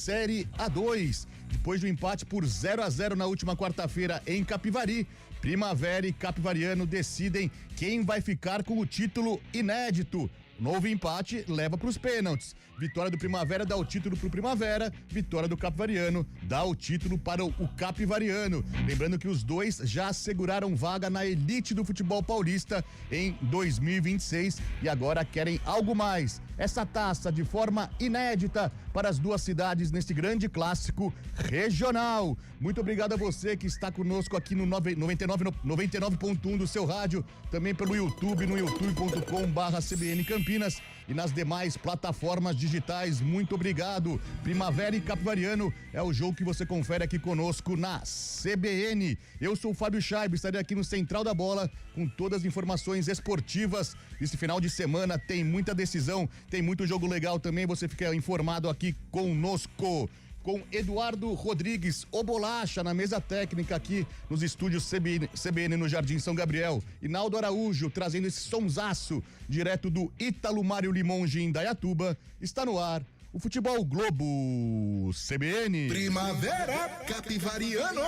Série A2. Depois do empate por 0-0 na última quarta-feira em Capivari, Primavera e Capivariano decidem quem vai ficar com o título inédito. Novo empate leva para os pênaltis. Vitória do Primavera dá o título pro Primavera, vitória do Capivariano dá o título para o Capivariano. Lembrando que os dois já asseguraram vaga na elite do futebol paulista em 2026 e agora querem algo mais. Essa taça de forma inédita para as duas cidades neste grande clássico regional. Muito obrigado a você que está conosco aqui no 99.1 do seu rádio, também pelo YouTube, no youtube.com/CBN Campinas e nas demais plataformas digitais. Muito obrigado. Primavera e Capivariano é o jogo que você confere aqui conosco na CBN. Eu sou o Fábio Scheibe, estarei aqui no Central da Bola com todas as informações esportivas. Esse final de semana tem muita decisão, tem muito jogo legal também, você fica informado aqui conosco. Com Eduardo Rodrigues, o Bolacha, na mesa técnica aqui nos estúdios CBN no Jardim São Gabriel. Inaldo Araújo trazendo esse sonsaço direto do Ítalo Mário Limonge em Indaiatuba. Está no ar o Futebol Globo CBN. Primavera Capivariano.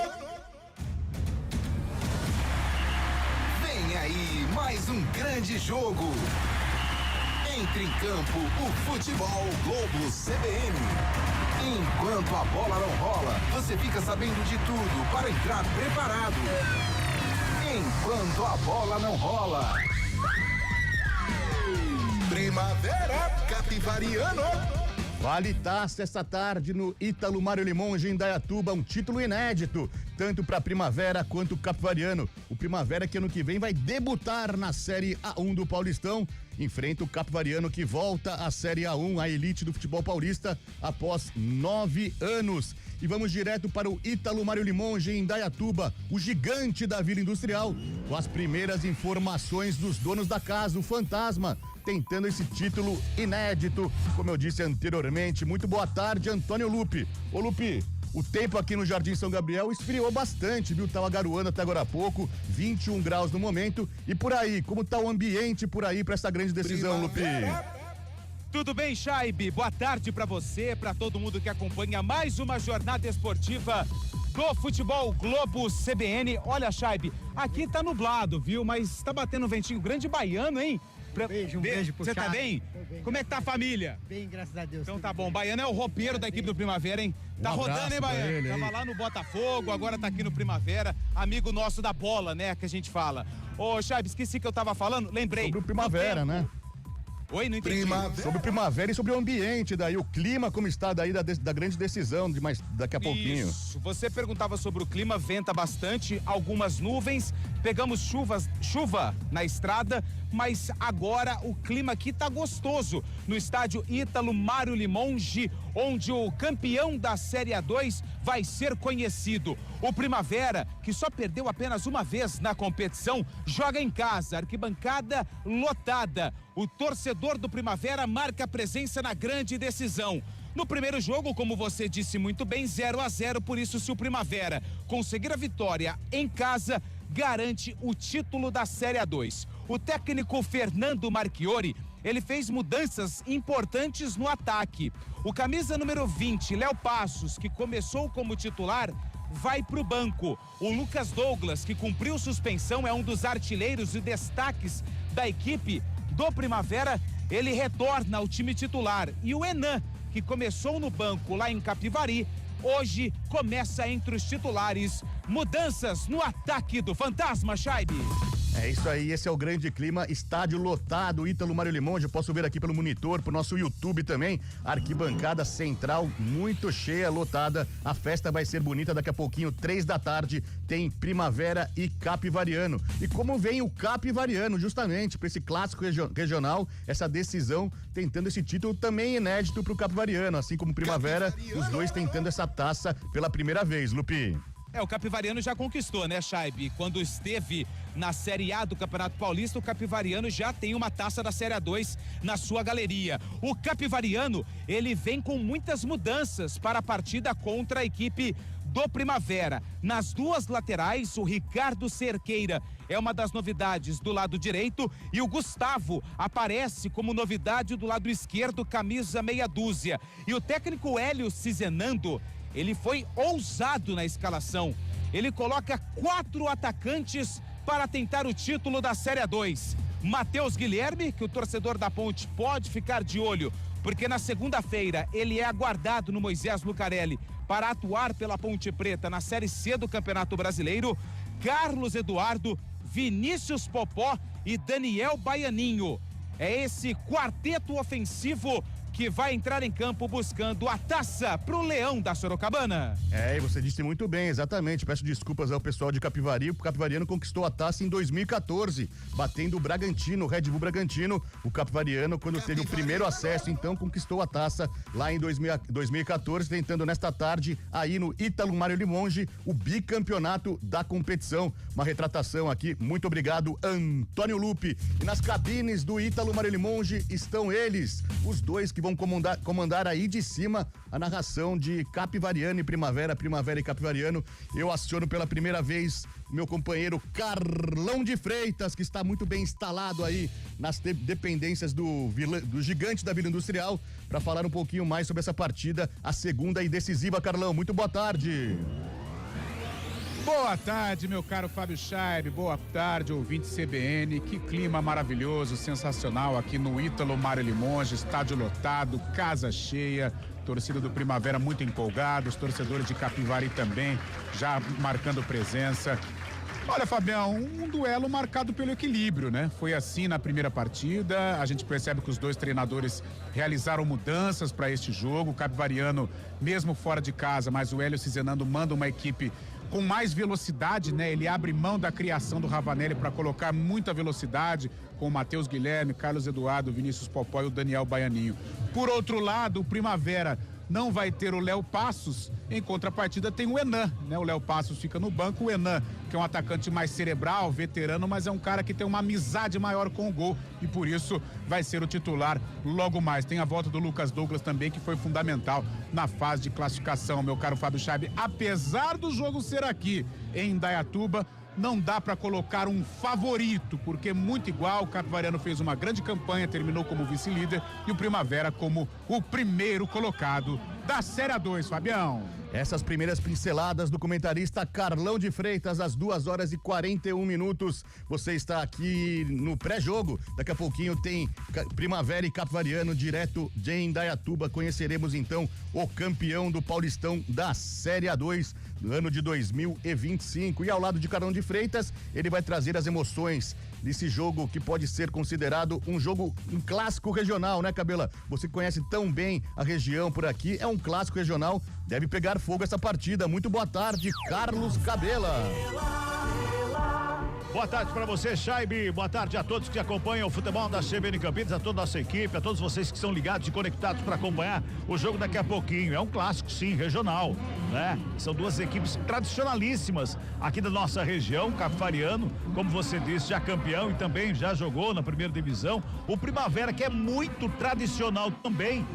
Vem aí mais um grande jogo. Entre em campo o Futebol Globo CBN. Enquanto a bola não rola, você fica sabendo de tudo para entrar preparado. Enquanto a bola não rola. Primavera Capivariano. Vale taça esta tarde no Ítalo Mário Limonge em Indaiatuba, um título inédito, tanto para Primavera quanto Capivariano. O Primavera que ano que vem vai debutar na Série A1 do Paulistão, enfrenta o Capivariano que volta à Série A1, a elite do futebol paulista, após 9 anos. E vamos direto para o Ítalo Mário Limonge em Indaiatuba, o gigante da Vila Industrial, com as primeiras informações dos donos da casa, o Fantasma, tentando esse título inédito, como eu disse anteriormente. Muito boa tarde, Antônio Lupe. Ô Lupe, o tempo aqui no Jardim São Gabriel esfriou bastante, viu? Tava garoando até agora há pouco, 21 graus no momento. E por aí, como tá o ambiente por aí para essa grande decisão, Lupe? Tudo bem, Scheibe? Boa tarde pra você, pra todo mundo que acompanha mais uma jornada esportiva do Futebol Globo CBN. Olha, Scheibe, aqui tá nublado, viu? Mas tá batendo um ventinho grande baiano, hein? Um beijo pro Você tá bem? Bem? Como é que tá a família? Bem, graças a Deus. Então tá bom. Baiano é o roupeiro da equipe do Primavera, hein? Tá rodando, hein, Baiano? Tava lá no Botafogo, agora tá aqui no Primavera. Amigo nosso da bola, né? Que a gente fala. Ô, Scheibe, esqueci que eu tava falando. Lembrei. Sobre o Primavera, né? Oi, não entendi. Sobre o Primavera e sobre o ambiente daí, o clima como está daí da grande decisão de mais daqui a pouquinho. Isso, você perguntava sobre o clima, venta bastante, algumas nuvens, pegamos chuva na estrada, mas agora o clima aqui tá gostoso no estádio Ítalo Mário Limonge, onde o campeão da Série A2 vai ser conhecido. O Primavera, que só perdeu apenas uma vez na competição, joga em casa, arquibancada lotada. O torcedor do Primavera marca presença na grande decisão. No primeiro jogo, como você disse muito bem, 0-0, por isso se o Primavera conseguir a vitória em casa, garante o título da Série A2. O técnico Fernando Marchiori, ele fez mudanças importantes no ataque. O camisa número 20, Léo Passos, que começou como titular, vai pro banco. O Lucas Douglas, que cumpriu suspensão, é um dos artilheiros e destaques da equipe do Primavera, ele retorna ao time titular. E o Enan, que começou no banco lá em Capivari, hoje começa entre os titulares. Mudanças no ataque do Fantasma, Scheibe. É isso aí, esse é o grande clima, estádio lotado, Ítalo Mário Limonge, eu posso ver aqui pelo monitor, pro nosso YouTube também, arquibancada central muito cheia, lotada, a festa vai ser bonita, daqui a pouquinho, 3 da tarde, tem Primavera e Capivariano. E como vem o Capivariano, justamente, para esse clássico regional, essa decisão, tentando esse título também inédito pro Capivariano, assim como Primavera, os dois tentando essa taça pela primeira vez, Lupi. O Capivariano já conquistou, né, Scheibe? Quando esteve na Série A do Campeonato Paulista, o Capivariano já tem uma taça da Série A2 na sua galeria. O Capivariano, ele vem com muitas mudanças para a partida contra a equipe do Primavera. Nas duas laterais, o Ricardo Cerqueira é uma das novidades do lado direito e o Gustavo aparece como novidade do lado esquerdo, camisa meia dúzia. E o técnico Hélio Cizenando, ele foi ousado na escalação. Ele coloca 4 atacantes para tentar o título da Série A2. Matheus Guilherme, que o torcedor da Ponte pode ficar de olho, porque na segunda-feira ele é aguardado no Moisés Lucarelli para atuar pela Ponte Preta na Série C do Campeonato Brasileiro. Carlos Eduardo, Vinícius Popó e Daniel Baianinho. É esse quarteto ofensivo que vai entrar em campo buscando a taça pro Leão da Sorocabana. E você disse muito bem, exatamente. Peço desculpas ao pessoal de Capivari. O Capivariano conquistou a taça em 2014, batendo o Bragantino, o Red Bull Bragantino. O Capivariano, quando teve o primeiro acesso, então conquistou a taça lá em 2014, tentando nesta tarde, aí no Ítalo Mário Limonge, o bicampeonato da competição. Uma retratação aqui, muito obrigado, Antônio Lupe. E nas cabines do Ítalo Mário Limonge estão eles, os dois que vão comandar aí de cima a narração de Capivariano e Primavera e Capivariano. Eu aciono pela primeira vez meu companheiro Carlão de Freitas, que está muito bem instalado aí nas dependências do gigante da Vila Industrial, para falar um pouquinho mais sobre essa partida, a segunda e decisiva. Carlão, muito boa tarde. Boa tarde, meu caro Fábio Chaib, boa tarde, ouvinte CBN. Que clima maravilhoso, sensacional aqui no Ítalo Mário Limonge, estádio lotado, casa cheia, torcida do Primavera muito empolgada, os torcedores de Capivari também já marcando presença. Olha, Fabião, um duelo marcado pelo equilíbrio, né? Foi assim na primeira partida, a gente percebe que os dois treinadores realizaram mudanças para este jogo. O Capivariano, mesmo fora de casa, mas o Hélio Cizenando manda uma equipe com mais velocidade, né? Ele abre mão da criação do Ravanelli para colocar muita velocidade com o Matheus Guilherme, Carlos Eduardo, Vinícius Popó e o Daniel Baianinho. Por outro lado, o Primavera não vai ter o Léo Passos, em contrapartida tem o Enan, né? O Léo Passos fica no banco, o Enan, que é um atacante mais cerebral, veterano, mas é um cara que tem uma amizade maior com o gol e por isso vai ser o titular logo mais. Tem a volta do Lucas Douglas também, que foi fundamental na fase de classificação, meu caro Fábio Chaib. Apesar do jogo ser aqui em Indaiatuba, não dá para colocar um favorito, porque é muito igual. O Capivariano fez uma grande campanha, terminou como vice-líder e o Primavera como o primeiro colocado da Série A2, Fabião. Essas primeiras pinceladas do comentarista Carlão de Freitas, às 2h41. Você está aqui no pré-jogo. Daqui a pouquinho tem Primavera e Capivariano direto de Indaiatuba. Conheceremos então o campeão do Paulistão da Série A2 do ano de 2025. E ao lado de Carlão de Freitas, ele vai trazer as emoções desse jogo que pode ser considerado um clássico regional, né, Cabela? Você conhece tão bem a região por aqui, é um clássico regional, deve pegar fogo essa partida. Muito boa tarde, Carlos Cabela. Boa tarde para você, Chaib. Boa tarde a todos que acompanham o futebol da CBN Campinas, a toda a nossa equipe, a todos vocês que são ligados e conectados para acompanhar o jogo daqui a pouquinho. É um clássico, sim, regional, né? São duas equipes tradicionalíssimas aqui da nossa região. Capivariano, como você disse, já campeão e também já jogou na primeira divisão. O Primavera, que é muito tradicional também,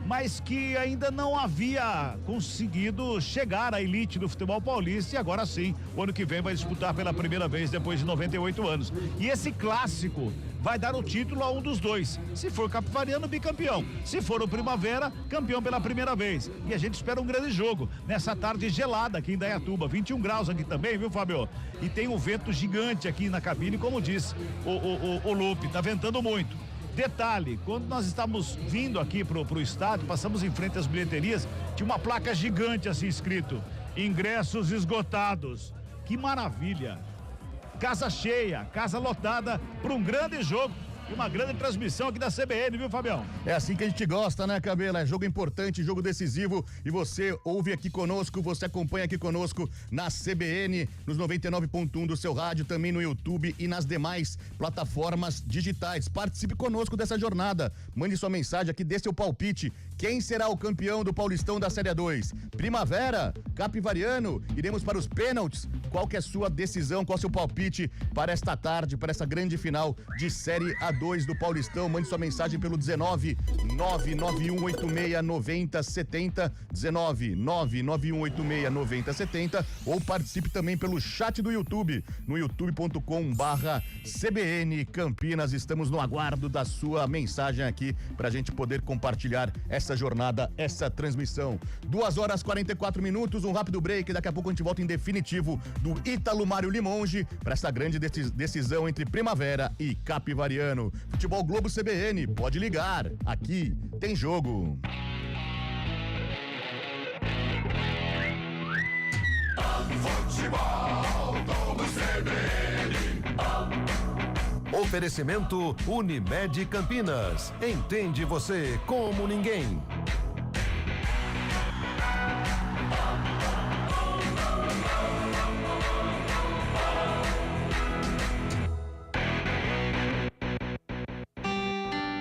mas que ainda não havia conseguido chegar à elite do futebol paulista, e agora sim, o ano que vem vai disputar pela primeira vez depois de 98 anos. E esse clássico vai dar o título a um dos dois. Se for Capivariano, bicampeão. Se for o Primavera, campeão pela primeira vez. E a gente espera um grande jogo nessa tarde gelada aqui em Indaiatuba. 21 graus aqui também, viu, Fábio? E tem um vento gigante aqui na cabine, como disse o Lupe, tá ventando muito. Detalhe, quando nós estávamos vindo aqui pro estádio, passamos em frente às bilheterias, tinha uma placa gigante assim escrito: ingressos esgotados. Que maravilha! Casa cheia, casa lotada para um grande jogo e uma grande transmissão aqui da CBN, viu, Fabião? É assim que a gente gosta, né, Cabela? É jogo importante, jogo decisivo, e você ouve aqui conosco, você acompanha aqui conosco na CBN, nos 99.1 do seu rádio, também no YouTube e nas demais plataformas digitais. Participe conosco dessa jornada, mande sua mensagem aqui, dê seu palpite. Quem será o campeão do Paulistão da Série A2? Primavera? Capivariano? Iremos para os pênaltis? Qual que é a sua decisão, qual é o seu palpite para esta tarde, para essa grande final de Série A2? 2 do Paulistão. Mande sua mensagem pelo 19-99186-9070, 19-99186-9070, ou participe também pelo chat do YouTube, no youtube.com/CBN Campinas. Estamos no aguardo da sua mensagem aqui pra gente poder compartilhar essa jornada, essa transmissão. 2h44, um rápido break, daqui a pouco a gente volta em definitivo do Ítalo Mário Limonge para essa grande decisão entre Primavera e Capivariano. Futebol Globo CBN, pode ligar, aqui tem jogo. Futebol Globo CBN. Oferecimento Unimed Campinas. Entende você como ninguém.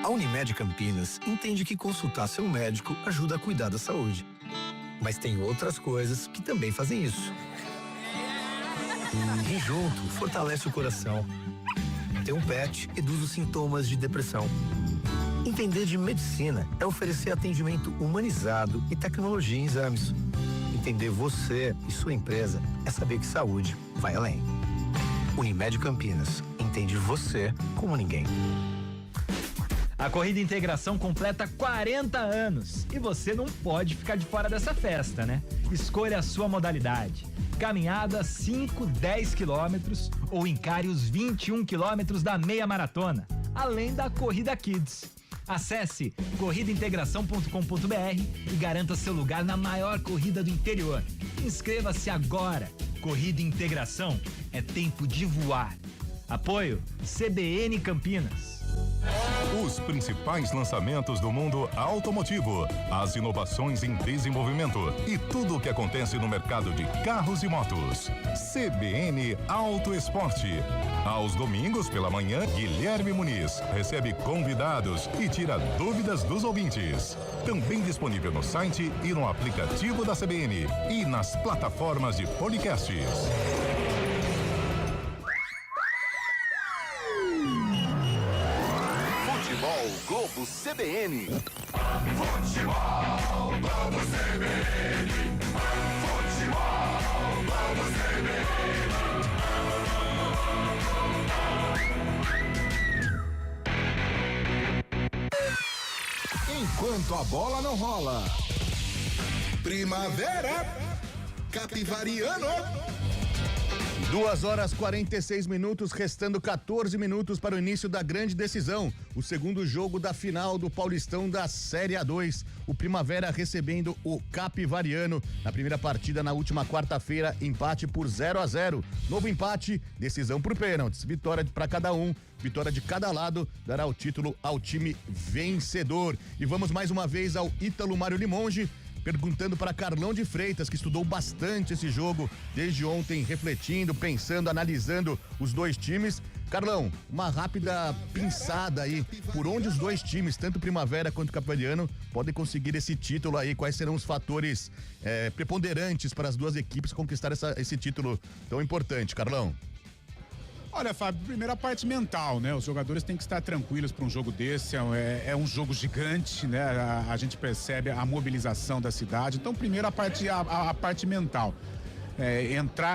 A Unimed Campinas entende que consultar seu médico ajuda a cuidar da saúde. Mas tem outras coisas que também fazem isso. E junto, fortalece o coração. Ter um pet reduz os sintomas de depressão. Entender de medicina é oferecer atendimento humanizado e tecnologia em exames. Entender você e sua empresa é saber que saúde vai além. Unimed Campinas, entende você como ninguém. A Corrida Integração completa 40 anos e você não pode ficar de fora dessa festa, né? Escolha a sua modalidade. Caminhada 5, 10 quilômetros ou encare os 21 quilômetros da meia maratona, além da Corrida Kids. Acesse corridaintegração.com.br e garanta seu lugar na maior corrida do interior. Inscreva-se agora. Corrida Integração, é tempo de voar. Apoio CBN Campinas. Os principais lançamentos do mundo automotivo, as inovações em desenvolvimento e tudo o que acontece no mercado de carros e motos. CBN Auto Esporte. Aos domingos pela manhã, Guilherme Muniz recebe convidados e tira dúvidas dos ouvintes. Também disponível no site e no aplicativo da CBN e nas plataformas de podcasts. Futebol Globo CBN. Futebol Globo CBN. Futebol Globo CBN. Enquanto a bola não rola. Primavera. Capivariano. 2h46, restando 14 minutos para o início da grande decisão. O segundo jogo da final do Paulistão da Série A2. O Primavera recebendo o Capivariano. Na primeira partida, na última quarta-feira, empate por 0-0. Novo empate, decisão por pênaltis. Vitória para cada um, vitória de cada lado, dará o título ao time vencedor. E vamos mais uma vez ao Ítalo Mário Limonge, perguntando para Carlão de Freitas, que estudou bastante esse jogo desde ontem, refletindo, pensando, analisando os dois times. Carlão, uma rápida pinçada aí, por onde os dois times, tanto Primavera quanto Capivariano, podem conseguir esse título aí, quais serão os fatores preponderantes para as duas equipes conquistar esse título tão importante, Carlão? Olha, Fábio, primeiro a parte mental, né? Os jogadores têm que estar tranquilos para um jogo desse, é um jogo gigante, né? A gente percebe a mobilização da cidade. Então, primeiro a parte mental.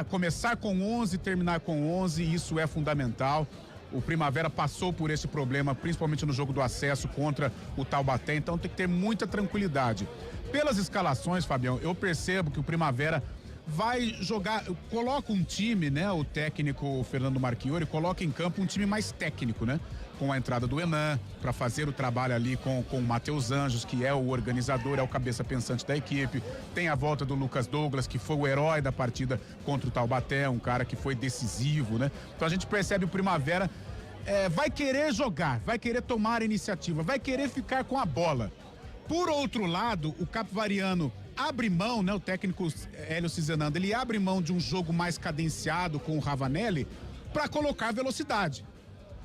Começar com 11, terminar com 11, isso é fundamental. O Primavera passou por esse problema, principalmente no jogo do acesso contra o Taubaté, então tem que ter muita tranquilidade. Pelas escalações, Fabião, eu percebo que o Primavera vai jogar, coloca um time, né? O técnico Fernando Marchiori coloca em campo um time mais técnico, né? Com a entrada do Enan, para fazer o trabalho ali com o Matheus Anjos, que é o organizador, é o cabeça pensante da equipe. Tem a volta do Lucas Douglas, que foi o herói da partida contra o Taubaté, um cara que foi decisivo, né? Então a gente percebe o Primavera vai querer jogar, vai querer tomar a iniciativa, vai querer ficar com a bola. Por outro lado, o Capivariano abre mão, né? O técnico Hélio Cizenando, ele abre mão de um jogo mais cadenciado com o Ravanelli para colocar velocidade.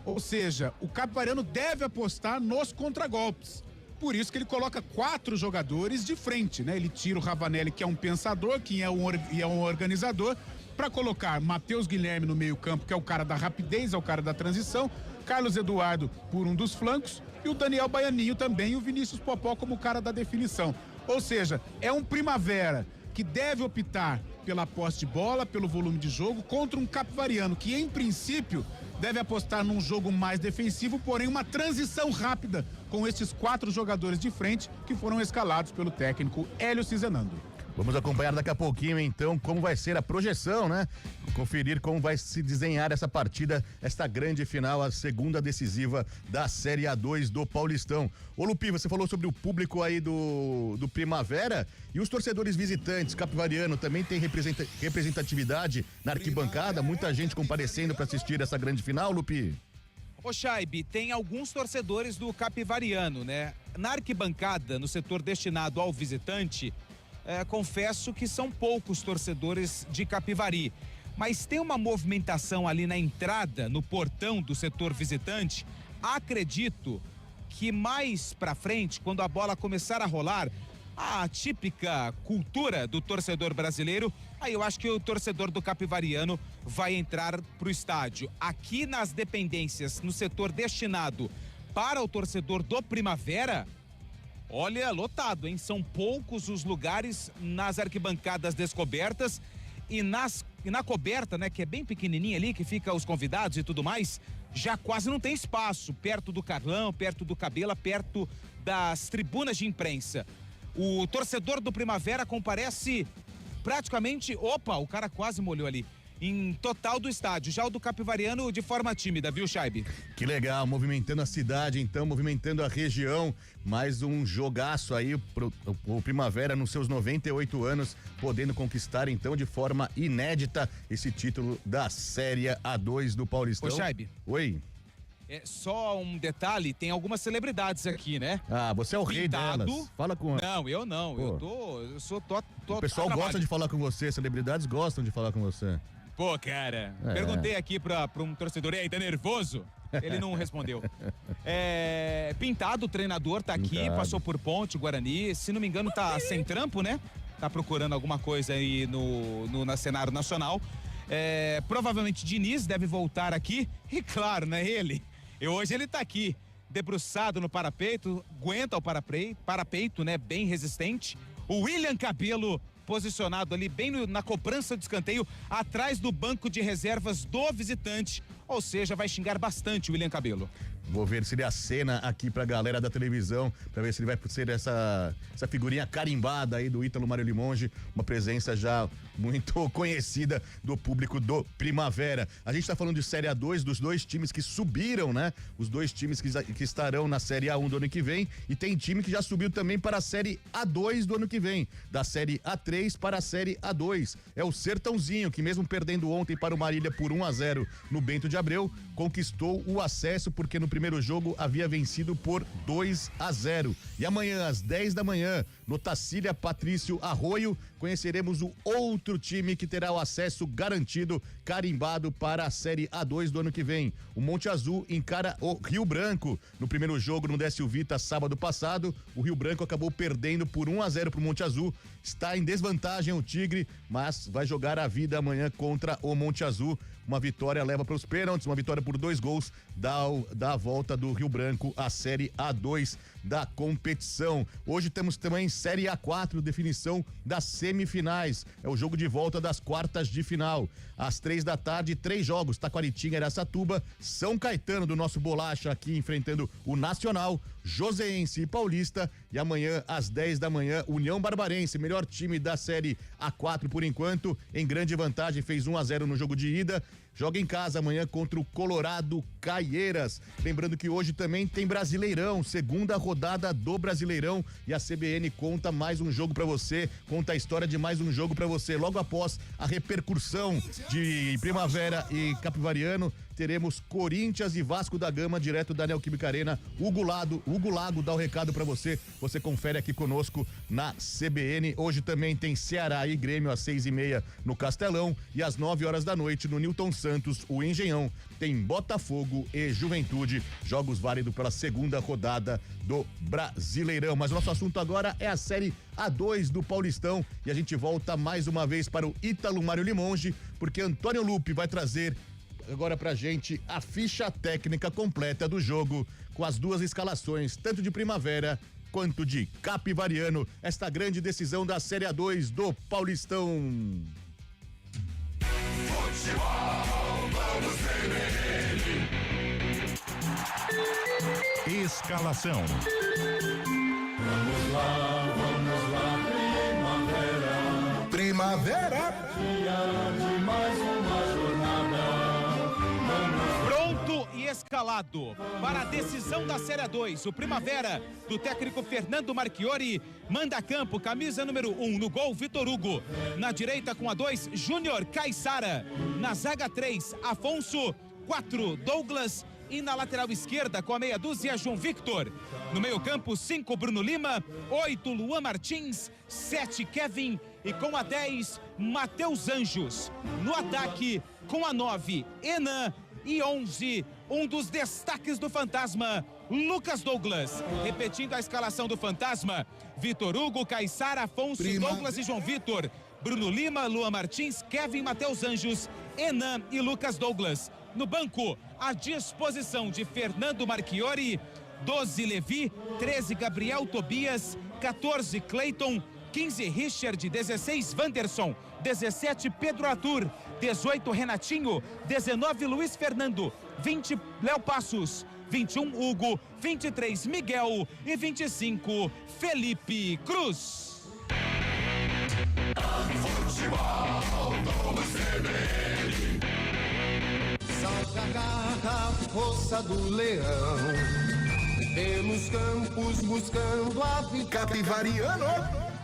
Ou seja, o Capivariano deve apostar nos contragolpes. Por isso que ele coloca 4 jogadores de frente, né? Ele tira o Ravanelli, que é um pensador, que é um organizador, para colocar Matheus Guilherme no meio-campo, que é o cara da rapidez, é o cara da transição, Carlos Eduardo por um dos flancos e o Daniel Baianinho também e o Vinícius Popó como cara da definição. Ou seja, é um Primavera que deve optar pela posse de bola, pelo volume de jogo, contra um capivariano que, em princípio, deve apostar num jogo mais defensivo, porém uma transição rápida com esses 4 jogadores de frente que foram escalados pelo técnico Hélio Cizenando. Vamos acompanhar daqui a pouquinho, então, como vai ser a projeção, né? Conferir como vai se desenhar essa partida, esta grande final, a segunda decisiva da Série A2 do Paulistão. Ô Lupi, você falou sobre o público aí do Primavera e os torcedores visitantes, capivariano, também tem representatividade na arquibancada? Muita gente comparecendo para assistir essa grande final, Lupi? Ô Chaibe, tem alguns torcedores do capivariano, né? Na arquibancada, no setor destinado ao visitante, confesso que são poucos torcedores de Capivari, mas tem uma movimentação ali na entrada, no portão do setor visitante. Acredito que mais pra frente, quando a bola começar a rolar, a típica cultura do torcedor brasileiro, aí eu acho que o torcedor do capivariano vai entrar pro estádio. Aqui nas dependências, no setor destinado para o torcedor do Primavera, olha, lotado, hein? São poucos os lugares nas arquibancadas descobertas e na coberta, né? Que é bem pequenininha ali, que fica os convidados e tudo mais, já quase não tem espaço, perto do Carlão, perto do Cabela, perto das tribunas de imprensa. O torcedor do Primavera comparece praticamente, opa, o cara quase molhou ali, em total do estádio. Já o do capivariano de forma tímida, viu, Chaibe? Que legal, movimentando a cidade, então, movimentando a região. Mais um jogaço aí o Primavera nos seus 98 anos, podendo conquistar, então, de forma inédita esse título da Série A2 do Paulistão. Ô, Chaibe. Oi. É só um detalhe, tem algumas celebridades aqui, né? Ah, você é o rei delas. Fala com... Não, eu não. Pô. Eu sou... O pessoal gosta de falar com você, celebridades gostam de falar com você. Pô, cara, perguntei aqui pra um torcedor, e aí, tá nervoso? Ele não respondeu. Pintado, o treinador, tá aqui, Pintado. passou por Ponte, Guarani, se não me engano tá sem trampo, né? Tá procurando alguma coisa aí no cenário nacional. Provavelmente Diniz deve voltar aqui, e claro, né, hoje ele tá aqui, debruçado no parapeito, aguenta o parapeito, né, bem resistente. O William Cabelo posicionado ali bem na cobrança de escanteio, atrás do banco de reservas do visitante, ou seja, vai xingar bastante o William Cabelo. Vou ver se ele acena aqui pra galera da televisão, pra ver se ele vai ser essa figurinha carimbada aí do Ítalo Mário Limonge, uma presença já muito conhecida do público do Primavera. A gente tá falando de Série A2, dos 2 times que subiram, né? Os 2 times que estarão na Série A1 do ano que vem, e tem time que já subiu também para a Série A2 do ano que vem, da Série A3 para a Série A2. É o Sertãozinho, que mesmo perdendo ontem para o Marília por 1-0 no Bento de Abreu, conquistou o acesso porque no primeiro jogo havia vencido por 2-0. E amanhã, às 10 da manhã, no Tacília Patrício Arroio, conheceremos o outro time que terá o acesso garantido, carimbado para a Série A2 do ano que vem. O Monte Azul encara o Rio Branco. No primeiro jogo, no Décio Vita, sábado passado, o Rio Branco acabou perdendo por 1-0 para o Monte Azul. Está em desvantagem o Tigre, mas vai jogar a vida amanhã contra o Monte Azul. Uma vitória leva para os pênaltis, uma vitória por 2 gols dá a volta do Rio Branco à Série A2 da competição. Hoje temos também Série A4, definição das semifinais. É o jogo de volta das quartas de final. Às 3 da tarde, 3 jogos: Taquaritinga, Araçatuba, São Caetano do nosso Bolacha aqui enfrentando o Nacional, Joseense e Paulista. E amanhã, às 10 da manhã, União Barbarense, melhor time da Série A4 por enquanto, em grande vantagem, fez 1-0 no jogo de ida. Joga em casa amanhã contra o Colorado Caieiras. Lembrando que hoje também tem Brasileirão, segunda rodada do Brasileirão, e a CBN conta mais um jogo pra você, conta a história de mais um jogo pra você. Logo após a repercussão de Primavera e Capivariano, teremos Corinthians e Vasco da Gama, direto da Neoquímica Arena. Hugo Lago dá o recado pra você, você confere aqui conosco na CBN. Hoje também tem Ceará e Grêmio às 6:30 no Castelão, e às 9 horas da noite no Newton Santos, o Engenhão, tem Botafogo e Juventude, jogos válidos pela segunda rodada do Brasileirão. Mas o nosso assunto agora é a Série A2 do Paulistão, e a gente volta mais uma vez para o Ítalo Mário Limonge, porque Antônio Lupi vai trazer agora pra gente a ficha técnica completa do jogo, com as duas escalações, tanto de Primavera quanto de Capivariano, esta grande decisão da Série A2 do Paulistão. Futebol, vamos CBN. Escalação. Vamos lá, Primavera. Primavera. Dia de mais uma jornada. Pronto e escalado para a decisão da Série A2. O Primavera, do técnico Fernando Marchiori, manda a campo, camisa número 1, no gol, Vitor Hugo. Na direita com a 2, Júnior Caissara. Na zaga 3, Afonso. 4, Douglas. E na lateral esquerda, com a meia dúzia, João Victor. No meio campo, 5, Bruno Lima. 8, Luan Martins. 7, Kevin. E com a 10, Matheus Anjos. No ataque, com a 9, Enan. E 11, um dos destaques do Fantasma, Lucas Douglas. Repetindo a escalação do Fantasma: Vitor Hugo, Caissara, Afonso, Douglas e João Vitor. Bruno Lima, Luan Martins, Kevin, Matheus Anjos, Enan e Lucas Douglas. No banco, à disposição de Fernando Marchiori, 12, Levi, 13, Gabriel Tobias, 14, Cleiton, 15, Richard, 16, Wanderson, 17, Pedro Arthur, 18, Renatinho, 19, Luiz Fernando, 20, Léo Passos, 21, Hugo, 23, Miguel e 25, Felipe Cruz. Futebol, vamos CBN. Salve a garra, força do leão, pelos campos buscando a vitória. Capivariano.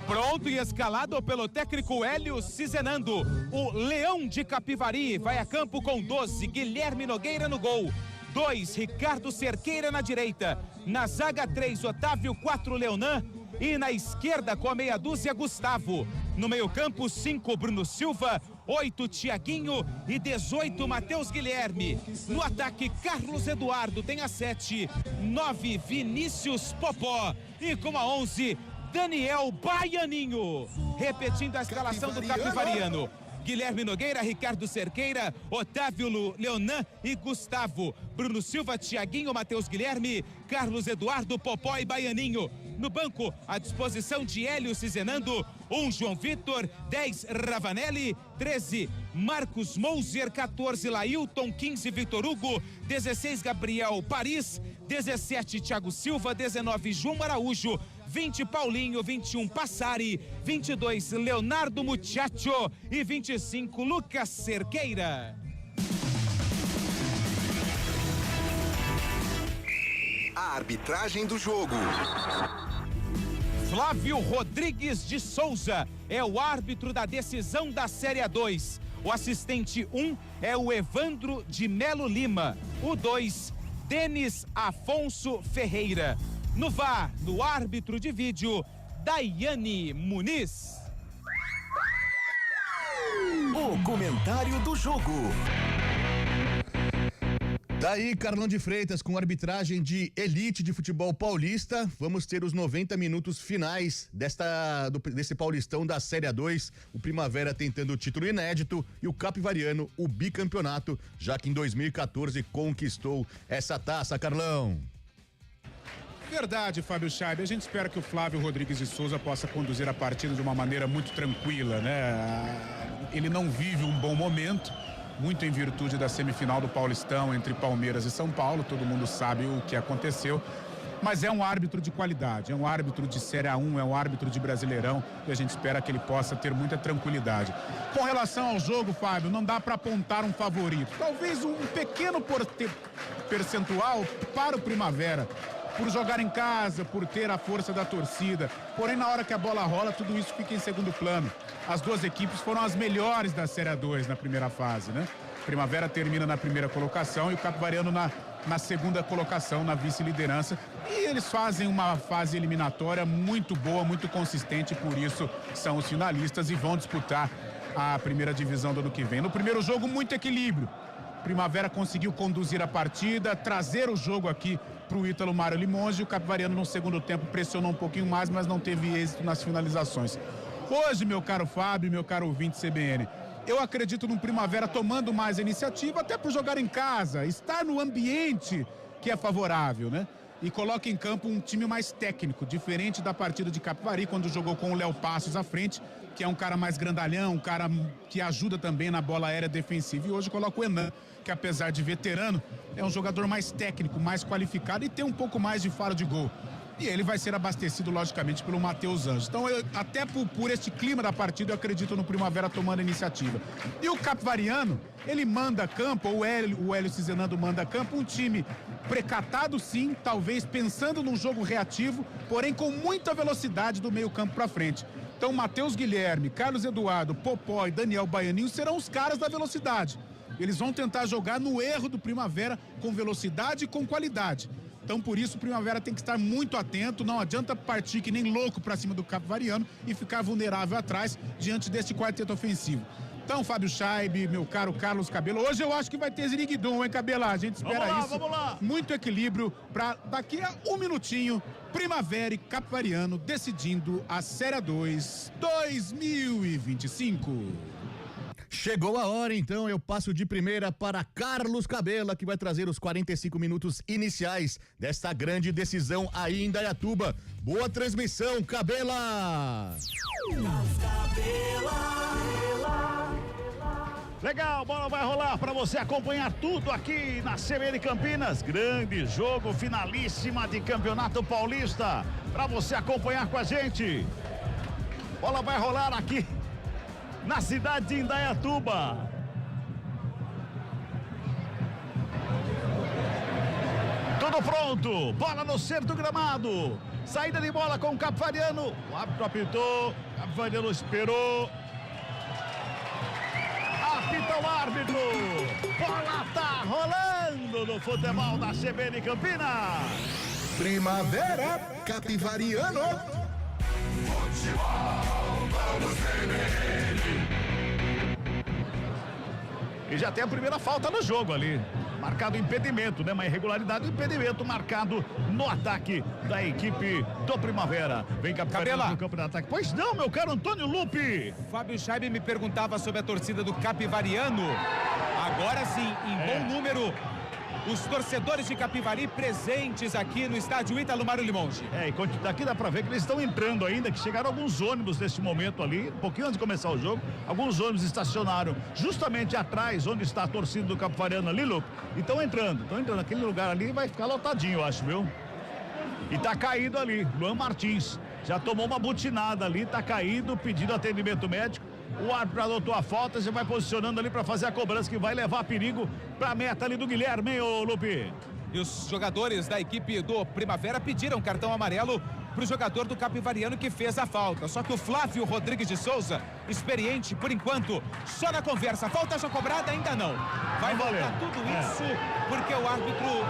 Pronto e escalado pelo técnico Hélio Cizenando. O Leão de Capivari vai a campo com 12, Guilherme Nogueira no gol. 2, Ricardo Cerqueira na direita. Na zaga 3, Otávio, 4, Leonan. E na esquerda, com a meia dúzia, Gustavo. No meio campo, 5, Bruno Silva. 8, Tiaguinho e 18, Matheus Guilherme. No ataque, Carlos Eduardo tem a 7, 9, Vinícius Popó. E com a 11, Daniel Baianinho. Repetindo a escalação do Capivariano: Guilherme Nogueira, Ricardo Cerqueira, Otávio, Leonan e Gustavo. Bruno Silva, Tiaguinho, Matheus Guilherme, Carlos Eduardo, Popó e Baianinho. No banco, à disposição de Hélio Cizenando, 1, João Vitor, 10, Ravanelli, 13, Marcos Mouser, 14, Lailton, 15, Vitor Hugo, 16, Gabriel Paris, 17, Thiago Silva, 19, João Araújo, 20, Paulinho, 21, Passari, 22, Leonardo Muchacho e 25, Lucas Cerqueira. A arbitragem do jogo. Flávio Rodrigues de Souza é o árbitro da decisão da Série A2. O assistente 1 é o Evandro de Melo Lima. O 2, Denis Afonso Ferreira. No VAR, no árbitro de vídeo, Daiane Muniz. O comentário do jogo. Daí, Carlão de Freitas, com arbitragem de elite de futebol paulista, vamos ter os 90 minutos finais desse Paulistão da Série A2, o Primavera tentando o título inédito e o Capivariano o bicampeonato, já que em 2014 conquistou essa taça, Carlão. Verdade, Fábio Scheibe. A gente espera que o Flávio Rodrigues de Souza possa conduzir a partida de uma maneira muito tranquila, né? Ele não vive um bom momento, muito em virtude da semifinal do Paulistão entre Palmeiras e São Paulo, todo mundo sabe o que aconteceu, mas é um árbitro de qualidade, é um árbitro de Série A1, é um árbitro de Brasileirão e a gente espera que ele possa ter muita tranquilidade. Com relação ao jogo, Fábio, não dá para apontar um favorito, talvez um pequeno percentual para o Primavera, por jogar em casa, por ter a força da torcida. Porém, na hora que a bola rola, tudo isso fica em segundo plano. As duas equipes foram as melhores da Série A2 na primeira fase, né? Primavera termina na primeira colocação e o Capivariano na segunda colocação, na vice-liderança. E eles fazem uma fase eliminatória muito boa, muito consistente, por isso são os finalistas e vão disputar a primeira divisão do ano que vem. No primeiro jogo, muito equilíbrio. Primavera conseguiu conduzir a partida, trazer o jogo aqui para o Ítalo Mário Limonge. O Capivariano no segundo tempo pressionou um pouquinho mais, mas não teve êxito nas finalizações. Hoje, meu caro Fábio, meu caro ouvinte CBN, Eu acredito no Primavera tomando mais a iniciativa, até por jogar em casa, estar no ambiente que é favorável, né? E coloca em campo um time mais técnico, diferente da partida de Capivari, quando jogou com o Léo Passos à frente, que é um cara mais grandalhão, um cara que ajuda também na bola aérea defensiva. E hoje coloca o Enan, que apesar de veterano, é um jogador mais técnico, mais qualificado e tem um pouco mais de faro de gol. E ele vai ser abastecido, logicamente, pelo Matheus Anjos. Então, até por este clima da partida, eu acredito no Primavera tomando a iniciativa. E o Capivariano, ele manda a campo, o Hélio Cizenando manda a campo, um time precatado sim, talvez pensando num jogo reativo, porém com muita velocidade do meio campo para frente. Então, Matheus Guilherme, Carlos Eduardo, Popó e Daniel Baianinho serão os caras da velocidade. Eles vão tentar jogar no erro do Primavera com velocidade e com qualidade. Então, por isso, o Primavera tem que estar muito atento. Não adianta partir que nem louco para cima do Capivariano e ficar vulnerável atrás diante desse quarteto ofensivo. Então, Fábio Chaib, meu caro Carlos Cabelo, hoje eu acho que vai ter Ziriguidum, hein, Cabela? A gente espera isso. Vamos lá. Muito equilíbrio para daqui a um minutinho, Primavera e Capivariano decidindo a Série 2 2025. Chegou a hora, então, eu passo de primeira para Carlos Cabela, que vai trazer os 45 minutos iniciais desta grande decisão aí em Indaiatuba. Boa transmissão, Cabela! Legal, bola vai rolar para você acompanhar tudo aqui na CBN Campinas. Grande jogo, finalíssima de Campeonato Paulista, para você acompanhar com a gente. Bola vai rolar aqui na cidade de Indaiatuba. Tudo pronto, bola no centro do gramado. Saída de bola com o Capivariano. O árbitro apitou, Capivariano esperou. Apita o árbitro. Bola tá rolando no futebol da CBN Campinas. Primavera, Capivariano. E já tem a primeira falta no jogo ali. Marcado impedimento, né? Uma irregularidade, impedimento marcado no ataque da equipe do Primavera. Vem Capivariano no campo de ataque. Pois não, meu caro Antônio Lupe. Fábio Chaib me perguntava sobre a torcida do Capivariano. Agora sim, em bom número, os torcedores de Capivari presentes aqui no estádio Ítalo Mário Limonge. E daqui dá pra ver que eles estão entrando ainda, que chegaram alguns ônibus neste momento ali, um pouquinho antes de começar o jogo, alguns ônibus estacionaram justamente atrás, onde está a torcida do Capivariano ali, Lupe, e estão entrando naquele lugar ali, vai ficar lotadinho, eu acho, viu? E tá caído ali, Luan Martins, já tomou uma butinada ali, tá caído, pedindo atendimento médico. O árbitro adotou a falta, já vai posicionando ali para fazer a cobrança que vai levar perigo para a meta ali do Guilherme, hein, ô Lupe? E os jogadores da equipe do Primavera pediram cartão amarelo para o jogador do Capivariano que fez a falta. Só que o Flávio Rodrigues de Souza, experiente por enquanto, só na conversa. Falta já cobrada? Ainda não. Vai voltar tudo isso porque o árbitro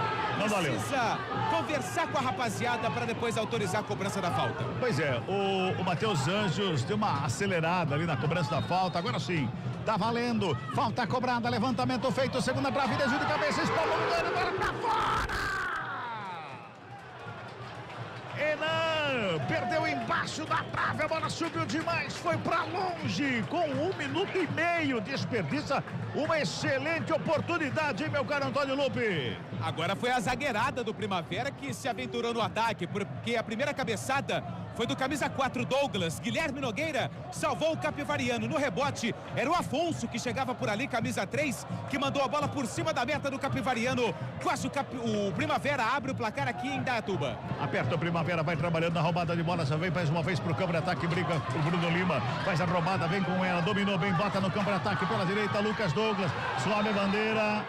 precisa conversar com a rapaziada para depois autorizar a cobrança da falta. Pois é, o Matheus Anjos deu uma acelerada ali na cobrança da falta. Agora sim, tá valendo. Falta cobrada, levantamento feito, segunda trave, desvio de cabeça, espalma o goleiro, agora pra fora! Enan perdeu embaixo da trave, a bola subiu demais, foi pra longe, com 1 minuto e meio, desperdiça uma excelente oportunidade, hein, meu caro Antônio Lupe? Agora foi a zagueirada do Primavera que se aventurou no ataque, porque a primeira cabeçada foi do camisa 4 Douglas. Guilherme Nogueira salvou o Capivariano. No rebote era o Afonso que chegava por ali, camisa 3, que mandou a bola por cima da meta do Capivariano. Quase o Primavera abre o placar aqui em Indaiatuba. Aperta o Primavera, vai trabalhando na roubada de bola, já vem mais uma vez pro campo de ataque, briga o Bruno Lima, faz a roubada, vem com ela, dominou bem, bota no campo de ataque pela direita, Lucas Douglas, sobe a bandeira.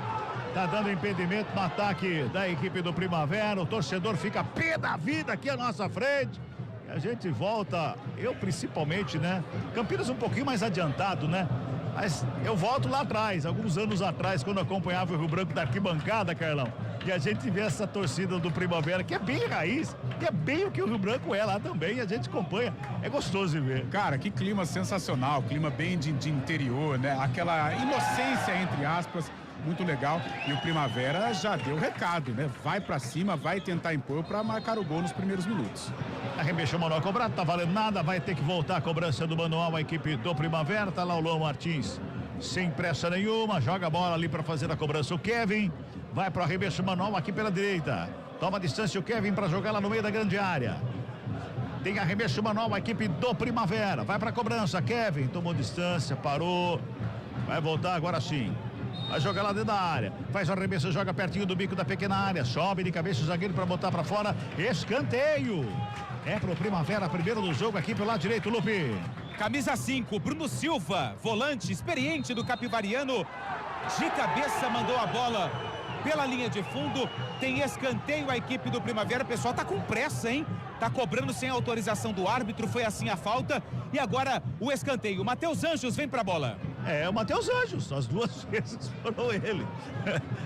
Tá dando impedimento no ataque da equipe do Primavera. O torcedor fica pé da vida aqui à nossa frente. E a gente volta, eu principalmente, né? Campinas um pouquinho mais adiantado, né? Mas eu volto lá atrás, alguns anos atrás, quando acompanhava o Rio Branco da arquibancada, Carlão. E a gente vê essa torcida do Primavera, que é bem raiz, que é bem o que o Rio Branco é lá também. E a gente acompanha, é gostoso de ver. Cara, que clima sensacional, clima bem de interior, né? Aquela inocência, entre aspas, muito legal. E o Primavera já deu recado, né? Vai pra cima, vai tentar impor pra marcar o gol nos primeiros minutos. Arremessou o manual cobrado, tá valendo nada, vai ter que voltar a cobrança do manual, a equipe do Primavera, tá lá o Luan Martins sem pressa nenhuma, joga a bola ali para fazer a cobrança. O Kevin vai para o arremesso manual aqui pela direita. Toma distância o Kevin para jogar lá no meio da grande área. Tem arremesso manual a equipe do Primavera. Vai para a cobrança. Kevin tomou distância, parou. Vai voltar agora sim. Vai jogar lá dentro da área. Faz o arremesso, joga pertinho do bico da pequena área. Sobe de cabeça o zagueiro para botar para fora. Escanteio. É pro Primavera, primeiro do jogo aqui pelo lado direito, Lupe. Camisa 5, Bruno Silva, volante experiente do Capivariano. De cabeça mandou a bola pela linha de fundo. Tem escanteio a equipe do Primavera. O pessoal tá com pressa, hein? Tá cobrando sem autorização do árbitro. Foi assim a falta. E agora o escanteio. O Matheus Anjos vem pra bola. É, o Matheus Anjos, as duas vezes foram ele.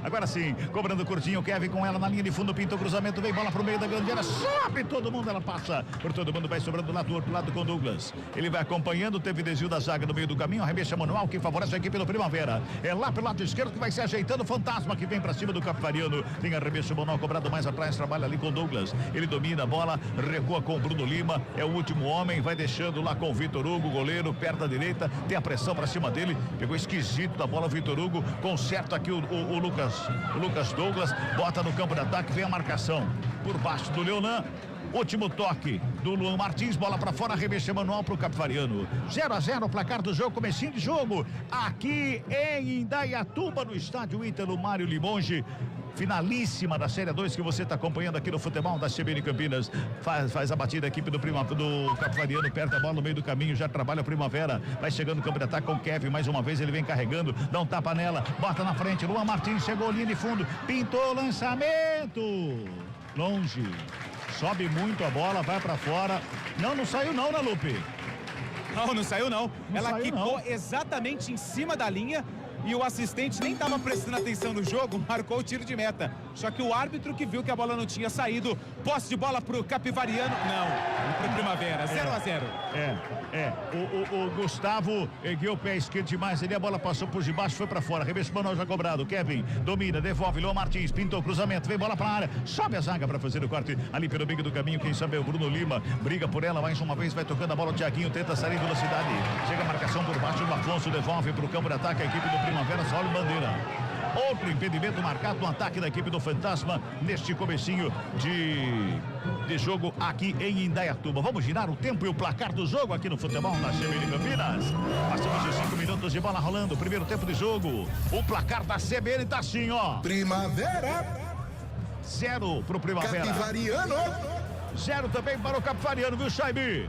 Agora sim, cobrando curtinho, Kevin com ela na linha de fundo, pintou o cruzamento, vem bola pro meio da grande área, sobe todo mundo, ela passa por todo mundo, vai sobrando lá do outro lado com o Douglas. Ele vai acompanhando, teve desvio da zaga no meio do caminho, arremesso manual que favorece a equipe do Primavera. É lá pelo lado esquerdo que vai se ajeitando, Fantasma que vem pra cima do Capivariano. Tem arremesso manual cobrado mais atrás, trabalha ali com o Douglas. Ele domina a bola, recua com o Bruno Lima, é o último homem, vai deixando lá com o Vitor Hugo, goleiro, perto da direita, tem a pressão pra cima dele. Pegou esquisito da bola o Vitor Hugo, conserta aqui o Lucas Douglas, bota no campo de ataque, vem a marcação por baixo do Leonan. Último toque do Luan Martins, bola pra fora, arremesso manual pro Capivariano. 0-0 o placar do jogo, comecinho de jogo aqui em Indaiatuba, no estádio Ítalo Mário Limonge. Finalíssima da Série 2 que você está acompanhando aqui no futebol da CBN Campinas. Faz a batida a equipe do Capivariano, perto da bola no meio do caminho, já trabalha a Primavera, vai chegando no campo de ataque com o Kevin, mais uma vez ele vem carregando, dá um tapa nela, bota na frente, Luan Martins chegou linha de fundo, pintou o lançamento, longe, sobe muito a bola, vai para fora, não saiu não, né, Lupe? Não saiu não, ela saiu, quicou não. exatamente em cima da linha. E o assistente nem estava prestando atenção no jogo, marcou o tiro de meta. Só que o árbitro que viu que a bola não tinha saído, posse de bola pro Capivariano, não, pro Primavera, 0-0. O Gustavo ergueu o pé esquerdo demais, ali a bola passou por debaixo, foi pra fora, arremesso manual já cobrado, Kevin domina, devolve, Luan Martins, pintou o cruzamento, vem bola pra área, sobe a zaga pra fazer o corte, ali pelo meio do caminho, quem sabe é o Bruno Lima, briga por ela, mais uma vez, vai tocando a bola, o Thiaguinho tenta sair em velocidade, chega a marcação por baixo, o Afonso devolve pro campo de ataque, a equipe do Primavera, sobe bandeira. Outro impedimento marcado no ataque da equipe do Fantasma neste comecinho de jogo aqui em Indaiatuba. Vamos girar o tempo e o placar do jogo aqui no futebol da CBN Campinas. Passamos de 5 minutos de bola rolando, primeiro tempo de jogo. O placar da CBN tá assim, ó. Primavera. 0 pro Primavera. Capivariano. 0 também para o Capivariano, viu, Chaibi?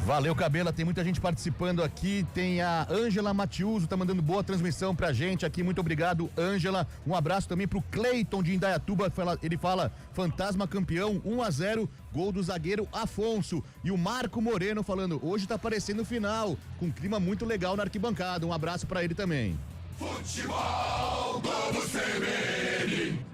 Valeu, Cabela, tem muita gente participando aqui, tem a Ângela Matiuso, tá mandando boa transmissão pra gente aqui, muito obrigado, Ângela. Um abraço também pro Cleiton de Indaiatuba, ele fala, Fantasma campeão, 1-0, gol do zagueiro Afonso. E o Marco Moreno falando, hoje tá parecendo o final, com um clima muito legal na arquibancada, um abraço pra ele também. Futebol Globo CBN.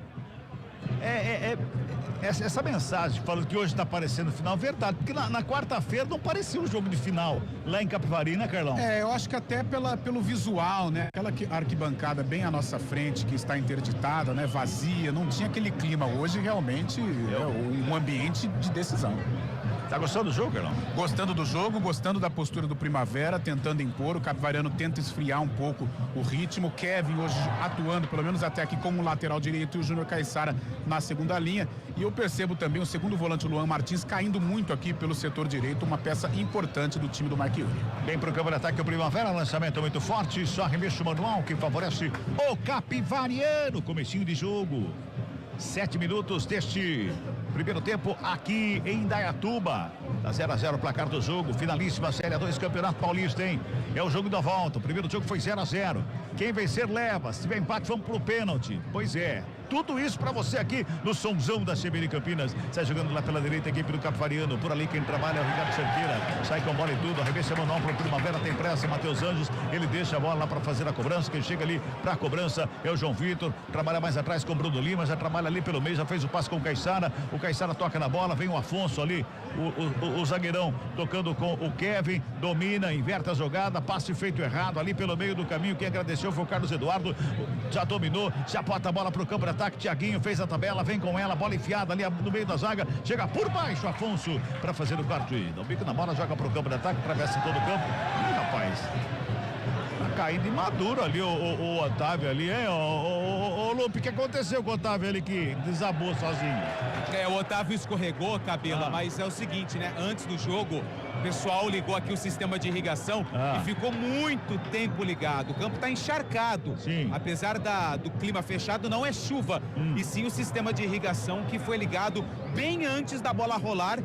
Essa mensagem falando que hoje está parecendo final, verdade, porque na quarta-feira não parecia um jogo de final lá em Capivari, né, Carlão? Eu acho que até pelo visual, né? Aquela arquibancada bem à nossa frente, que está interditada, né? Vazia, não tinha aquele clima. Hoje realmente é um ambiente de decisão. Tá gostando do jogo, Carlão? Gostando do jogo, gostando da postura do Primavera, tentando impor, o Capivariano tenta esfriar um pouco o ritmo, Kevin hoje atuando, pelo menos até aqui como lateral direito, e o Júnior Caiçara na segunda linha, e eu percebo também o segundo volante, o Luan Martins, caindo muito aqui pelo setor direito, uma peça importante do time do Mike Yuri. Bem pro campo de ataque o Primavera, lançamento muito forte, só arremesso manual que favorece o Capivariano, comecinho de jogo. 7 minutos deste primeiro tempo aqui em Indaiatuba. Tá 0-0 o placar do jogo. Finalíssima Série 2 Campeonato Paulista, hein? É o jogo da volta. O primeiro jogo foi 0-0. Quem vencer leva. Se tiver empate, vamos pro pênalti. Pois é. Tudo isso pra você aqui no somzão da CBN Campinas. Sai jogando lá pela direita a equipe do Capivariano. Por ali quem trabalha é o Ricardo Cerqueira. Sai com bola e tudo. Arremesso manual pro Primavera. Tem pressa. Matheus Anjos. Ele deixa a bola lá pra fazer a cobrança. Quem chega ali pra cobrança é o João Vitor. Trabalha mais atrás com o Bruno Lima. Já trabalha ali pelo meio. Já fez o passe com o Caiçara. O Caiçara toca na bola. Vem o Afonso ali. O zagueirão tocando com o Kevin. Domina, inverte a jogada. Passe feito errado ali pelo meio do caminho. Quem agradeceu foi o Carlos Eduardo. Já dominou. Já bota a bola pro campo de ataque. Thiaguinho fez a tabela, vem com ela, bola enfiada ali no meio da zaga, chega por baixo Afonso para fazer o quarto. Dá um bico na bola, joga pro campo de ataque, atravessa todo o campo. Ih, rapaz, Tá caindo imaduro ali o Otávio ali, hein? Ô Lupe, o que aconteceu com o Otávio ali que desabou sozinho? O Otávio escorregou, Cabelo, mas é o seguinte, né? Antes do jogo, o pessoal ligou aqui o sistema de irrigação e ficou muito tempo ligado. O campo tá encharcado. Sim. Apesar do clima fechado, não é chuva, e sim o sistema de irrigação que foi ligado bem antes da bola rolar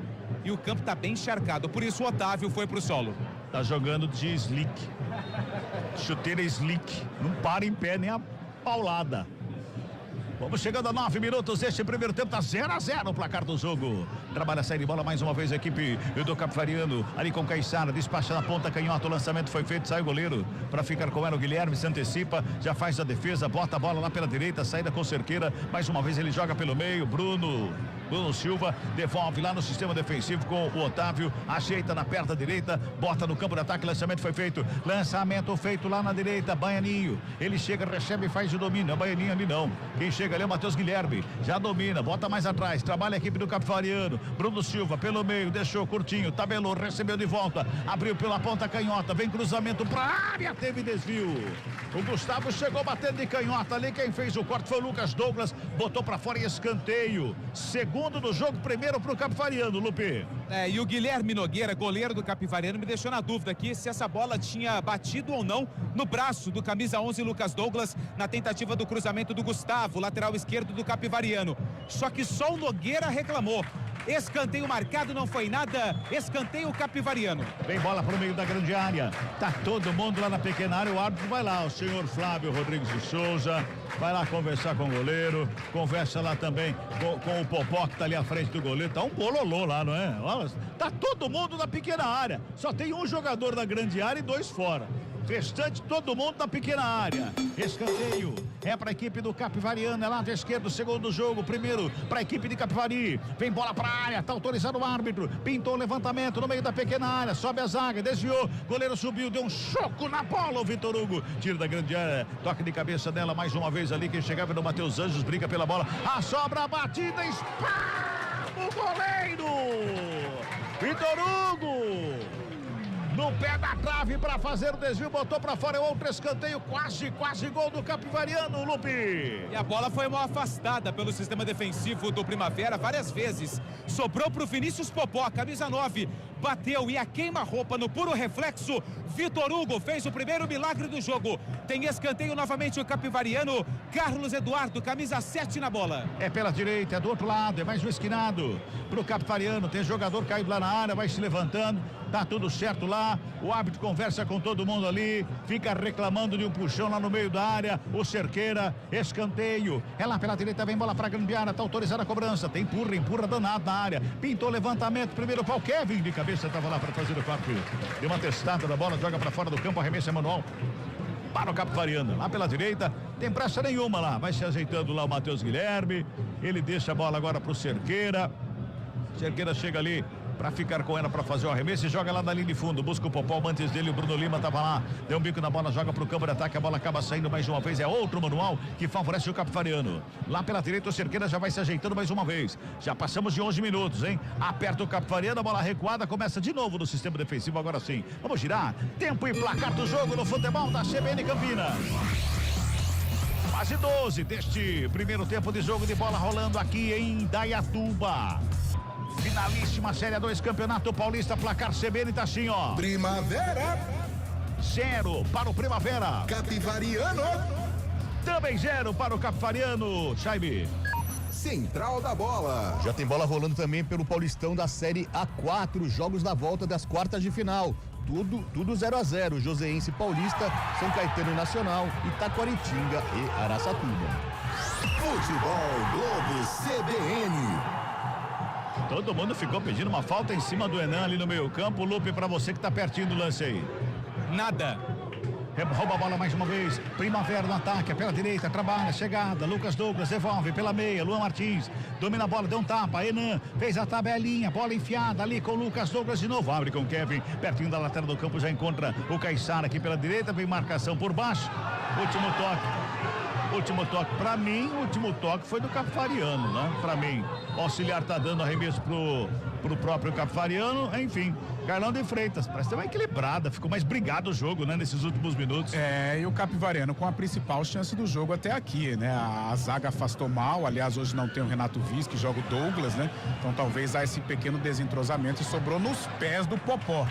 e o campo tá bem encharcado. Por isso o Otávio foi pro solo. Tá jogando de slick. Chuteira slick. Não para em pé nem a paulada. Vamos chegando a 9 minutos deste primeiro tempo, tá 0-0 o placar do jogo. Trabalha a saída de bola mais uma vez a equipe do Capivariano, ali com Caissara, despacha na ponta canhota, o lançamento foi feito, sai o goleiro para ficar com ela, o Guilherme se antecipa, já faz a defesa, bota a bola lá pela direita, saída com Cerqueira, mais uma vez ele joga pelo meio, Bruno Silva devolve lá no sistema defensivo com o Otávio, ajeita na perna direita, bota no campo de ataque, lançamento foi feito, lançamento feito lá na direita, Baianinho, ele chega, recebe e faz o domínio, é Baianinho ali não, quem chega ali é o Matheus Guilherme, já domina, bota mais atrás, trabalha a equipe do Capivariano, Bruno Silva pelo meio, deixou curtinho, tabelou, recebeu de volta, abriu pela ponta canhota, vem cruzamento pra área, teve desvio, o Gustavo chegou batendo de canhota ali, quem fez o corte foi o Lucas Douglas, botou pra fora e escanteio, segundo do jogo, primeiro pro Capivariano, Lupe. E o Guilherme Nogueira, goleiro do Capivariano, me deixou na dúvida aqui se essa bola tinha batido ou não no braço do camisa 11 Lucas Douglas na tentativa do cruzamento do Gustavo, lateral esquerdo do Capivariano. Só que só o Nogueira reclamou. Escanteio marcado, não foi nada. Escanteio Capivariano. Vem bola pro meio da grande área. Tá todo mundo lá na pequena área. O árbitro vai lá, o senhor Flávio Rodrigues de Souza. Vai lá conversar com o goleiro. Conversa lá também com o Popó que tá ali à frente do goleiro. Tá um bololô lá, não é? Tá todo mundo na pequena área. Só tem um jogador na grande área e 2 fora. Restante todo mundo na pequena área. Escanteio é para a equipe do Capivariano, é lado esquerdo, segundo jogo, primeiro para a equipe de Capivari. Vem bola para a área, tá autorizado o árbitro. Pintou o levantamento no meio da pequena área, sobe a zaga, desviou, goleiro subiu, deu um choco na bola o Vitor Hugo. Tiro da grande área, toque de cabeça dela mais uma vez ali, quem chegava no Matheus Anjos, briga pela bola. A sobra, a batida, espalma o goleiro. Vitor Hugo. No pé da trave para fazer o desvio, botou para fora, outro escanteio, quase gol do Capivariano, Lupe. E a bola foi mal afastada pelo sistema defensivo do Primavera várias vezes. Sobrou pro Vinícius Popó, camisa 9, bateu e a queima-roupa no puro reflexo. Vitor Hugo fez o primeiro milagre do jogo. Tem escanteio novamente o Capivariano, Carlos Eduardo, camisa 7 na bola. É pela direita, é do outro lado, é mais um esquinado pro Capivariano, tem jogador caído lá na área, vai se levantando, tá tudo certo lá, o árbitro conversa com todo mundo ali, fica reclamando de um puxão lá no meio da área, o Cerqueira, escanteio, é lá pela direita, vem bola pra grande área, tá autorizada a cobrança, tem empurra danado na área, pintou levantamento, primeiro pau, Kevin de cabeça tava lá pra fazer o quarto, deu uma testada da bola, joga pra fora do campo, arremesso é manual para o Capivariano, lá pela direita, tem pressa nenhuma lá, vai se ajeitando lá o Matheus Guilherme, ele deixa a bola agora pro Cerqueira chega ali para ficar com ela para fazer o arremesso e joga lá na linha de fundo, busca o Popó, antes dele o Bruno Lima tava lá, deu um bico na bola, joga pro campo de ataque, a bola acaba saindo mais uma vez, é outro manual que favorece o Capivariano, lá pela direita o Cerqueira já vai se ajeitando mais uma vez, já passamos de 11 minutos, hein, aperta o Capivariano, a bola recuada, começa de novo no sistema defensivo, agora sim, vamos girar, tempo e placar do jogo no futebol da CBN Campinas. Quase 12 deste primeiro tempo de jogo de bola rolando aqui em Indaiatuba. Finalíssima Série 2 Campeonato Paulista, placar CBN tá assim, ó. Primavera 0 para o Primavera. Capivariano também 0 para o Capivariano. Chaibe. Central da Bola. Já tem bola rolando também pelo Paulistão da Série A4, jogos da volta das quartas de final. Tudo 0-0, Joseense Paulista, São Caetano e Nacional, Itaquaritinga e Araçatuba. Futebol Globo CBN. Todo mundo ficou pedindo uma falta em cima do Enan ali no meio campo. Lupe, pra você que tá pertinho do lance aí. Nada. Rouba a bola mais uma vez, Primavera no ataque, pela direita, trabalha, chegada, Lucas Douglas devolve pela meia, Luan Martins, domina a bola, deu um tapa, Enan fez a tabelinha, bola enfiada ali com o Lucas Douglas de novo, abre com o Kevin, pertinho da lateral do campo, já encontra o Caissara aqui pela direita, vem marcação por baixo, último toque. Último toque, pra mim, o último toque foi do Capivariano, né? Pra mim, o auxiliar tá dando arremesso pro próprio Capivariano, enfim. Carlão de Freitas, parece ter uma equilibrada, ficou mais brigado o jogo, né? Nesses últimos minutos. E o Capivariano com a principal chance do jogo até aqui, né? A zaga afastou mal, aliás, hoje não tem o Renato Viz, que joga o Douglas, né? Então talvez há esse pequeno desentrosamento e sobrou nos pés do Popó.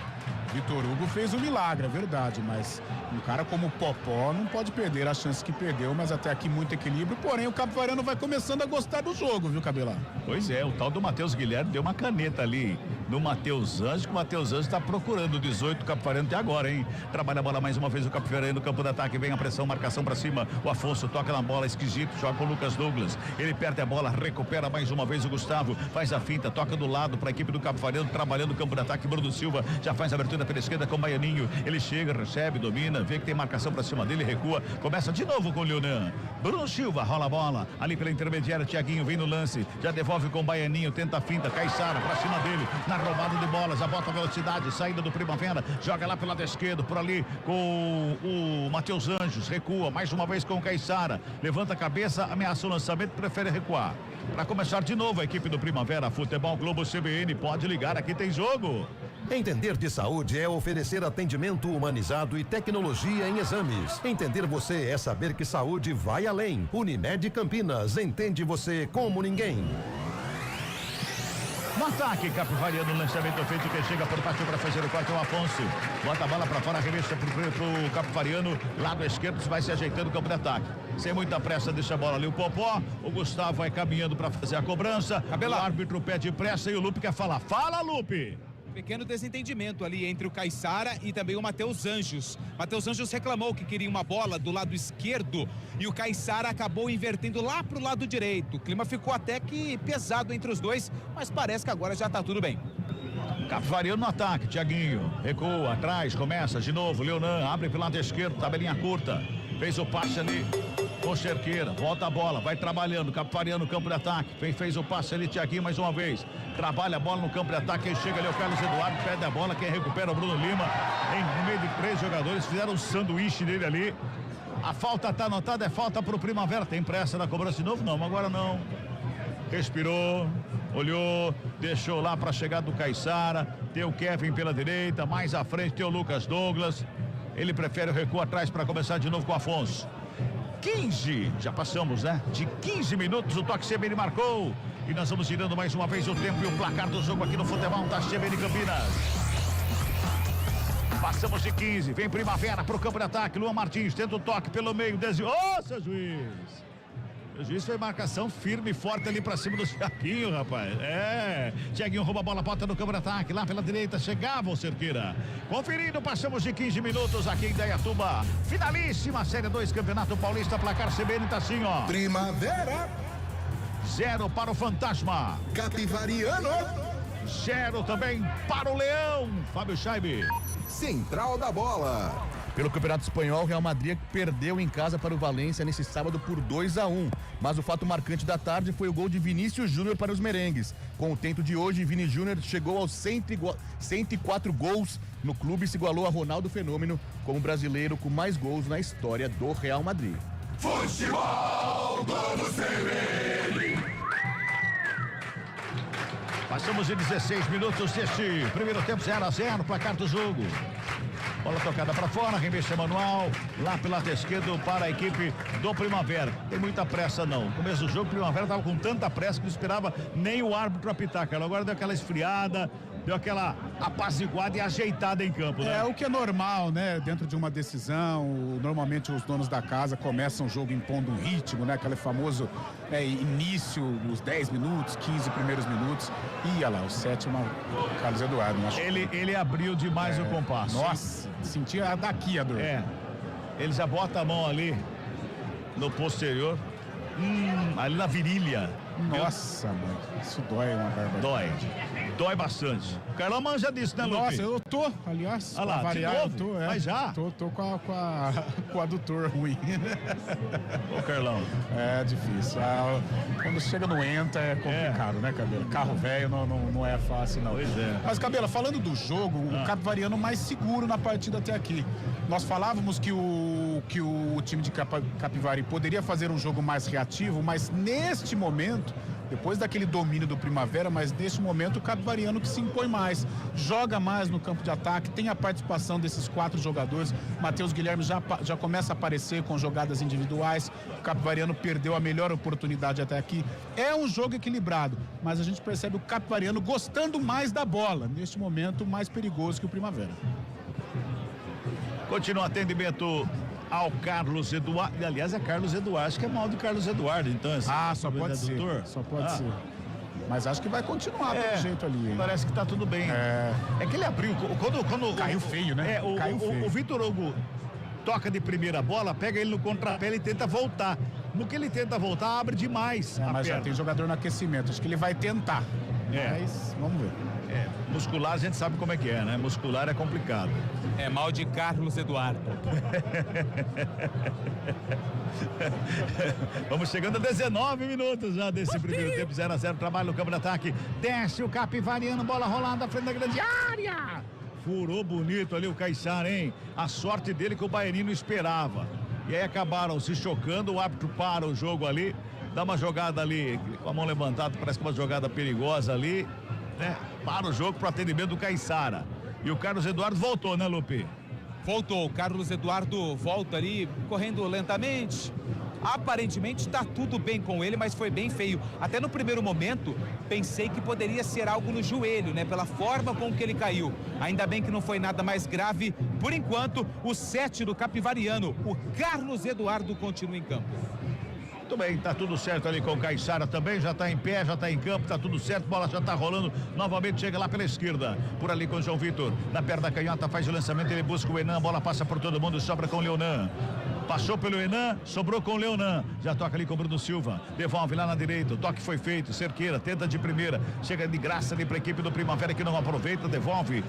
Vitor Hugo fez um milagre, é verdade, mas um cara como o Popó não pode perder a chance que perdeu, mas até aqui muito equilíbrio, porém o Capivariano vai começando a gostar do jogo, viu, Cabelá? Pois é, o tal do Matheus Guilherme deu uma caneta ali no Matheus Anjos, que o Matheus Anjos está procurando o 18 do Capivariano até agora, hein? Trabalha a bola mais uma vez o Capivariano no campo de ataque, vem a pressão, marcação pra cima, o Afonso toca na bola, esquisito, joga com o Lucas Douglas, ele perde a bola, recupera mais uma vez o Gustavo, faz a finta, toca do lado pra equipe do Capivariano, trabalhando o campo de ataque, Bruno Silva já faz a abertura pela esquerda com o Baianinho, ele chega, recebe, domina, vê que tem marcação pra cima dele, recua, começa de novo com o Leonan, Bruno Silva rola a bola, ali pela intermediária, Thiaguinho vem no lance, já devolve com o Baianinho, tenta a finta, Caissara pra cima dele, na roubada de bola, já bota a velocidade, saída do Primavera, joga lá pelo lado esquerdo, por ali com o Matheus Anjos, recua, mais uma vez com o Caissara, levanta a cabeça, ameaça o lançamento, prefere recuar. Para começar de novo a equipe do Primavera Futebol Globo CBN, pode ligar, aqui tem jogo. Entender de saúde é oferecer atendimento humanizado e tecnologia em exames. Entender você é saber que saúde vai além. Unimed Campinas, entende você como ninguém. No ataque, Capivariano, lançamento feito, que chega por baixo para fazer o corte, o Afonso. Bota a bola para fora, arremessa pro Capivariano, lado esquerdo, vai se ajeitando o campo de ataque. Sem muita pressa, deixa a bola ali o Popó. O Gustavo vai caminhando para fazer a cobrança. O árbitro pede pressa e o Lupe quer falar. Fala, Lupe! Pequeno desentendimento ali entre o Caissara e também o Matheus Anjos. Matheus Anjos reclamou que queria uma bola do lado esquerdo e o Caissara acabou invertendo lá pro lado direito. O clima ficou até que pesado entre os dois, mas parece que agora já tá tudo bem. Capivariano no ataque, Thiaguinho recua, atrás, começa de novo, Leonan abre pelo lado esquerdo, tabelinha curta, fez o passe ali com Cerqueira, volta a bola, vai trabalhando, Capivariano no campo de ataque, fez o passe ali, Thiaguinho mais uma vez, trabalha a bola no campo de ataque, quem chega ali é o Carlos Eduardo, perde a bola, quem recupera é o Bruno Lima, em meio de 3 jogadores, fizeram um sanduíche dele ali, a falta tá anotada, é falta pro Primavera, tem pressa na cobrança de novo? Não, agora não, respirou, olhou, deixou lá para chegar do Caissara, tem o Kevin pela direita, mais à frente tem o Lucas Douglas, ele prefere o recuo atrás para começar de novo com o Afonso. 15, já passamos, né? De 15 minutos, o Toque CBN marcou. E nós vamos girando mais uma vez o tempo e o placar do jogo aqui no futebol da CBN Campinas. Passamos de 15, vem Primavera pro campo de ataque. Luan Martins tenta o toque pelo meio, desviou. Ô, seu juiz! O juiz foi marcação firme e forte ali pra cima do Thiaguinho, rapaz. Thiaguinho rouba a bola, bota no campo de ataque, lá pela direita, chegava o Cerqueira. Conferindo, passamos de 15 minutos aqui em Indaiatuba. Finalíssima Série 2, Campeonato Paulista, placar CBN tá assim, ó. Primavera. 0 para o Fantasma. Capivariano. 0 também para o Leão. Fábio Scheibe. Central da Bola. Pelo Campeonato Espanhol, o Real Madrid perdeu em casa para o Valência nesse sábado por 2-1. Mas o fato marcante da tarde foi o gol de Vinícius Júnior para os merengues. Com o tento de hoje, Vini Júnior chegou aos 104 gols no clube e se igualou a Ronaldo Fenômeno como brasileiro com mais gols na história do Real Madrid. Futebol Globo CBN. Passamos de 16 minutos deste primeiro tempo, 0-0, placar do jogo. Bola tocada para fora, arremesso manual, lá pelo lado esquerdo para a equipe do Primavera. Tem muita pressa não. No começo do jogo, o Primavera estava com tanta pressa que não esperava nem o árbitro apitar, cara. Agora deu aquela esfriada, deu aquela apaziguada e ajeitada em campo, né? É o que é normal, né? Dentro de uma decisão, normalmente os donos da casa começam o jogo impondo um ritmo, né? Aquele famoso início, os 10 minutos, 15 primeiros minutos. E olha lá, o sétimo, o Carlos Eduardo. Ele abriu demais o compasso. Nossa, sentia daqui a dor. Ele já bota a mão ali no posterior, ali na virilha. Nossa, mãe, isso dói uma barbaridade. Dói. Dói bastante. O Carlão manja disso, né, Lupe? Nossa, eu tô, aliás, Olha lá, pra variar, de novo? eu tô, Mas já? Tô com o adutor ruim. Ô, Carlão. É difícil. Quando chega no ENTA é complicado, né, Cabelo? Carro velho não é fácil, não. Pois é. Mas, Cabelo, falando do jogo, o Capivariano mais seguro na partida até aqui. Nós falávamos que o time de Capivari poderia fazer um jogo mais reativo, mas neste momento, depois daquele domínio do Primavera, mas neste momento o Capivariano que se impõe mais, joga mais no campo de ataque, tem a participação desses 4 jogadores. Matheus Guilherme já começa a aparecer com jogadas individuais. O Capivariano perdeu a melhor oportunidade até aqui. É um jogo equilibrado, mas a gente percebe o Capivariano gostando mais da bola, neste momento mais perigoso que o Primavera. Continua o atendimento ao Carlos Eduardo. Aliás, é Carlos Eduardo. Acho que é mal do Carlos Eduardo, então. Só pode ser. Só pode ser. Mas acho que vai continuar pelo jeito ali, hein? Parece que tá tudo bem. É que ele abriu. Quando caiu feio, né? Caiu feio. O Vitor Hugo toca de primeira bola, pega ele no contrapé e tenta voltar. No que ele tenta voltar, abre demais. Mas já tem jogador no aquecimento. Acho que ele vai tentar. Mas vamos ver. Muscular a gente sabe como é que é, né? Muscular é complicado. É mal de Carlos Eduardo. Vamos chegando a 19 minutos já desse primeiro tempo, 0-0, trabalho no campo de ataque. Desce o Capivariano, bola rolada à frente da grande área. Furou bonito ali o Caissara, hein? A sorte dele que o Baianinho não esperava. E aí acabaram se chocando, o árbitro para o jogo ali, dá uma jogada ali, com a mão levantada, parece que uma jogada perigosa ali, né? Para o jogo pro atendimento do Caissara. E o Carlos Eduardo voltou, né, Lupe? Voltou, o Carlos Eduardo volta ali, correndo lentamente. Aparentemente está tudo bem com ele, mas foi bem feio. Até no primeiro momento, pensei que poderia ser algo no joelho, né? Pela forma com que ele caiu. Ainda bem que não foi nada mais grave. Por enquanto, o 7 do Capivariano, o Carlos Eduardo, continua em campo. Muito bem, tá tudo certo ali com o Caissara também, já tá em pé, já tá em campo, tá tudo certo, bola já tá rolando, novamente chega lá pela esquerda, por ali com o João Vitor, na perna da canhota, faz o lançamento, ele busca o Enan, a bola passa por todo mundo, sobra com o Leonan. Passou pelo Enan, sobrou com o Leonan. Já toca ali com o Bruno Silva. Devolve lá na direita. O toque foi feito. Cerqueira, tenta de primeira. Chega de graça ali para a equipe do Primavera que não aproveita. Devolve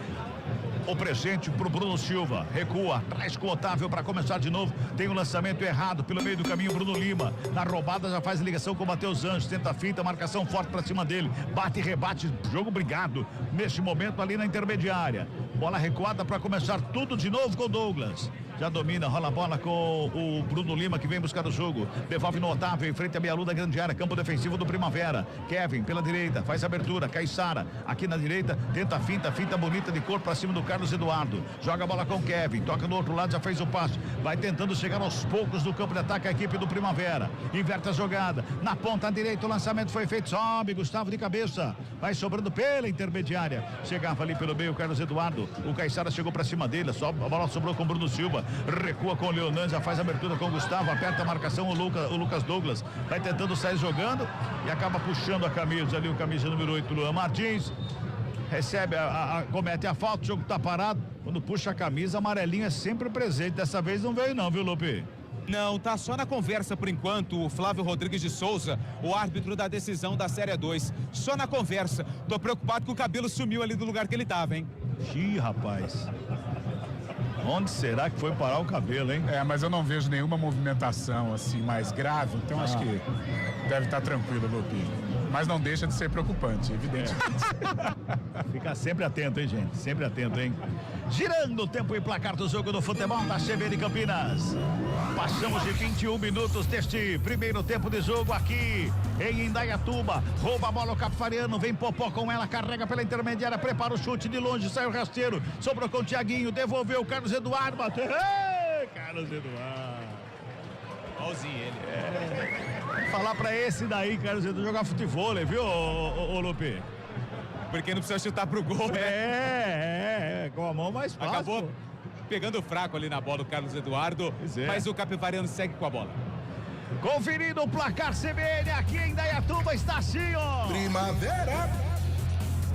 o presente pro Bruno Silva. Recua, traz com o Otávio para começar de novo. Tem o lançamento errado pelo meio do caminho. Bruno Lima. Na roubada já faz ligação com o Matheus Anjos. Tenta a finta, marcação forte para cima dele. Bate e rebate. Jogo brigado. Neste momento ali na intermediária. Bola recuada para começar tudo de novo com o Douglas. Já domina, rola a bola com o Bruno Lima que vem buscar o jogo. Devolve no Otávio, em frente à meia-lua da grande área, campo defensivo do Primavera. Kevin pela direita, faz a abertura. Caissara aqui na direita, tenta a finta bonita de corpo para cima do Carlos Eduardo. Joga a bola com Kevin, toca do outro lado, já fez o passe. Vai tentando chegar aos poucos do campo de ataque a equipe do Primavera. Inverte a jogada, na ponta direita o lançamento foi feito, sobe Gustavo de cabeça. Vai sobrando pela intermediária. Chegava ali pelo meio o Carlos Eduardo. O Caissara chegou para cima dele, a bola sobrou com o Bruno Silva. Recua com o Leonan, já faz a abertura com o Gustavo, aperta a marcação o Lucas Douglas, vai tentando sair jogando e acaba puxando a camisa ali, o camisa número 8, Luan Martins, recebe, comete a falta, o jogo tá parado, quando puxa a camisa, amarelinho é sempre presente, dessa vez não veio não, viu, Lupe? Não, tá só na conversa por enquanto, o Flávio Rodrigues de Souza, o árbitro da decisão da Série 2, só na conversa, tô preocupado que o cabelo sumiu ali do lugar que ele tava, hein? Ih, rapaz. Onde será que foi parar o cabelo, hein? Mas eu não vejo nenhuma movimentação assim mais grave, então acho que deve estar tranquilo, Lupinho. Mas não deixa de ser preocupante, evidentemente. Fica sempre atento, hein, gente? Sempre atento, hein? Girando o tempo e placar do jogo do futebol da CBN Campinas. Passamos de 21 minutos deste primeiro tempo de jogo aqui em Indaiatuba. Rouba a bola o Capivariano, vem Popó com ela, carrega pela intermediária, prepara o chute de longe, sai o rasteiro, sobrou com o Thiaguinho, devolveu o Carlos Eduardo, bateu. Ei, Carlos Eduardo. Igualzinho ele. Falar pra esse daí, Carlos Eduardo, jogar futebol, viu, ô Lupe? Porque não precisa chutar pro gol, né? Com a mão mais fácil. Acabou pegando fraco ali na bola o Carlos Eduardo, mas o Capivariano segue com a bola. Conferindo o placar CBN aqui em Indaiatuba, está assim, ó. Primavera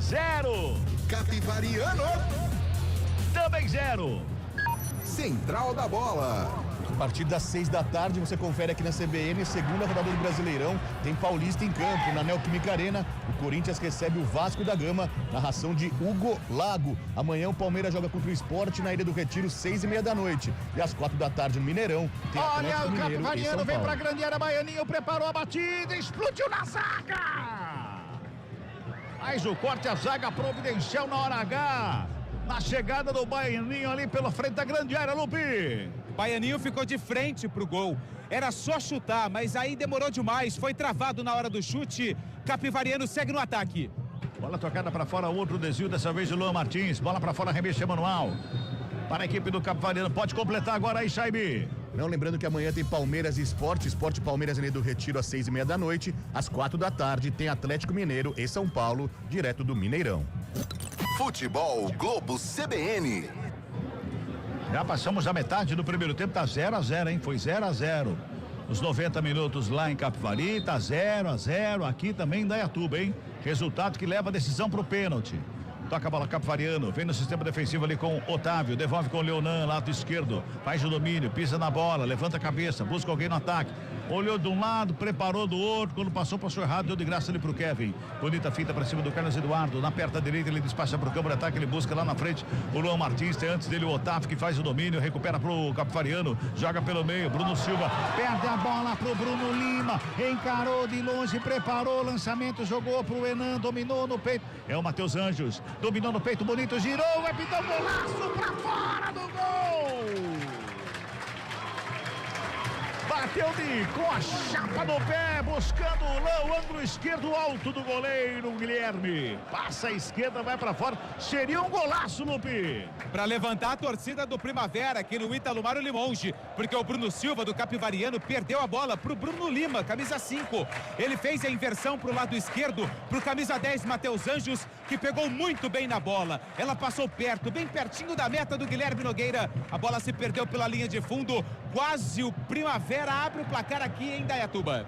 0. Capivariano Também 0. Central da Bola. A partir das 6 da tarde, você confere aqui na CBN, segunda rodada do Brasileirão, tem Paulista em campo, na Neoquímica Arena, o Corinthians recebe o Vasco da Gama, narração de Hugo Lago. Amanhã o Palmeiras joga contra o Sport na Ilha do Retiro, 6:30 da noite. E às 4 da tarde no Mineirão, tem Olha, Atlético o Mineiro e São Capivariano vem Paulo. pra grande área, Baianinho preparou a batida, explodiu na zaga! Faz o corte, a zaga providencial na hora H. Na chegada do Baianinho ali pela frente da grande área, Lupi. Baianinho ficou de frente pro gol. Era só chutar, mas aí demorou demais. Foi travado na hora do chute. Capivariano segue no ataque. Bola tocada para fora, outro desvio, dessa vez o Luan Martins. Bola para fora, arremesso manual. Para a equipe do Capivariano. Pode completar agora aí, Chaibi. Não, lembrando que amanhã tem Palmeiras e Sport e Palmeiras na Ilha do Retiro às 6:30 da noite. Às 4 da tarde tem Atlético Mineiro e São Paulo, direto do Mineirão. Futebol Globo CBN. Já passamos a metade do primeiro tempo, tá 0-0, hein? Foi 0-0. Os 90 minutos lá em Capivari, tá 0-0 aqui também em Dayatuba, hein? Resultado que leva a decisão pro pênalti. Toca a bola Capivariano, vem no sistema defensivo ali com Otávio, devolve com o Leonan, lado esquerdo, faz o domínio, pisa na bola, levanta a cabeça, busca alguém no ataque. Olhou de um lado, preparou do outro, quando passou errado, deu de graça ali pro Kevin. Bonita fita pra cima do Carlos Eduardo, na perna direita ele despacha pro campo de ataque, ele busca lá na frente o Luan Martins, tem antes dele o Otávio que faz o domínio, recupera pro Capivariano, joga pelo meio, Bruno Silva, perde a bola pro Bruno Lima, encarou de longe, preparou o lançamento, jogou pro Enan, dominou no peito, é o Matheus Anjos, dominou no peito, bonito, girou, vai pintar um golaço pra fora do gol! Bateu com a chapa no pé, buscando o ângulo esquerdo alto do goleiro Guilherme. Passa a esquerda, vai pra fora. Seria um golaço, Lupi. Para levantar a torcida do Primavera aqui no Ítalo Mário Limonge, porque o Bruno Silva do Capivariano perdeu a bola pro Bruno Lima, camisa 5. Ele fez a inversão pro lado esquerdo, pro camisa 10, Matheus Anjos, que pegou muito bem na bola. Ela passou perto, bem pertinho da meta do Guilherme Nogueira. A bola se perdeu pela linha de fundo. Quase o Primavera abre o placar aqui em Dayatuba.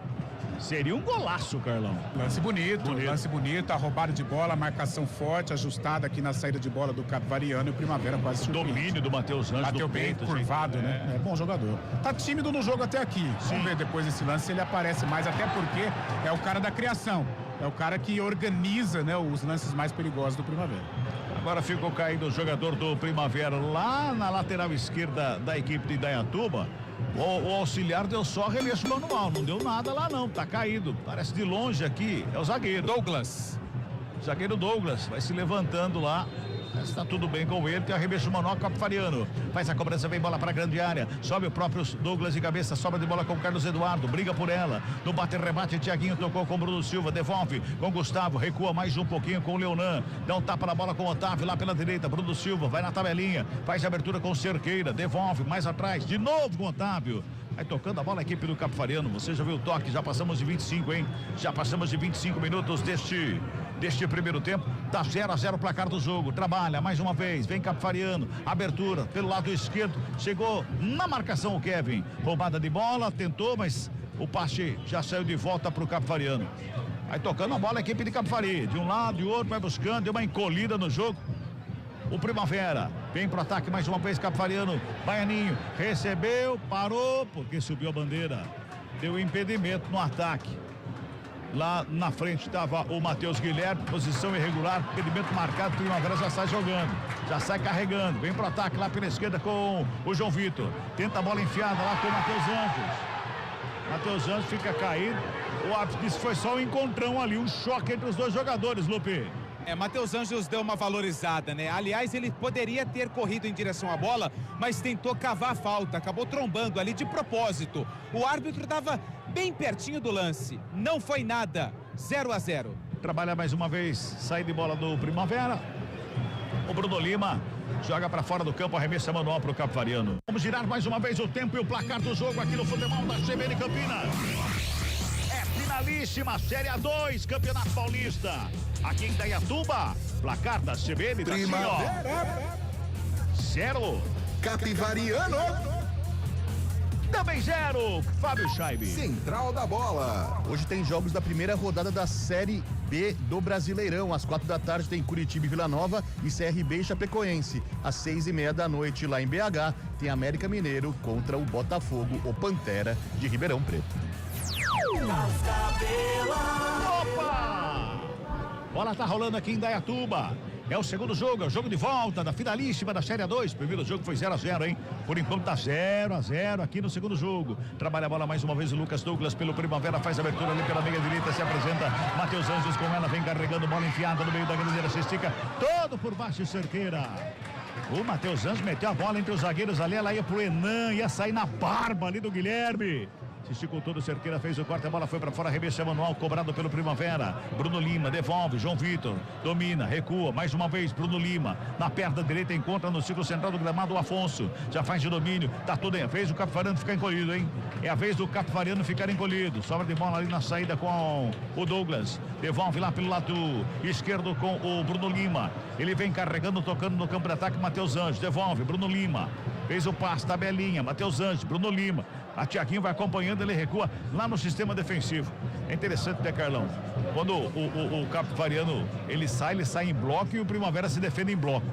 Seria um golaço, Carlão. Lance bonito, a roubada de bola, a marcação forte, ajustada aqui na saída de bola do Capivariano e o Primavera quase surpreende. Domínio do Matheus Anjos. Bateu bem, curvado, né? É bom jogador. Tá tímido no jogo até aqui. Vamos ver depois desse lance se ele aparece mais, até porque é o cara da criação. É o cara que organiza, né, os lances mais perigosos do Primavera. Agora ficou caído o jogador do Primavera lá na lateral esquerda da equipe de Dayatuba. O auxiliar deu só arremesso manual, não deu nada lá não, tá caído. Parece de longe aqui, é o zagueiro. Douglas. Zagueiro Douglas, vai se levantando lá. Está tudo bem com ele, tem arremesso manual Capivariano. Faz a cobrança, vem bola para a grande área. Sobe o próprio Douglas de cabeça, sobra de bola com o Carlos Eduardo, briga por ela. No bate-rebate, Thiaguinho tocou com o Bruno Silva, devolve com Gustavo, recua mais um pouquinho com o Leonan. Dá um tapa na bola com o Otávio lá pela direita. Bruno Silva vai na tabelinha, faz a abertura com o Cerqueira, devolve mais atrás, de novo com o Otávio. Aí tocando a bola a equipe do Capivariano. Você já viu o toque, já passamos de 25, hein? Já passamos de 25 minutos deste primeiro tempo. Tá 0-0 o placar do jogo. Trabalha mais uma vez, vem Capivariano, abertura pelo lado esquerdo, chegou na marcação o Kevin. Roubada de bola, tentou, mas o passe já saiu de volta pro Capivariano. Aí tocando a bola a equipe de Capivari. De um lado e outro vai buscando, deu uma encolhida no jogo. O Primavera vem pro ataque mais uma vez, Capivariano, Baianinho, recebeu, parou, porque subiu a bandeira, deu impedimento no ataque. Lá na frente estava o Matheus Guilherme, posição irregular, impedimento marcado, o Primavera já sai jogando, já sai carregando, vem pro ataque lá pela esquerda com o João Vitor, tenta a bola enfiada lá com o Matheus Anjos. Matheus Anjos fica caído, o árbitro disse que foi só um encontrão ali, um choque entre os dois jogadores, Lupe. Matheus Anjos deu uma valorizada, né? Aliás, ele poderia ter corrido em direção à bola, mas tentou cavar a falta, acabou trombando ali de propósito. O árbitro estava bem pertinho do lance, não foi nada, 0-0. Trabalha mais uma vez, sai de bola do Primavera. O Bruno Lima joga para fora do campo, arremessa manual para o Capivariano. Vamos girar mais uma vez o tempo e o placar do jogo aqui no futebol da CBN Campinas. Finalíssima Série A2, Campeonato Paulista. Aqui em Dayatuba, placar da CBN tá Primavera. assim, ó. 0. Capivariano. também 0. Fábio Scheibe. Central da Bola. Hoje tem jogos da primeira rodada da Série B do Brasileirão. Às 4h tem Curitiba e Vila Nova e CRB e Chapecoense. Às 6h30 lá em BH tem América Mineiro contra o Botafogo, o Pantera de Ribeirão Preto. Opa! Bola tá rolando aqui em Indaiatuba. É o segundo jogo, é o jogo de volta da finalíssima da Série A2. Primeiro jogo foi 0-0, hein? Por enquanto tá 0-0 aqui no segundo jogo. Trabalha a bola mais uma vez o Lucas Douglas pelo Primavera, faz a abertura ali pela meia direita, se apresenta Matheus Anjos com ela, vem carregando bola enfiada no meio da grandeira, se estica todo por baixo de Cerqueira. O Matheus Anjos meteu a bola entre os zagueiros ali, ela ia pro Enan, ia sair na barba ali do Guilherme. Se esticou todo, Cerqueira fez o corte, a bola foi para fora, arremesso manual, cobrado pelo Primavera. Bruno Lima devolve, João Vitor domina, recua, mais uma vez, Bruno Lima, na perna direita, encontra no círculo central do gramado o Afonso, já faz de domínio, tá tudo em vez do Capivariano ficar encolhido, hein? É a vez do Capivariano ficar encolhido, sobra de bola ali na saída com o Douglas, devolve lá pelo lado esquerdo com o Bruno Lima, ele vem carregando, tocando no campo de ataque, Matheus Anjos, devolve, Bruno Lima, fez o passe, tabelinha, Matheus Anjos, Bruno Lima, a Thiaguinho vai acompanhando, ele recua lá no sistema defensivo. É interessante, né, Carlão? Quando o Capivariano ele sai em bloco e o Primavera se defende em bloco.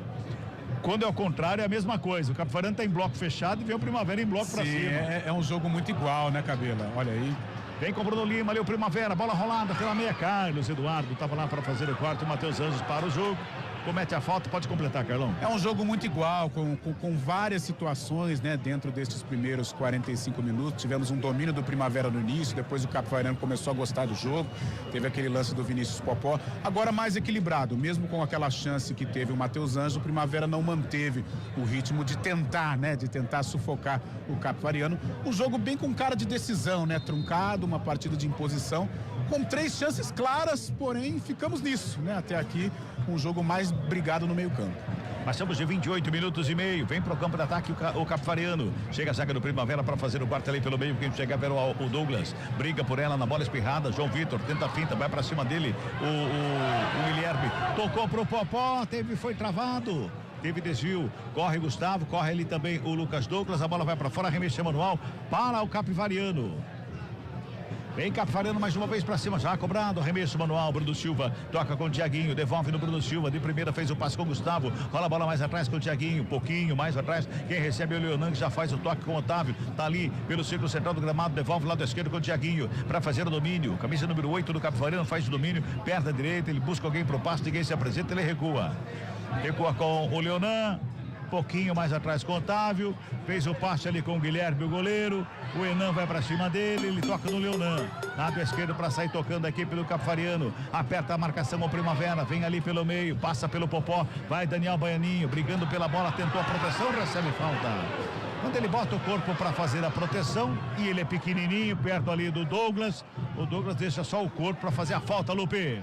Quando é o contrário, é a mesma coisa. O Capivariano tá em bloco fechado e vem o Primavera em bloco pra cima. É um jogo muito igual, né, Cabela? Olha aí. Vem com o Bruno Lima ali, o Primavera, bola rolada pela meia. Carlos Eduardo tava lá para fazer o quarto, o Matheus Anjos para o jogo. Comete a falta, pode completar, Carlão. É um jogo muito igual, com várias situações, né, dentro destes primeiros 45 minutos. Tivemos um domínio do Primavera no início, depois o Capivariano começou a gostar do jogo, teve aquele lance do Vinícius Popó. Agora mais equilibrado, mesmo com aquela chance que teve o Matheus Anjos, o Primavera não manteve o ritmo de tentar, né, de tentar sufocar o Capivariano. Um jogo bem com cara de decisão, né, truncado, uma partida de imposição, com 3 chances claras, porém ficamos nisso, né, até aqui, um jogo mais brigado no meio campo. Passamos de 28 minutos e meio, vem pro campo de ataque o Capivariano, chega a zaga do Primavera para fazer o quarto ali pelo meio, quem chega a ver o Douglas, briga por ela na bola espirrada, João Vitor tenta a finta, vai para cima dele o Guilherme, tocou pro Popó, foi travado. Teve desvio, corre Gustavo, corre ali também o Lucas Douglas, a bola vai para fora, arremesso manual para o Capivariano. Vem Capivariano mais uma vez pra cima, já cobrado, arremesso manual, Bruno Silva, toca com o Thiaguinho, devolve no Bruno Silva, de primeira fez o passe com o Gustavo, rola a bola mais atrás com o Thiaguinho, pouquinho mais atrás, quem recebe é o Leonan, que já faz o toque com o Otávio, tá ali pelo círculo central do gramado, devolve lado esquerdo com o Thiaguinho, pra fazer o domínio, camisa número 8 do Capivariano, faz o domínio, perna direita, ele busca alguém pro passe, ninguém se apresenta, ele recua com o Leonan, pouquinho mais atrás com o Otávio, fez o passe ali com o Guilherme, o goleiro, o Enan vai pra cima dele, ele toca no Leonan, lado esquerdo pra sair tocando aqui pelo Capivariano, aperta a marcação o Primavera, vem ali pelo meio, passa pelo Popó, vai Daniel Baianinho, brigando pela bola, tentou a proteção, recebe falta. Quando ele bota o corpo para fazer a proteção e ele é pequenininho, perto ali do Douglas, o Douglas deixa só o corpo para fazer a falta, Lupe.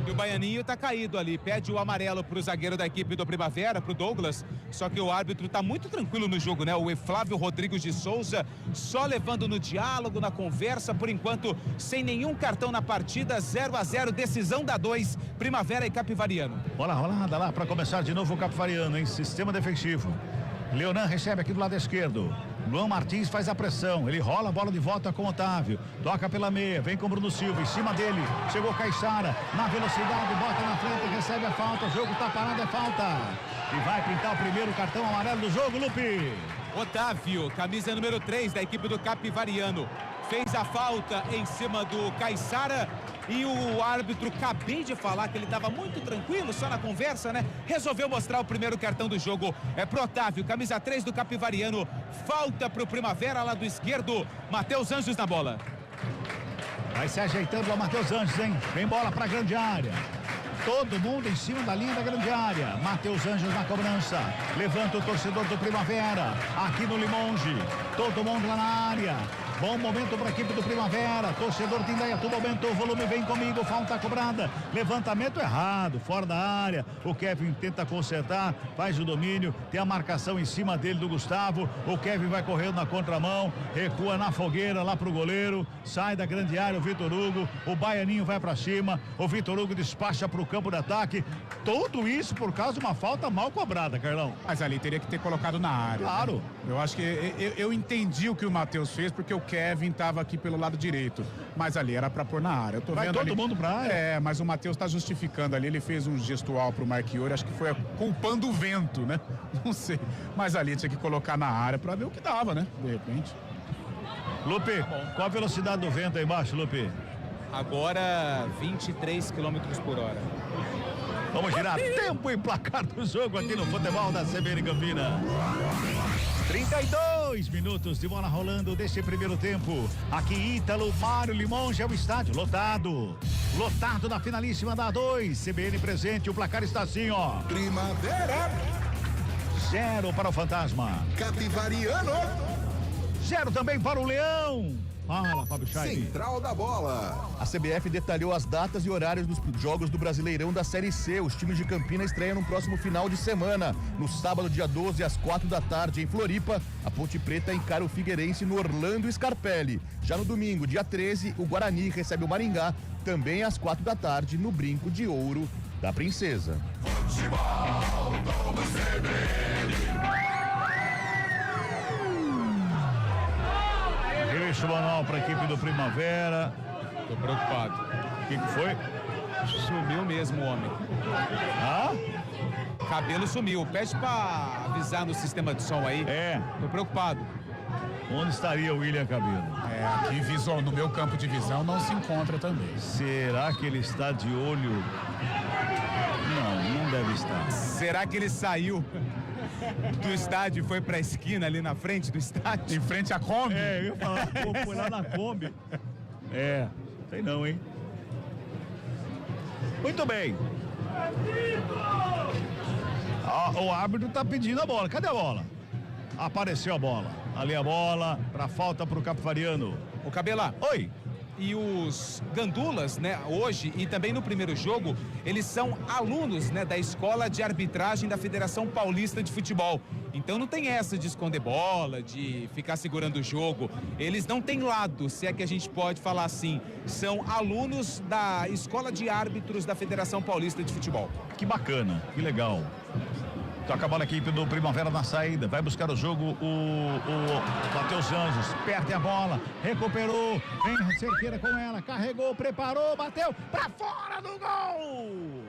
E o Baianinho tá caído ali, pede o amarelo pro zagueiro da equipe do Primavera, pro Douglas, só que o árbitro tá muito tranquilo no jogo, né? O Flávio Rodrigues de Souza só levando no diálogo, na conversa, por enquanto, sem nenhum cartão na partida, 0-0, decisão da 2, Primavera e Capivariano. Bola rolada lá para começar de novo o Capivariano, em sistema defensivo. Leonan recebe aqui do lado esquerdo. Luan Martins faz a pressão, ele rola a bola de volta com o Otávio, toca pela meia, vem com o Bruno Silva, em cima dele, chegou Caixara, na velocidade, bota na frente, recebe a falta, o jogo tá parado, é falta. E vai pintar o primeiro cartão amarelo do jogo, Lupe. Otávio, camisa número 3 da equipe do Capivariano, fez a falta em cima do Caixara. E o árbitro, acabei de falar que ele estava muito tranquilo, só na conversa, né? Resolveu mostrar o primeiro cartão do jogo. É pro Otávio, camisa 3 do Capivariano. Falta pro Primavera, lado esquerdo. Matheus Anjos na bola. Vai se ajeitando o Matheus Anjos, hein? Vem bola pra grande área. Todo mundo em cima da linha da grande área. Matheus Anjos na cobrança. Levanta o torcedor do Primavera. Aqui no Limonge. Todo mundo lá na área. Bom momento para a equipe do Primavera. Torcedor de Indaiatuba aumentou o volume, vem comigo, falta cobrada. Levantamento errado, fora da área. O Kevin tenta consertar, faz o domínio, tem a marcação em cima dele do Gustavo. O Kevin vai correndo na contramão, recua na fogueira lá pro goleiro, sai da grande área o Vitor Hugo, o Baianinho vai para cima, o Vitor Hugo despacha pro campo de ataque. Tudo isso por causa de uma falta mal cobrada, Carlão. Mas ali teria que ter colocado na área. Claro. Né? Eu acho que eu entendi o que o Matheus fez, porque o Kevin estava aqui pelo lado direito. Mas ali era para pôr na área. Eu tô vai vendo todo ali... mundo pra área. É, mas o Matheus está justificando ali. Ele fez um gestual pro Marchiori, acho que foi culpando o vento, né? Não sei. Mas ali tinha que colocar na área para ver o que dava, né? De repente. Lupe, qual a velocidade do vento aí embaixo, Lupe? Agora 23 km por hora. Vamos girar tempo e placar do jogo aqui no futebol da CBN Campinas. 32 minutos de bola rolando desse primeiro tempo. Aqui Ítalo Mário Limonge é o estádio lotado. Lotado na finalíssima da A2. CBN presente, o placar está assim, ó. Primavera. 0 para o Fantasma. Capivariano. 0 também para o Leão. Fala, Fábio Chaib. Central da Bola. A CBF detalhou as datas e horários dos jogos do Brasileirão da Série C. Os times de Campinas estreiam no próximo final de semana. No sábado, dia 12, às 4 da tarde, em Floripa, a Ponte Preta encara o Figueirense no Orlando Scarpelli. Já no domingo, dia 13, o Guarani recebe o Maringá, também às 4 da tarde, no Brinco de Ouro da Princesa. Futebol do CBN. Deixa o manual para a equipe do Primavera. Tô preocupado. O que foi? Sumiu mesmo o homem. Ah? Cabelo sumiu. Pede pra avisar no sistema de som aí. É. Tô preocupado. Onde estaria o William Cabelo? É, aqui visual, no meu campo de visão não se encontra também. Será que ele está de olho? Não deve estar. Será que ele saiu do estádio e foi pra esquina ali na frente do estádio? Em frente à Kombi? É, eu ia falar, foi lá na Kombi. É, sei não, hein? Muito bem. O árbitro tá pedindo a bola. Cadê a bola? Apareceu a bola. Ali a bola, pra falta pro Capivariano. Ô Cabela. Oi. E os gandulas, né, hoje e também no primeiro jogo, eles são alunos, né, da Escola de Arbitragem da Federação Paulista de Futebol. Então não tem essa de esconder bola, de ficar segurando o jogo. Eles não têm lado, se é que a gente pode falar assim. São alunos da Escola de Árbitros da Federação Paulista de Futebol. Que bacana, que legal. Toca a bola a equipe do Primavera na saída. Vai buscar o jogo o Matheus Anjos. Perde a bola. Recuperou. Vem Cerqueira com ela. Carregou, preparou, bateu. Pra fora do gol.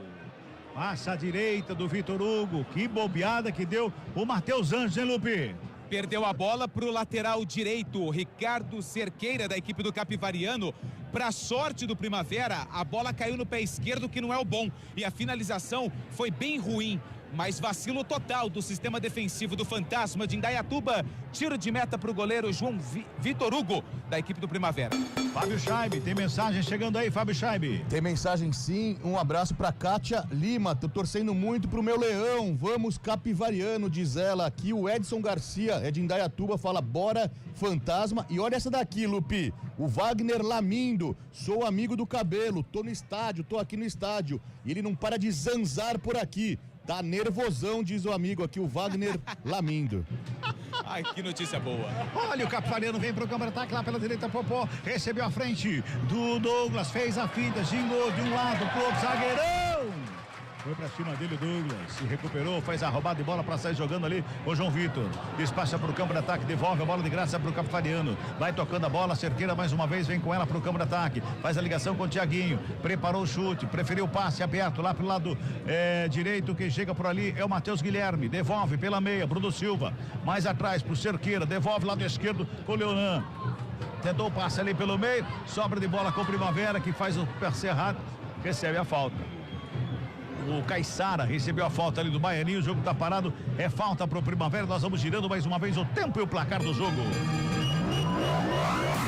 Passa a direita do Vitor Hugo. Que bobeada que deu o Matheus Anjos, hein, Lupe? Perdeu a bola pro lateral direito, Ricardo Cerqueira, da equipe do Capivariano. Pra sorte do Primavera, a bola caiu no pé esquerdo, que não é o bom. E a finalização foi bem ruim. Mas vacilo total do sistema defensivo do Fantasma de Indaiatuba. Tiro de meta para o goleiro João Vitor Hugo, da equipe do Primavera. Fábio Chaib, tem mensagem chegando aí, Fábio Chaib. Tem mensagem sim, um abraço pra Kátia Lima, tô torcendo muito pro meu leão, vamos Capivariano, diz ela. Aqui o Edson Garcia, é de Indaiatuba, fala bora Fantasma. E olha essa daqui, Lupi, o Wagner Lamindo, sou amigo do Cabelo, tô no estádio, tô aqui no estádio, e ele não para de zanzar por aqui. Tá nervosão, diz o amigo aqui, o Wagner Lamindo. Ai, que notícia boa. Olha, o Capivariano vem pro campo de ataque lá pela direita, Popó, recebeu a frente do Douglas, fez a finta, gingou de um lado pro outro, zagueirão! Foi pra cima dele o Douglas, se recuperou, faz a roubada de bola pra sair jogando ali o João Vitor. Despacha pro campo de ataque, devolve a bola de graça pro Capivariano. Vai tocando a bola, Cerqueira mais uma vez, vem com ela pro campo de ataque. Faz a ligação com o Thiaguinho, preparou o chute, preferiu o passe aberto lá pro lado direito, quem chega por ali é o Matheus Guilherme. Devolve pela meia, Bruno Silva. Mais atrás pro Cerqueira, devolve lado esquerdo com o Leonan. Tentou o passe ali pelo meio, sobra de bola com o Primavera, que faz o passe errado, recebe a falta. O Caiçara recebeu a falta ali do Baianinho, o jogo tá parado, é falta pro Primavera, nós vamos girando mais uma vez o tempo e o placar do jogo.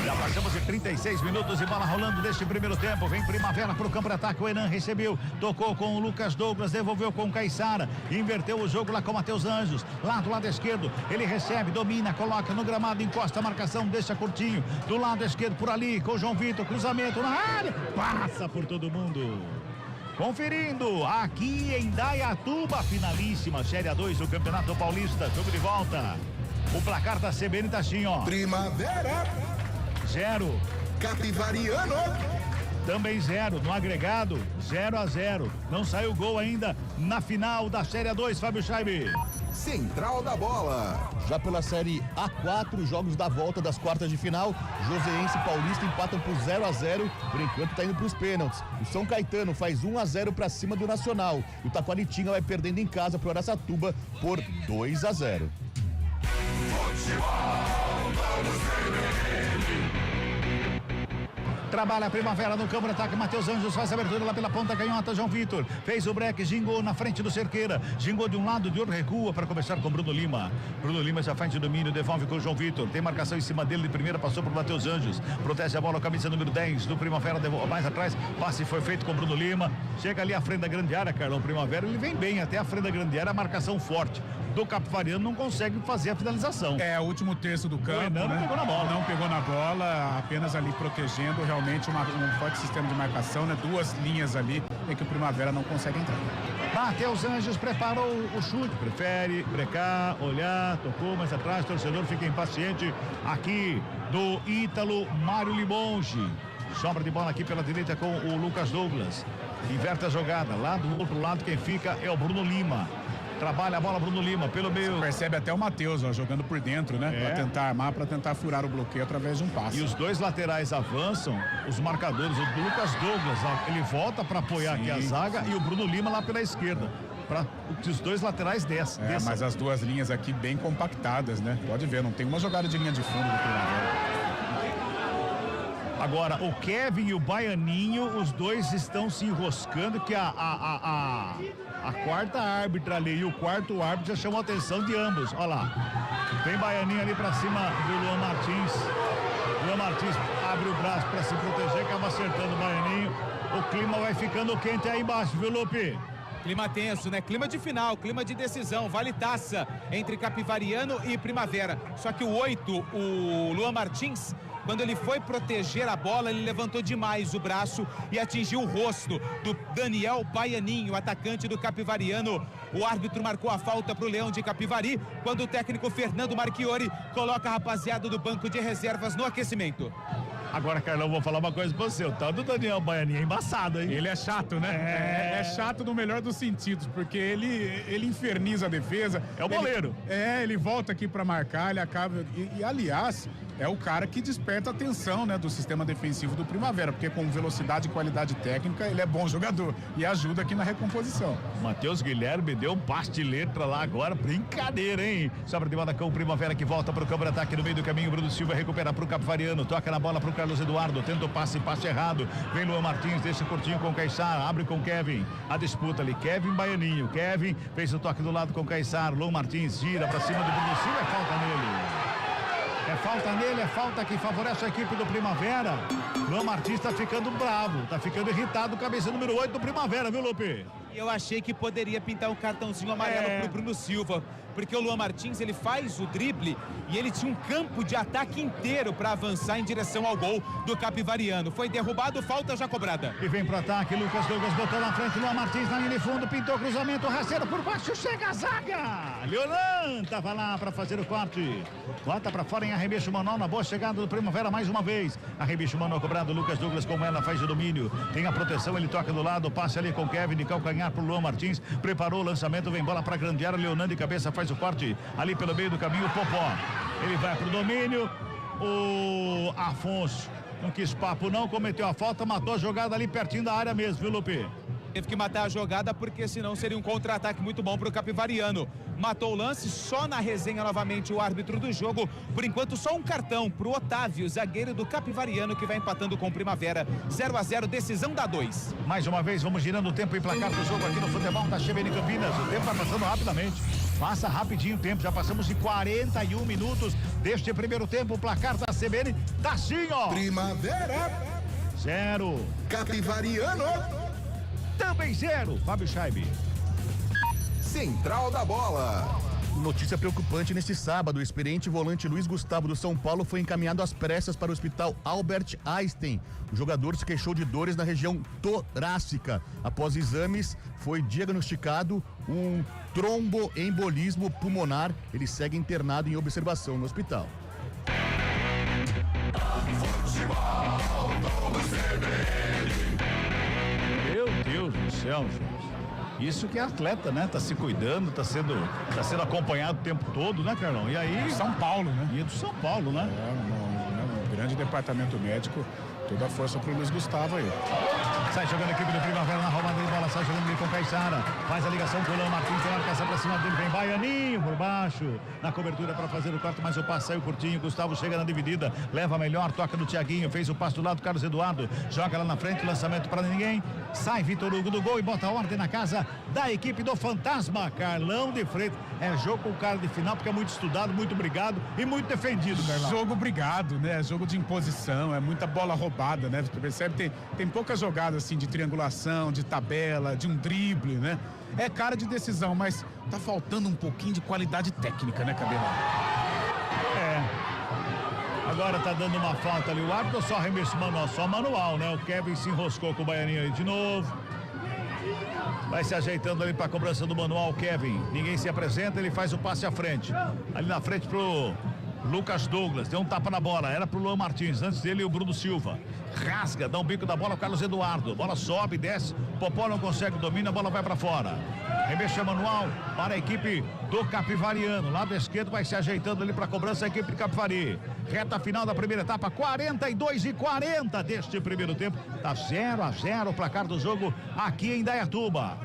Já passamos de 36 minutos e bola rolando deste primeiro tempo. Vem Primavera pro campo de ataque. O Enan recebeu, tocou com o Lucas Douglas, devolveu com o Caissara, inverteu o jogo lá com o Matheus Anjos. Lá do lado esquerdo, ele recebe, domina, coloca no gramado, encosta a marcação, deixa curtinho. Do lado esquerdo, por ali, com o João Vitor, cruzamento na área, passa por todo mundo. Conferindo aqui em Dayatuba, finalíssima, Série A2 do Campeonato Paulista. Jogo de volta. O placar da CBN tá assim, ó. Primavera 0. Capivariano Também 0. No agregado, 0-0. Não saiu gol ainda na final da Série A2, Fábio Scheibe. Central da Bola. Já pela Série A4, jogos da volta das quartas de final, Joseense e Paulista empatam por 0-0, por enquanto tá indo pros pênaltis. O São Caetano faz 1-0 pra cima do Nacional. E o Taquaritinga vai perdendo em casa pro Araçatuba por 2-0. Trabalha a Primavera no campo de ataque, Matheus Anjos faz a abertura lá pela ponta canhota, João Vitor fez o break, gingou na frente do Cerqueira, gingou de um lado, de outro, recua para começar com Bruno Lima. Bruno Lima já faz de domínio, devolve com o João Vitor, tem marcação em cima dele de primeira, passou por Matheus Anjos, protege a bola, camisa número 10 do Primavera, mais atrás, passe foi feito com Bruno Lima, chega ali à frente da grande área, Carlão. Primavera, ele vem bem até a frente da grande área, a marcação forte do Capivariano não consegue fazer a finalização. É, o último terço do campo, não pegou na bola. Não pegou na bola, apenas ali protegendo realmente um forte sistema de marcação, né? Duas linhas ali em que o Primavera não consegue entrar. Matheus Anjos preparou o chute, prefere brecar, olhar, tocou mais atrás, torcedor fica impaciente aqui do Ítalo Mário Limonge. Sobra de bola aqui pela direita com o Lucas Douglas. Inverte a jogada, lá do outro lado quem fica é o Bruno Lima. Trabalha a bola Bruno Lima pelo meio. Você percebe até o Matheus, jogando por dentro, né? Pra tentar armar, pra tentar furar o bloqueio através de um passe. E os dois laterais avançam, os marcadores, o Lucas Douglas, ele volta para apoiar aqui a zaga e o Bruno Lima lá pela esquerda. Para que os dois laterais desçam. Mas as duas linhas aqui bem compactadas, né? Pode ver, não tem uma jogada de linha de fundo do Primavera. Agora, o Kevin e o Baianinho, os dois estão se enroscando, que a quarta árbitra ali e o quarto árbitro já chamou a atenção de ambos. Olha lá. Vem Baianinho ali pra cima do Luan Martins. Luan Martins abre o braço pra se proteger, acaba acertando o Baianinho. O clima vai ficando quente aí embaixo, viu, Lupe? Clima tenso, né? Clima de final, clima de decisão, vale taça entre Capivariano e Primavera. Só que o 8, o Luan Martins, quando ele foi proteger a bola, ele levantou demais o braço e atingiu o rosto do Daniel Baianinho, atacante do Capivariano. O árbitro marcou a falta para o Leão de Capivari, quando o técnico Fernando Marchiori coloca a rapaziada do banco de reservas no aquecimento. Agora, Carlão, vou falar uma coisa pra você. O tal do Daniel Baianinho é embaçado, hein? Ele é chato, né? É chato no melhor dos sentidos, porque ele inferniza a defesa. É o goleiro. Ele volta aqui pra marcar, ele acaba... E aliás, é o cara que desperta a atenção, né, do sistema defensivo do Primavera, porque com velocidade e qualidade técnica, ele é bom jogador e ajuda aqui na recomposição. Matheus Guilherme deu um passe de letra lá agora, brincadeira, hein? Sobra de bola com o Primavera que volta pro campo de ataque no meio do caminho, Bruno Silva recupera pro Capivariano, toca na bola pro Carlos Eduardo, tenta o passe errado, vem Luan Martins, deixa curtinho com o Caissara, abre com o Kevin, a disputa ali, Kevin Baianinho, Kevin fez o toque do lado com o Caissara, Luan Martins gira pra cima do Bruno Silva, é falta nele, é falta que favorece a equipe do Primavera. Luan Martins tá ficando bravo, tá ficando irritado, cabeça número 8 do Primavera, viu, Lupe? Eu achei que poderia pintar um cartãozinho amarelo pro Bruno Silva, porque o Luan Martins, ele faz o drible e ele tinha um campo de ataque inteiro para avançar em direção ao gol do Capivariano. Foi derrubado, falta já cobrada. E vem pro ataque, Lucas Douglas botou na frente, Luan Martins na linha de fundo, pintou cruzamento, rasteiro por baixo, chega a zaga! Leonan tava lá para fazer o corte. Bota para fora em arremesso manual, na boa chegada do Primavera mais uma vez. Arremesso manual cobrado, Lucas Douglas com ela faz o domínio. Tem a proteção, ele toca do lado, passe ali com Kevin de calcanhar pro Luan Martins, preparou o lançamento, vem bola pra grande área, Leonan de cabeça faz o corte, ali pelo meio do caminho, Popó, ele vai pro domínio, o Afonso não quis papo não, cometeu a falta, matou a jogada ali pertinho da área mesmo, viu, Lupe? Teve que matar a jogada porque senão seria um contra-ataque muito bom pro Capivariano. Matou o lance, só na resenha novamente o árbitro do jogo. Por enquanto só um cartão pro Otávio, zagueiro do Capivariano, que vai empatando com o Primavera. 0-0, decisão da 2. Mais uma vez, vamos girando o tempo e placar do jogo aqui no futebol da CBN Campinas. O tempo vai passando rapidamente. Faça rapidinho o tempo, já passamos de 41 minutos deste primeiro tempo. O placar da CBN tá assim, ó. Primavera. 0. Capivariano. Também 0. Fábio Scheibe. Central da Bola. Notícia preocupante neste sábado. O experiente volante Luiz Gustavo do São Paulo foi encaminhado às pressas para o hospital Albert Einstein. O jogador se queixou de dores na região torácica. Após exames, foi diagnosticado um tromboembolismo pulmonar. Ele segue internado em observação no hospital. Meu Deus do céu, gente. Isso que é atleta, né? Tá se cuidando, tá sendo acompanhado o tempo todo, né, Carlão? E aí... São Paulo, né? E do São Paulo, né? Um grande departamento médico, toda a força pro Luiz Gustavo aí. Sai jogando a equipe do Primavera na roubada de bola, sai jogando ali com o Caixara, faz a ligação com o Léo Martins, tem marcação pra cima dele, vem Baianinho por baixo, na cobertura pra fazer o corte, mas o passe saiu curtinho, Gustavo chega na dividida, leva melhor, toca no Thiaguinho, fez o passe do lado, Carlos Eduardo, joga lá na frente, lançamento pra ninguém, sai Vitor Hugo do gol e bota a ordem na casa da equipe do Fantasma, Carlão de Freitas. É jogo com cara de final, porque é muito estudado, muito brigado e muito defendido, Carlão. Jogo brigado, né? Jogo de imposição, é muita bola roubada, né? Você percebe, tem poucas jogadas assim de triangulação, de tabela, de um drible, né? É cara de decisão, mas tá faltando um pouquinho de qualidade técnica, né, Cabelão? Agora tá dando uma falta ali, o árbitro só arremesso manual, só manual, né? O Kevin se enroscou com o Baianinho aí de novo. Vai se ajeitando ali pra cobrança do manual, Kevin. Ninguém se apresenta, ele faz o passe à frente. Ali na frente pro Lucas Douglas, deu um tapa na bola, era pro Luan Martins, antes dele o Bruno Silva. Rasga, dá um bico da bola o Carlos Eduardo. Bola sobe, desce, Popó não consegue, domina, a bola vai pra fora. Remexe manual para a equipe do Capivariano. Lado esquerdo vai se ajeitando ali para a cobrança a equipe de Capivari. Reta final da primeira etapa, 42-40 deste primeiro tempo. Tá 0-0 o placar do jogo aqui em Indaiatuba.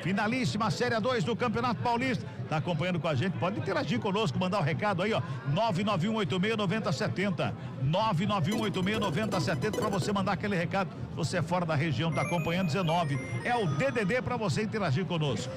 Finalíssima Série 2 do Campeonato Paulista. Tá acompanhando com a gente? Pode interagir conosco, mandar o recado aí, ó. 991869070. 991869070 para você mandar aquele recado. Você é fora da região, tá acompanhando 19. É o DDD para você interagir conosco.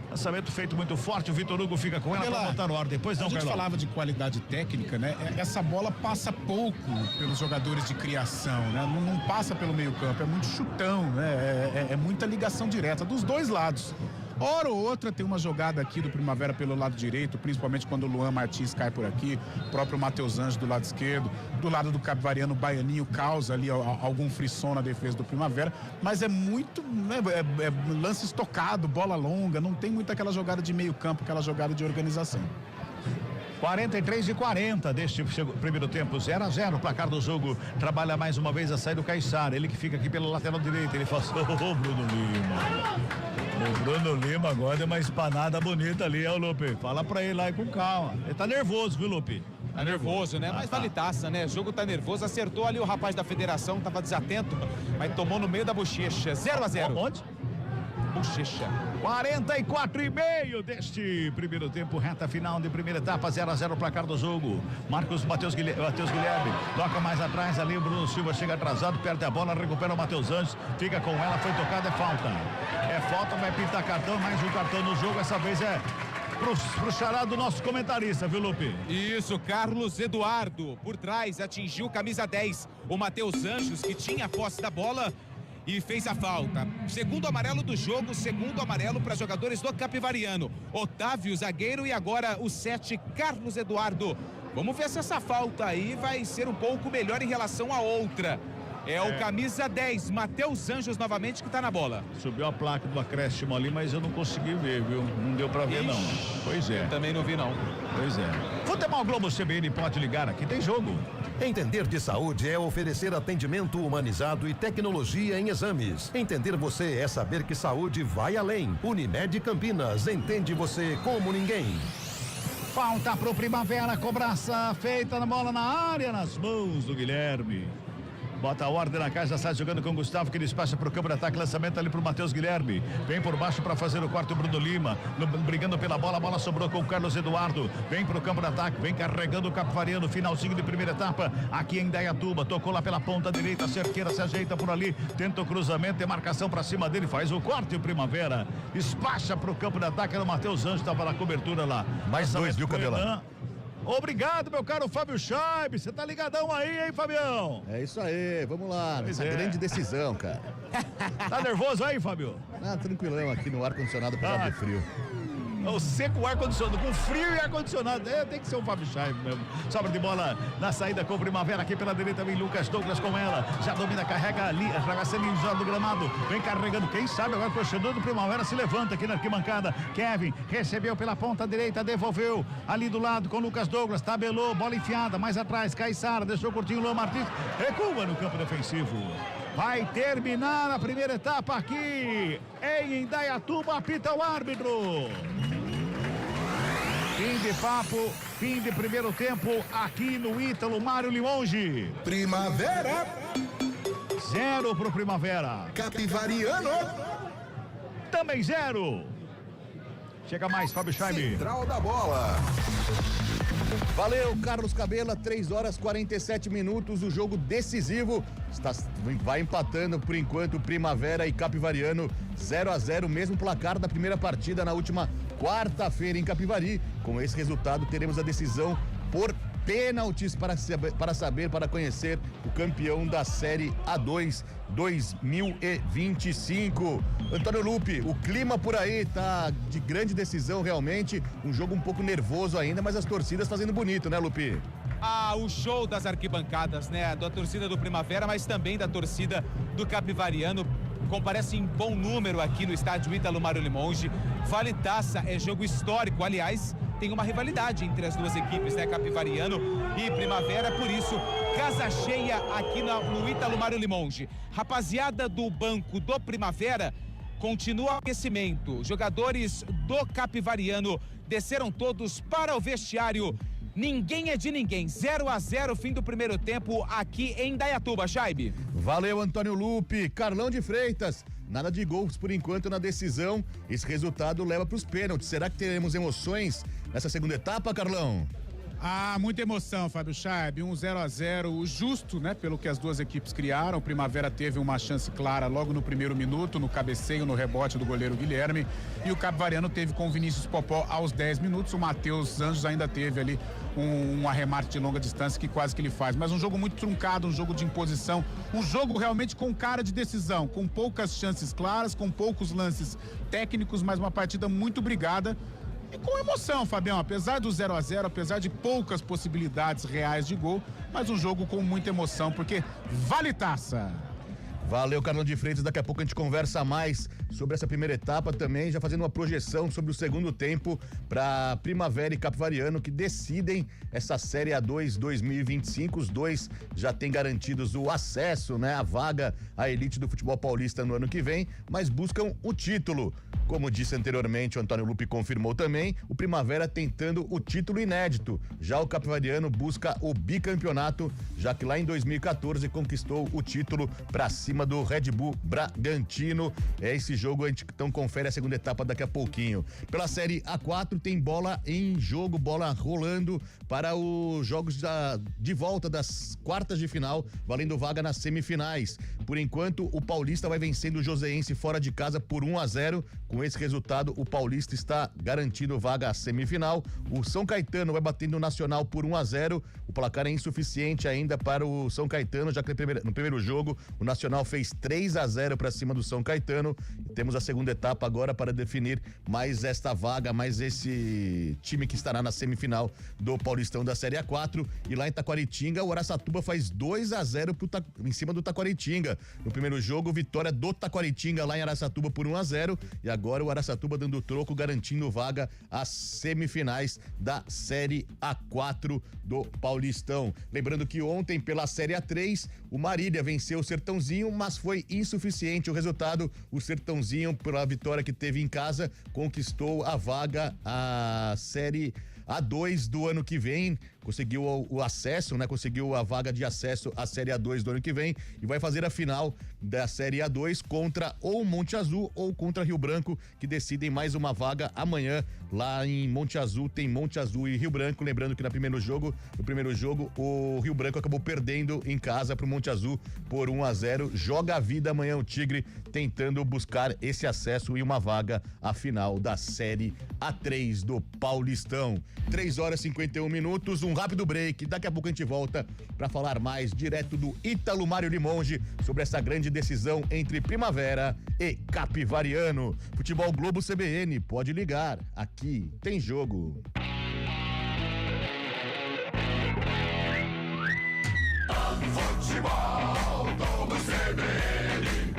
Lançamento feito muito forte, o Vitor Hugo fica com ela para botar no ar. Depois não, a gente Carlão. falava de qualidade técnica, né? Essa bola passa pouco pelos jogadores de criação, né? Não passa pelo meio campo, é muito chutão, né? É muita ligação direta dos dois lados. Hora ou outra tem uma jogada aqui do Primavera pelo lado direito, principalmente quando o Luan Martins cai por aqui, o próprio Matheus Anjos do lado esquerdo, do lado do Capivariano, o Baianinho causa ali algum frisson na defesa do Primavera, mas é muito, né, lance estocado, bola longa, não tem muito aquela jogada de meio campo, aquela jogada de organização. 43-40 deste primeiro tempo, 0-0 o placar do jogo. Trabalha mais uma vez a saída do Caixara, ele que fica aqui pela lateral direita, ele passou o Bruno Lima. O Bruno Lima agora deu uma espanada bonita ali, ó, Lupe. Fala pra ele lá e com calma. Ele tá nervoso, viu, Lupe? Tá nervoso, né? Mas vale taça, né? O jogo tá nervoso, acertou ali o rapaz da federação, tava desatento, mas tomou no meio da bochecha. 0-0. Onde? Bochecha. 44,5 deste primeiro tempo, reta final de primeira etapa, 0-0 o placar do jogo. Matheus Guilherme toca mais atrás ali, o Bruno Silva chega atrasado, perde a bola, recupera o Matheus Anjos, fica com ela, foi tocada, é falta. É falta, vai pintar cartão, mais um cartão no jogo, essa vez é pro xará do nosso comentarista, viu, Lupe? Isso, Carlos Eduardo, por trás, atingiu camisa 10, o Matheus Anjos, que tinha a posse da bola, e fez a falta. Segundo amarelo do jogo, segundo amarelo para jogadores do Capivariano. Otávio, zagueiro, e agora o 7, Carlos Eduardo. Vamos ver se essa falta aí vai ser um pouco melhor em relação à outra. É o camisa 10, Matheus Anjos novamente, que tá na bola. Subiu a placa do acréscimo ali, mas eu não consegui ver, viu? Não deu pra ver, não. Pois é. Eu também não vi, não. Pois é. Futebol Globo CBN, pode ligar, aqui tem jogo. Entender de saúde é oferecer atendimento humanizado e tecnologia em exames. Entender você é saber que saúde vai além. Unimed Campinas, entende você como ninguém. Falta pro Primavera, cobrança feita na bola na área, nas mãos do Guilherme. Bota a ordem na casa, sai jogando com o Gustavo, que despacha pro campo de ataque, lançamento ali pro Matheus Guilherme. Vem por baixo para fazer o quarto, Bruno Lima, brigando pela bola, a bola sobrou com o Carlos Eduardo. Vem pro campo de ataque, vem carregando o Capivariano, finalzinho de primeira etapa, aqui em Indaiatuba, tocou lá pela ponta direita, Cerqueira se ajeita por ali, tenta o cruzamento, tem marcação para cima dele, faz o corte, o Primavera, despacha pro campo de ataque, era o Matheus Anjos, estava na cobertura lá. Mais dois, viu, Cabelão? Obrigado, meu caro Fábio Chaib, você tá ligadão aí, hein, Fabião? É isso aí, vamos lá, essa grande decisão, cara. Tá nervoso aí, Fábio? Ah, tranquilão aqui no ar-condicionado por causa do frio. Você com ar-condicionado, com frio e ar-condicionado, tem que ser o Fábio Chaib mesmo. Sobra de bola na saída com o Primavera, aqui pela direita vem Lucas Douglas com ela, já domina, carrega ali, joga Celinho já do gramado, vem carregando, quem sabe agora o torcedor do Primavera se levanta aqui na arquibancada. Kevin recebeu pela ponta direita, devolveu ali do lado com Lucas Douglas, tabelou, bola enfiada, mais atrás, Caissara, deixou curtinho o Luan Martins, recua no campo defensivo. Vai terminar a primeira etapa aqui em Indaiatuba, apita o árbitro. Fim de papo, fim de primeiro tempo aqui no Ítalo Mário Limonge. Primavera. 0 pro Primavera. Capivariano. Também 0. Chega mais, Fábio Chaib. Central da bola. Valeu, Carlos Cabela, 3 horas 47 minutos, o jogo decisivo vai empatando por enquanto Primavera e Capivariano 0-0, mesmo placar da primeira partida na última quarta-feira em Capivari. Com esse resultado teremos a decisão por pênaltis para conhecer o campeão da Série A2 2025. Antônio Lupe, o clima por aí tá de grande decisão realmente, um jogo um pouco nervoso ainda, mas as torcidas fazendo bonito, né, Lupe? O show das arquibancadas, né, da torcida do Primavera, mas também da torcida do Capivariano. Comparece em bom número aqui no estádio Ítalo Mário Limonge. Vale taça, é jogo histórico, aliás, tem uma rivalidade entre as duas equipes, né, Capivariano e Primavera, por isso, casa cheia aqui no Ítalo Mário Limonge. Rapaziada do banco do Primavera, continua o aquecimento. Jogadores do Capivariano desceram todos para o vestiário. Ninguém é de ninguém. 0-0, fim do primeiro tempo aqui em Indaiatuba, Chaib. Valeu, Antônio Lupe. Carlão de Freitas. Nada de gols por enquanto na decisão. Esse resultado leva para os pênaltis. Será que teremos emoções nessa segunda etapa, Carlão? Muita emoção, Fábio Chaib, 0-0, o justo, né, pelo que as duas equipes criaram. O Primavera teve uma chance clara logo no primeiro minuto, no cabeceio, no rebote do goleiro Guilherme, e o Capivariano teve com o Vinícius Popó aos 10 minutos, o Matheus Anjos ainda teve ali um arremate de longa distância que quase que ele faz, mas um jogo muito truncado, um jogo de imposição, um jogo realmente com cara de decisão, com poucas chances claras, com poucos lances técnicos, mas uma partida muito brigada. E com emoção, Fabião, apesar do 0-0, apesar de poucas possibilidades reais de gol, mas um jogo com muita emoção, porque vale taça. Valeu, Carlão de Freitas, daqui a pouco a gente conversa mais sobre essa primeira etapa também, já fazendo uma projeção sobre o segundo tempo para Primavera e Capivariano, que decidem essa Série A2 2025. Os dois já têm garantidos o acesso, né, a vaga à elite do futebol paulista no ano que vem, mas buscam o título. Como disse anteriormente, o Antônio Lupe confirmou também, o Primavera tentando o título inédito. Já o Capivariano busca o bicampeonato, já que lá em 2014 conquistou o título para cima do Red Bull Bragantino. É esse jogo, a gente então confere a segunda etapa daqui a pouquinho. Pela Série A4 tem bola em jogo, bola rolando para os jogos de volta das quartas de final, valendo vaga nas semifinais. Por enquanto, o Paulista vai vencendo o Joseense fora de casa por 1-0. Com esse resultado, o Paulista está garantindo vaga à semifinal. O São Caetano vai batendo o Nacional por 1-0. O placar é insuficiente ainda para o São Caetano, já que no primeiro jogo o Nacional fez 3-0 para cima do São Caetano. E temos a segunda etapa agora para definir mais esta vaga, mais esse time que estará na semifinal do Paulistão da Série A4. E lá em Taquaritinga, o Araçatuba faz 2-0 em cima do Taquaritinga. No primeiro jogo, vitória do Taquaritinga lá em Araçatuba por 1-0. E agora o Araçatuba dando troco, garantindo vaga às semifinais da Série A4 do Paulistão. Lembrando que ontem, pela Série A3, o Marília venceu o Sertãozinho, mas foi insuficiente o resultado. O Sertãozinho, pela vitória que teve em casa, conquistou a vaga à Série A2 do ano que vem. conseguiu o acesso, né? Conseguiu a vaga de acesso à Série A2 do ano que vem e vai fazer a final da Série A2 contra ou Monte Azul ou contra Rio Branco, que decidem mais uma vaga amanhã lá em Monte Azul. Tem Monte Azul e Rio Branco, lembrando que no primeiro jogo o Rio Branco acabou perdendo em casa pro Monte Azul por 1-0. Joga a vida amanhã o Tigre tentando buscar esse acesso e uma vaga à final da Série A3 do Paulistão. 3h51, um rápido break. Daqui a pouco a gente volta para falar mais direto do Ítalo Mário Limonge sobre essa grande decisão entre Primavera e Capivariano. Futebol Globo CBN, pode ligar, aqui tem jogo. Futebol Globo CBN.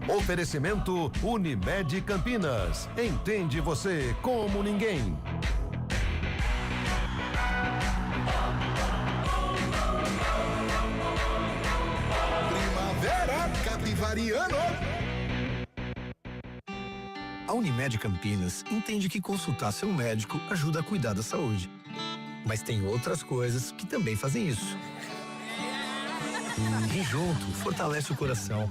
Oferecimento Unimed Campinas. Entende você como ninguém. Primavera Capivariano. A Unimed Campinas entende que consultar seu médico ajuda a cuidar da saúde. Mas tem outras coisas que também fazem isso. E junto, fortalece o coração.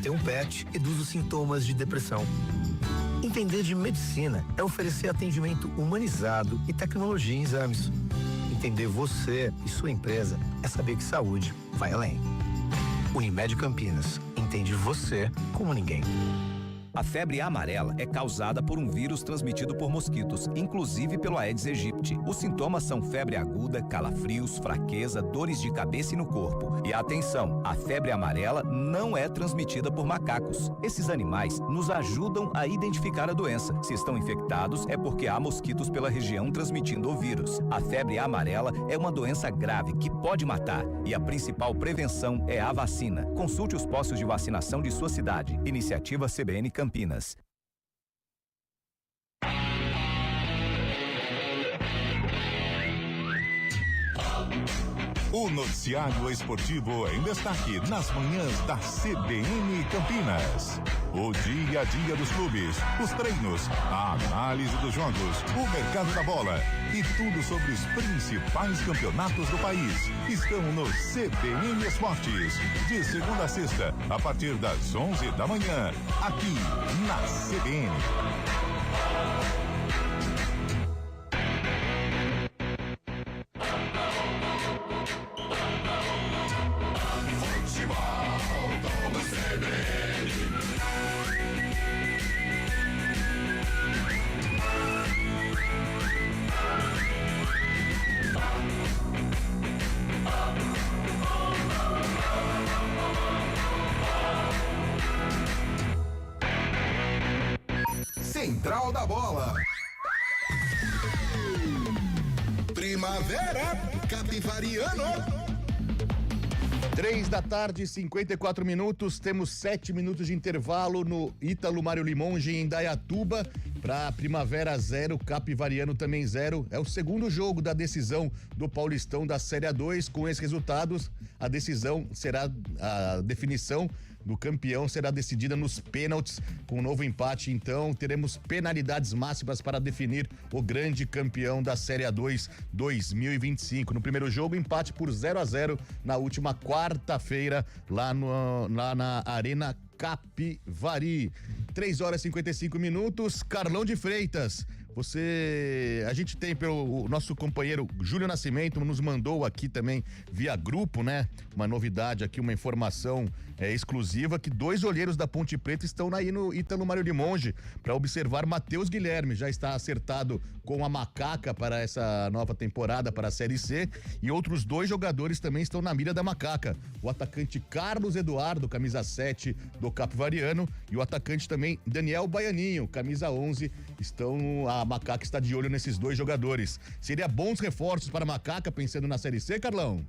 Ter um pet reduz os sintomas de depressão. Entender de medicina é oferecer atendimento humanizado e tecnologia em exames. Entender você e sua empresa é saber que saúde vai além. Unimed Campinas. Entende você como ninguém. A febre amarela é causada por um vírus transmitido por mosquitos, inclusive pelo Aedes aegypti. Os sintomas são febre aguda, calafrios, fraqueza, dores de cabeça e no corpo. E atenção, a febre amarela não é transmitida por macacos. Esses animais nos ajudam a identificar a doença. Se estão infectados, é porque há mosquitos pela região transmitindo o vírus. A febre amarela é uma doença grave que pode matar. E a principal prevenção é a vacina. Consulte os postos de vacinação de sua cidade. Iniciativa CBN Campinas. O noticiário esportivo em destaque nas manhãs da CBN Campinas. O dia a dia dos clubes, os treinos, a análise dos jogos, o mercado da bola e tudo sobre os principais campeonatos do país estão no CBN Esportes. De segunda a sexta, a partir das 11 da manhã, aqui na CBN. Central da Bola. Primavera Capivariano. 3h54, temos 7 minutos de intervalo no Ítalo Mário Limonge em Indaiatuba. Para Primavera 0, Capivariano também 0. É o segundo jogo da decisão do Paulistão da Série A2. Com esses resultados, a definição do campeão será decidida nos pênaltis. Com um novo empate, então, teremos penalidades máximas para definir o grande campeão da Série A2 2025. No primeiro jogo, empate por 0-0 na última quarta-feira, lá na Arena Capivari. 3h55, Carlão de Freitas. A gente tem o nosso companheiro Júlio Nascimento nos mandou aqui também via grupo, né? Uma novidade aqui, uma informação exclusiva, que 2 olheiros da Ponte Preta estão aí no Ítalo Mário Limonge para observar Matheus Guilherme. Já está acertado com a Macaca para essa nova temporada, para a Série C, e outros 2 jogadores também estão na mira da Macaca. O atacante Carlos Eduardo, camisa 7 do Capivariano, e o atacante também Daniel Baianinho, camisa 11, a Macaca está de olho nesses 2 jogadores. Seria bons reforços para a Macaca pensando na Série C, Carlão?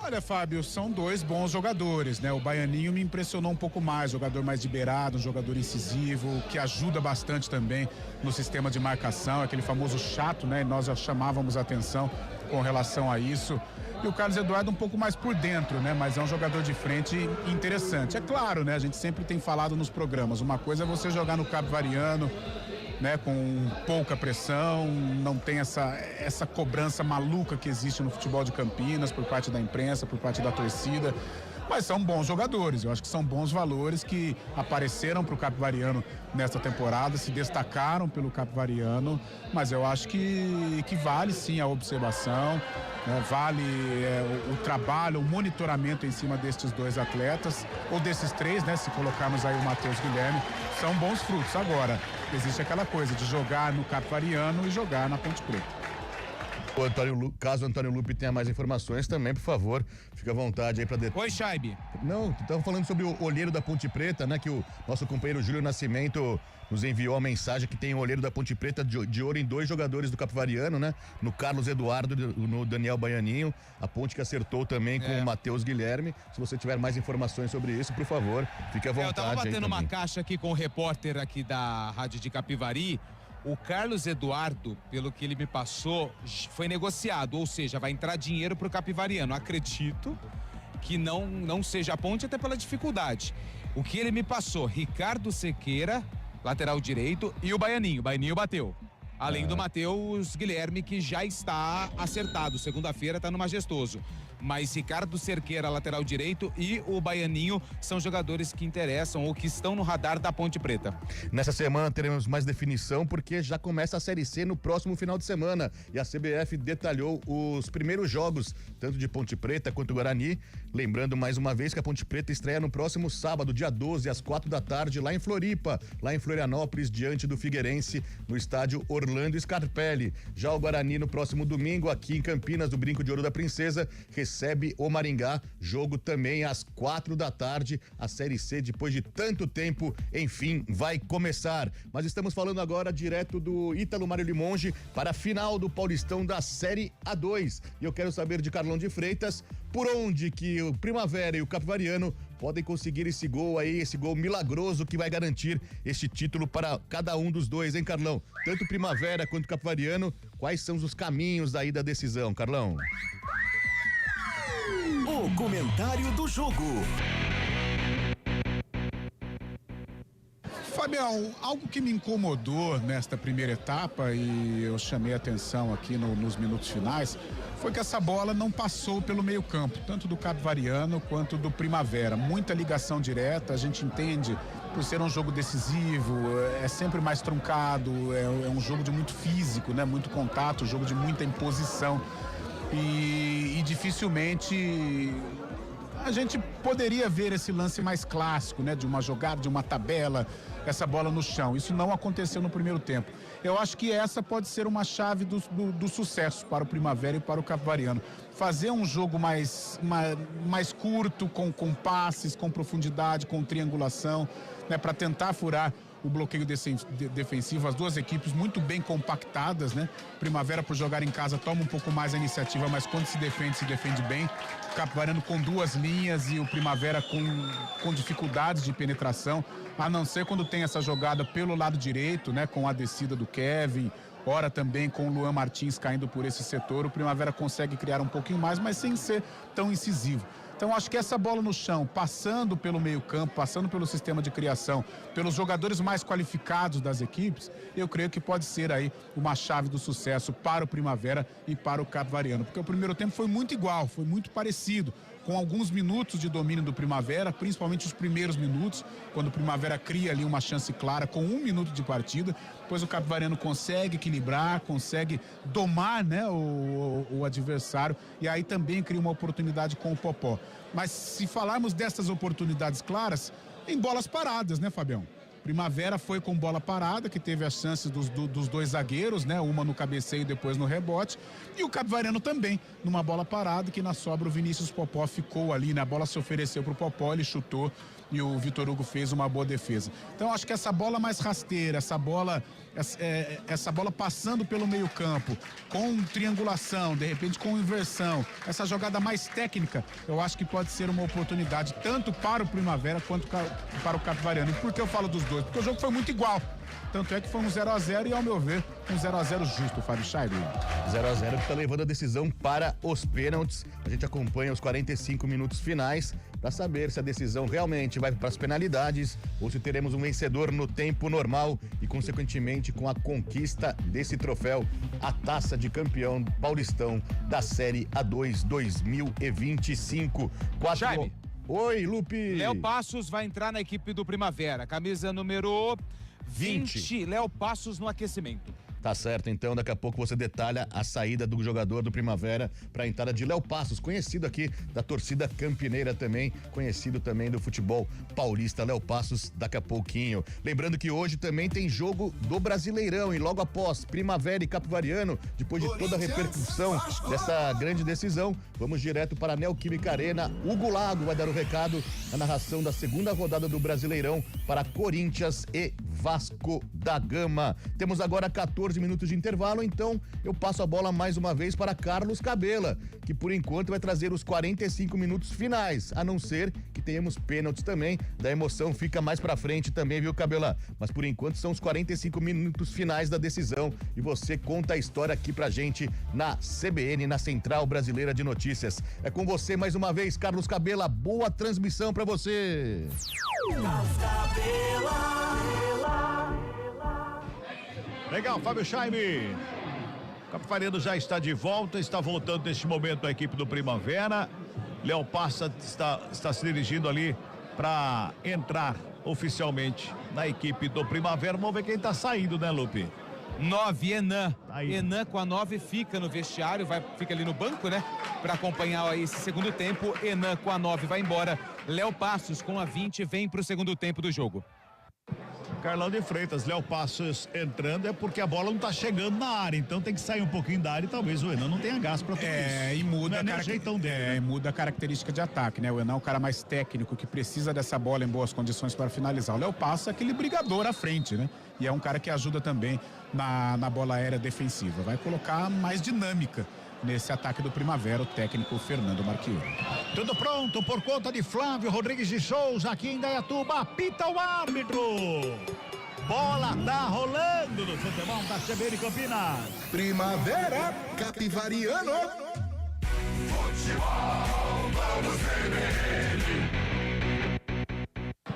Olha, Fábio, são 2 bons jogadores, né? O Baianinho me impressionou um pouco mais, jogador mais liberado, um jogador incisivo, que ajuda bastante também no sistema de marcação, aquele famoso chato, né? Nós já chamávamos a atenção com relação a isso. E o Carlos Eduardo um pouco mais por dentro, né? Mas é um jogador de frente interessante. É claro, né? A gente sempre tem falado nos programas, uma coisa é você jogar no Capivariano, né, com pouca pressão, não tem essa cobrança maluca que existe no futebol de Campinas por parte da imprensa, por parte da torcida. Mas são bons jogadores, eu acho que são bons valores que apareceram para o Capivariano nesta temporada, se destacaram pelo Capivariano, mas eu acho que vale sim a observação, né, vale o trabalho, o monitoramento em cima destes dois atletas, ou desses três, né, se colocarmos aí o Matheus Guilherme, são bons frutos. Agora, existe aquela coisa de jogar no Capivariano e jogar na Ponte Preta. Caso o Antônio Lupe tenha mais informações também, por favor, fica à vontade aí para detalhar. Oi, Chaib. Não, estava falando sobre o olheiro da Ponte Preta, né? Que o nosso companheiro Júlio Nascimento nos enviou a mensagem que tem o olheiro da Ponte Preta de ouro em 2 jogadores do Capivariano, né? No Carlos Eduardo e no Daniel Baianinho. A Ponte que acertou também com o Matheus Guilherme. Se você tiver mais informações sobre isso, por favor, fique à vontade. Eu tava batendo aí uma caixa aqui com o repórter aqui da Rádio de Capivari. O Carlos Eduardo, pelo que ele me passou, foi negociado, ou seja, vai entrar dinheiro pro Capivariano. Acredito que não seja a Ponte, até pela dificuldade. O que ele me passou, Ricardo Sequeira, lateral direito, e o Baianinho. O Baianinho bateu. Além do Matheus Guilherme, que já está acertado. Segunda-feira está no Majestoso. Mas Ricardo Cerqueira, lateral direito, e o Baianinho são jogadores que interessam ou que estão no radar da Ponte Preta. Nessa semana teremos mais definição porque já começa a Série C no próximo final de semana e a CBF detalhou os primeiros jogos, tanto de Ponte Preta quanto Guarani. Lembrando mais uma vez que a Ponte Preta estreia no próximo sábado, dia 12, às 4h, lá em Floripa, lá em Florianópolis, diante do Figueirense, no estádio Orlando Scarpelli. Já o Guarani no próximo domingo, aqui em Campinas, do Brinco de Ouro da Princesa, recebe o Maringá, jogo também às 4h. A Série C, depois de tanto tempo, enfim, vai começar. Mas estamos falando agora direto do Ítalo Mário Limonge para a final do Paulistão da Série A2. E eu quero saber de Carlão de Freitas, por onde que o Primavera e o Capivariano podem conseguir esse gol aí, esse gol milagroso que vai garantir este título para cada um dos dois, hein, Carlão? Tanto Primavera quanto Capivariano, quais são os caminhos aí da decisão, Carlão? O comentário do jogo. Fabião, algo que me incomodou nesta primeira etapa e eu chamei a atenção aqui nos minutos finais foi que essa bola não passou pelo meio campo, tanto do Capivariano quanto do Primavera. Muita ligação direta, a gente entende, por ser um jogo decisivo, é sempre mais truncado, é um jogo de muito físico, né? Muito contato, jogo de muita imposição. E dificilmente a gente poderia ver esse lance mais clássico, né? De uma jogada, de uma tabela, essa bola no chão. Isso não aconteceu no primeiro tempo. Eu acho que essa pode ser uma chave do sucesso para o Primavera e para o Capivariano. Fazer um jogo mais curto, com passes, com profundidade, com triangulação, né? Para tentar furar o bloqueio defensivo, as duas equipes muito bem compactadas, né? Primavera, por jogar em casa, toma um pouco mais a iniciativa, mas quando se defende bem. O Capivariano com 2 linhas e o Primavera com dificuldades de penetração, a não ser quando tem essa jogada pelo lado direito, né? Com a descida do Kevin, ora também com o Luan Martins caindo por esse setor, o Primavera consegue criar um pouquinho mais, mas sem ser tão incisivo. Então acho que essa bola no chão, passando pelo meio-campo, passando pelo sistema de criação, pelos jogadores mais qualificados das equipes, eu creio que pode ser aí uma chave do sucesso para o Primavera e para o Capivariano, porque o primeiro tempo foi muito igual, foi muito parecido, com alguns minutos de domínio do Primavera, principalmente os primeiros minutos, quando o Primavera cria ali uma chance clara com 1 minuto de partida, depois o Capivariano consegue equilibrar, consegue domar, né, o adversário, e aí também cria uma oportunidade com o Popó. Mas se falarmos dessas oportunidades claras, em bolas paradas, né, Fabião? Primavera foi com bola parada, que teve as chances dos dois zagueiros, né? Uma no cabeceio e depois no rebote. E o Capivariano também, numa bola parada, que na sobra o Vinícius Popó ficou ali, né? A bola se ofereceu pro Popó, ele chutou e o Vitor Hugo fez uma boa defesa. Então acho que essa bola mais rasteira, essa bola passando pelo meio campo, com triangulação, de repente com inversão, essa jogada mais técnica, eu acho que pode ser uma oportunidade tanto para o Primavera quanto para o Capivariano. E por que eu falo dos dois? Porque o jogo foi muito igual. Tanto é que foi um 0x0 e, ao meu ver, um 0x0 justo, Fábio Scheibe. 0x0 que tá levando a decisão para os pênaltis. A gente acompanha os 45 minutos finais para saber se a decisão realmente vai para as penalidades ou se teremos um vencedor no tempo normal e, consequentemente, com a conquista desse troféu, a taça de campeão paulistão da Série A2 2025. Jaime. Oi, Lupe. Léo Passos vai entrar na equipe do Primavera. Camisa número 20. Léo Passos no aquecimento. Tá certo, então daqui a pouco você detalha a saída do jogador do Primavera para a entrada de Léo Passos, conhecido aqui da torcida campineira também, conhecido também do futebol paulista. Léo Passos daqui a pouquinho. Lembrando que hoje também tem jogo do Brasileirão e logo após Primavera e Capivariano, depois de toda a repercussão dessa grande decisão, vamos direto para a Neoquímica Arena. Hugo Lago vai dar o recado, a narração da segunda rodada do Brasileirão para Corinthians e Vasco da Gama. Temos agora 14 minutos de intervalo, então eu passo a bola mais uma vez para Carlos Cabela, que por enquanto vai trazer os 45 minutos finais, a não ser que tenhamos pênaltis também, da emoção fica mais pra frente também, viu, Cabela? Mas por enquanto são os 45 minutos finais da decisão e você conta a história aqui pra gente na CBN, na Central Brasileira de Notícias. É com você mais uma vez, Carlos Cabela, boa transmissão pra você. Legal, Fábio Scheibe. O Capivariano já está de volta, está voltando neste momento a equipe do Primavera. Léo Passa está se dirigindo ali para entrar oficialmente na equipe do Primavera. Vamos ver quem está saindo, né, Lupe? 9, Enan. Enan com a 9 fica no vestiário, fica ali no banco, né? Para acompanhar esse segundo tempo. Enan com a 9 vai embora. Léo Passos com a 20 vem para o segundo tempo do jogo. Carlão de Freitas, Léo Passos entrando é porque a bola não tá chegando na área, então tem que sair um pouquinho da área e talvez o Enan não tenha gás pra tudo isso. E muda dele, muda a característica de ataque, né? O Enan é o cara mais técnico que precisa dessa bola em boas condições para finalizar. O Léo Passos é aquele brigador à frente, né? E é um cara que ajuda também na bola aérea defensiva. Vai colocar mais dinâmica nesse ataque do Primavera, o técnico Fernando Marchiori. Tudo pronto por conta de Flávio Rodrigues de Souza, aqui em Indaiatuba, apita o árbitro. Bola tá rolando no futebol da CBN Campinas. Primavera, Capivariano. Futebol, vamos CBN.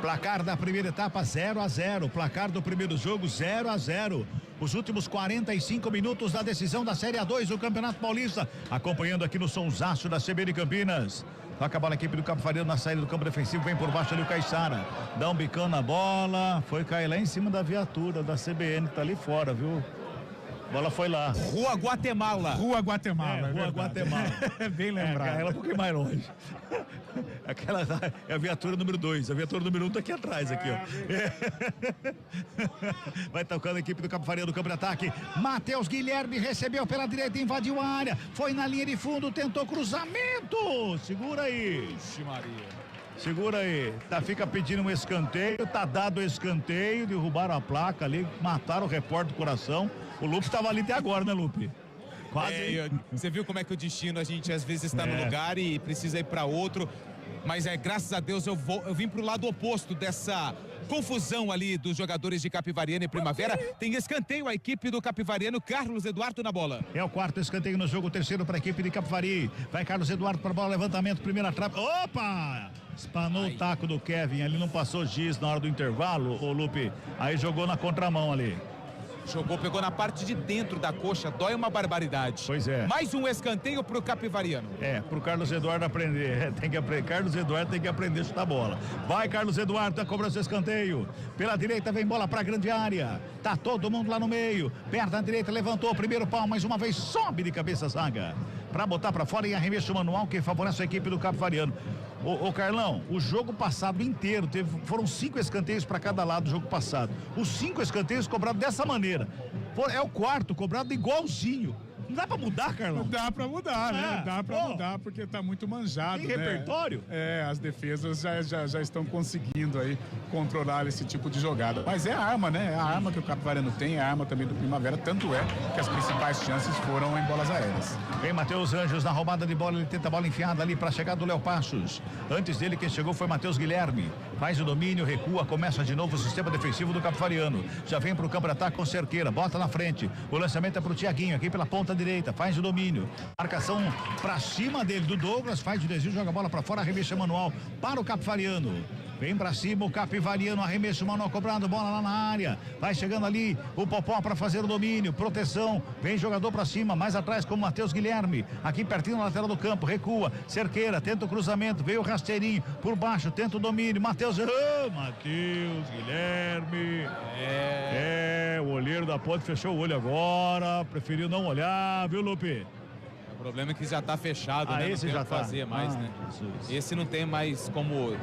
Placar da primeira etapa 0-0, placar do primeiro jogo 0-0. Os últimos 45 minutos da decisão da Série A2 do Campeonato Paulista, acompanhando aqui no sonsaço da CBN Campinas. Toca a bola a equipe do Capivariano na saída do campo defensivo, vem por baixo ali o Caixara, dá um bicão na bola, foi cair lá em cima da viatura da CBN, tá ali fora, viu? Bola foi lá. Rua Guatemala. Rua Guatemala. Rua Guatemala. Bem lembrado. Ela um pouquinho mais longe. Aquela é a viatura número 2. A viatura número 1 tá aqui atrás, aqui, ó. Vai tocando a equipe do Capivariano do campo de ataque. Matheus Guilherme recebeu pela direita, invadiu a área. Foi na linha de fundo, tentou cruzamento. Segura aí. Ixi, Maria. Segura aí, fica pedindo um escanteio, tá dado o escanteio, derrubaram a placa ali, mataram o repórter do coração. O Lupe estava ali até agora, né, Lupe? Quase. Você viu como é que o destino, a gente às vezes está no lugar e precisa ir para outro. Mas graças a Deus eu vim pro lado oposto dessa confusão ali dos jogadores de Capivariano e Primavera. Tem escanteio a equipe do Capivariano, Carlos Eduardo na bola. É o quarto escanteio no jogo, o terceiro para a equipe de Capivari. Vai Carlos Eduardo para a bola, levantamento, primeira trave. Opa! Espanou o taco do Kevin, ali não passou giz na hora do intervalo, o Lupe. Aí jogou na contramão ali. Pegou na parte de dentro da coxa, dói uma barbaridade. Pois é. Mais um escanteio pro Capivariano. Pro Carlos Eduardo aprender. Carlos Eduardo tem que aprender a chutar bola. Vai Carlos Eduardo, tá cobrando esse escanteio. Pela direita vem bola pra grande área. Tá todo mundo lá no meio. Perna direita, levantou, primeiro pau, mais uma vez, sobe de cabeça a zaga. Pra botar pra fora em arremesso manual que favorece a equipe do Capivariano. Ô Carlão, o jogo passado inteiro foram 5 escanteios para cada lado do jogo passado. Os 5 escanteios cobrados dessa maneira. É o quarto cobrado igualzinho. Não dá pra mudar, Carlão? Dá pra mudar, né? Dá pra mudar, porque tá muito manjado, Tem né? repertório? As defesas já estão conseguindo aí controlar esse tipo de jogada. Mas é a arma, né? É a arma que o Capivariano tem, é a arma também do Primavera, tanto é que as principais chances foram em bolas aéreas. Vem Matheus Anjos na roubada de bola, ele tenta a bola enfiada ali pra chegar do Léo Passos. Antes dele, quem chegou foi Matheus Guilherme. Faz o domínio, recua, começa de novo o sistema defensivo do Capivariano. Já vem pro campo de ataque com Cerqueira, bota na frente. O lançamento é pro Tiaguinho, aqui pela ponta direita, faz o domínio. Marcação pra cima dele do Douglas, faz o desvio, joga a bola pra fora, arremesso manual para o Capivariano. Vem pra cima o Capivariano, arremesso manual cobrando, bola lá na área. Vai chegando ali o Popó pra fazer o domínio, proteção. Vem jogador pra cima, mais atrás com o Matheus Guilherme. Aqui pertinho na lateral do campo, recua. Cerqueira, tenta o cruzamento, veio o rasteirinho por baixo, tenta o domínio. Matheus Guilherme. O olheiro da ponte fechou o olho agora, preferiu não olhar, viu, Lupe? O problema é que já tá fechado, né? Esse não tem já o que tá. fazer mais, né? Jesus. Esse não tem mais como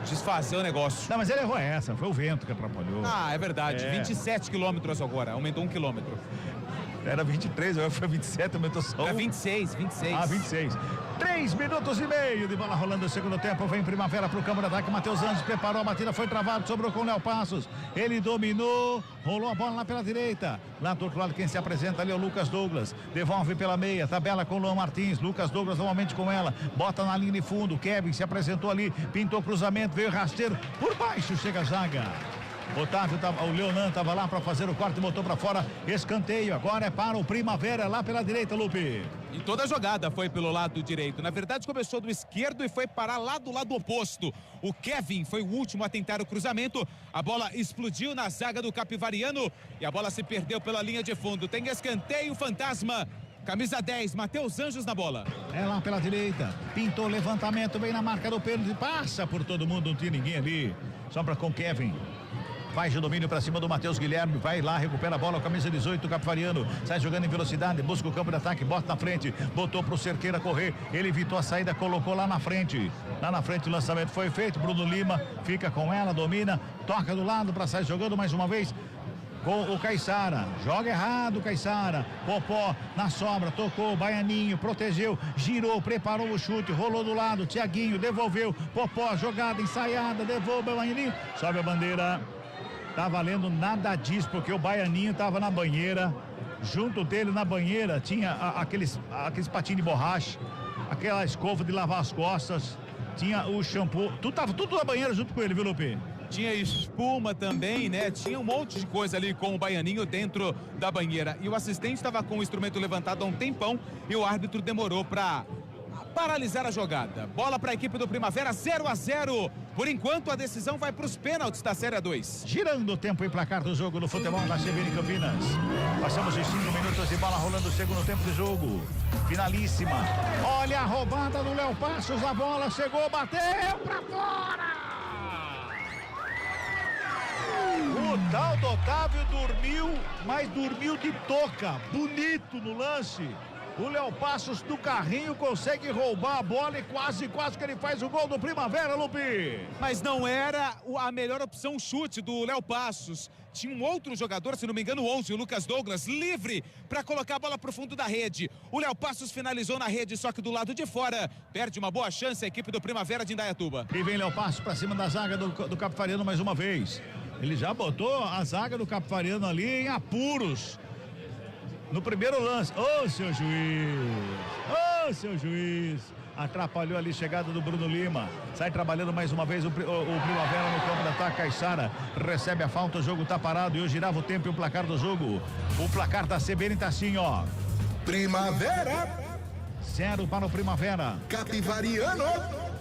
desfazer o negócio. Não, mas ele errou essa, foi o vento que atrapalhou. É verdade. 27 quilômetros agora, aumentou 1 quilômetro. Era 23, agora foi 27, aumentou só. É 26. 26. 3 minutos e meio de bola rolando o segundo tempo. Vem Primavera pro campo de ataque. Matheus Anjos preparou a batida, foi travado, sobrou com o Léo Passos. Ele dominou, rolou a bola lá pela direita. Lá do outro lado, quem se apresenta ali é o Lucas Douglas. Devolve pela meia, tabela com o Luan Martins. Lucas Douglas novamente com ela. Bota na linha de fundo. Kevin se apresentou ali, pintou cruzamento, veio rasteiro. Por baixo chega a zaga. O Leonan estava lá para fazer o corte e botou para fora, escanteio, agora é para o Primavera lá pela direita, Lupe. E toda a jogada foi pelo lado direito, na verdade começou do esquerdo e foi parar lá do lado oposto. O Kevin foi o último a tentar o cruzamento, a bola explodiu na zaga do Capivariano e a bola se perdeu pela linha de fundo. Tem escanteio, fantasma. Camisa 10, Matheus Anjos na bola. É lá pela direita, pintou levantamento, vem na marca do pênalti, passa por todo mundo, não tinha ninguém ali, sobra com Kevin. Faz o domínio para cima do Matheus Guilherme, vai lá, recupera a bola, camisa 18, Capivariano, sai jogando em velocidade, busca o campo de ataque, bota na frente, botou pro Cerqueira correr, ele evitou a saída, colocou lá na frente o lançamento foi feito, Bruno Lima fica com ela, domina, toca do lado para sair jogando mais uma vez com o Caiçara, joga errado Caiçara, Popó na sobra, tocou, Baianinho, protegeu, girou, preparou o chute, rolou do lado, Tiaguinho, devolveu, Popó, jogada ensaiada, devolve o Baianinho, sobe a bandeira. Tá valendo nada disso, porque o Baianinho tava na banheira, junto dele na banheira tinha aqueles patinhos de borracha, aquela escova de lavar as costas, tinha o shampoo, tava tudo na banheira junto com ele, viu, Lupe? Tinha espuma também, né? Tinha um monte de coisa ali com o Baianinho dentro da banheira. E o assistente estava com o instrumento levantado há um tempão e o árbitro demorou para paralisar a jogada. Bola para a equipe do Primavera, 0-0. Por enquanto, a decisão vai para os pênaltis da Série 2. Girando o tempo e placar do jogo no futebol da CBN Campinas. Passamos de 5 minutos de bola rolando o segundo tempo de jogo. Finalíssima. Olha a roubada do Léo Passos, a bola chegou, bateu para fora. O tal do Otávio dormiu, mas dormiu de toca. Bonito no lance. O Léo Passos do carrinho consegue roubar a bola e quase que ele faz o gol do Primavera, Lupe. Mas não era a melhor opção chute do Léo Passos. Tinha um outro jogador, se não me engano, o 11, o Lucas Douglas, livre para colocar a bola pro fundo da rede. O Léo Passos finalizou na rede, só que do lado de fora. Perde uma boa chance a equipe do Primavera de Indaiatuba. E vem Léo Passos para cima da zaga do Capivariano mais uma vez. Ele já botou a zaga do Capivariano ali em apuros. No primeiro lance, seu juiz, atrapalhou ali a chegada do Bruno Lima, sai trabalhando mais uma vez o Primavera no campo de ataque, Caiçara recebe a falta, o jogo tá parado e eu girava o tempo e o placar do jogo, o placar da CBN tá assim, ó. Primavera 0 para o Primavera. Capivariano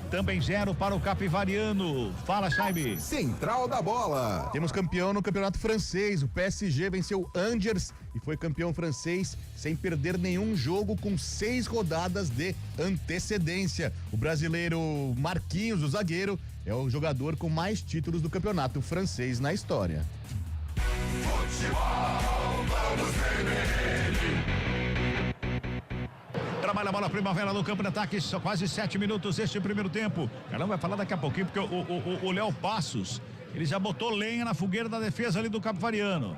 também 0 para o Capivariano. Fala, Chaibe. Central da bola. Temos campeão no campeonato francês. O PSG venceu Angers e foi campeão francês sem perder nenhum jogo com 6 rodadas de antecedência. O brasileiro Marquinhos, o zagueiro, é o jogador com mais títulos do campeonato francês na história. Futebol, vamos Trabalha a bola Primavera no campo de ataque, só quase 7 minutos este primeiro tempo. Caramba, vai falar daqui a pouquinho, porque o Léo Passos, ele já botou lenha na fogueira da defesa ali do Capivariano.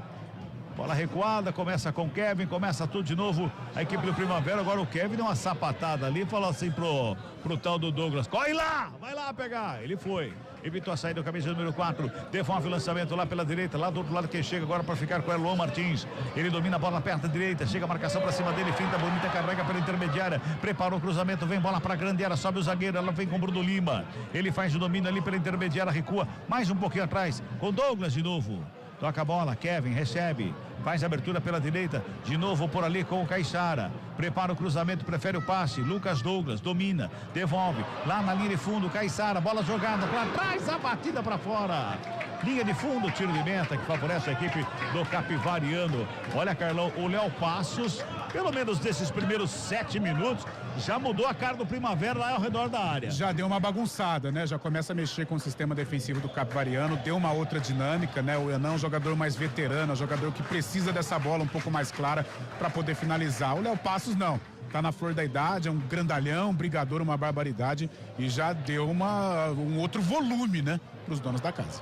Bola recuada, começa com o Kevin, começa tudo de novo. A equipe do Primavera, agora o Kevin deu uma sapatada ali, falou assim pro tal do Douglas: corre lá, vai lá pegar. Ele foi. Evitou a saída do camisa número 4. Devolve o lançamento lá pela direita. Lá do outro lado quem chega agora para ficar com o Luan Martins. Ele domina a bola perto da direita. Chega a marcação para cima dele. Finta bonita, carrega pela intermediária. Preparou o cruzamento. Vem bola para a grande área. Sobe o zagueiro. Ela vem com o Bruno Lima. Ele faz o domínio ali pela intermediária. Recua mais um pouquinho atrás. Com Douglas de novo. Toca a bola. Kevin recebe. Faz a abertura pela direita, de novo por ali com o Caixara. Prepara o cruzamento, prefere o passe. Lucas Douglas domina, devolve. Lá na linha de fundo, Caixara, bola jogada para trás, a batida para fora. Linha de fundo, tiro de meta que favorece a equipe do Capivariano. Olha, Carlão, o Léo Passos, pelo menos desses primeiros 7 minutos, já mudou a cara do Primavera lá ao redor da área. Já deu uma bagunçada, né? Já começa a mexer com o sistema defensivo do Capivariano, deu uma outra dinâmica, né? O Enan é um jogador mais veterano, um jogador que precisa dessa bola um pouco mais clara para poder finalizar. O Léo Passos não. Tá na flor da idade, é um grandalhão, um brigador, uma barbaridade e já deu um outro volume, né? Para os donos da casa.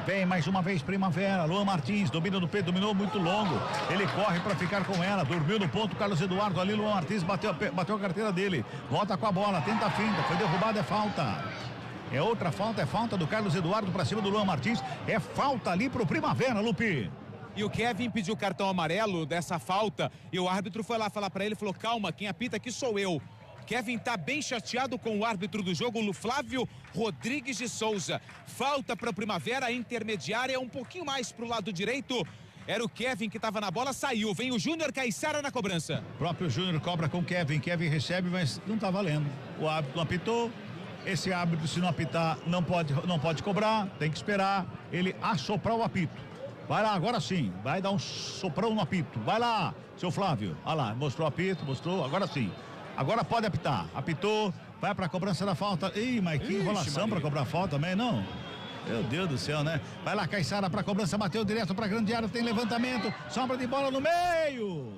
Vem mais uma vez Primavera, Luan Martins, domina no peito, dominou muito longo. Ele corre para ficar com ela, dormiu no ponto, Carlos Eduardo ali, Luan Martins bateu a carteira dele. Volta com a bola, tenta a finta, foi derrubado, é falta. É outra falta, é falta do Carlos Eduardo para cima do Luan Martins. É falta ali pro Primavera, Lupe. E o Kevin pediu cartão amarelo dessa falta e o árbitro foi lá falar para ele, falou: calma, quem apita aqui sou eu. Kevin tá bem chateado com o árbitro do jogo, o Flávio Rodrigues de Souza. Falta para o Primavera, intermediária, um pouquinho mais pro lado direito. Era o Kevin que estava na bola, saiu. Vem o Júnior Caixara na cobrança. O próprio Júnior cobra com Kevin. Kevin recebe, mas não tá valendo. O árbitro não apitou. Esse árbitro, se não apitar, não pode cobrar. Tem que esperar ele assoprar o apito. Vai lá, agora sim. Vai dar um soprão no apito. Vai lá, seu Flávio. Olha lá, mostrou o apito, mostrou. Agora sim. Agora pode apitar. Apitou, vai pra cobrança da falta. Ih, mas que enrolação pra cobrar falta também, não? Meu Deus do céu, né? Vai lá, Caixara pra cobrança, bateu direto pra grande área, tem levantamento, sobra de bola no meio.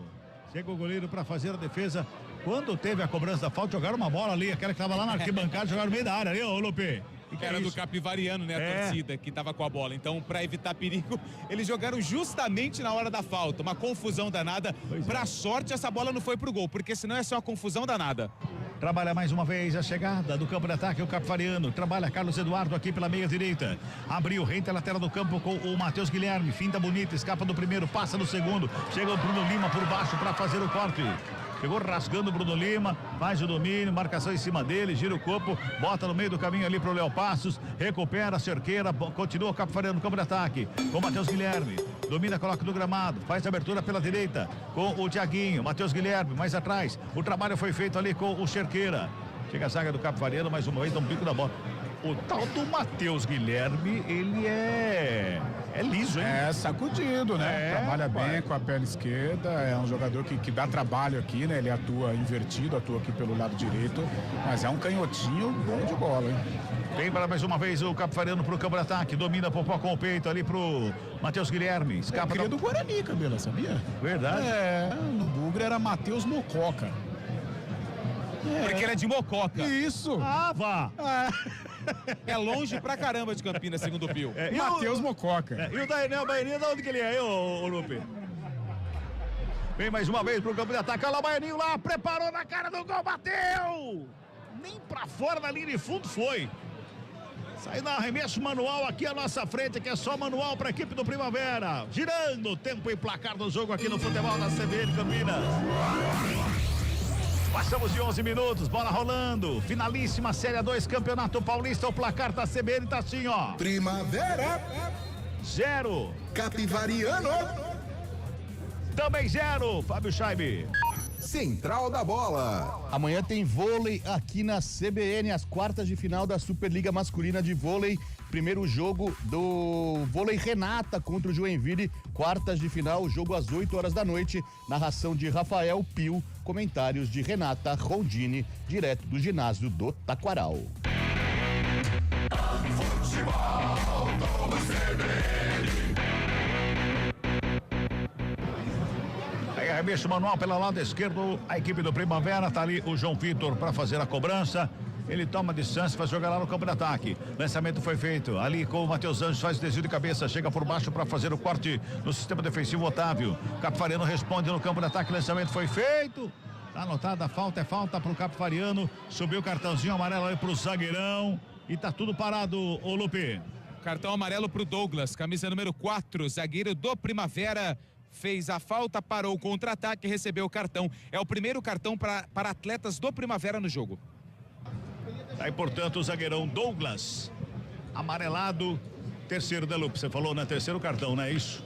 Chega o goleiro pra fazer a defesa. Quando teve a cobrança da falta, jogaram uma bola ali, aquela que tava lá na arquibancada, jogaram no meio da área ali, ô Lupe. Era do Capivariano, né, a torcida que tava com a bola. Então, para evitar perigo, eles jogaram justamente na hora da falta. Uma confusão danada. Pra sorte, essa bola não foi pro gol, porque senão é só uma confusão danada. Trabalha mais uma vez a chegada do campo de ataque, o Capivariano. Trabalha Carlos Eduardo aqui pela meia direita. Abriu, rente a lateral do campo com o Matheus Guilherme. Finta bonita, escapa do primeiro, passa no segundo. Chega o Bruno Lima por baixo para fazer o corte. Chegou rasgando o Bruno Lima, faz o domínio, marcação em cima dele, gira o corpo, bota no meio do caminho ali pro Léo Passos, recupera a cerqueira, continua o Capivariano no campo de ataque, com o Matheus Guilherme, domina, coloca no gramado, faz a abertura pela direita, com o Thiaguinho, Matheus Guilherme, mais atrás, o trabalho foi feito ali com o Cerqueira, chega a zaga do Capivariano, mais uma vez, dá um pico da bola. O tal do Matheus Guilherme, ele é liso, hein? É sacudido, né? Trabalha bem com a perna esquerda, é um jogador que dá trabalho aqui, né? Ele atua invertido, atua aqui pelo lado direito, mas é um canhotinho bom de bola, hein? Vem para mais uma vez o Capivariano pro campo de ataque, domina Popó com o peito ali pro Matheus Guilherme. Escapa do Guarani, Cabela, sabia? Verdade. No Bugre era Matheus Mococa. Porque ele é de Mococa. Isso. Ah, vá. É longe pra caramba de Campinas, segundo o Pio. Matheus Mococa. E o Dainel Baianinho, de onde que ele é, ô Lupe? Vem mais uma vez pro campo de ataque. Olha lá o Baianinho lá, preparou na cara do gol, bateu! Nem pra fora da linha de fundo foi. Sai no arremesso manual aqui à nossa frente, que é só manual para a equipe do Primavera. Girando o tempo e placar do jogo aqui no futebol da CBN Campinas. Passamos de 11 minutos, bola rolando. Finalíssima Série A2, Campeonato Paulista. O placar da CBN tá assim, ó. Primavera 0. Capivariano também 0. Fábio Scheibe. Central da Bola. Amanhã tem vôlei aqui na CBN, as quartas de final da Superliga Masculina de Vôlei. Primeiro jogo do vôlei Renata contra o Joinville, quartas de final, jogo às 8 horas da noite, narração de Rafael Pio, comentários de Renata Rondini, direto do ginásio do Taquaral. Aí arremesso manual pela lado esquerdo, a equipe do Primavera, tá ali o João Vitor para fazer a cobrança. ele toma distância, vai jogar lá no campo de ataque. Lançamento foi feito ali com o Matheus Anjos, faz o desvio de cabeça, chega por baixo para fazer o corte no sistema defensivo. Otávio Capivariano responde no campo de ataque, lançamento foi feito. Tá anotada a falta, é falta pro Capivariano. Subiu o cartãozinho amarelo aí pro zagueirão e tá tudo parado, ô Lupe. Cartão amarelo pro Douglas, camisa número 4, zagueiro do Primavera. Fez a falta, parou o contra-ataque e recebeu o cartão. É o primeiro cartão para atletas do Primavera no jogo. Aí, portanto, o zagueirão Douglas, amarelado, terceiro, né, Lupe? Você falou, né? Terceiro cartão, não é isso?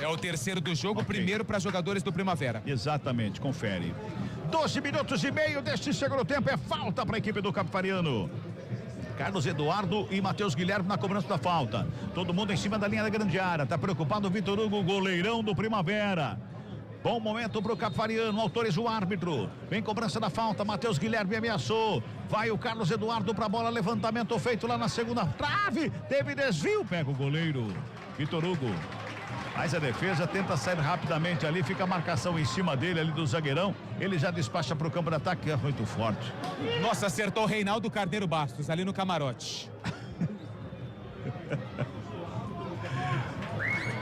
É o terceiro do jogo, primeiro para jogadores do Primavera. Exatamente, confere. 12 minutos e meio deste segundo tempo, é falta para a equipe do Capivariano. Carlos Eduardo e Matheus Guilherme na cobrança da falta. Todo mundo em cima da linha da grande área. Tá preocupado o Vitor Hugo, goleirão do Primavera. Bom momento pro Capivariano, autoriza o árbitro. Vem cobrança da falta, Matheus Guilherme ameaçou. Vai o Carlos Eduardo pra bola, levantamento feito lá na segunda trave. Teve desvio, pega o goleiro Vitor Hugo. Faz a defesa, tenta sair rapidamente ali, fica a marcação em cima dele ali do zagueirão. Ele já despacha pro campo de ataque, é muito forte. Nossa, acertou o Reinaldo Carneiro Bastos ali no camarote.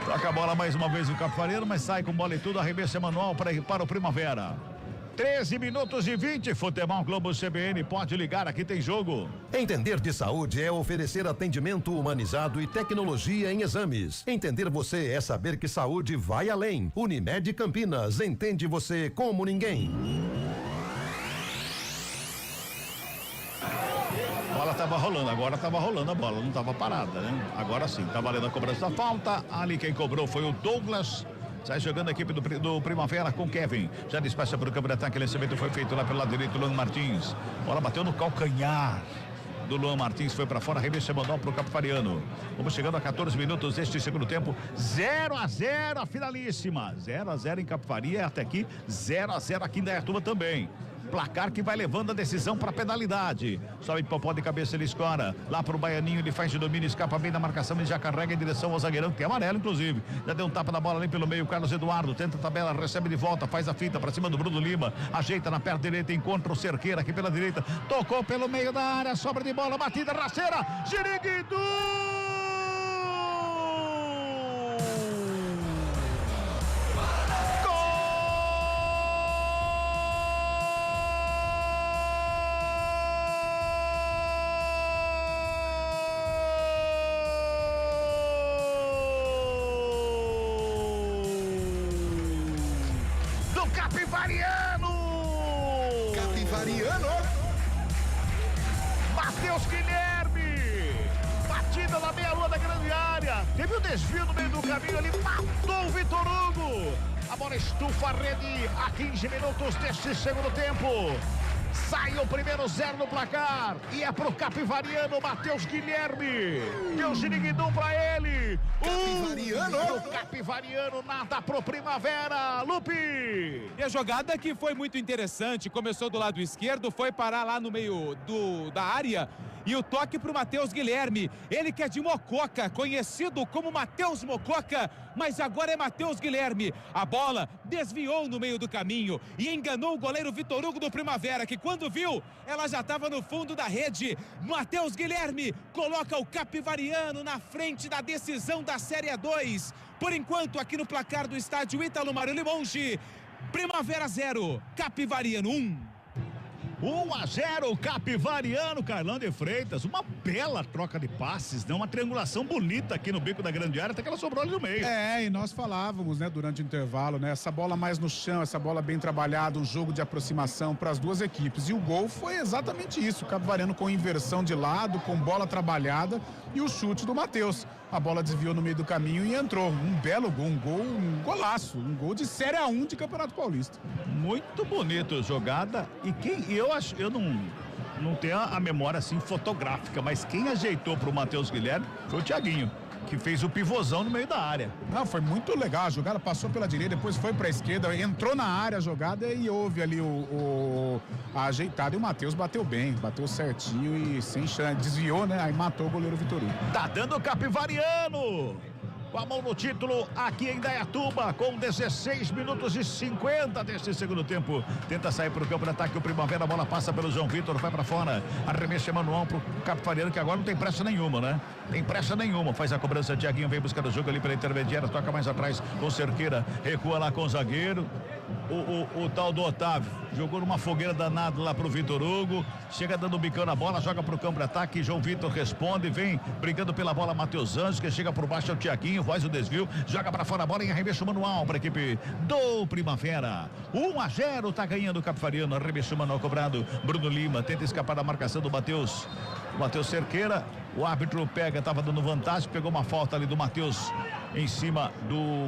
Toca a bola mais uma vez o Capivariano, mas sai com bola e tudo, arremesso manual para o Primavera. 13 minutos e 20, Futebol Globo CBN, pode ligar, aqui tem jogo. Entender de saúde é oferecer atendimento humanizado e tecnologia em exames. Entender você é saber que saúde vai além. Unimed Campinas, entende você como ninguém. A bola estava rolando, agora estava rolando a bola, não estava parada, né? Agora sim, tá valendo a cobrança da falta, ali quem cobrou foi o Douglas. Sai jogando a equipe do Primavera com Kevin. Já despacha para o campo de ataque. O lançamento foi feito lá pelo lado direito, Luan Martins. Bola bateu no calcanhar do Luan Martins. Foi para fora, arremesso manual para o Capivariano. Vamos chegando a 14 minutos deste segundo tempo. 0-0 a finalíssima. 0-0 em Capivari, até aqui 0-0 aqui em Dayatuba também. Placar que vai levando a decisão para penalidade. Sobe Popó de cabeça, ele escora. Lá pro Baianinho, ele faz de domínio, escapa bem da marcação, ele já carrega em direção ao zagueirão, que é amarelo, inclusive. Já deu um tapa na bola ali pelo meio. Carlos Eduardo tenta a tabela, recebe de volta, faz a finta para cima do Bruno Lima. Ajeita na perna direita, encontra o Cerqueira aqui pela direita. Tocou pelo meio da área, sobra de bola, batida rasteira. Giriguidu! Matheus Guilherme, batida na meia-lua da grande área, teve um desvio no meio do caminho, ele matou o Vitor Hugo. A bola estufa a rede a 15 minutos deste segundo tempo. Sai o primeiro 0 no placar e é pro Capivariano, Matheus Guilherme. Deu Giriguidum pra ele. O Capivariano nada pro Primavera, Lupe. E a jogada que foi muito interessante, começou do lado esquerdo, foi parar lá no meio da área. E o toque pro Matheus Guilherme, ele que é de Mococa, conhecido como Matheus Mococa, mas agora é Matheus Guilherme. A bola desviou no meio do caminho e enganou o goleiro Vitor Hugo do Primavera, que quando viu, ela já estava no fundo da rede. Matheus Guilherme coloca o Capivariano na frente da decisão da Série 2. Por enquanto, aqui no placar do estádio Ítalo Mário Limonge, Primavera 0, Capivariano 1. 1-0, Capivariano, Carlão de Freitas, uma bela troca de passes, né? Uma triangulação bonita aqui no bico da grande área, até que ela sobrou ali no meio. É, e nós falávamos, né, durante o intervalo, né, essa bola mais no chão, essa bola bem trabalhada, um jogo de aproximação para as duas equipes, e o gol foi exatamente isso, o Capivariano com inversão de lado, com bola trabalhada e o chute do Matheus. A bola desviou no meio do caminho e entrou. Um belo gol, um golaço, um gol de Série A1 de Campeonato Paulista. Muito bonito jogada. E eu não tenho a memória assim fotográfica, mas quem ajeitou pro Matheus Guilherme foi o Thiaguinho, que fez o pivôzão no meio da área. Não, foi muito legal. A jogada passou pela direita, depois foi pra esquerda, entrou na área a jogada e houve ali a ajeitada. E o Matheus bateu bem, bateu certinho e sem chance. Desviou, né? Aí matou o goleiro Vitor Hugo. Tá dando o Capivariano. com a mão no título aqui em Indaiatuba, com 16 minutos e 50 deste segundo tempo. Tenta sair pro campo de ataque o Primavera, a bola passa pelo João Vitor, vai pra fora. Arremesso manual pro Capivariano, que agora não tem pressa nenhuma, né? Tem pressa nenhuma. Faz a cobrança, Thiaguinho vem buscar o jogo ali pela intermediária, toca mais atrás com Cerqueira, recua lá com o zagueiro. O tal do Otávio jogou numa fogueira danada lá pro Vitor Hugo, chega dando bicão na bola, joga pro campo de ataque, João Vitor responde, vem brigando pela bola Matheus Anjos, que chega por baixo é o Thiaguinho, faz o desvio, joga pra fora a bola em arremesso manual pra equipe do Primavera. 1-0, tá ganhando o Capivariano, arremesso manual cobrado, Bruno Lima tenta escapar da marcação do Matheus Cerqueira, o árbitro pega, tava dando vantagem, pegou uma falta ali do Matheus em cima do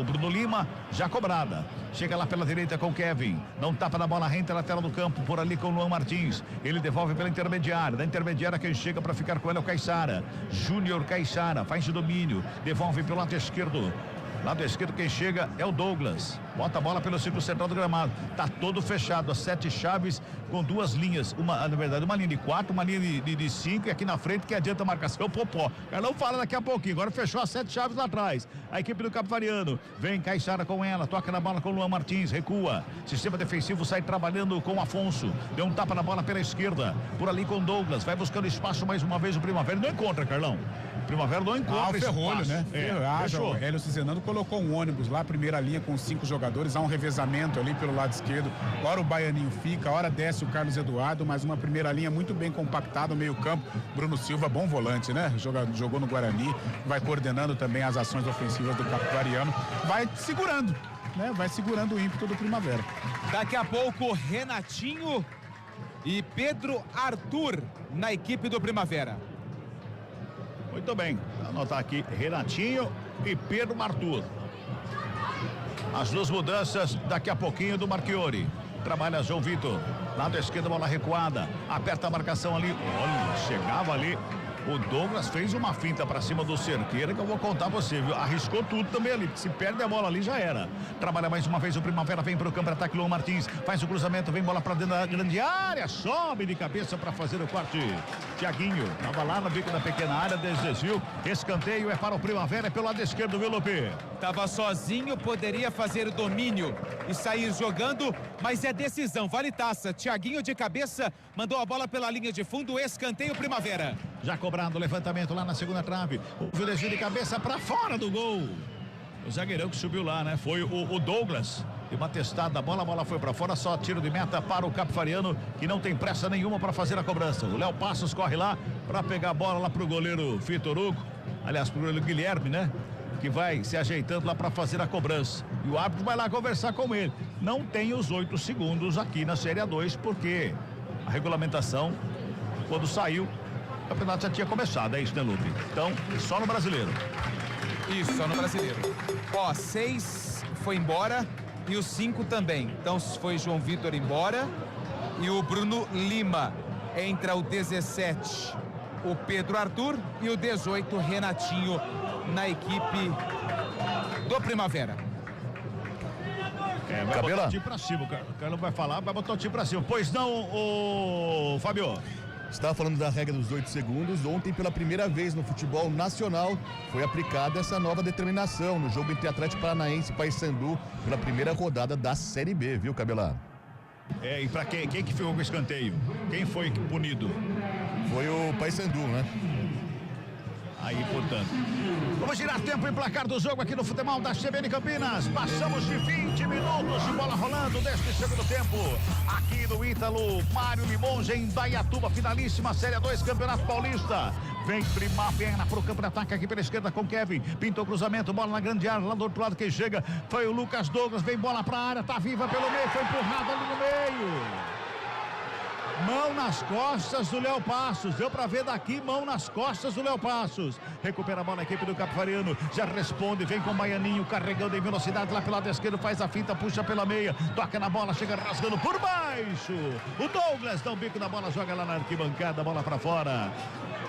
Bruno Lima, já cobrada. Chega lá pela direita com o Kevin, não tapa na bola, renta na tela do campo, por ali com o Luan Martins. Ele devolve pela intermediária. Da intermediária quem chega para ficar com ela é o Caixara. Júnior Caixara faz o domínio, devolve pelo lado esquerdo. Lado esquerdo quem chega é o Douglas. Bota a bola pelo círculo central do gramado. Tá todo fechado, as 7 chaves com 2 linhas. Na verdade, uma linha de 4, uma linha de 5 e aqui na frente que adianta a marcação o Popó. Carlão fala daqui a pouquinho. Agora fechou as 7 chaves lá atrás. A equipe do Capivariano. Vem Caixara com ela, toca na bola com o Luan Martins, recua. Sistema defensivo sai trabalhando com o Afonso. Deu um tapa na bola pela esquerda. Por ali com o Douglas. Vai buscando espaço mais uma vez o Primavera. Não encontra, Carlão. Primavera não encontra o Ferrolho, espaço, né? Fechou. O Hélio Cizenando colocou um ônibus lá, primeira linha com 5 jogadores, há um revezamento ali pelo lado esquerdo. Hora o Baianinho fica, hora desce o Carlos Eduardo, mas uma primeira linha muito bem compactada, meio campo. Bruno Silva, bom volante, né? Jogou no Guarani, vai coordenando também as ações ofensivas do Capivariano, vai segurando, né? Vai segurando o ímpeto do Primavera. Daqui a pouco, Renatinho e Pedro Arthur na equipe do Primavera. Muito bem, vou anotar aqui Renatinho e Pedro Arthur. As 2 mudanças daqui a pouquinho do Marchiori. Trabalha João Vitor, lado esquerdo, bola recuada, aperta a marcação ali, olha, chegava ali. O Douglas fez uma finta pra cima do Cerqueira que eu vou contar você, viu? Arriscou tudo também ali, se perde a bola ali já era. Trabalha mais uma vez o Primavera, vem pro campo de ataque, Luan Martins, faz o cruzamento, vem bola pra dentro da grande área, sobe de cabeça pra fazer o corte. Thiaguinho, tava lá no bico da pequena área, desvio, escanteio é para o Primavera, é pelo lado esquerdo, viu, Lupe? Tava sozinho, poderia fazer o domínio e sair jogando, mas é decisão, vale taça. Thiaguinho de cabeça, mandou a bola pela linha de fundo, escanteio Primavera. Já cobrado o levantamento lá na segunda trave. O desvio de cabeça para fora do gol. O zagueirão que subiu lá, né? Foi o Douglas. E uma testada, a bola foi para fora, só tiro de meta para o Capivariano, que não tem pressa nenhuma para fazer a cobrança. O Léo Passos corre lá para pegar a bola lá pro goleiro Vitor Hugo. Aliás, pro goleiro Guilherme, né? Que vai se ajeitando lá para fazer a cobrança. E o árbitro vai lá conversar com ele. Não tem os 8 segundos aqui na Série A2, porque a regulamentação, quando saiu, o campeonato já tinha começado, é isso, né, Lupe? Então, só no Brasileiro. Isso, só no Brasileiro. Ó, 6 foi embora e os 5 também. Então foi João Vitor embora e o Bruno Lima. Entra o 17, o Pedro Arthur, e o 18, Renatinho, na equipe do Primavera. Vai botar o time pra cima, o Carlos vai falar, vai botar o time pra cima. Pois não, o Fabio? Estava falando da regra dos 8 segundos. Ontem, pela primeira vez no futebol nacional, foi aplicada essa nova determinação no jogo entre Atlético Paranaense e Paysandu pela primeira rodada da Série B, viu, Cabelá? E pra quem que ficou com o escanteio? Quem foi punido? Foi o Paysandu, né? Aí, portanto. Vamos girar tempo e placar do jogo aqui no futebol da CBN Campinas. Passamos de 20 minutos de bola rolando deste segundo tempo. Aqui no Ítalo Mário Limonge, em Indaiatuba, finalíssima Série A2, Campeonato Paulista. Vem Primavera pro campo de ataque aqui pela esquerda com Kevin. Pintou o cruzamento, bola na grande área, lá do outro lado quem chega foi o Lucas Douglas. Vem bola pra área, tá viva pelo meio, foi empurrado ali no meio. Mão nas costas do Léo Passos, deu pra ver daqui, mão nas costas do Léo Passos. Recupera a bola a equipe do Capivariano, já responde, vem com o Baianinho, carregando em velocidade lá pelo lado esquerdo, faz a finta, puxa pela meia, toca na bola, chega rasgando por baixo. baixo. O Douglas dá um bico na bola, joga lá na arquibancada, bola pra fora.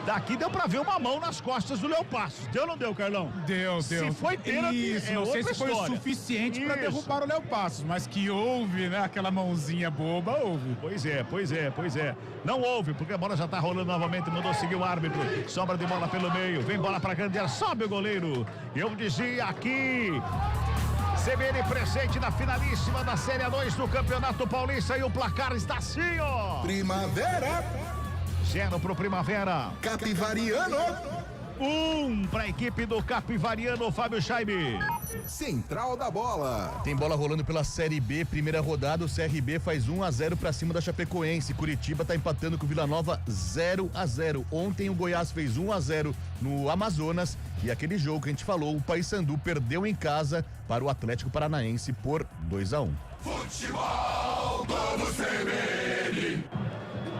Daqui deu pra ver uma mão nas costas do Léo Passos. Deu ou não deu, Carlão? Deu. Se foi pênalti, isso, não sei se foi o suficiente pra derrubar o Léo Passos, mas que houve, né? Aquela mãozinha boba, houve. Pois é. Não houve, porque a bola já tá rolando novamente, mandou seguir o árbitro. Sobra de bola pelo meio, vem bola pra grande área, sobe o goleiro. Eu dizia aqui... CBN presente na finalíssima da Série A2 do Campeonato Paulista e o placar está assim, ó. Primavera. 0 pro Primavera. Capivariano. 1 para a equipe do Capivariano, Fábio Scheibe. Central da bola. Tem bola rolando pela Série B, primeira rodada, o CRB faz 1-0 pra cima da Chapecoense. Curitiba tá empatando com o Vila Nova 0-0. Ontem o Goiás fez 1-0 no Amazonas e aquele jogo que a gente falou, o Paysandu perdeu em casa para o Atlético Paranaense por 2-1. Futebol Globo CBN.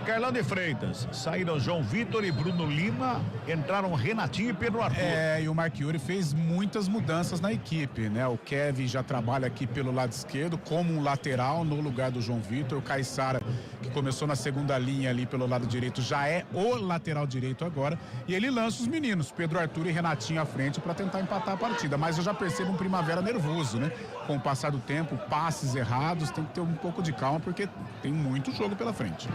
Carlão de Freitas, saíram João Vitor e Bruno Lima, entraram Renatinho e Pedro Arthur. E o Marchiori fez muitas mudanças na equipe, né? O Kevin já trabalha aqui pelo lado esquerdo como um lateral no lugar do João Vitor. O Caissara, que começou na segunda linha ali pelo lado direito, já é o lateral direito agora. E ele lança os meninos, Pedro Arthur e Renatinho à frente para tentar empatar a partida. Mas eu já percebo um Primavera nervoso, né? Com o passar do tempo, passes errados, tem que ter um pouco de calma porque tem muito jogo pela frente.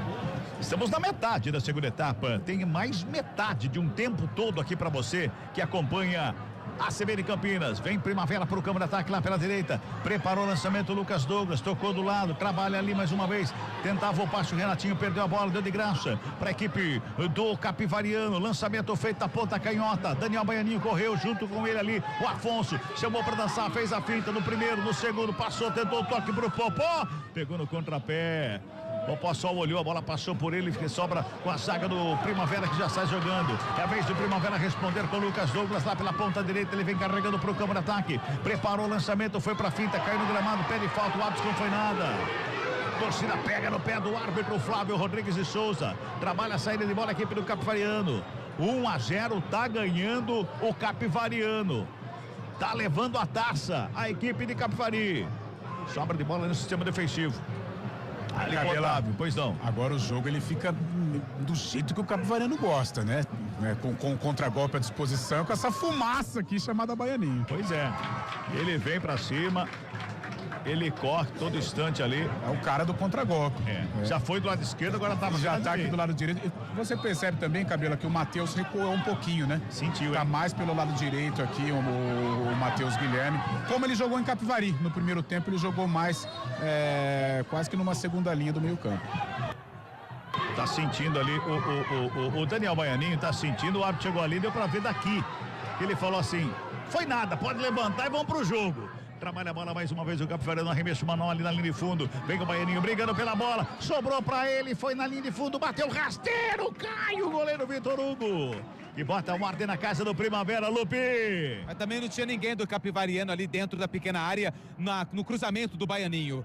Estamos na metade da segunda etapa. Tem mais metade de um tempo todo aqui para você que acompanha a CBN Campinas. Vem Primavera para o campo de ataque lá pela direita. Preparou o lançamento Lucas Douglas. Tocou do lado. Trabalha ali mais uma vez. Tentava o passe. O Renatinho perdeu a bola. Deu de graça para a equipe do Capivariano. Lançamento feito na ponta canhota. Daniel Baianinho correu junto com ele ali. O Afonso chamou para dançar. Fez a finta no primeiro, no segundo. Passou, tentou o toque pro Popó. Pegou no contrapé. O Popó só olhou, a bola passou por ele, que sobra com a zaga do Primavera que já sai jogando. É a vez do Primavera responder com o Lucas Douglas lá pela ponta direita, ele vem carregando pro campo de ataque. Preparou o lançamento, foi pra finta, caiu no gramado, pede falta, o árbitro não foi nada. Torcida pega no pé do árbitro Flávio Rodrigues de Souza. Trabalha a saída de bola a equipe do Capivariano. 1-0, tá ganhando o Capivariano. Tá levando a taça a equipe de Capivari. Sobra de bola no sistema defensivo. Ali, Otávio, pois não. Agora o jogo ele fica do jeito que o Capivariano gosta, né? Com o contragolpe à disposição, com essa fumaça aqui chamada Baianinho. Pois é. Ele vem pra cima, ele corre todo instante ali. É o cara do contragolpe. Já foi do lado esquerdo, agora tá já tá aqui do lado direito. Você percebe também, Cabelo, que o Matheus recuou um pouquinho, né? Sentiu, tá mais pelo lado direito aqui o Matheus Guilherme. Como ele jogou em Capivari no primeiro tempo, ele jogou mais quase que numa segunda linha do meio campo. Tá sentindo ali, o Daniel Baianinho tá sentindo, o árbitro chegou ali, deu pra ver daqui. Ele falou assim, foi nada, pode levantar e vamos pro jogo. Trabalha a bola mais uma vez o Capivariano, arremesso manual ali na linha de fundo. Vem com o Baianinho brigando pela bola. Sobrou pra ele, foi na linha de fundo, bateu rasteiro, cai o goleiro Vitor Hugo. E bota uma ordem na casa do Primavera, Lupi. Mas também não tinha ninguém do Capivariano ali dentro da pequena área, no cruzamento do Baianinho.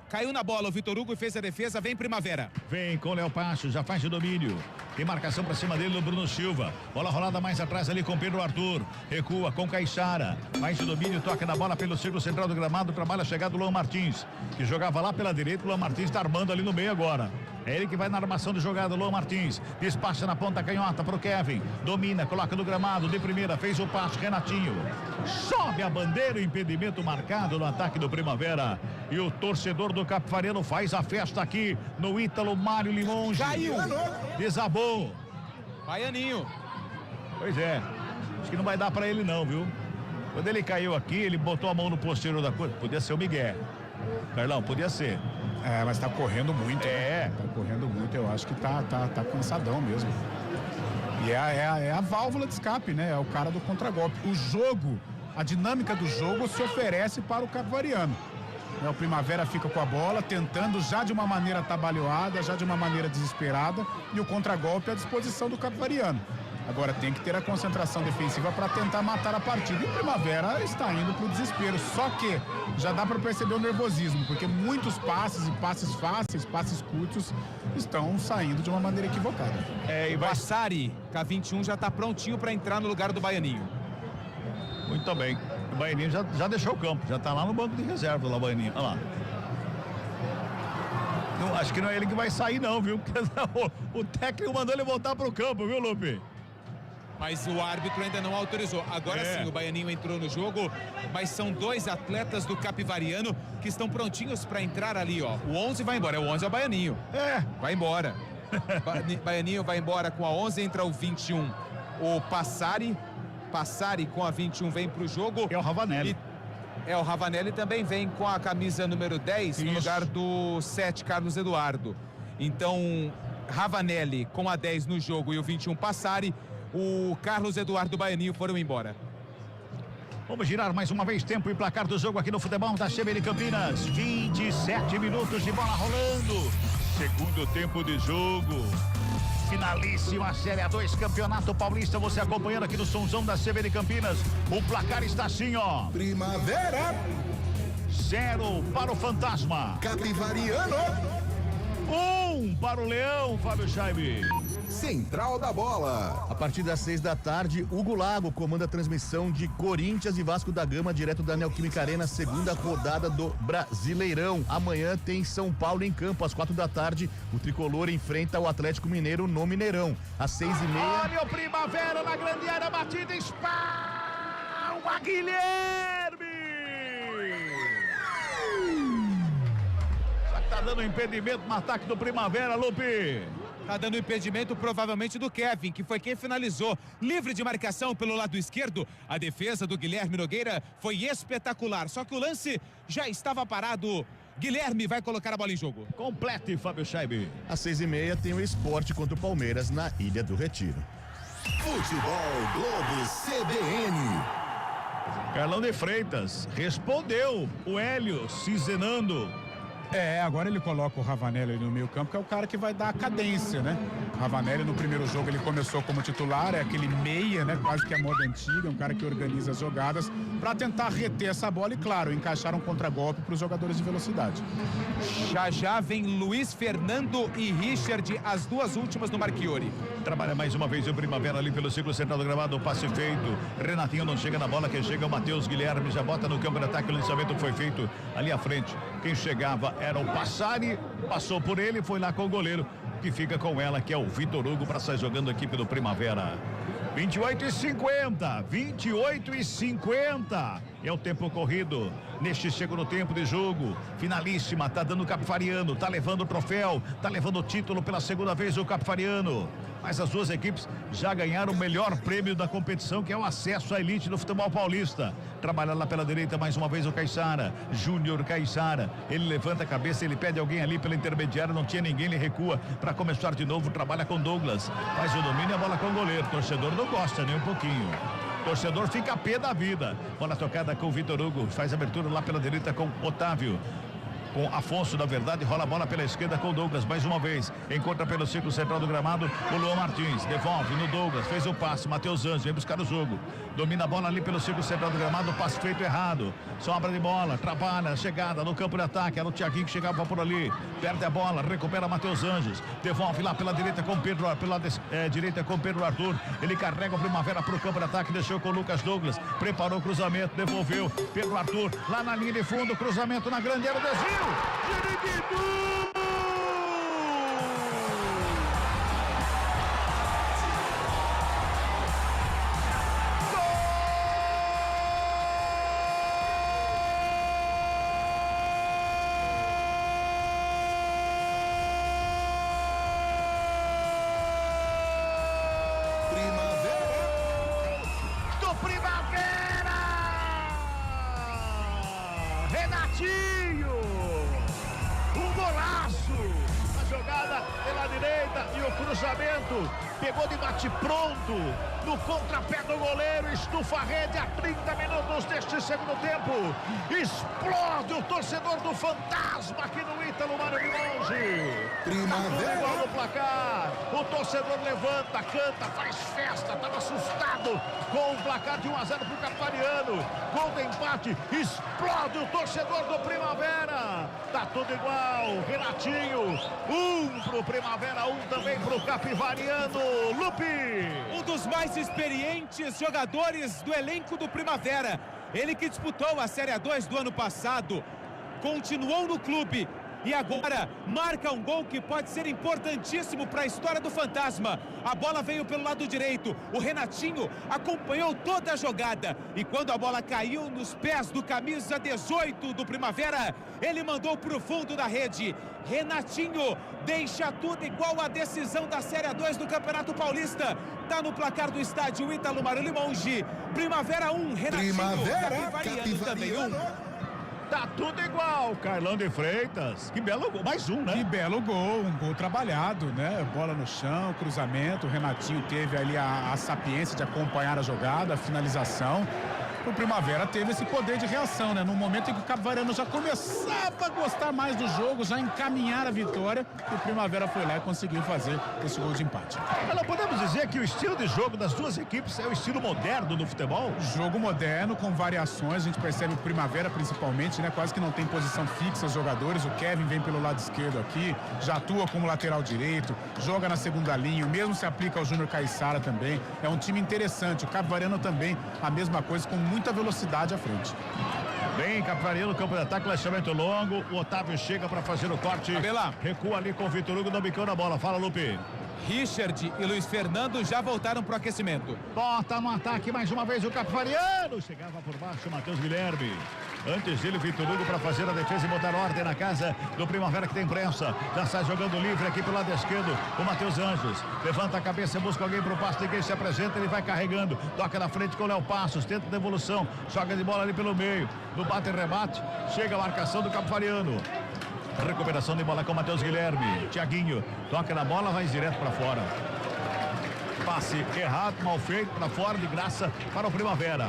Caiu na bola o Vitor Hugo e fez a defesa, vem Primavera. Vem com o Léo Pacho, já faz o domínio. Tem marcação pra cima dele do Bruno Silva. Bola rolada mais atrás ali com Pedro Arthur. Recua com Caissara. Mais o domínio, toca na bola pelo círculo central do gramado. Trabalha a chegada do Luan Martins, que jogava lá pela direita. O Luan Martins tá armando ali no meio agora. É ele que vai na armação de jogada, Luan Martins. Despacha na ponta canhota pro Kevin. Domina, coloca no gramado de primeira. Fez o passe, Renatinho. Sobe a bandeira, impedimento marcado no ataque do Primavera. E o torcedor do Capivariano faz a festa aqui no Ítalo Mário Limonge. Caiu. Desabou. Baianinho. Pois é. Acho que não vai dar pra ele não, viu? Quando ele caiu aqui, ele botou a mão no posterior da coisa. Podia ser o Miguel. Carlão, podia ser. Mas tá correndo muito. Né? Tá correndo muito, eu acho que tá cansadão mesmo. E é a válvula de escape, né? É o cara do contragolpe. O jogo, a dinâmica do jogo se oferece para o Capivariano. O Primavera fica com a bola, tentando já de uma maneira atabalhoada, já de uma maneira desesperada, e o contragolpe à disposição do Capivariano. Agora tem que ter a concentração defensiva para tentar matar a partida. E o Primavera está indo para o desespero. Só que já dá para perceber o nervosismo, porque muitos passes e passes fáceis, passes curtos, estão saindo de uma maneira equivocada. E o Bassari, K21, já está prontinho para entrar no lugar do Baianinho. Muito bem. O Baianinho já deixou o campo, já está lá no banco de reserva lá, o Baianinho. Olha lá. Não, acho que não é ele que vai sair não, viu? Porque o técnico mandou ele voltar pro campo, viu, Lupe? Mas o árbitro ainda não autorizou. Agora sim, o Baianinho entrou no jogo, mas são 2 atletas do Capivariano que estão prontinhos para entrar ali, ó. O 11 vai embora, o 11 é o Baianinho. Vai embora. Baianinho vai embora com a 11, entra o 21. O Passari com a 21 vem pro jogo. É o Ravanelli. O Ravanelli também vem com a camisa número 10 no lugar do 7, Carlos Eduardo. Então, Ravanelli com a 10 no jogo e o 21 Passari. O Carlos Eduardo Baianinho foram embora. Vamos girar mais uma vez tempo e placar do jogo aqui no futebol da CBN Campinas. 27 minutos de bola rolando. Segundo tempo de jogo. Finalíssima Série A2 Campeonato Paulista. Você acompanhando aqui no Sonzão da CBN Campinas. O placar está assim, ó. Primavera. 0 para o Fantasma. Capivariano. 1 para o Leão, Fábio Scheibe. Central da Bola. A partir das 6 da tarde, Hugo Lago comanda a transmissão de Corinthians e Vasco da Gama, direto da Neoquímica Arena, segunda rodada do Brasileirão. Amanhã tem São Paulo em campo, às 4 da tarde. O tricolor enfrenta o Atlético Mineiro no Mineirão. Às 6h30. Olha o Primavera na grande área, batida, espalma Guilherme! Tá dando impedimento no ataque do Primavera, Lupe. Tá dando impedimento provavelmente do Kevin, que foi quem finalizou. Livre de marcação pelo lado esquerdo. A defesa do Guilherme Nogueira foi espetacular. Só que o lance já estava parado. Guilherme vai colocar a bola em jogo. Complete, Fábio Scheibe. Às 6h30 tem o Sport contra o Palmeiras na Ilha do Retiro. Futebol Globo CBN. Carlão de Freitas respondeu o Hélio Cizenando. Agora ele coloca o Ravanelli no meio campo, que é o cara que vai dar a cadência, né? O Ravanelli no primeiro jogo ele começou como titular, é aquele meia, né? Quase que a moda antiga, um cara que organiza as jogadas para tentar reter essa bola e, claro, encaixar um contragolpe para os jogadores de velocidade. Já vem Luiz Fernando e Richard, as duas últimas no Marchiori. Trabalha mais uma vez o Primavera ali pelo círculo central do gramado, o passe feito. Renatinho não chega na bola, quem chega é o Matheus Guilherme, já bota no campo de ataque, o lançamento foi feito ali à frente. Quem chegava era o Passari, passou por ele, foi lá com o goleiro, que fica com ela, que é o Vitor Hugo, para sair jogando a equipe do Primavera. 28:50. É o tempo corrido neste segundo tempo de jogo. Finalíssima, tá dando o Capivariano, tá levando o troféu, tá levando o título pela segunda vez o Capivariano. Mas as duas equipes já ganharam o melhor prêmio da competição, que é o acesso à elite do futebol paulista. Trabalha lá pela direita mais uma vez o Caiçara, Júnior Caiçara. Ele levanta a cabeça, ele pede alguém ali pela intermediária, não tinha ninguém, ele recua para começar de novo, trabalha com Douglas. Faz o domínio e a bola com o goleiro. O torcedor não gosta nem um pouquinho. Torcedor fica a pé da vida. Bola tocada com o Vitor Hugo, faz abertura lá pela direita com Otávio. Com Afonso, na verdade, rola a bola pela esquerda com o Douglas, mais uma vez, encontra pelo círculo central do gramado o Luan Martins, devolve no Douglas, fez o passe, Matheus Anjos vem buscar o jogo, domina a bola ali pelo círculo central do gramado, passe feito errado, sobra de bola, trabalha, chegada no campo de ataque, era o Thiaguinho que chegava por ali, perde a bola, recupera Matheus Anjos, devolve lá pela direita com Pedro, pela direita com Pedro Arthur, ele carrega o Primavera para o campo de ataque, deixou com o Lucas Douglas, preparou o cruzamento, devolveu, Pedro Arthur, lá na linha de fundo, cruzamento na grande área, desvio! Do Primavera! Renatinho! Um golaço! A jogada pela direita e o cruzamento pegou de bate-pronto no contrapé do goleiro, estufa a rede a 30 minutos deste segundo tempo. Explode o torcedor do Fantasma aqui no Ítalo Mário de Longe. Primavera. Igual no placar. O torcedor levanta, canta, faz festa, estava assustado com o placar de 1-0 para o Capivariano. Gol de empate, explode o torcedor do Primavera. Tá tudo igual. Renatinho, 1 pro Primavera, 1 também pro Capivariano. Lupe. Um dos mais experientes jogadores do elenco do Primavera. Ele que disputou a Série A2 do ano passado, continuou no clube e agora marca um gol que pode ser importantíssimo para a história do Fantasma. A bola veio pelo lado direito, o Renatinho acompanhou toda a jogada e quando a bola caiu nos pés do camisa 18 do Primavera, ele mandou para o fundo da rede. Renatinho deixa tudo igual a decisão da Série 2 do Campeonato Paulista. Tá no placar do estádio Ítalo Mário Limonge. Primavera 1, Renatinho. Capivariano também 1. Tá tudo igual, Carlão de Freitas. Que belo gol, mais um, né? Que belo gol, um gol trabalhado, né? Bola no chão, cruzamento, o Renatinho teve ali a sapiência de acompanhar a jogada, a finalização. O Primavera teve esse poder de reação, né? No momento em que o Capivariano já começava a gostar mais do jogo, já encaminhar a vitória, o Primavera foi lá e conseguiu fazer esse gol de empate. Mas podemos dizer que o estilo de jogo das duas equipes é o estilo moderno do futebol? Jogo moderno, com variações, a gente percebe o Primavera principalmente, né? Quase que não tem posição fixa os jogadores, o Kevin vem pelo lado esquerdo aqui, já atua como lateral direito, joga na segunda linha, o mesmo se aplica ao Júnior Caiçara também, é um time interessante, o Capivariano também, a mesma coisa, com muita velocidade à frente. Bem, Capivariano, campo de ataque, lançamento longo, o Otávio chega para fazer o corte, recua ali com o Vitor Hugo, não bicou na bola, fala Lupe. Richard e Luiz Fernando já voltaram pro aquecimento. Bota no ataque mais uma vez o Capivariano, chegava por baixo Matheus Guilherme. Antes dele, Vitor Hugo para fazer a defesa e botar ordem na casa do Primavera que tem pressa. Já sai jogando livre aqui pelo lado esquerdo. O Matheus Anjos levanta a cabeça, busca alguém pro passo. Ninguém se apresenta, ele vai carregando. Toca na frente com o Léo Passos, tenta a devolução. Joga de bola ali pelo meio. No bate e rebate, chega a marcação do Capivariano. Recuperação de bola com o Matheus Guilherme. Thiaguinho toca na bola, vai direto para fora. Passe errado, mal feito, para fora de graça para o Primavera.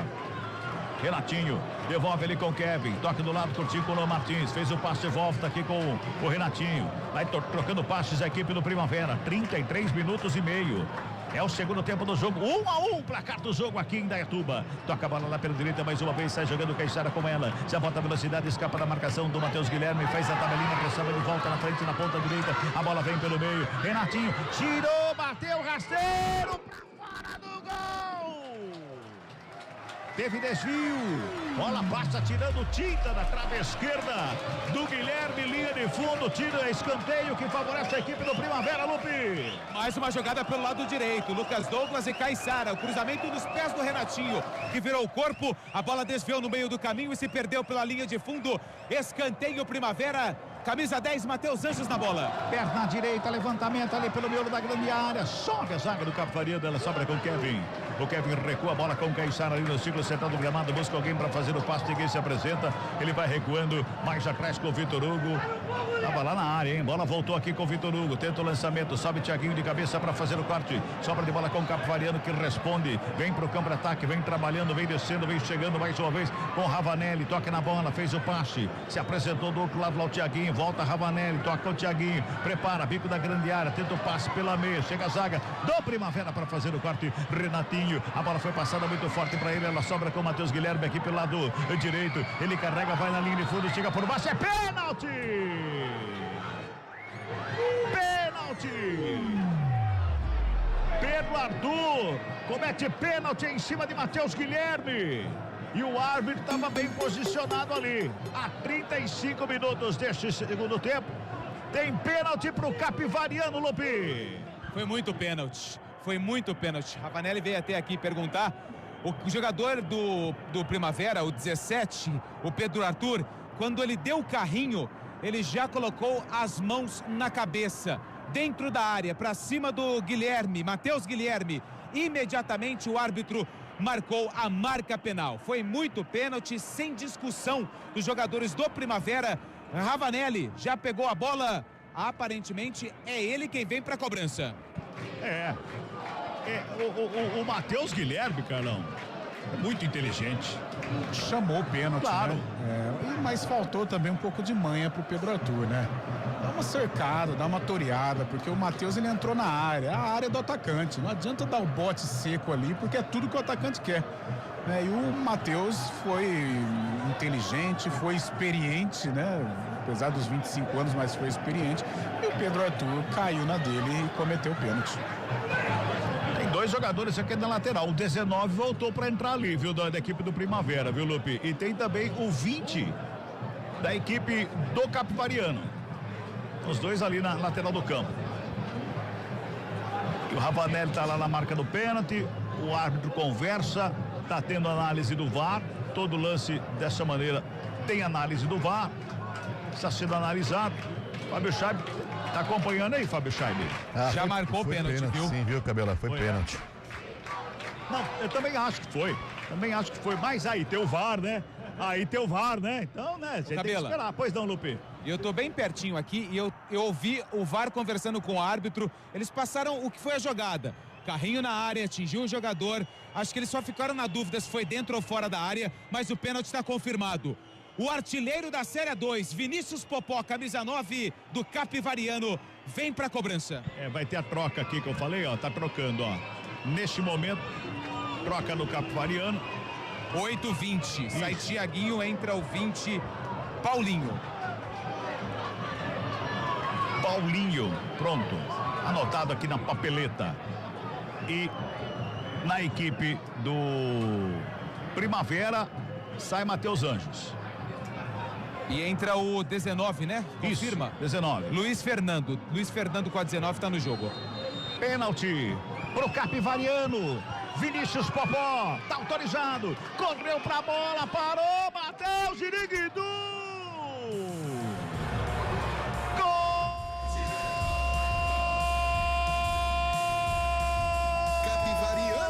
Renatinho devolve ali com o Kevin, toca do lado, curtinho com o Martins, fez o passe de volta aqui com o Renatinho, vai trocando passes a equipe do Primavera, 33 minutos e meio. É o segundo tempo do jogo, 1-1, placar do jogo aqui em Indaiatuba. Toca a bola lá pela direita, mais uma vez, sai jogando o Caiçara com ela. Se a bota a velocidade, escapa da marcação do Matheus Guilherme, faz a tabelinha, pressão de volta na frente, na ponta direita. A bola vem pelo meio, Renatinho tirou, bateu, rasteiro, fora do gol! Teve desvio, bola passa tirando tinta da trave esquerda do Guilherme, linha de fundo, tira escanteio que favorece a equipe do Primavera, Lupe. Mais uma jogada pelo lado direito, Lucas Douglas e Caiçara, o cruzamento nos pés do Renatinho, que virou o corpo, a bola desviou no meio do caminho e se perdeu pela linha de fundo, escanteio Primavera. Camisa 10, Matheus Anjos na bola. Perna direita, levantamento ali pelo miolo da grande área. Sobe a zaga do Capivariano, ela sobra com o Kevin. O Kevin recua a bola com o Caiçara ali no ciclo central do gramado. Busca alguém para fazer o passe, ninguém se apresenta. Ele vai recuando, mais atrás com o Vitor Hugo. Tava lá na área, hein? Bola voltou aqui com o Vitor Hugo. Tenta o lançamento, sobe Thiaguinho de cabeça para fazer o corte. Sobra de bola com o Capivariano que responde. Vem pro campo de ataque, vem trabalhando, vem descendo, vem chegando mais uma vez com o Ravanelli. Toca na bola, fez o passe. Se apresentou do outro lado lá o Thiaguinho. Volta Ravanelli, toca o Thiaguinho, prepara, bico da grande área, tenta o passe pela meia, chega a zaga do Primavera para fazer o corte, Renatinho, a bola foi passada muito forte para ele, ela sobra com o Matheus Guilherme aqui pelo lado direito, ele carrega, vai na linha de fundo, chega por baixo, é pênalti! Pênalti! Pedro Arthur comete pênalti em cima de Matheus Guilherme. E o árbitro estava bem posicionado ali. A 35 minutos deste segundo tempo, tem pênalti para o Capivariano, Lupi. Foi muito pênalti. Foi muito pênalti. Ravanelli veio até aqui perguntar. O jogador do Primavera, o 17, o Pedro Arthur, quando ele deu o carrinho, ele já colocou as mãos na cabeça, dentro da área, para cima do Guilherme, Matheus Guilherme. Imediatamente o árbitro marcou a marca penal. Foi muito pênalti, sem discussão dos jogadores do Primavera. Ravanelli já pegou a bola. Aparentemente é ele quem vem para a cobrança. O Matheus Guilherme, Carlão, é muito inteligente. Chamou o pênalti, claro, né? Mas faltou também um pouco de manha pro Pedro Arthur, né? Dá uma cercada, dá uma toreada, porque o Matheus ele entrou na área, a área do atacante. Não adianta dar o bote seco ali, porque é tudo que o atacante quer. E o Matheus foi inteligente, foi experiente, né? Apesar dos 25 anos, mas foi experiente. E o Pedro Arthur caiu na dele e cometeu o pênalti. Tem dois jogadores aqui na lateral. O 19 voltou para entrar ali, viu? Da equipe do Primavera, viu, Lupe? E tem também o 20 da equipe do Capivariano. Os dois ali na lateral do campo. E o Ravanelli tá lá na marca do pênalti. O árbitro conversa, tá tendo análise do VAR. Todo lance dessa maneira tem análise do VAR. Está sendo analisado. Fábio Chaib tá acompanhando aí, Fábio Chaib. Já marcou o pênalti, viu? Sim, viu, Cabela? Foi pênalti. Não, eu também acho que foi. Mas aí tem o VAR, né? Então, né, a gente tem que esperar. Pois não, Lupe. Eu tô bem pertinho aqui e eu ouvi o VAR conversando com o árbitro. Eles passaram o que foi a jogada. Carrinho na área, atingiu o jogador. Acho que eles só ficaram na dúvida se foi dentro ou fora da área, mas o pênalti está confirmado. O artilheiro da Série 2, Vinícius Popó, camisa 9 do Capivariano, vem pra cobrança. Vai ter a troca aqui que eu falei, ó, tá trocando, ó. Neste momento, troca no Capivariano. 8:20, sai Tiaguinho, entra o 20, Paulinho, pronto, anotado aqui na papeleta. E na equipe do Primavera, sai Matheus Anjos. E entra o 19, né? Confirma. Isso, 19. Luiz Fernando com a 19 tá no jogo. Pênalti pro Capivariano. Vinícius Popó, tá autorizado. Correu pra bola, parou, bateu, Giriguidu. Gol! Capivariano.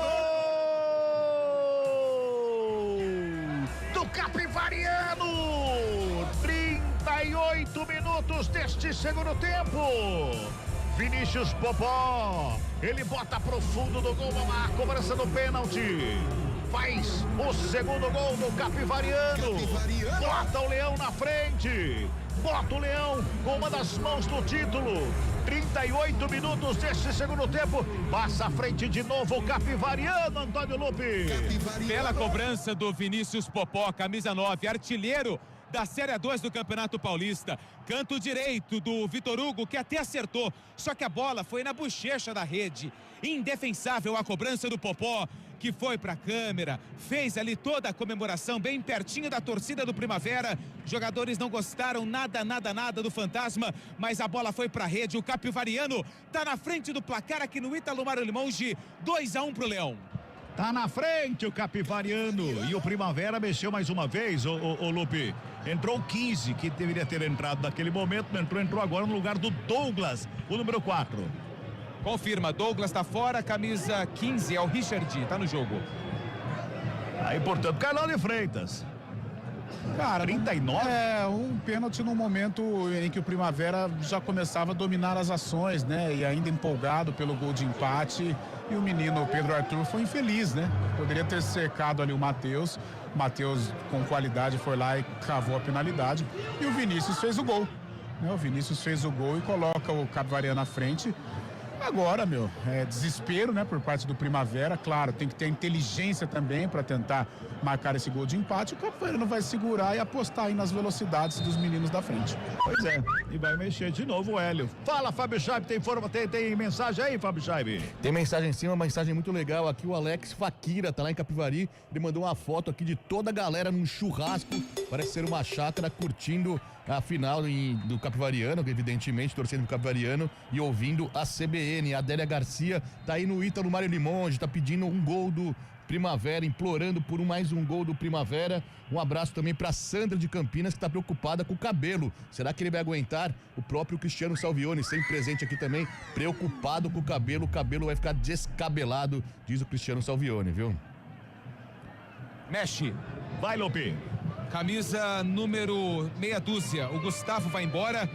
Do Capivariano. 38 minutos deste segundo tempo. Vinícius Popó, ele bota pro fundo do gol, a cobrança do pênalti. Faz o segundo gol do Capivariano. Bota o Leão na frente. Bota o Leão com uma das mãos do título. 38 minutos deste segundo tempo. Passa à frente de novo o Capivariano, Antônio Lupe. Pela cobrança do Vinícius Popó, camisa 9, artilheiro da Série 2 do Campeonato Paulista. Canto direito do Vitor Hugo, que até acertou, só que a bola foi na bochecha da rede. Indefensável a cobrança do Popó, que foi pra câmera, fez ali toda a comemoração bem pertinho da torcida do Primavera. Jogadores não gostaram nada do fantasma, mas a bola foi pra rede. O Capivariano tá na frente do placar aqui no Ítalo Mário Limonge, 2-1 pro Leão. Tá na frente o Capivariano. E o Primavera mexeu mais uma vez, o Lupe. Entrou o 15, que deveria ter entrado naquele momento, não entrou agora no lugar do Douglas, o número 4. Confirma, Douglas tá fora, camisa 15 é o Richard, tá no jogo. Aí, portanto, Carlão de Freitas. Cara, 39? Um pênalti no momento em que o Primavera já começava a dominar as ações, né? E ainda empolgado pelo gol de empate. E o menino Pedro Arthur foi infeliz, né? Poderia ter cercado ali o Matheus. O Matheus, com qualidade, foi lá e cavou a penalidade. E o Vinícius fez o gol. Né? O Vinícius fez o gol e coloca o Capivariano na frente. Agora, desespero, né, por parte do Primavera. Claro, tem que ter inteligência também para tentar marcar esse gol de empate. O Capivariano vai segurar e apostar aí nas velocidades dos meninos da frente. Pois é, e vai mexer de novo o Hélio. Fala, Fábio Chaib, tem mensagem aí, Fábio Chaib? Tem mensagem em cima, uma mensagem muito legal. Aqui o Alex Faquira, tá lá em Capivari. Ele mandou uma foto aqui de toda a galera num churrasco. Parece ser uma chácara curtindo a final do Capivariano, evidentemente, torcendo pro Capivariano e ouvindo a CBN. A Adélia Garcia tá aí no Ítalo Mário Limonge, tá pedindo um gol do Primavera, implorando por mais um gol do Primavera. Um abraço também pra Sandra de Campinas, que tá preocupada com o cabelo. Será que ele vai aguentar? O próprio Cristiano Salvione, sempre presente aqui também, preocupado com o cabelo vai ficar descabelado, diz o Cristiano Salvione, viu? Mexe. Vai, Lopi. Camisa número meia dúzia, o Gustavo vai embora,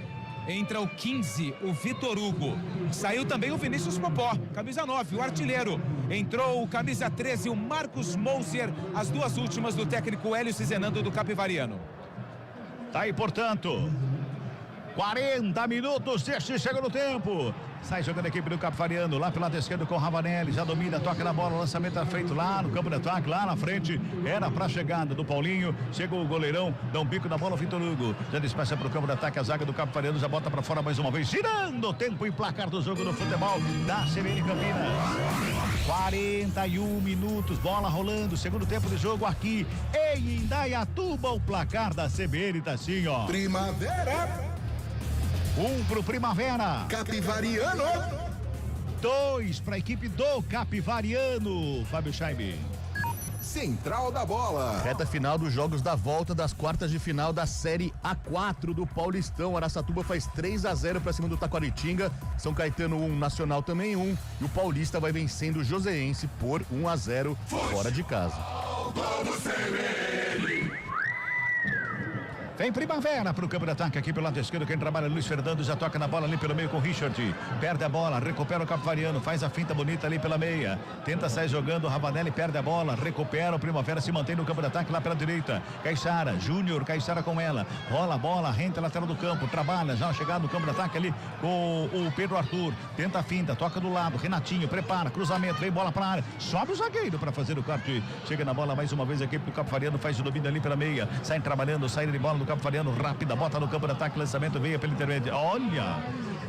entra o 15, o Vitor Hugo. Saiu também o Vinícius Popó, camisa 9, o artilheiro. Entrou o camisa 13, o Marcos Moser, as duas últimas do técnico Hélio Cizenando do Capivariano. Tá aí, portanto, 40 minutos deste segundo tempo. Sai jogando a equipe do Capivariano, lá pelo lado esquerdo com o Ravanelli, já domina, toca na bola, o lançamento é feito lá no campo de ataque, lá na frente, era pra chegada do Paulinho, chegou o goleirão, dá um bico na bola, o Vitor Hugo, já despeça pro campo de ataque, a zaga do Capivariano já bota pra fora mais uma vez, girando o tempo e placar do jogo do futebol da CBN Campinas. 41 minutos, bola rolando, segundo tempo de jogo aqui em Indaiatuba, o placar da CBN tá assim, ó. Primavera. 1 pro Primavera. Capivariano. 2 para a equipe do Capivariano. Fábio Scheibe. Central da Bola. Reta final dos jogos da volta das quartas de final da Série A4 do Paulistão. Araçatuba faz 3-0 para cima do Taquaritinga. São Caetano 1, Nacional também 1. E o Paulista vai vencendo o Joseense por 1-0 fora de casa. Vamos CBN. Vem Primavera pro campo de ataque aqui pelo lado esquerdo. Quem trabalha, Luiz Fernando, já toca na bola ali pelo meio com o Richard. Perde a bola, recupera o Capivariano, faz a finta bonita ali pela meia. Tenta sair jogando, o Ravanelli perde a bola, recupera o Primavera, se mantém no campo de ataque lá pela direita. Caixara, Júnior, Caixara com ela. Rola a bola, renta lateral do campo, trabalha já chegado no campo de ataque ali com o Pedro Arthur. Tenta a finta, toca do lado, Renatinho, prepara, cruzamento, vem bola pra área. Sobe o zagueiro para fazer o corte. Chega na bola mais uma vez aqui pro Capivariano, faz o domínio ali pela meia. Sai trabalhando, saída de bola do Capivariano, rápida, bota no campo de ataque, lançamento, veio pelo intermédio. Olha,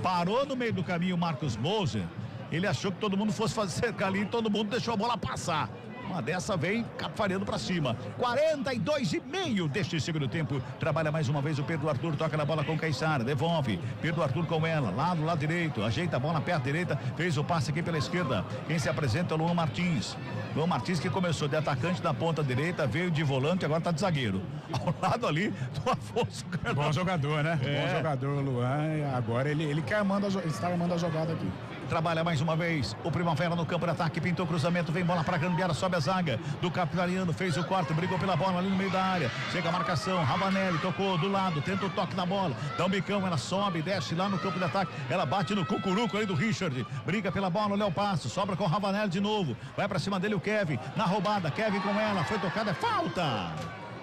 parou no meio do caminho o Marcos Moser. Ele achou que todo mundo fosse fazer cercar ali e todo mundo deixou a bola passar. Uma dessa vem Capivariano pra cima. 42,5 deste segundo tempo. Trabalha mais uma vez o Pedro Arthur, toca na bola com Caixara, devolve. Pedro Arthur com ela, lá do lado direito, ajeita a bola perto direita, fez o passe aqui pela esquerda. Quem se apresenta é o Luan Martins. Luan Martins que começou de atacante na ponta direita, veio de volante, agora tá de zagueiro. Ao lado ali do Afonso Carlos. Bom jogador, né? É. Bom jogador, Luan. Agora ele está armando a jogada aqui. Trabalha mais uma vez o Primavera no campo de ataque, pintou cruzamento, vem bola pra grande área, sobe a zaga do Capivariano, fez o corte, brigou pela bola ali no meio da área, chega a marcação, Ravanelli tocou do lado, tenta o toque na bola, dá um bicão, ela sobe, desce lá no campo de ataque, ela bate no cucuruco ali do Richard, briga pela bola, Léo Passo, sobra com o Ravanelli de novo, vai pra cima dele o Kevin, na roubada, Kevin com ela, foi tocada, é falta!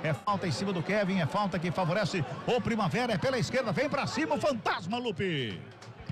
É falta em cima do Kevin, é falta que favorece o Primavera, é pela esquerda, vem pra cima o Fantasma, Lupe!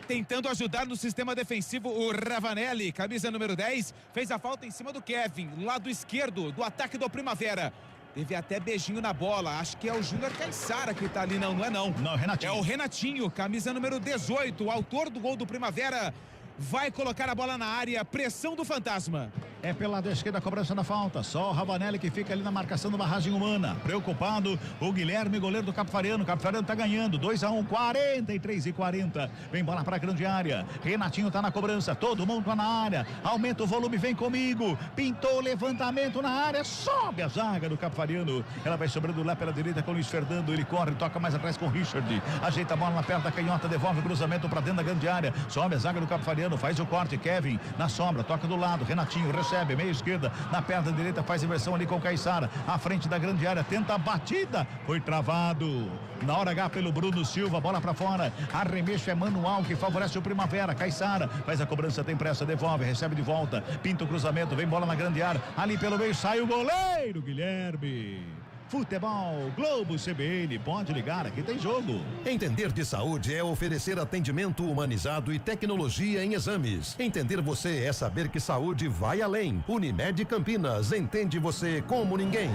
Tentando ajudar no sistema defensivo, o Ravanelli, camisa número 10, fez a falta em cima do Kevin, lado esquerdo do ataque do Primavera. Teve até beijinho na bola, acho que é o Júnior Caixara que tá ali, não é não. Não, Renatinho. É o Renatinho, camisa número 18, o autor do gol do Primavera. Vai colocar a bola na área, pressão do Fantasma. É pela lado esquerda a cobrança da falta. Só o Ravanelli que fica ali na marcação da barragem humana. Preocupado, o Guilherme, goleiro do Capivariano. O Capivariano tá ganhando. 2-1, 43-40. Vem bola pra grande área. Renatinho tá na cobrança. Todo mundo tá na área. Aumenta o volume, vem comigo. Pintou o levantamento na área. Sobe a zaga do Capivariano. Ela vai sobrando lá pela direita com o Luiz Fernando. Ele corre, toca mais atrás com o Richard. Ajeita a bola na perna da canhota, devolve o cruzamento pra dentro da grande área. Sobe a zaga do Capivariano. Faz o corte, Kevin na sombra, toca do lado, Renatinho recebe, meia esquerda, na perna direita faz inversão ali com o Caixara, à frente da grande área, tenta a batida, foi travado, na hora H pelo Bruno Silva, bola pra fora, arremesso é manual que favorece o Primavera, Caixara faz a cobrança, tem pressa, devolve, recebe de volta, pinta o cruzamento, vem bola na grande área, ali pelo meio sai o goleiro, Guilherme. Futebol Globo CBN, pode ligar, aqui tem jogo. Entender de saúde é oferecer atendimento humanizado e tecnologia em exames. Entender você é saber que saúde vai além. Unimed Campinas, entende você como ninguém.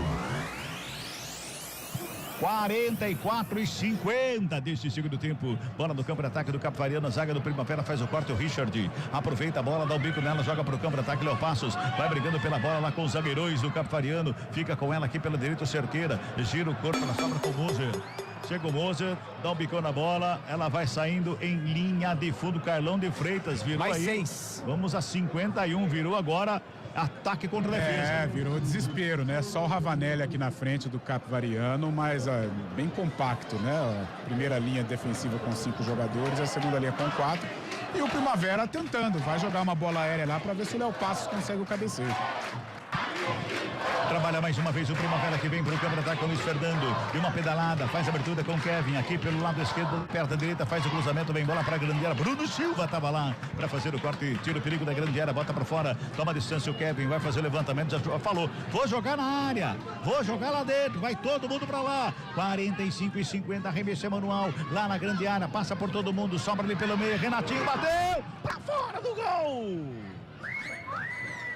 44-50 deste segundo tempo. Bola no campo de ataque do Capivariano. A zaga do Primavera faz o corte. O Richard aproveita a bola, dá o bico nela, joga pro campo de ataque. Léo Passos vai brigando pela bola lá com os zagueirões do Capivariano. Fica com ela aqui pela direita, Cerqueira. Gira o corpo, ela sobra com o Moser. Chega o Moser, dá um bicão na bola. Ela vai saindo em linha de fundo. Carlão de Freitas virou mais aí. 6. Vamos a 51. Virou agora. Ataque contra defesa. É, virou desespero, né? Só o Ravanelli aqui na frente do Capivariano, mas bem compacto, né? A primeira linha defensiva com 5 jogadores, a segunda linha com 4. E o Primavera tentando, vai jogar uma bola aérea lá para ver se o Léo Passos consegue o cabeceio. Trabalha mais uma vez o Primavera que vem para o campo de ataque com o Luiz Fernando. E uma pedalada, faz a abertura com o Kevin. Aqui pelo lado esquerdo, perto da direita, faz o cruzamento, vem bola para a grande área. Bruno Silva estava lá para fazer o corte, tira o perigo da grande área, bota para fora, toma a distância o Kevin, vai fazer o levantamento, já falou, vou jogar na área, vou jogar lá dentro, vai todo mundo para lá. 45-50, arremesso manual, lá na grande área, passa por todo mundo, sobra ali pelo meio, Renatinho bateu, para fora do gol!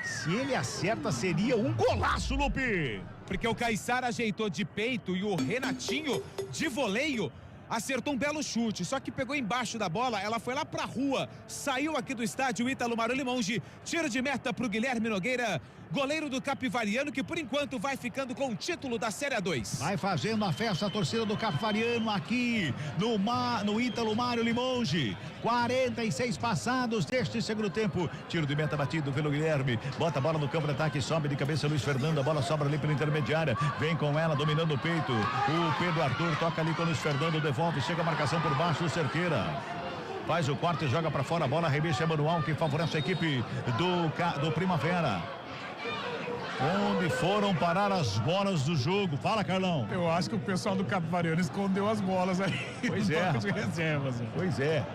Se ele acerta, seria um golaço, Lupe! Porque o Caixara ajeitou de peito e o Renatinho, de voleio, acertou um belo chute, só que pegou embaixo da bola, ela foi lá pra rua, saiu aqui do estádio Ítalo Mário Limonge, tiro de meta pro Guilherme Nogueira, goleiro do Capivariano, que por enquanto vai ficando com o título da Série A2. Vai fazendo a festa a torcida do Capivariano aqui no Ítalo Mário Limonge. 46 passados deste segundo tempo. Tiro de meta batido pelo Guilherme. Bota a bola no campo de ataque, sobe de cabeça Luiz Fernando. A bola sobra ali pela intermediária. Vem com ela, dominando o peito. O Pedro Arthur toca ali com o Luiz Fernando. Devolve, chega a marcação por baixo do Cerqueira. Faz o corte e joga pra fora. A bola arremesso é manual, que favorece a equipe do Primavera. Onde foram parar as bolas do jogo? Fala, Carlão. Eu acho que o pessoal do Capivariano escondeu as bolas aí. Pois é. De reservas. Pois é.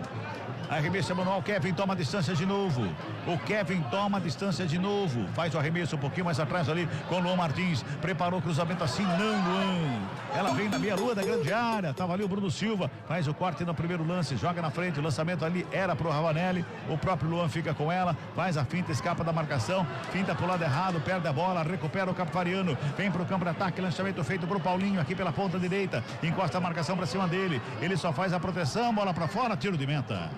Arremesso manual, Kevin toma a distância de novo. O Kevin toma a distância de novo. Faz o arremesso um pouquinho mais atrás ali com o Luan Martins. Preparou o cruzamento assim, não, Luan. Ela vem na meia-lua da grande área. Tava ali o Bruno Silva. Faz o corte no primeiro lance, joga na frente. O lançamento ali era pro Ravanelli. O próprio Luan fica com ela. Faz a finta, escapa da marcação. Finta pro lado errado, perde a bola. Recupera o Capivariano. Vem pro campo de ataque. Lançamento feito pro Paulinho aqui pela ponta direita. Encosta a marcação pra cima dele. Ele só faz a proteção. Bola pra fora, tiro de meta.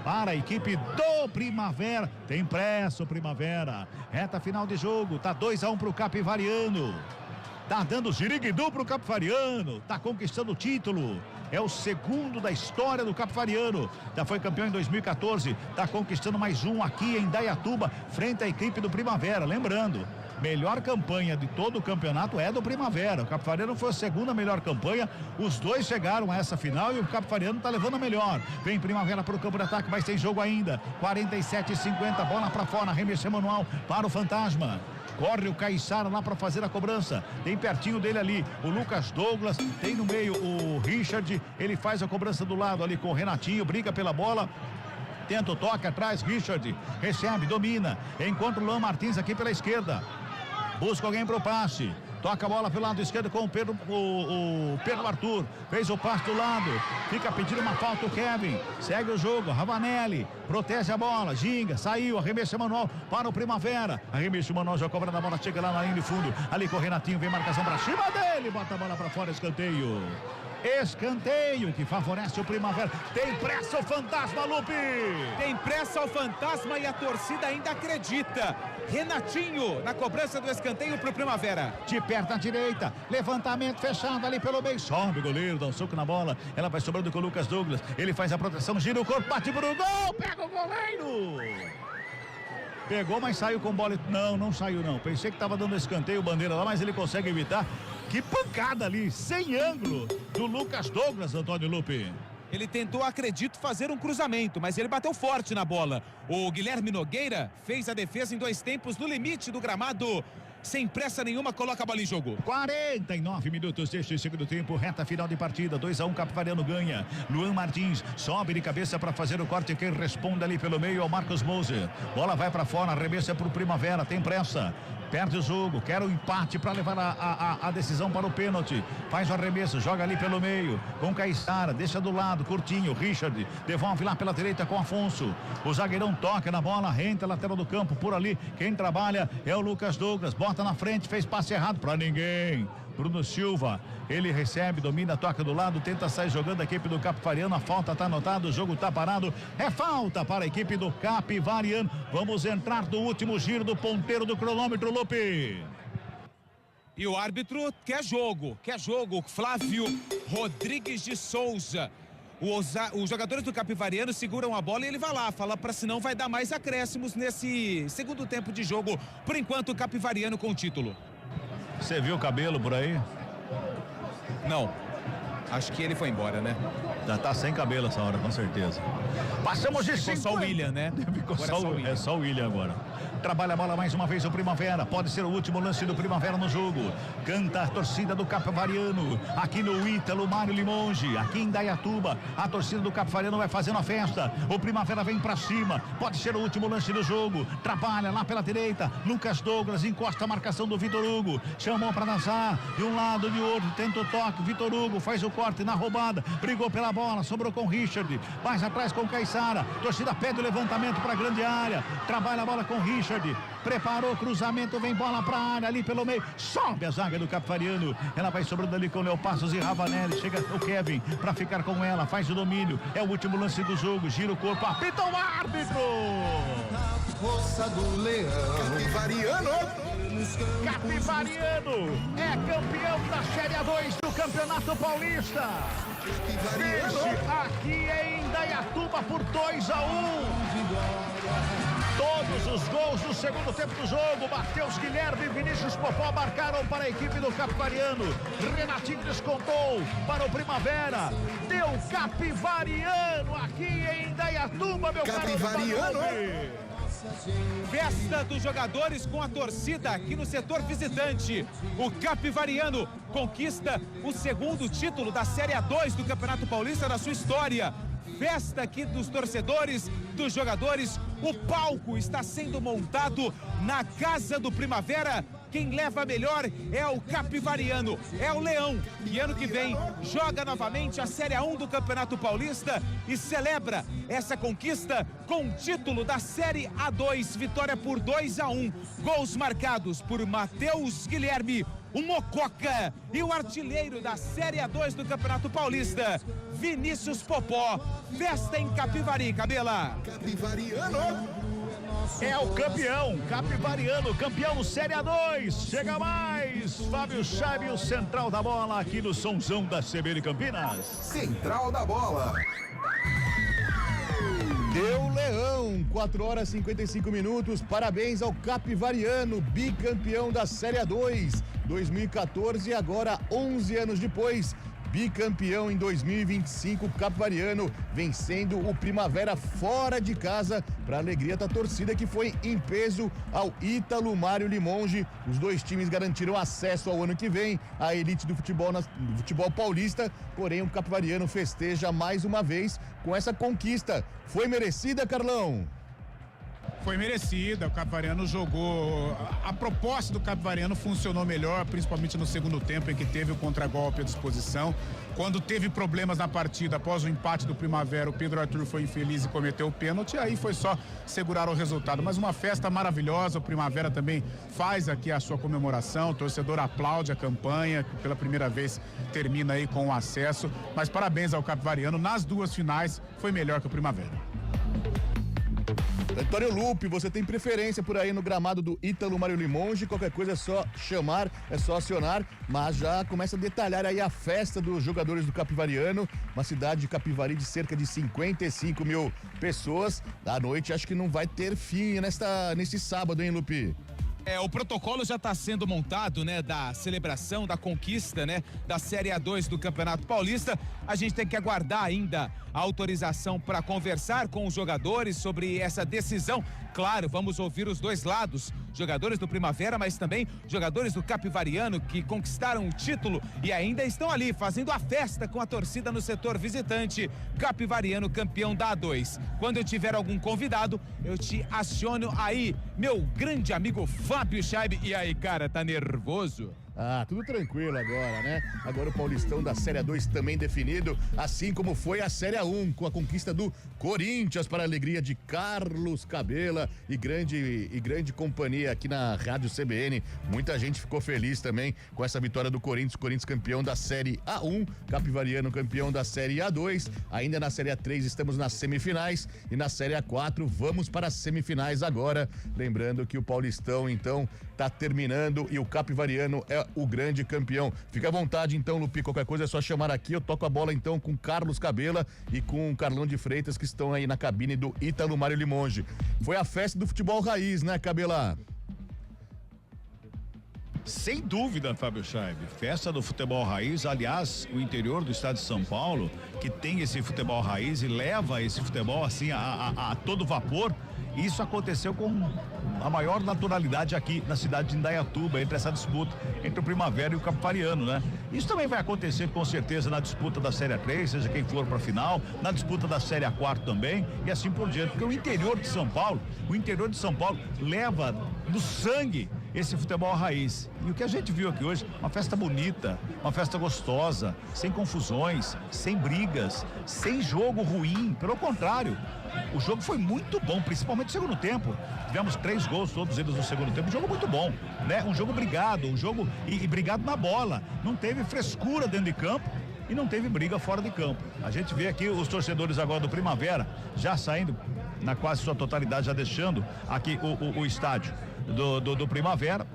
Para a equipe do Primavera. Tem pressa o Primavera. Reta final de jogo. Tá 2-1 pro Capivariano. Tá dando ziriguidu pro Capivariano. Tá conquistando o título. É o segundo da história do Capivariano. Já foi campeão em 2014. Tá conquistando mais um aqui em Dayatuba, frente à equipe do Primavera. Lembrando, melhor campanha de todo o campeonato é do Primavera. O Capivariano foi a segunda melhor campanha. Os dois chegaram a essa final e o Capivariano tá levando a melhor. Vem Primavera pro campo de ataque, mas tem jogo ainda. 47-50, bola pra fora, arremesso manual para o Fantasma. Corre o Caiçara lá para fazer a cobrança. Tem pertinho dele ali o Lucas Douglas. Tem no meio o Richard. Ele faz a cobrança do lado ali com o Renatinho. Briga pela bola. Tenta o toque atrás. Richard recebe, domina. Encontra o Luan Martins aqui pela esquerda. Busca alguém para o passe. Toca a bola pelo lado esquerdo com o Pedro Arthur. Fez o passe do lado. Fica pedindo uma falta o Kevin. Segue o jogo. Ravanelli protege a bola. Ginga, saiu. Arremesso manual para o Primavera. Arremesso manual, já cobra na bola. Chega lá na linha de fundo. Ali com o Renatinho. Vem marcação para cima dele. Bota a bola para fora. Escanteio. Escanteio que favorece o Primavera. Tem pressa o Fantasma, Lupe. Tem pressa o Fantasma e a torcida ainda acredita. Renatinho na cobrança do escanteio pro Primavera. De perto à direita, levantamento fechado ali pelo meio. Sobe o goleiro, dá um soco na bola. Ela vai sobrando com o Lucas Douglas. Ele faz a proteção, gira o corpo, bate pro gol. Pega o goleiro. Pegou, mas saiu com bola. Não saiu não. Pensei que tava dando escanteio, bandeira lá, mas ele consegue evitar. Que pancada ali, sem ângulo, do Lucas Douglas, Antônio Lupe. Ele tentou, acredito, fazer um cruzamento, mas ele bateu forte na bola. O Guilherme Nogueira fez a defesa em 2 tempos no limite do gramado. Sem pressa nenhuma, coloca a bola em jogo. 49 minutos deste segundo tempo, reta final de partida, 2-1, Capivariano ganha. Luan Martins sobe de cabeça para fazer o corte. Quem responde ali pelo meio é o Marcos Moser. Bola vai para fora, arremessa para o Primavera, tem pressa. Perde o jogo, quer o empate para levar a decisão para o pênalti. Faz o arremesso, joga ali pelo meio com Caiçara, deixa do lado, curtinho, Richard, devolve lá pela direita com Afonso. O zagueirão toca na bola, renta lateral do campo, por ali, quem trabalha é o Lucas Douglas, bota na frente, fez passe errado para ninguém. Bruno Silva, ele recebe, domina, toca do lado, tenta sair jogando a equipe do Capivariano. A falta está anotada, o jogo está parado. É falta para a equipe do Capivariano. Vamos entrar no último giro do ponteiro do cronômetro, Lupe. E o árbitro quer jogo. Flávio Rodrigues de Souza. Os jogadores do Capivariano seguram a bola e ele vai lá, fala para se não vai dar mais acréscimos nesse segundo tempo de jogo. Por enquanto, o Capivariano com o título. Você viu o Cabelo por aí? Não. Acho que ele foi embora, né? Já tá sem cabelo essa hora, com certeza. Passamos de 50. Só o William, né? Ficou só o William agora. Trabalha a bola mais uma vez o Primavera. Pode ser o último lance do Primavera no jogo. Canta a torcida do Capivariano. Aqui no Ítalo Mário Limonge, aqui em Dayatuba. A torcida do Capivariano vai fazendo a festa. O Primavera vem pra cima. Pode ser o último lance do jogo. Trabalha lá pela direita. Lucas Douglas encosta a marcação do Vitor Hugo. Chamou pra dançar. De um lado, de outro. Tenta o toque. Vitor Hugo faz o corte na roubada. Brigou pela bola. Sobrou com o Richard. Mais atrás com o Caiçara. Torcida pede o levantamento pra grande área. Trabalha a bola com o Richard. Preparou o cruzamento, vem bola pra área ali pelo meio, sobe a zaga do Capivariano, ela vai sobrando ali com o Léo Passos e Ravanelli, chega o Kevin pra ficar com ela, faz o domínio, é o último lance do jogo, gira o corpo, apita o árbitro! Força do Leão. Capivariano. Capivariano é campeão da Série A2 do Campeonato Paulista. Vence aqui em Indaiatuba por 2-1. Todos os gols do segundo tempo do jogo, Matheus Guilherme e Vinícius Popó marcaram para a equipe do Capivariano. Renatinho descontou para o Primavera. Deu Capivariano aqui em Indaiatuba, meu Capivariano. Festa dos jogadores com a torcida aqui no setor visitante. O Capivariano conquista o segundo título da Série A2 do Campeonato Paulista da sua história. Festa aqui dos torcedores, dos jogadores. O palco está sendo montado na Casa do Primavera. Quem leva melhor é o Capivariano, é o Leão, que ano que vem joga novamente a Série A1 do Campeonato Paulista e celebra essa conquista com o título da Série A2, vitória por 2-1. Gols marcados por Matheus Guilherme, o Mococa, e o artilheiro da Série A2 do Campeonato Paulista, Vinícius Popó. Festa em Capivari, Cabela. Capivariano. É o campeão, Capivariano, campeão Série A2. Chega mais, Fábio Chaib, o central da bola aqui no Sonzão da CBN Campinas. Central da bola. Deu Leão, 4h55. Parabéns ao Capivariano, bicampeão da Série A2 2014 e agora 11 anos depois, bicampeão em 2025, Capivariano vencendo o Primavera fora de casa para a alegria da torcida que foi em peso ao Ítalo Mário Limonge. Os dois times garantiram acesso ao ano que vem à elite do futebol paulista, porém o Capivariano festeja mais uma vez com essa conquista. Foi merecida, Carlão? Foi merecida, o Capivariano jogou, a proposta do Capivariano funcionou melhor, principalmente no segundo tempo em que teve o contragolpe à disposição. Quando teve problemas na partida, após o empate do Primavera, o Pedro Arthur foi infeliz e cometeu o pênalti, aí foi só segurar o resultado. Mas uma festa maravilhosa, o Primavera também faz aqui a sua comemoração, o torcedor aplaude a campanha, que pela primeira vez termina aí com o acesso, mas parabéns ao Capivariano, nas duas finais foi melhor que o Primavera. Antônio Lupe, você tem preferência por aí no gramado do Ítalo Mário Limonge, qualquer coisa é só chamar, é só acionar, mas já começa a detalhar aí a festa dos jogadores do Capivariano, uma cidade de Capivari de cerca de 55 mil pessoas. À noite acho que não vai ter fim nesse sábado, hein, Lupe? O protocolo já está sendo montado, né, da celebração, da conquista, né, da Série A2 do Campeonato Paulista. A gente tem que aguardar ainda a autorização para conversar com os jogadores sobre essa decisão. Claro, vamos ouvir os dois lados, jogadores do Primavera, mas também jogadores do Capivariano que conquistaram o título e ainda estão ali fazendo a festa com a torcida no setor visitante. Capivariano campeão da A2. Quando eu tiver algum convidado, eu te aciono aí, meu grande amigo Fábio Chaib. E aí, cara, tá nervoso? Ah, tudo tranquilo agora, né? Agora o Paulistão da Série A2 também definido, assim como foi a Série A1, com a conquista do Corinthians para a alegria de Carlos Cabela e grande companhia aqui na Rádio CBN. Muita gente ficou feliz também com essa vitória do Corinthians campeão da Série A1, Capivariano campeão da Série A2. Ainda na Série A3 estamos nas semifinais e na Série A4 vamos para as semifinais agora. Lembrando que o Paulistão, então, tá terminando e o Capivariano é o grande campeão. Fica à vontade, então, Lupi, qualquer coisa é só chamar aqui. Eu toco a bola, então, com Carlos Cabela e com o Carlão de Freitas, que estão aí na cabine do Ítalo Mário Limonge. Foi a festa do futebol raiz, né, Cabela? Sem dúvida, Fábio Chaib. Festa do futebol raiz, aliás, o interior do estado de São Paulo, que tem esse futebol raiz e leva esse futebol assim a todo vapor. Isso aconteceu com a maior naturalidade aqui na cidade de Indaiatuba, entre essa disputa entre o Primavera e o Capivariano, né? Isso também vai acontecer com certeza na disputa da Série A3, seja quem for para a final, na disputa da Série A4 também e assim por diante, porque o interior de São Paulo leva no sangue esse futebol raiz. E o que a gente viu aqui hoje, uma festa bonita, uma festa gostosa, sem confusões, sem brigas, sem jogo ruim, pelo contrário, o jogo foi muito bom, principalmente no segundo tempo. Tivemos 3 gols, todos eles no segundo tempo, um jogo muito bom, né? Um jogo brigado, e brigado na bola, não teve frescura dentro de campo e não teve briga fora de campo. A gente vê aqui os torcedores agora do Primavera já saindo na quase sua totalidade, já deixando aqui o estádio do Primavera.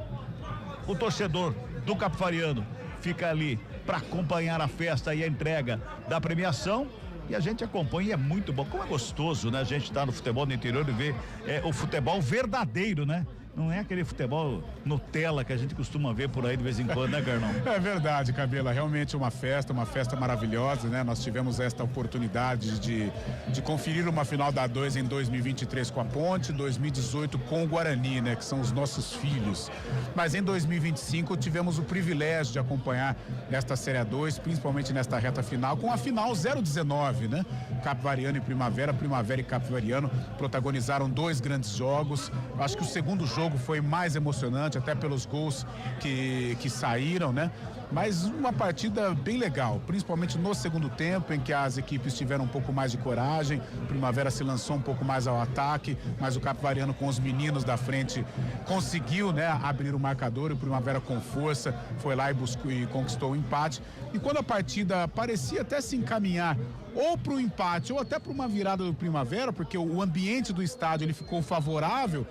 O torcedor do Capivariano fica ali para acompanhar a festa e a entrega da premiação. E a gente acompanha e é muito bom. Como é gostoso, né? A gente tá no futebol do interior e ver o futebol verdadeiro, né? Não é aquele futebol Nutella que a gente costuma ver por aí de vez em quando, né, Carnão? É verdade, Cabela, realmente uma festa maravilhosa, né? Nós tivemos esta oportunidade de conferir uma final da A2 em 2023 com a Ponte, 2018 com o Guarani, né? Que são os nossos filhos. Mas em 2025 tivemos o privilégio de acompanhar esta Série A2, principalmente nesta reta final, com a final 019, né? Capivariano e Primavera e Capivariano protagonizaram 2 grandes jogos. Acho que o segundo jogo foi mais emocionante, até pelos gols que saíram, né? Mas uma partida bem legal, principalmente no segundo tempo, em que as equipes tiveram um pouco mais de coragem. O Primavera se lançou um pouco mais ao ataque, mas o Capivariano, com os meninos da frente, conseguiu, né, abrir o marcador. E o Primavera, com força, foi lá e buscou e conquistou o empate. E quando a partida parecia até se encaminhar ou para o empate ou até para uma virada do Primavera, porque o ambiente do estádio ele ficou favorável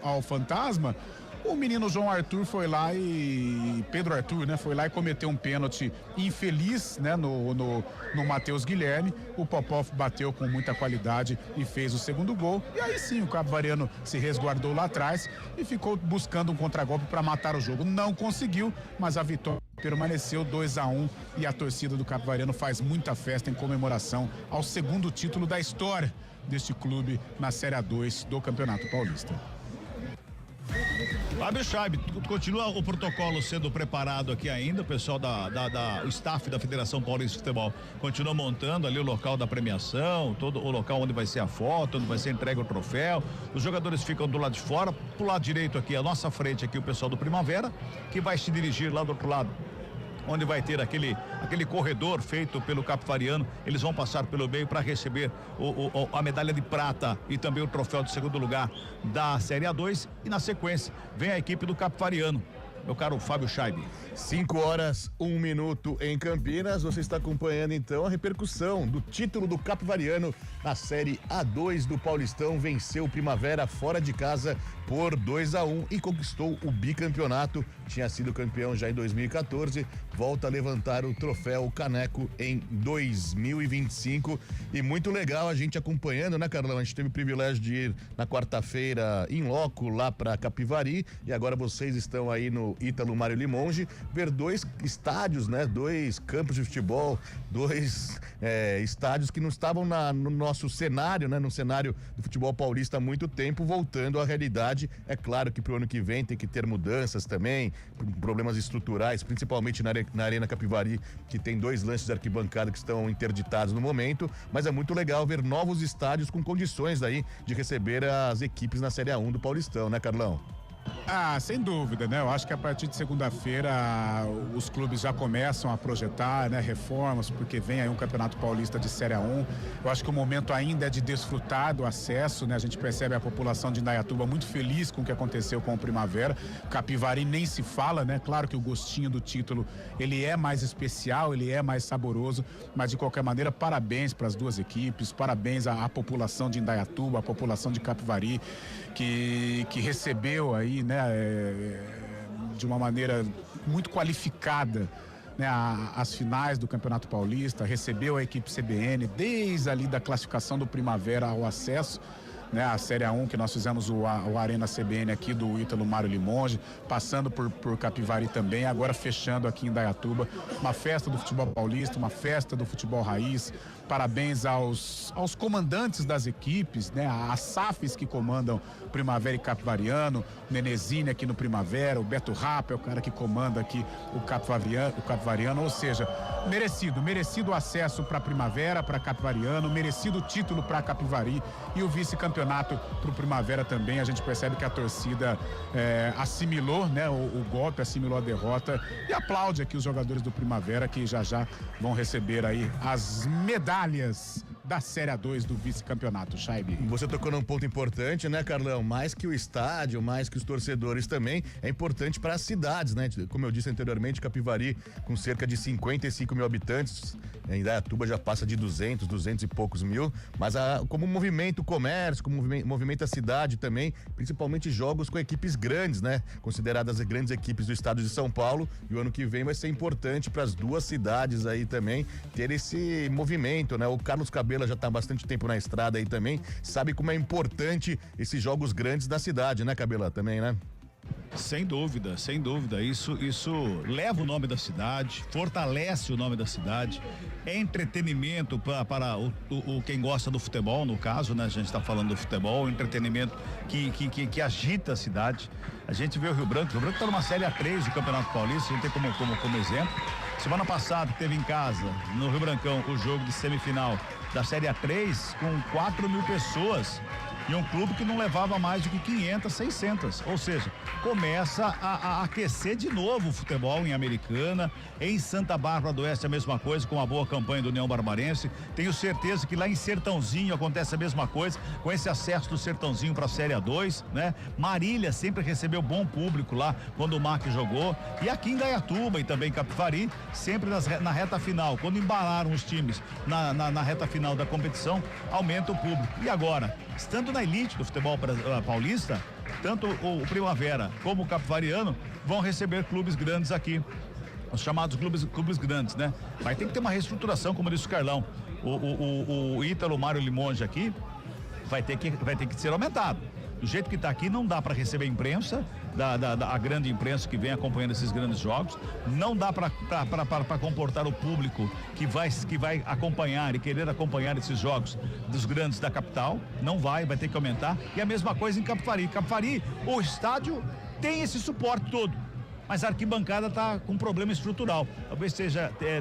ao Fantasma, o menino João Arthur foi lá Pedro Arthur, né? Foi lá e cometeu um pênalti infeliz, né? No Matheus Guilherme. O Popov bateu com muita qualidade e fez o segundo gol. E aí sim, o Capivariano se resguardou lá atrás e ficou buscando um contragolpe para matar o jogo. Não conseguiu, mas a vitória permaneceu 2-1 e a torcida do Capivariano faz muita festa em comemoração ao segundo título da história deste clube na Série A2 do Campeonato Paulista. Fábio Scheib, continua o protocolo sendo preparado aqui ainda, o pessoal o staff da Federação Paulista de Futebol continua montando ali o local da premiação, todo o local onde vai ser a foto, onde vai ser entregue o troféu. Os jogadores ficam do lado de fora, pro lado direito aqui, à nossa frente aqui, o pessoal do Primavera, que vai se dirigir lá do outro lado, onde vai ter aquele corredor feito pelo Capivariano. Eles vão passar pelo meio para receber a medalha de prata e também o troféu de segundo lugar da Série A2. E na sequência vem a equipe do Capivariano, meu caro Fábio Scheib. 5h01 em Campinas. Você está acompanhando então a repercussão do título do Capivariano na Série A2 do Paulistão. Venceu o Primavera fora de casa por 2-1 e conquistou o bicampeonato. Tinha sido campeão já em 2014, volta a levantar o troféu, o caneco, em 2025. E muito legal a gente acompanhando, né, Carlão? A gente teve o privilégio de ir na quarta-feira em loco lá para Capivari, e agora vocês estão aí no Ítalo Mário Limonge, ver 2 estádios, né? 2 campos de futebol, 2 estádios que não estavam no nosso cenário, né? No cenário do futebol paulista há muito tempo, voltando à realidade. É claro que pro ano que vem tem que ter mudanças também, problemas estruturais, principalmente na Arena Capivari, que tem 2 lances de arquibancada que estão interditados no momento, mas é muito legal ver novos estádios com condições aí de receber as equipes na Série A1 do Paulistão, né, Carlão? Ah, sem dúvida, né? Eu acho que a partir de segunda-feira os clubes já começam a projetar, né, reformas, porque vem aí um Campeonato Paulista de Série A1. Eu acho que o momento ainda é de desfrutar do acesso, né? A gente percebe a população de Indaiatuba muito feliz com o que aconteceu com o Primavera. Capivari nem se fala, né? Claro que o gostinho do título, ele é mais especial, ele é mais saboroso, mas de qualquer maneira, parabéns para as 2 equipes, parabéns à população de Indaiatuba, à população de Capivari, que recebeu aí, né, de uma maneira muito qualificada, né, as finais do Campeonato Paulista, recebeu a equipe CBN desde ali da classificação do Primavera ao acesso, né, a Série A1, que nós fizemos o Arena CBN aqui do Ítalo Mário Limonge, passando por Capivari também, agora fechando aqui em Indaiatuba, uma festa do futebol paulista, uma festa do futebol raiz. Parabéns aos comandantes das equipes, né? As SAFs que comandam Primavera e Capivariano, o Nenezine aqui no Primavera, o Beto Rapa é o cara que comanda aqui o Capivariano, ou seja, merecido acesso para Primavera, para Capivariano, merecido título para Capivari e o vice-campeonato para o Primavera também. A gente percebe que a torcida assimilou, né, o golpe, assimilou a derrota e aplaude aqui os jogadores do Primavera, que já vão receber aí as medalhas da Série A2 do vice-campeonato, Chaib. Você tocou num ponto importante, né, Carlão? Mais que o estádio, mais que os torcedores também, é importante para as cidades, né? Como eu disse anteriormente, Capivari, com cerca de 55 mil habitantes, em Indaiatuba já passa de 200 e poucos mil, mas como movimento o comércio, como movimenta a cidade também, principalmente jogos com equipes grandes, né? Consideradas grandes equipes do estado de São Paulo, e o ano que vem vai ser importante para as duas cidades aí também ter esse movimento, né? O Carlos Cabela já está há bastante tempo na estrada aí também, sabe como é importante esses jogos grandes da cidade, né, Cabela, também, né? Sem dúvida, isso leva o nome da cidade, fortalece o nome da cidade, é entretenimento para quem gosta do futebol, no caso, né? A gente está falando do futebol, entretenimento que agita a cidade. A gente vê o Rio Branco está numa Série A3 do Campeonato Paulista, a gente tem como exemplo. Semana passada teve em casa, no Rio Brancão, o jogo de semifinal da Série A3 com 4 mil pessoas. E um clube que não levava mais do que 500, 600. Ou seja, começa a aquecer de novo o futebol em Americana. Em Santa Bárbara do Oeste a mesma coisa, com a boa campanha do União Barbarense. Tenho certeza que lá em Sertãozinho acontece a mesma coisa, com esse acesso do Sertãozinho para a Série A2, né? Marília sempre recebeu bom público lá quando o MAC jogou. E aqui em Indaiatuba e também Capivari, sempre na reta final, quando embalaram os times na reta final da competição, aumenta o público. E agora, estando na elite do futebol paulista, tanto o Primavera como o Capivariano vão receber clubes grandes aqui, os chamados clubes grandes, né? Vai ter que ter uma reestruturação, como disse o Carlão. O Ítalo Mário Limonge aqui vai ter que ser aumentado. Do jeito que está aqui, não dá para receber imprensa, a grande imprensa que vem acompanhando esses grandes jogos, não dá para comportar o público que vai acompanhar e querer acompanhar esses jogos dos grandes da capital, não vai ter que aumentar. E a mesma coisa em Capivari. Capivari, o estádio tem esse suporte todo, mas a arquibancada está com problema estrutural. Talvez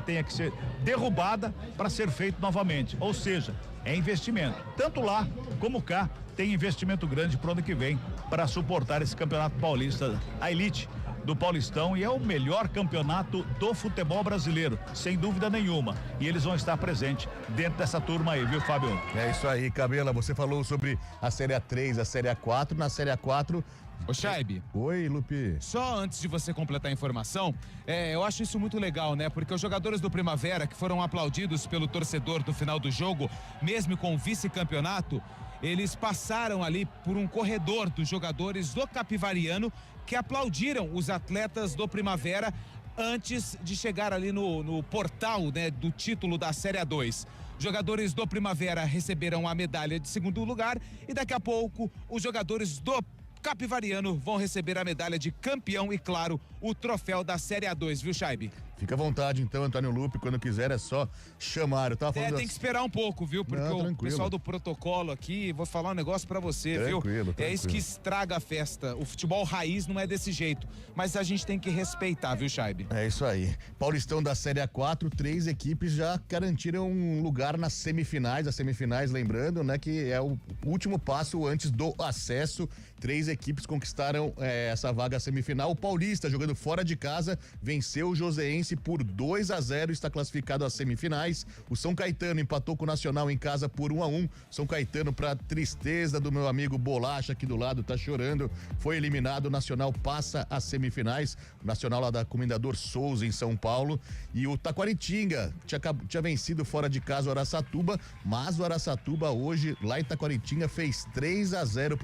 tenha que ser derrubada para ser feito novamente. Ou seja, é investimento. Tanto lá como cá tem investimento grande para o ano que vem para suportar esse campeonato paulista, a elite do Paulistão, e é o melhor campeonato do futebol brasileiro, sem dúvida nenhuma. E eles vão estar presentes dentro dessa turma aí, viu, Fábio? É isso aí, Cabela. Você falou sobre a Série A3, a Série A4. Na Série A4. Ô, Chaib. Oi, Lupi. Só antes de você completar a informação, eu acho isso muito legal, né? Porque os jogadores do Primavera, que foram aplaudidos pelo torcedor no final do jogo, mesmo com o vice-campeonato, eles passaram ali por um corredor dos jogadores do Capivariano, que aplaudiram os atletas do Primavera antes de chegar ali no portal, né, do título da Série A2. Jogadores do Primavera receberam a medalha de segundo lugar e daqui a pouco os jogadores do Capivariano vão receber a medalha de campeão e, claro, o troféu da Série A2, viu, Chaib? Fica à vontade, então, Antônio Lupe, quando quiser é só chamar. Eu tava falando tem que esperar um pouco, viu? Porque o pessoal do protocolo aqui, vou falar um negócio pra você, viu? É isso que estraga a festa. O futebol raiz não é desse jeito, mas a gente tem que respeitar, viu, Chaib? É isso aí. Paulistão da Série A4, 3 equipes já garantiram um lugar nas semifinais. As semifinais, lembrando, né, que é o último passo antes do acesso. 3 equipes conquistaram essa vaga semifinal. O Paulista, jogando fora de casa, venceu o Joseense por 2-0, está classificado às semifinais. O São Caetano empatou com o Nacional em casa por 1-1. São Caetano, pra tristeza do meu amigo Bolacha aqui do lado, tá chorando, foi eliminado. O Nacional passa às semifinais. O Nacional lá da Comendador Souza, em São Paulo. E o Taquaritinga tinha vencido fora de casa o Araçatuba, mas o Araçatuba hoje, lá em Taquaritinga, fez 3-0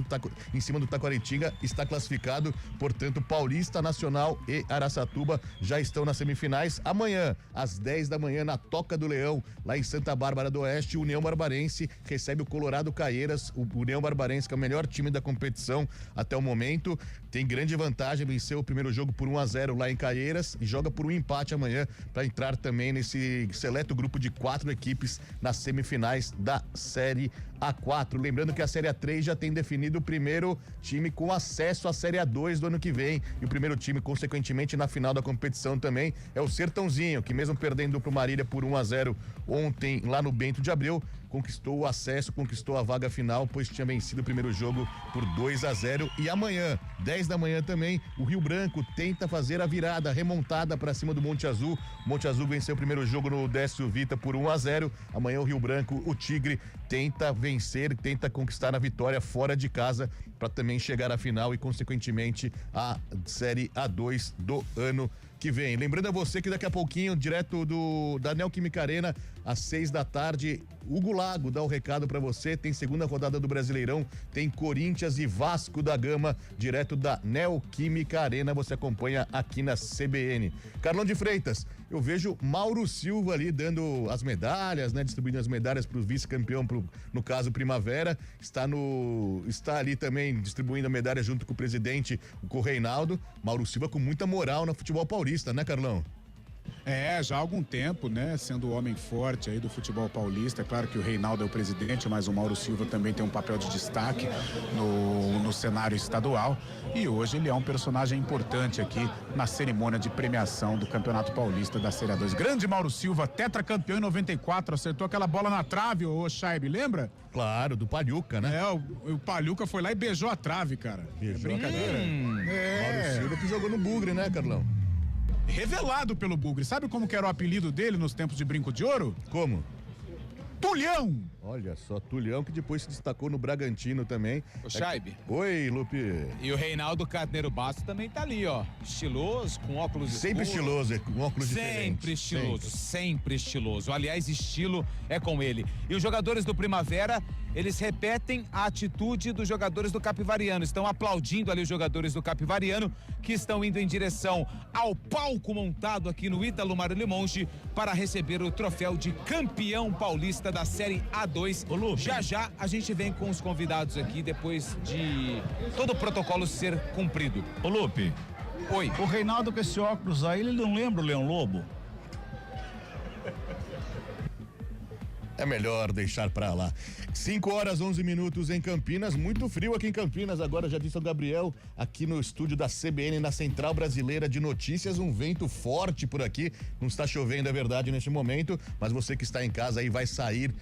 em cima do Taquaritinga, está classificado. Portanto, Paulista, Nacional e Araçatuba já estão nas semifinais. Amanhã, às 10 da manhã, na Toca do Leão, lá em Santa Bárbara do Oeste, o União Barbarense recebe o Colorado Caieiras. O União Barbarense, que é o melhor time da competição até o momento, tem grande vantagem, venceu o primeiro jogo por 1-0 lá em Caieiras e joga por um empate amanhã para entrar também nesse seleto grupo de 4 equipes nas semifinais da Série A4. Lembrando que a Série A3 já tem definido o primeiro time com acesso à Série A2 do ano que vem. E o primeiro time, consequentemente, na final da competição também é o Sertãozinho, que mesmo perdendo pro Marília por 1-0 ontem lá no Bento de Abreu, conquistou o acesso, conquistou a vaga final, pois tinha vencido o primeiro jogo por 2-0. E amanhã, 10 da manhã também, o Rio Branco tenta fazer a virada, remontada para cima do Monte Azul. Monte Azul venceu o primeiro jogo no Décio Vita por 1-0. Amanhã o Rio Branco, o Tigre, tenta vencer, tenta conquistar a vitória fora de casa para também chegar à final e, consequentemente, a Série A2 do ano que vem. Lembrando a você que daqui a pouquinho, direto da Neoquímica Arena, às 6 da tarde, Hugo Lago dá o recado pra você. Tem segunda rodada do Brasileirão, tem Corinthians e Vasco da Gama, direto da Neoquímica Arena. Você acompanha aqui na CBN. Carlão de Freitas, eu vejo Mauro Silva ali dando as medalhas, né? Distribuindo as medalhas pro vice-campeão, no caso Primavera. Está ali também distribuindo a medalha junto com o presidente, o Reinaldo. Mauro Silva com muita moral no futebol paulista, né, Carlão? Já há algum tempo, né, sendo o homem forte aí do futebol paulista. É claro que o Reinaldo é o presidente, mas o Mauro Silva também tem um papel de destaque no cenário estadual, e hoje ele é um personagem importante aqui na cerimônia de premiação do Campeonato Paulista da Série A2. Grande Mauro Silva, tetracampeão em 94, acertou aquela bola na trave, ô Chaib, lembra? Claro, do Palhuca, né? O Palhuca foi lá e beijou a trave, cara. Beijou. Brincadeira. Mauro Silva que jogou no Bugre, né, Carlão? Revelado pelo Bugre. Sabe como que era o apelido dele nos tempos de Brinco de Ouro? Como? Tulhão! Olha só, Tulhão, que depois se destacou no Bragantino também. O Chaib. Oi, Lupe. E o Reinaldo Carneiro Bastos também tá ali, ó. Estiloso, com óculos sempre escuros. Estiloso, com óculos sempre diferentes. Estiloso, sempre estiloso. Aliás, estilo é com ele. E os jogadores do Primavera, eles repetem a atitude dos jogadores do Capivariano. Estão aplaudindo ali os jogadores do Capivariano, que estão indo em direção ao palco montado aqui no Ítalo Mário Limonge para receber o troféu de campeão paulista da Série A2. Já a gente vem com os convidados aqui depois de todo o protocolo ser cumprido. Ô Lupe. Oi. O Reinaldo com esse óculos aí, ele não lembra o Leão Lobo? É melhor deixar pra lá. 5h11 em Campinas, muito frio aqui em Campinas, agora já disse o Gabriel, aqui no estúdio da CBN, na Central Brasileira de Notícias, um vento forte por aqui, não está chovendo, é verdade, neste momento, mas você que está em casa aí vai sair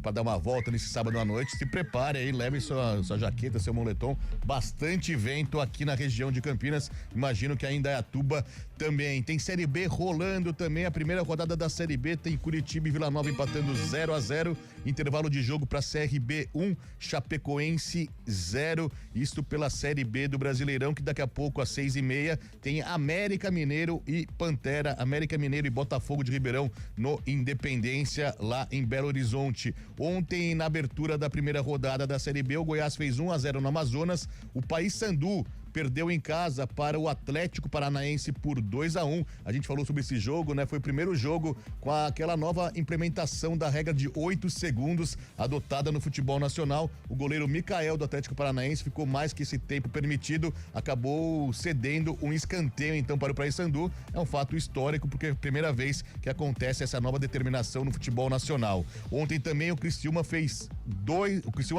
para dar uma volta nesse sábado à noite, se prepare aí, leve sua jaqueta, seu moletom, bastante vento aqui na região de Campinas, imagino que ainda é Indaiatuba também. Tem Série B rolando também, a primeira rodada da Série B tem Curitiba e Vila Nova empatando 0-0, intervalo de jogo para CRB 1, Chapecoense 0, isto pela Série B do Brasileirão, que daqui a pouco às 6h30 tem América Mineiro e Pantera, América Mineiro e Botafogo de Ribeirão no Independência, lá em Belo Horizonte. Ontem, na abertura da primeira rodada da Série B, o Goiás fez 1-0 no Amazonas, o Paysandu perdeu em casa para o Atlético Paranaense por 2-1. A gente falou sobre esse jogo, né? Foi o primeiro jogo com aquela nova implementação da regra de 8 segundos adotada no futebol nacional. O goleiro Micael do Atlético Paranaense ficou mais que esse tempo permitido, acabou cedendo um escanteio então para o Paysandu. É um fato histórico porque é a primeira vez que acontece essa nova determinação no futebol nacional. Ontem também o Criciúma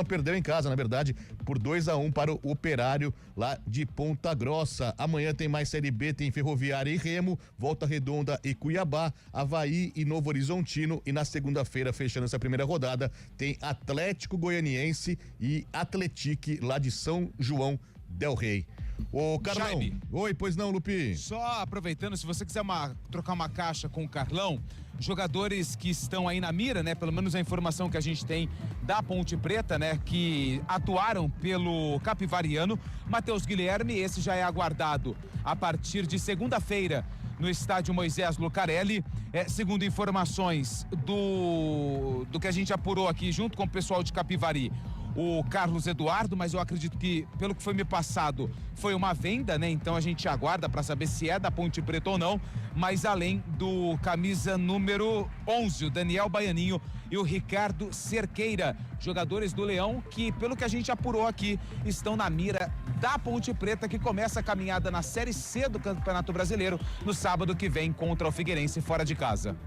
perdeu em casa, na verdade, por 2-1 para o Operário lá de Ponta Grossa. Amanhã tem mais Série B, tem Ferroviária e Remo, Volta Redonda e Cuiabá, Avaí e Novo Horizontino, e na segunda-feira, fechando essa primeira rodada, tem Atlético Goianiense e Atletique lá de São João del Rei. Ô, Carlão. Jaime. Oi, pois não, Lupi? Só aproveitando, se você quiser trocar uma caixa com o Carlão, jogadores que estão aí na mira, né? Pelo menos a informação que a gente tem da Ponte Preta, né? Que atuaram pelo Capivariano. Matheus Guilherme, esse já é aguardado a partir de segunda-feira no estádio Moisés Lucarelli. Segundo informações do que a gente apurou aqui junto com o pessoal de Capivari, o Carlos Eduardo, mas eu acredito que, pelo que foi me passado, foi uma venda, né? Então a gente aguarda para saber se é da Ponte Preta ou não, mas além do camisa número 11, o Daniel Baianinho e o Ricardo Cerqueira, jogadores do Leão que, pelo que a gente apurou aqui, estão na mira da Ponte Preta, que começa a caminhada na Série C do Campeonato Brasileiro no sábado que vem contra o Figueirense fora de casa.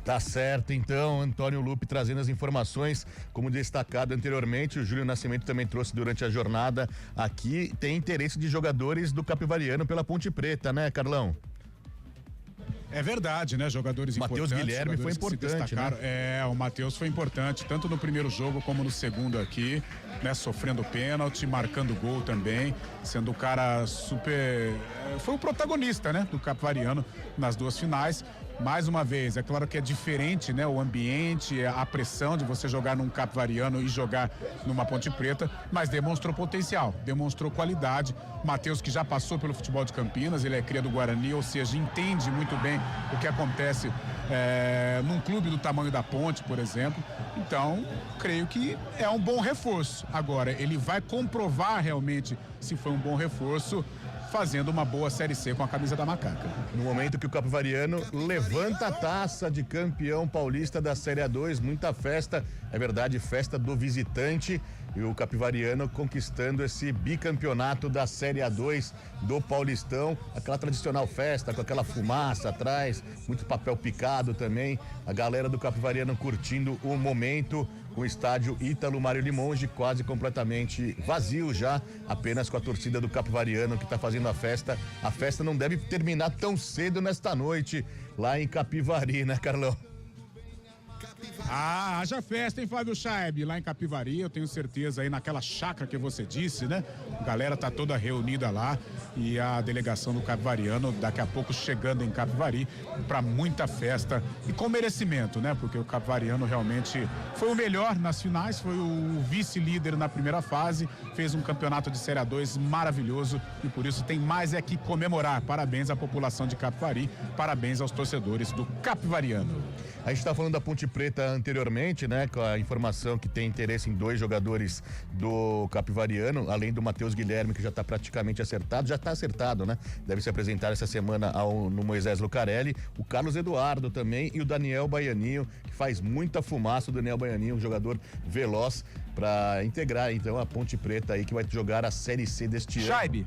Tá certo, então, Antônio Lupe trazendo as informações, como destacado anteriormente, o Júlio Nascimento também trouxe durante a jornada aqui, tem interesse de jogadores do Capivariano pela Ponte Preta, né, Carlão? É verdade, né? Jogadores importantes. Matheus Guilherme foi importante, né? O Matheus foi importante, tanto no primeiro jogo como no segundo aqui, né? Sofrendo pênalti, marcando gol também, sendo o cara super... Foi o protagonista, né? Do Capivariano nas duas finais. Mais uma vez, é claro que é diferente, né? O ambiente, a pressão de você jogar num Capivariano e jogar numa Ponte Preta, mas demonstrou potencial, demonstrou qualidade. Matheus, que já passou pelo futebol de Campinas, ele é cria do Guarani, ou seja, entende muito bem o que acontece num clube do tamanho da Ponte, por exemplo. Então, creio que é um bom reforço. Agora, ele vai comprovar realmente se foi um bom reforço fazendo uma boa Série C com a camisa da Macaca. No momento que o Capivariano levanta a taça de campeão paulista da Série A2, muita festa, é verdade, festa do visitante, e o Capivariano conquistando esse bicampeonato da Série A2 do Paulistão, aquela tradicional festa com aquela fumaça atrás, muito papel picado também, a galera do Capivariano curtindo o momento, com o estádio Ítalo Mário Limonge quase completamente vazio já, apenas com a torcida do Capivariano que está fazendo a festa. A festa não deve terminar tão cedo nesta noite lá em Capivari, né, Carlão? Haja festa, hein, Flávio Chaib? Lá em Capivari, eu tenho certeza aí naquela chácara que você disse, né? A galera tá toda reunida lá e a delegação do Capivariano daqui a pouco chegando em Capivari para muita festa e com merecimento, né? Porque o Capivariano realmente foi o melhor nas finais, foi o vice-líder na primeira fase, fez um campeonato de Série A2 maravilhoso e por isso tem mais que comemorar. Parabéns à população de Capivari, parabéns aos torcedores do Capivariano. A gente está falando da Ponte Preta anteriormente, né? Com a informação que tem interesse em 2 jogadores do Capivariano, além do Matheus Guilherme, que já está praticamente acertado, já está acertado, né? Deve se apresentar essa semana no Moisés Lucarelli, o Carlos Eduardo também e o Daniel Baianinho, que faz muita fumaça, o Daniel Baianinho, um jogador veloz para integrar então a Ponte Preta aí que vai jogar a Série C deste ano. Chaib.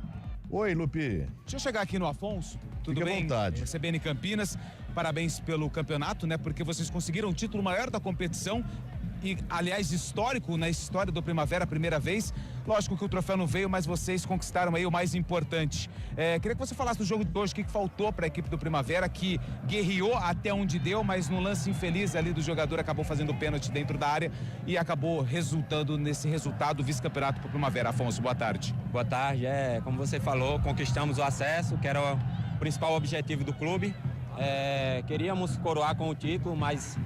Oi, Lupi. Deixa eu chegar aqui no Afonso. Tudo Fique bem? à vontade. CBN Campinas, parabéns pelo campeonato, né? Porque vocês conseguiram o título maior da competição e, aliás, histórico na história do Primavera, a primeira vez. Lógico que o troféu não veio, mas vocês conquistaram aí o mais importante. Queria que você falasse do jogo de hoje, o que faltou para a equipe do Primavera, que guerreou até onde deu, mas no lance infeliz ali do jogador acabou fazendo pênalti dentro da área e acabou resultando nesse resultado vice-campeonato para o Primavera. Afonso, boa tarde. Boa tarde, como você falou, conquistamos o acesso, que era o principal objetivo do clube. Queríamos coroar com o título, mas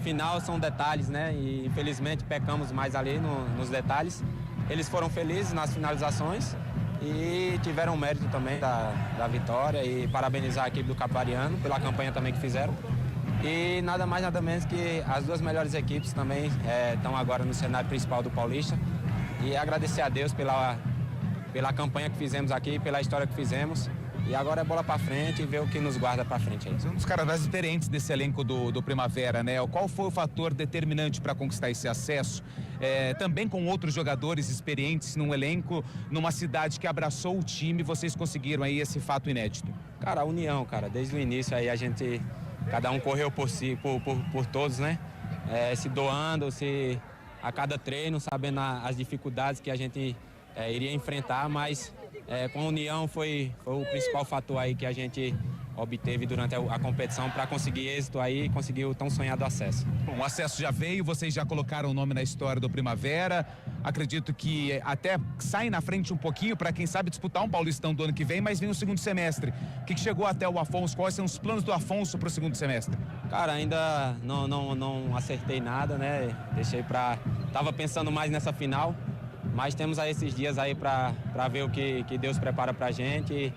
final são detalhes, né? E infelizmente pecamos mais ali nos detalhes. Eles foram felizes nas finalizações e tiveram mérito também da vitória e parabenizar a equipe do Capivariano pela campanha também que fizeram. E nada mais, nada menos que as 2 melhores equipes também estão agora no cenário principal do Paulista. E agradecer a Deus pela campanha que fizemos aqui, pela história que fizemos. E agora é bola pra frente e ver o que nos guarda pra frente aí. São um dos caras mais experientes desse elenco do Primavera, né? Qual foi o fator determinante para conquistar esse acesso? Também com outros jogadores experientes num elenco, numa cidade que abraçou o time, vocês conseguiram aí esse fato inédito? Cara, a união, cara. Desde o início aí cada um correu por si, por todos, né? Se doando, a cada treino, sabendo as dificuldades que a gente iria enfrentar, mas com a união foi o principal fator aí que a gente obteve durante a competição para conseguir êxito aí e conseguir o tão sonhado acesso. Bom, o acesso já veio, vocês já colocaram o nome na história do Primavera, acredito que até sai na frente um pouquinho para quem sabe disputar um Paulistão do ano que vem, mas vem o segundo semestre. O que chegou até o Afonso? Quais são os planos do Afonso para o segundo semestre? Cara, ainda não acertei nada, né? Tava pensando mais nessa final, mas temos aí esses dias aí para ver o que Deus prepara pra gente.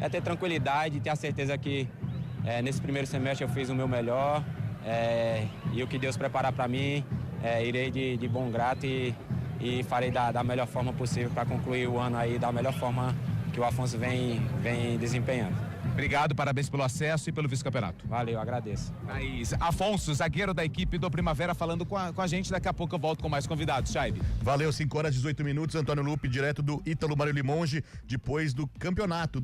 Ter tranquilidade, ter a certeza que nesse primeiro semestre eu fiz o meu melhor e o que Deus preparar para mim, irei de bom grato e farei da melhor forma possível para concluir o ano aí da melhor forma que o Afonso vem desempenhando. Obrigado, parabéns pelo acesso e pelo vice-campeonato. Valeu, agradeço. Mas Afonso, zagueiro da equipe do Primavera, falando com a gente. Daqui a pouco eu volto com mais convidados, Chaibe. Valeu, 5 horas e 18 minutos, Antônio Lupe, direto do Ítalo Mário Limonge, depois do campeonato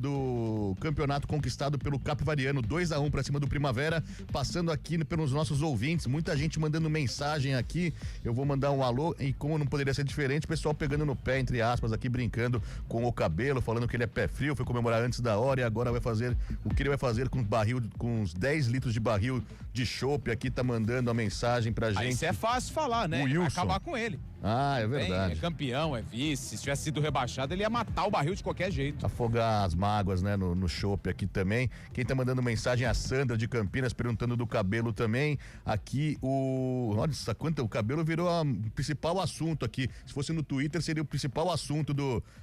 conquistado pelo Capivariano, 2-1 pra cima do Primavera, passando aqui pelos nossos ouvintes, muita gente mandando mensagem aqui, eu vou mandar um alô, e como não poderia ser diferente, o pessoal pegando no pé, entre aspas, aqui, brincando com o Cabelo, falando que ele é pé frio, foi comemorar antes da hora e agora vai fazer o que ele vai fazer com uns 10 litros de barril de chopp, aqui tá mandando a mensagem pra gente. Isso é fácil falar, né? O Wilson. Acabar com ele. Ah, é verdade. É campeão, é vice. Se tivesse sido rebaixado, ele ia matar o barril de qualquer jeito. Afogar as mágoas, né, no chopp aqui também. Quem tá mandando mensagem é a Sandra de Campinas, perguntando do Cabelo também. Aqui nossa, o Cabelo virou o principal assunto aqui. Se fosse no Twitter, seria o principal assunto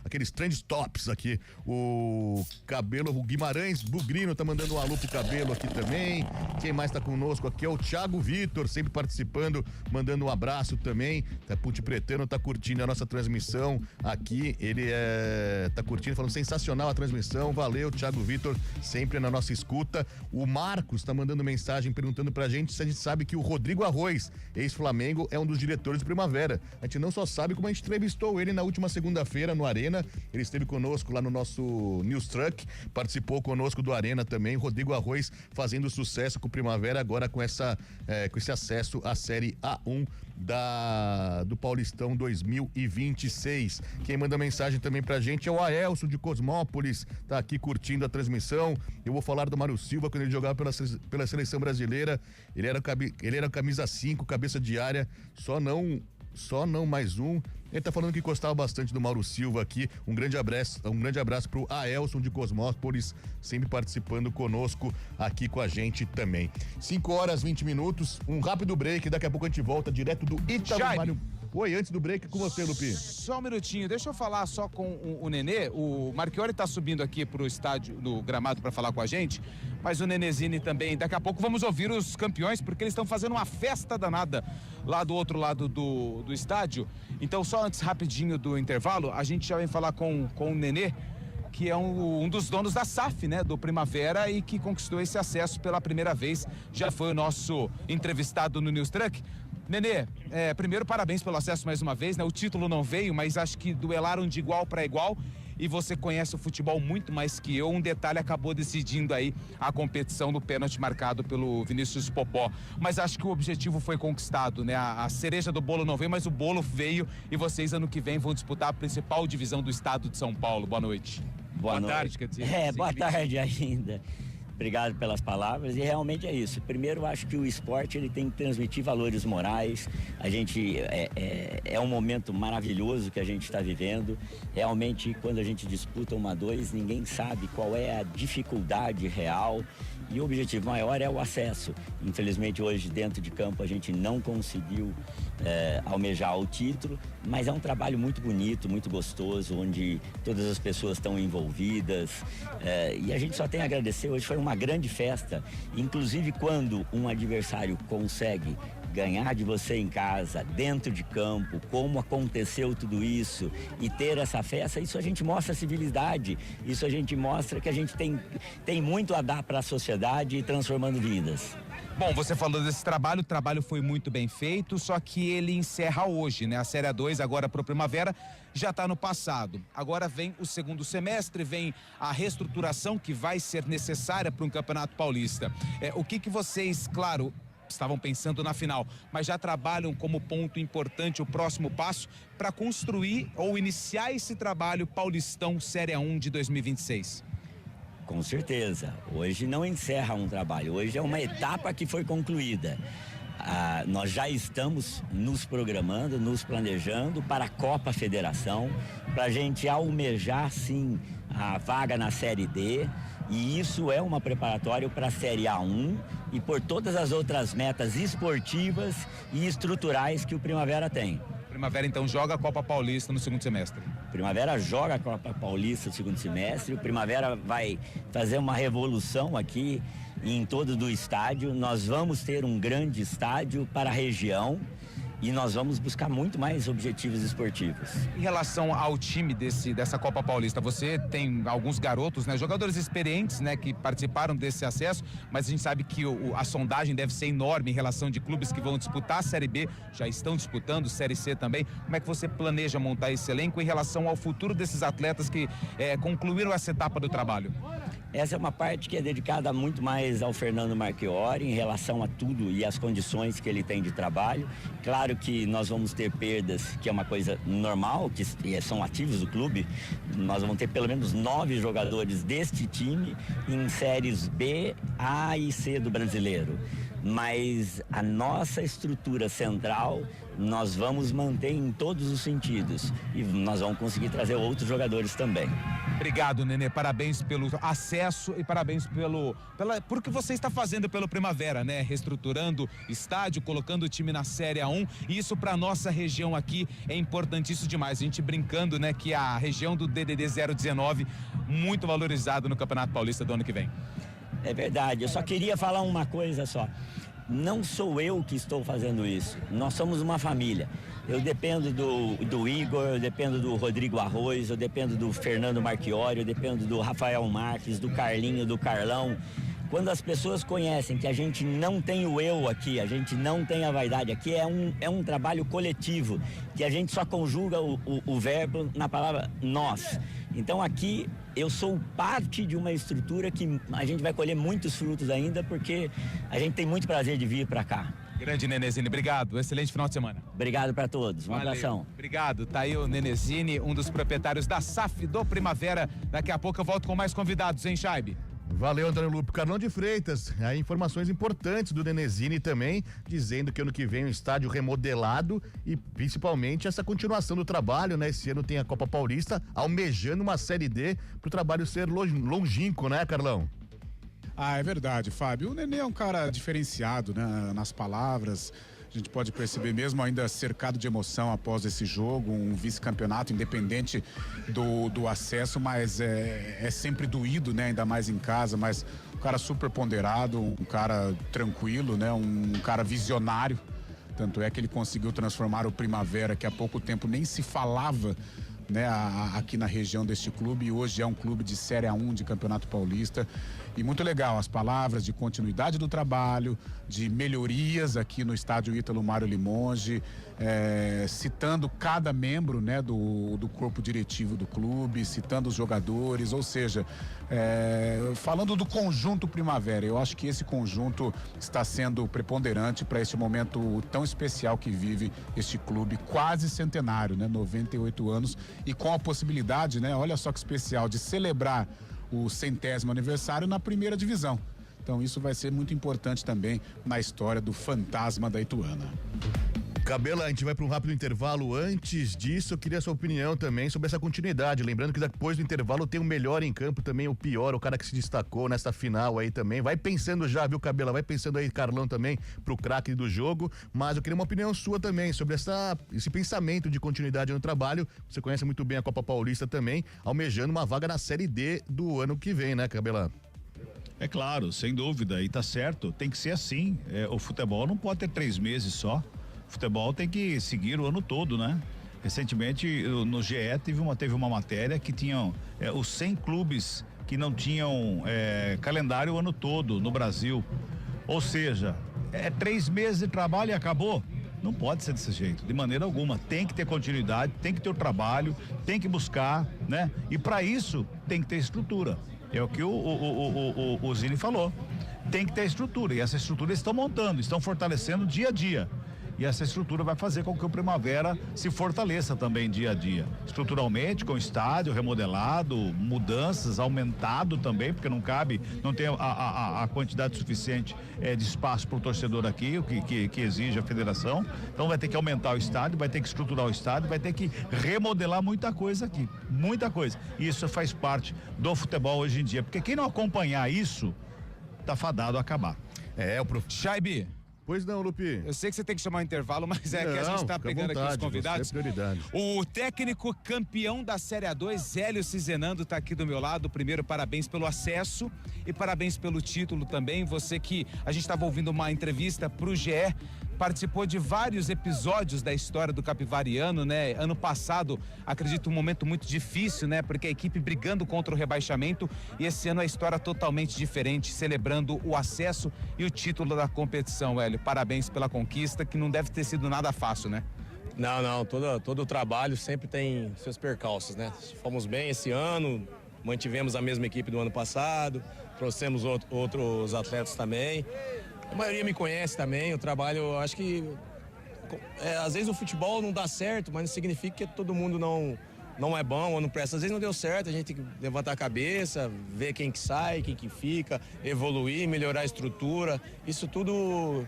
aqueles trend tops aqui. O Cabelo, o Guimarães Bugrino tá mandando um alô pro Cabelo aqui também. Quem mais tá conosco aqui é o Thiago Vitor, sempre participando, mandando um abraço também. Tá Pretano, tá curtindo a nossa transmissão aqui, ele tá curtindo, falando sensacional a transmissão, valeu, Thiago Vitor, sempre na nossa escuta. O Marcos tá mandando mensagem perguntando pra gente se a gente sabe que o Rodrigo Arroz, ex-Flamengo, é um dos diretores do Primavera. A gente não só sabe como a gente entrevistou ele na última segunda-feira no Arena, ele esteve conosco lá no nosso News Truck, participou conosco do Arena também, o Rodrigo Arroz fazendo sucesso com o Primavera, agora com esse acesso à Série A1 do Paulistão 2026. Quem manda mensagem também pra gente é o Aelson de Cosmópolis, tá aqui curtindo a transmissão. Eu vou falar do Mário Silva, quando ele jogava pela seleção brasileira, ele era camisa 5, cabeça de área, só não mais um. Ele tá falando que gostava bastante do Mauro Silva aqui. Um grande abraço pro Aelson de Cosmópolis, sempre participando conosco aqui com a gente também. 5 horas 20 minutos, um rápido break, daqui a pouco a gente volta direto do Ítalo Mário. Oi, antes do break, com você, Lupi. Só um minutinho, deixa eu falar só com o Nenê. O Marchiori tá subindo aqui pro estádio, no gramado, para falar com a gente, mas o Nenezini também. Daqui a pouco vamos ouvir os campeões, porque eles estão fazendo uma festa danada lá do outro lado do estádio. Então, só antes, rapidinho do intervalo, a gente já vem falar com o Nenê, que é um dos donos da SAF, né, do Primavera, e que conquistou esse acesso pela primeira vez. Já foi o nosso entrevistado no News Truck. Nenê, primeiro parabéns pelo acesso mais uma vez, né? O título não veio, mas acho que duelaram de igual para igual e você conhece o futebol muito mais que eu. Um detalhe acabou decidindo aí a competição do pênalti marcado pelo Vinícius Popó, mas acho que o objetivo foi conquistado, né? A cereja do bolo não veio, mas o bolo veio e vocês ano que vem vão disputar a principal divisão do estado de São Paulo. Boa noite. Boa tarde, quer dizer. Boa tarde ainda. Obrigado pelas palavras, e realmente é isso. Primeiro, eu acho que o esporte ele tem que transmitir valores morais. A gente é um momento maravilhoso que a gente está vivendo. Realmente, quando a gente disputa 1-2, ninguém sabe qual é a dificuldade real. E o objetivo maior é o acesso. Infelizmente, hoje, dentro de campo, a gente não conseguiu almejar o título, mas é um trabalho muito bonito, muito gostoso, onde todas as pessoas estão envolvidas. E a gente só tem a agradecer. Hoje foi uma grande festa. Inclusive, quando um adversário consegue ganhar de você em casa, dentro de campo, como aconteceu tudo isso e ter essa festa, isso a gente mostra a civilidade, isso a gente mostra que a gente tem muito a dar para a sociedade, transformando vidas. Bom, você falou desse trabalho, o trabalho foi muito bem feito, só que ele encerra hoje, né? A Série A2 agora pro Primavera já está no passado. Agora vem o segundo semestre, vem a reestruturação que vai ser necessária para um Campeonato Paulista. O que vocês, claro, estavam pensando na final, mas já trabalham como ponto importante o próximo passo para construir ou iniciar esse trabalho Paulistão Série A1 de 2026? Com certeza. Hoje não encerra um trabalho, hoje é uma etapa que foi concluída. Nós já estamos nos programando, nos planejando para a Copa Federação, para a gente almejar sim a vaga na Série D. E isso é uma preparatória para a Série A1 e por todas as outras metas esportivas e estruturais que o Primavera tem. O Primavera então joga a Copa Paulista no segundo semestre? O Primavera joga a Copa Paulista no segundo semestre. O Primavera vai fazer uma revolução aqui em todo do estádio. Nós vamos ter um grande estádio para a região e nós vamos buscar muito mais objetivos esportivos. Em relação ao time dessa Copa Paulista, você tem alguns garotos, né, jogadores experientes, né, que participaram desse acesso, mas a gente sabe que a sondagem deve ser enorme em relação de clubes que vão disputar a Série B, já estão disputando Série C também. Como é que você planeja montar esse elenco em relação ao futuro desses atletas que concluíram essa etapa do trabalho? Essa é uma parte que é dedicada muito mais ao Fernando Marchiori em relação a tudo e as condições que ele tem de trabalho. Claro que nós vamos ter perdas, que é uma coisa normal, que são ativos do clube. Nós vamos ter pelo menos 9 jogadores deste time em séries B, A e C do Brasileiro. Mas a nossa estrutura central nós vamos manter em todos os sentidos e nós vamos conseguir trazer outros jogadores também. Obrigado, Nenê, parabéns pelo acesso e parabéns por que você está fazendo pelo Primavera, né? Reestruturando estádio, colocando o time na Série A1, e isso para nossa região aqui é importantíssimo demais. A gente brincando, né, que a região do DDD 019 muito valorizado no Campeonato Paulista do ano que vem. É verdade, eu só queria falar uma coisa só. Não sou eu que estou fazendo isso, nós somos uma família. Eu dependo do Igor, eu dependo do Rodrigo Arroz, eu dependo do Fernando Marchiori, eu dependo do Rafael Marques, do Carlinho, do Carlão. Quando as pessoas conhecem que a gente não tem o eu aqui, a gente não tem a vaidade aqui, é um trabalho coletivo, que a gente só conjuga o verbo na palavra nós. Então aqui eu sou parte de uma estrutura que a gente vai colher muitos frutos ainda, porque a gente tem muito prazer de vir para cá. Grande Nenezini, obrigado, excelente final de semana. Obrigado para todos, um abração. Obrigado, tá aí o Nenezini, um dos proprietários da SAF do Primavera. Daqui a pouco eu volto com mais convidados, hein, Chaibe? Valeu, Antônio Lupe. Carlão de Freitas, aí informações importantes do Nenezini também, dizendo que ano que vem o estádio remodelado e principalmente essa continuação do trabalho, né? Esse ano tem a Copa Paulista, almejando uma Série D pro trabalho ser longínquo, né, Carlão? Ah, é verdade, Fábio. O Nenê é um cara diferenciado, né? Nas palavras. A gente pode perceber mesmo ainda cercado de emoção após esse jogo, um vice-campeonato independente do acesso, mas é sempre doído, né? Ainda mais em casa, mas um cara super ponderado, um cara tranquilo, né? Um cara visionário. Tanto é que ele conseguiu transformar o Primavera, que há pouco tempo nem se falava, né, aqui na região deste clube, e hoje é um clube de Série A1 de Campeonato Paulista. E muito legal as palavras de continuidade do trabalho, de melhorias aqui no estádio Ítalo Mário Limonge, citando cada membro, né, do corpo diretivo do clube, citando os jogadores, ou seja, falando do conjunto Primavera. Eu acho que esse conjunto está sendo preponderante para este momento tão especial que vive este clube quase centenário, né, 98 anos, e com a possibilidade, né, olha só que especial, de celebrar o 100º aniversário na primeira divisão. Então isso vai ser muito importante também na história do fantasma da Ituana. Cabela, a gente vai para um rápido intervalo. Antes disso, eu queria a sua opinião também sobre essa continuidade. Lembrando que depois do intervalo tem o melhor em campo, também o pior, o cara que se destacou nessa final aí também. Vai pensando já, viu, Cabela? Vai pensando aí, Carlão, também, pro craque do jogo. Mas eu queria uma opinião sua também sobre esse pensamento de continuidade no trabalho. Você conhece muito bem a Copa Paulista também, almejando uma vaga na Série D do ano que vem, né, Cabela? É claro, sem dúvida, e tá certo, tem que ser assim. O futebol não pode ter 3 meses só. O futebol tem que seguir o ano todo, né? Recentemente no GE teve uma matéria que tinham os 100 clubes que não tinham calendário o ano todo no Brasil. Ou seja, 3 meses de trabalho e acabou. Não pode ser desse jeito, de maneira alguma. Tem que ter continuidade, tem que ter o trabalho, tem que buscar, né? E para isso tem que ter estrutura. É o que o Zini falou. Tem que ter estrutura, e essa estrutura eles estão montando, estão fortalecendo dia a dia. E essa estrutura vai fazer com que o Primavera se fortaleça também dia a dia. Estruturalmente, com estádio remodelado, mudanças, aumentado também, porque não tem a quantidade suficiente de espaço para o torcedor aqui, o que exige a federação. Então vai ter que aumentar o estádio, vai ter que estruturar o estádio, vai ter que remodelar muita coisa aqui, muita coisa. E isso faz parte do futebol hoje em dia, porque quem não acompanhar isso, tá fadado a acabar. Chaibe. Pois não, Lupi. Eu sei que você tem que chamar um intervalo, mas que a gente está pegando aqui os convidados. O técnico campeão da Série A2, Hélio Cizenando, está aqui do meu lado. Primeiro, parabéns pelo acesso e parabéns pelo título também. Você que a gente estava ouvindo uma entrevista pro GE, participou de vários episódios da história do Capivariano, né? Ano passado, acredito, um momento muito difícil, né? Porque a equipe brigando contra o rebaixamento, e esse ano a história totalmente diferente, celebrando o acesso e o título da competição, Hélio. Parabéns pela conquista, que não deve ter sido nada fácil, né? Não, todo o trabalho sempre tem seus percalços, né? Fomos bem esse ano, mantivemos a mesma equipe do ano passado, trouxemos outros atletas também. A maioria me conhece também, o trabalho, eu acho que às vezes o futebol não dá certo, mas não significa que todo mundo não é bom ou não presta. Às vezes não deu certo, a gente tem que levantar a cabeça, ver quem que sai, quem que fica, evoluir, melhorar a estrutura, isso tudo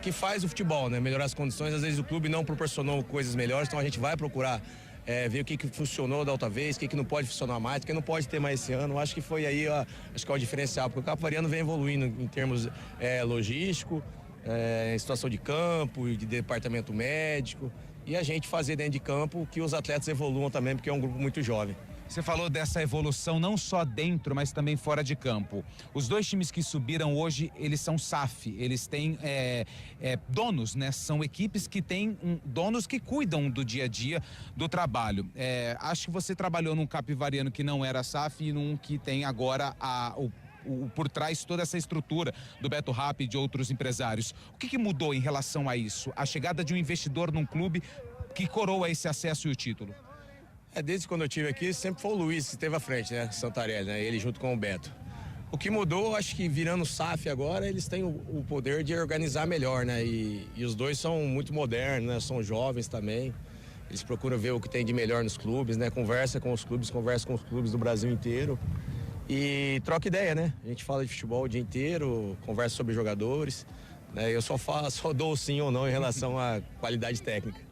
que faz o futebol, né? Melhorar as condições. Às vezes o clube não proporcionou coisas melhores, então a gente vai procurar ver o que funcionou da outra vez, o que não pode funcionar mais, o que não pode ter mais esse ano. Acho que foi aí, acho que é o diferencial, porque o Capivariano vem evoluindo em termos logístico, em situação de campo, de departamento médico, e a gente fazer dentro de campo que os atletas evoluam também, porque é um grupo muito jovem. Você falou dessa evolução não só dentro, mas também fora de campo. Os dois times que subiram hoje, eles são SAF, eles têm donos, né? São equipes que têm donos que cuidam do dia a dia do trabalho. Acho que você trabalhou num Capivariano que não era SAF e num que tem agora por trás toda essa estrutura do Beto Rap e de outros empresários. O que mudou em relação a isso? A chegada de um investidor num clube que coroa esse acesso e o título. Desde quando eu estive aqui, sempre foi o Luiz que esteve à frente, né? Santarelli, né? Ele junto com o Beto. O que mudou, acho que virando SAF agora, eles têm o poder de organizar melhor, né? E os dois são muito modernos, né? São jovens também. Eles procuram ver o que tem de melhor nos clubes, né? Conversa com os clubes do Brasil inteiro. E troca ideia, né? A gente fala de futebol o dia inteiro, conversa sobre jogadores, né? Eu só dou sim ou não em relação à qualidade técnica.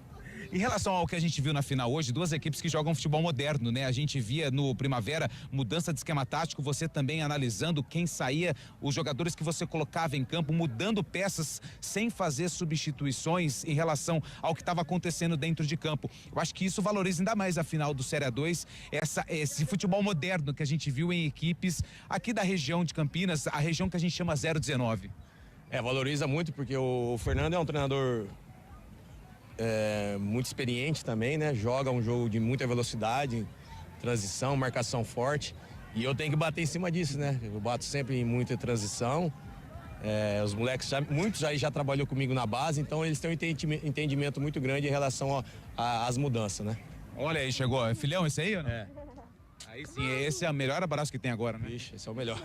Em relação ao que a gente viu na final hoje, duas equipes que jogam futebol moderno, né? A gente via no Primavera mudança de esquema tático, você também analisando quem saía, os jogadores que você colocava em campo, mudando peças sem fazer substituições em relação ao que estava acontecendo dentro de campo. Eu acho que isso valoriza ainda mais a final do Série A2, esse futebol moderno que a gente viu em equipes aqui da região de Campinas, a região que a gente chama 019. Valoriza muito, porque o Fernando é um treinador muito experiente também, né? Joga um jogo de muita velocidade, transição, marcação forte, e eu tenho que bater em cima disso, né? Eu bato sempre em muita transição. Os moleques, muitos aí já trabalhou comigo na base, então eles têm um entendimento muito grande em relação às mudanças, né? Olha aí, chegou. É filhão esse aí ou não? Aí sim, esse é o melhor abraço que tem agora, né? Ixi, esse é o melhor.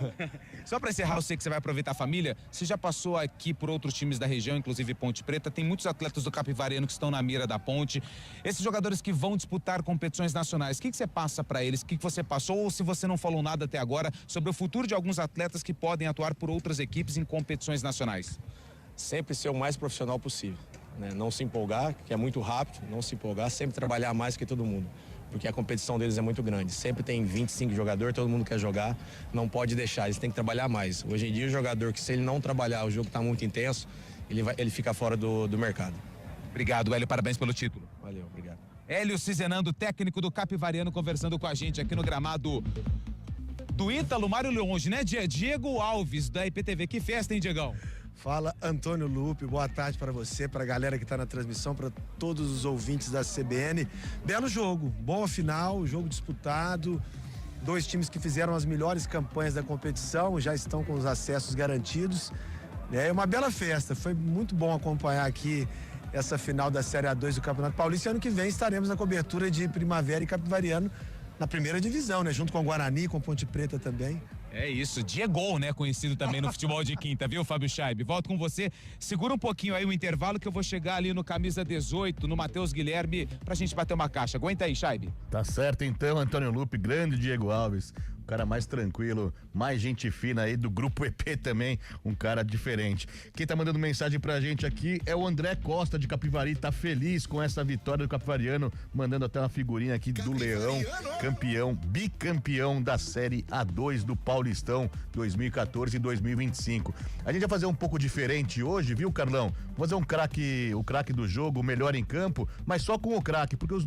Só pra encerrar, eu sei que você vai aproveitar a família, você já passou aqui por outros times da região, inclusive Ponte Preta, tem muitos atletas do Capivariano que estão na mira da Ponte. Esses jogadores que vão disputar competições nacionais, o que você passa pra eles? O que você passou, ou se você não falou nada até agora, sobre o futuro de alguns atletas que podem atuar por outras equipes em competições nacionais? Sempre ser o mais profissional possível, né? Não se empolgar, que é muito rápido, não se empolgar, sempre trabalhar mais que todo mundo, porque a competição deles é muito grande. Sempre tem 25 jogadores, todo mundo quer jogar, não pode deixar, eles têm que trabalhar mais. Hoje em dia o jogador que, se ele não trabalhar, o jogo está muito intenso, ele fica fora do mercado. Obrigado, Hélio, parabéns pelo título. Valeu, obrigado. Hélio Cizenando, técnico do Capivariano, conversando com a gente aqui no gramado do Ítalo Mário Longe, né? Diego Alves, da IPTV. Que festa, hein, Diegão? Fala, Antônio Lupe, boa tarde para você, para a galera que está na transmissão, para todos os ouvintes da CBN. Belo jogo, boa final, jogo disputado, dois times que fizeram as melhores campanhas da competição, já estão com os acessos garantidos. É uma bela festa, foi muito bom acompanhar aqui essa final da Série A2 do Campeonato Paulista. E ano que vem estaremos na cobertura de Primavera e Capivariano na primeira divisão, né? Junto com o Guarani, com Ponte Preta também. É isso, Diego, né? Conhecido também no futebol de quinta, viu, Fábio Chaib? Volto com você, segura um pouquinho aí o intervalo que eu vou chegar ali no camisa 18, no Matheus Guilherme, pra gente bater uma caixa. Aguenta aí, Chaib. Tá certo então, Antônio Lupe, grande Diego Alves, um cara mais tranquilo, mais gente fina aí do Grupo EP também, um cara diferente. Quem tá mandando mensagem pra gente aqui é o André Costa de Capivari, tá feliz com essa vitória do Capivariano, mandando até uma figurinha aqui do Leão, campeão, bicampeão da Série A2 do Paulistão 2014 e 2025. A gente vai fazer um pouco diferente hoje, viu, Carlão? Vamos fazer o craque do jogo, o melhor em campo, mas só com o craque, porque as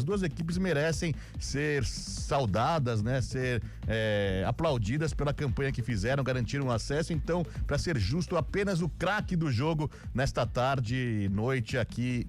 duas equipes merecem ser saudadas, né? ser aplaudidas pela campanha que fizeram, garantiram acesso. Então, para ser justo, apenas o craque do jogo nesta tarde e noite aqui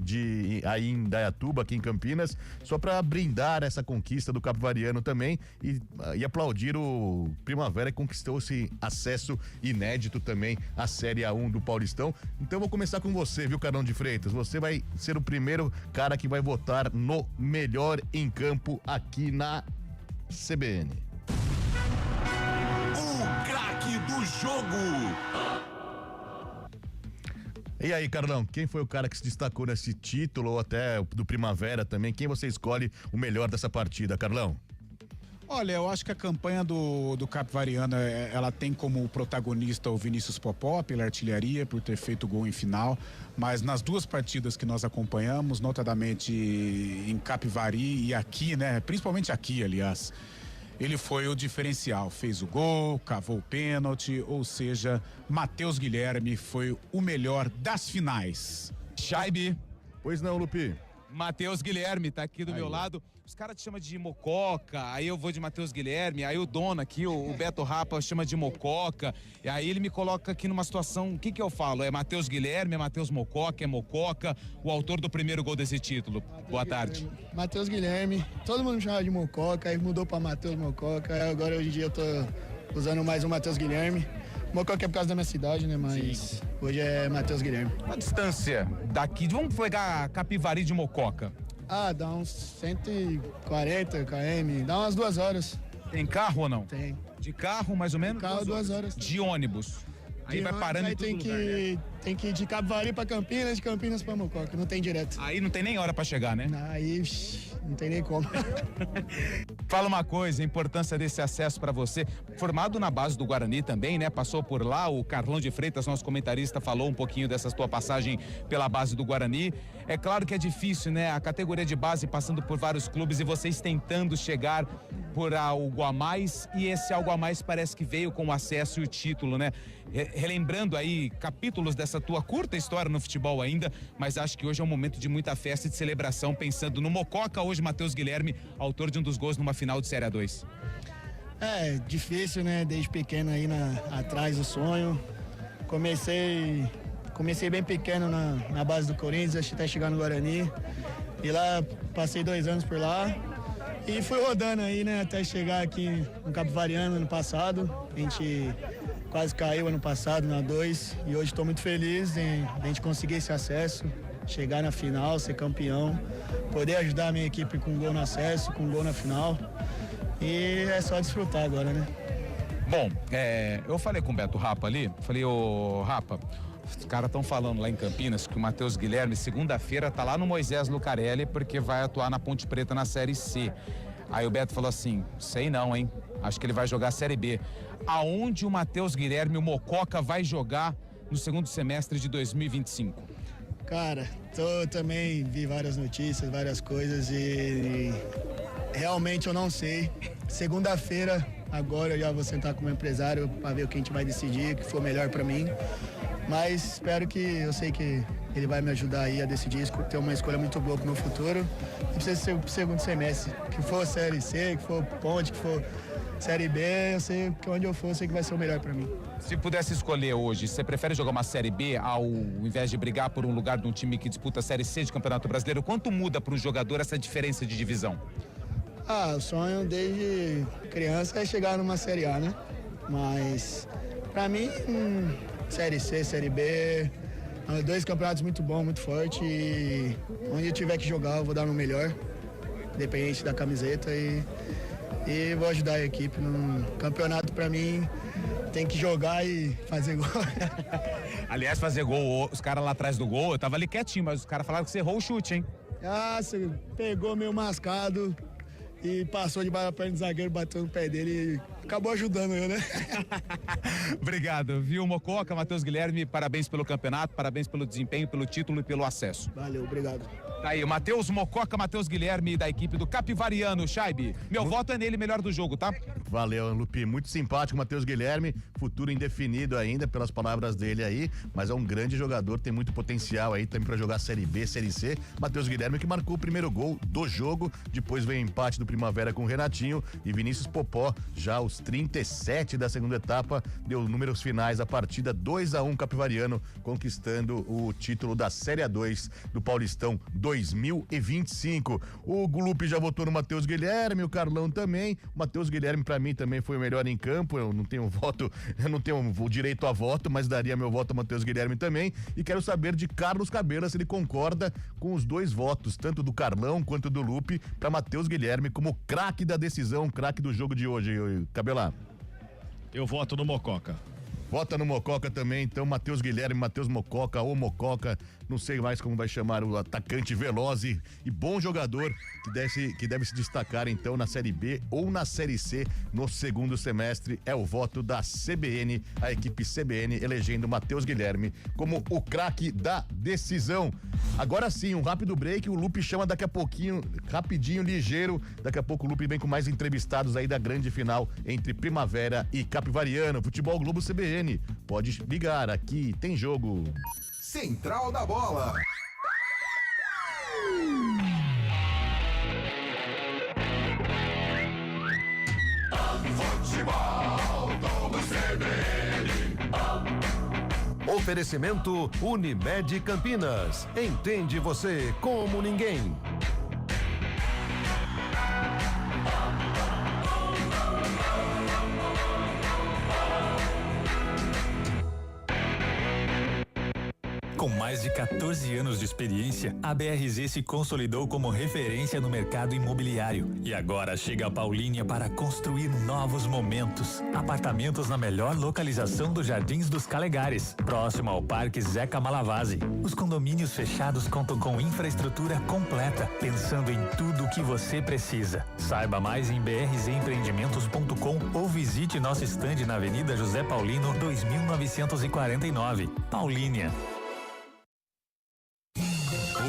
aí em Indaiatuba, aqui em Campinas, só para brindar essa conquista do capivariano também e aplaudir o Primavera, que conquistou esse acesso inédito também à Série A1 do Paulistão. Então eu vou começar com você, viu, Carlão de Freitas? Você vai ser o primeiro cara que vai votar no melhor em campo aqui na CBN. O craque do jogo. E aí, Carlão, quem foi o cara que se destacou nesse título ou até do Primavera também? Quem você escolhe o melhor dessa partida, Carlão? Olha, eu acho que a campanha do Capivariano, ela tem como protagonista o Vinícius Popó, pela artilharia, por ter feito gol em final, mas nas duas partidas que nós acompanhamos, notadamente em Capivari e aqui, né, principalmente aqui, aliás, ele foi o diferencial, fez o gol, cavou o pênalti, ou seja, Matheus Guilherme foi o melhor das finais. Chaibe. Pois não, Lupi. Matheus Guilherme tá aqui do meu lado. Os caras te chamam de Mococa, aí eu vou de Matheus Guilherme, aí o dono aqui, o Beto Rapa, chama de Mococa, e aí ele me coloca aqui numa situação, o que que eu falo? É Matheus Guilherme, é Matheus Mococa, é Mococa, o autor do primeiro gol desse título. Boa tarde. Matheus Guilherme, todo mundo me chamava de Mococa, aí mudou pra Matheus Mococa, agora hoje em dia eu tô usando mais o Matheus Guilherme. Mococa é por causa da minha cidade, né, mas hoje é Matheus Guilherme. A distância daqui, vamos pegar Capivari de Mococa. Ah, dá uns 140 km, dá umas 2 horas. Tem carro ou não? Tem. De carro, mais ou menos? De carro, 2 horas. De ônibus. Aí vai parando em todo lugar, né? Tem que ir de Capivari pra Campinas, de Campinas pra Mococa, não tem direto. Aí não tem nem hora pra chegar, né? Aí, não tem nem como. Fala uma coisa, a importância desse acesso pra você, formado na base do Guarani também, né? Passou por lá, o Carlão de Freitas, nosso comentarista, falou um pouquinho dessa tua passagem pela base do Guarani. É claro que é difícil, né? A categoria de base passando por vários clubes e vocês tentando chegar por algo a mais, e esse algo a mais parece que veio com o acesso e o título, né? Relembrando aí capítulos dessa tua curta história no futebol ainda, mas acho que hoje é um momento de muita festa e de celebração, pensando no Mococa, hoje Matheus Guilherme, autor de um dos gols numa final de Série A2. É difícil, né? Desde pequeno aí atrás do sonho. Comecei bem pequeno na base do Corinthians, até chegar no Guarani. E lá passei 2 anos por lá. E fui rodando aí, né? Até chegar aqui no Capivariano ano passado. A gente quase caiu ano passado na 2. E hoje estou muito feliz em a gente conseguir esse acesso, chegar na final, ser campeão, poder ajudar a minha equipe com gol no acesso, com gol na final. E é só desfrutar agora, né? Bom, eu falei com o Beto Rapa ali, falei, ô Rapa, os caras estão falando lá em Campinas que o Matheus Guilherme, segunda-feira, tá lá no Moisés Lucarelli, porque vai atuar na Ponte Preta na Série C. Aí o Beto falou assim, sei não, hein? Acho que ele vai jogar a Série B. Aonde o Matheus Guilherme, o Mococa, vai jogar no segundo semestre de 2025? Cara, também vi várias notícias, várias coisas e realmente eu não sei. Segunda-feira, agora eu já vou sentar com o meu empresário para ver o que a gente vai decidir, o que for melhor para mim. Mas espero eu sei que ele vai me ajudar aí a decidir, ter uma escolha muito boa pro meu futuro. Não precisa ser o segundo semestre, que for Série C, que for Ponte, que for Série B, eu sei que onde eu for, eu sei que vai ser o melhor para mim. Se pudesse escolher hoje, você prefere jogar uma Série B ao invés de brigar por um lugar de um time que disputa a Série C de Campeonato Brasileiro? Quanto muda para um jogador essa diferença de divisão? O sonho desde criança é chegar numa Série A, né? Mas, para mim, Série C, Série B, 2 campeonatos muito bons, muito fortes. E onde eu tiver que jogar, eu vou dar o meu melhor, independente da camiseta. E vou ajudar a equipe. No campeonato, para mim, tem que jogar e fazer gol. Aliás, fazer gol, os caras lá atrás do gol, eu tava ali quietinho, mas os caras falaram que você errou o chute, hein? Você pegou meio mascado e passou debaixo da perna do zagueiro, bateu no pé dele e acabou ajudando eu, né? Obrigado, viu, Mococa, Matheus Guilherme, parabéns pelo campeonato, parabéns pelo desempenho, pelo título e pelo acesso. Valeu, obrigado. Tá aí, o Matheus Mococa, Matheus Guilherme, da equipe do Capivariano. Chaibe, meu voto é nele, melhor do jogo, tá? Valeu, Lupi, muito simpático, Matheus Guilherme, futuro indefinido ainda, pelas palavras dele aí, mas é um grande jogador, tem muito potencial aí também pra jogar Série B, Série C. Matheus Guilherme que marcou o primeiro gol do jogo, depois veio o empate do Primavera com o Renatinho e Vinícius Popó, já aos 37 da segunda etapa, deu números finais da partida, 2-1 Capivariano, conquistando o título da Série A2 do Paulistão 2025. O Lupi já votou no Matheus Guilherme, o Carlão também. O Matheus Guilherme pra mim também foi o melhor em campo, eu não tenho voto, eu não tenho o direito a voto, mas daria meu voto a Matheus Guilherme também, e quero saber de Carlos Cabela se ele concorda com os dois votos, tanto do Carlão quanto do Lupi, para Matheus Guilherme como craque da decisão, craque do jogo de hoje, Cabela. Eu voto no Mococa. Vota no Mococa também, então, Matheus Guilherme, Matheus Mococa ou Mococa, não sei mais como vai chamar o atacante veloz e bom jogador que deve se destacar então na Série B ou na Série C no segundo semestre. É o voto da CBN, a equipe CBN elegendo Matheus Guilherme como o craque da decisão. Agora sim, um rápido break, o Lupe chama daqui a pouquinho, rapidinho, ligeiro, daqui a pouco o Lupe vem com mais entrevistados aí da grande final entre Primavera e Capivariano, Futebol Globo CBN. Pode ligar, aqui tem jogo. Central da Bola. Futebol Globo CBN. Oferecimento Unimed Campinas. Entende você como ninguém. Com mais de 14 anos de experiência, a BRZ se consolidou como referência no mercado imobiliário. E agora chega a Paulínia para construir novos momentos. Apartamentos na melhor localização dos Jardins dos Calegares, próximo ao Parque Zeca Malavasi. Os condomínios fechados contam com infraestrutura completa, pensando em tudo o que você precisa. Saiba mais em brzempreendimentos.com ou visite nosso estande na Avenida José Paulino, 2949. Paulínia.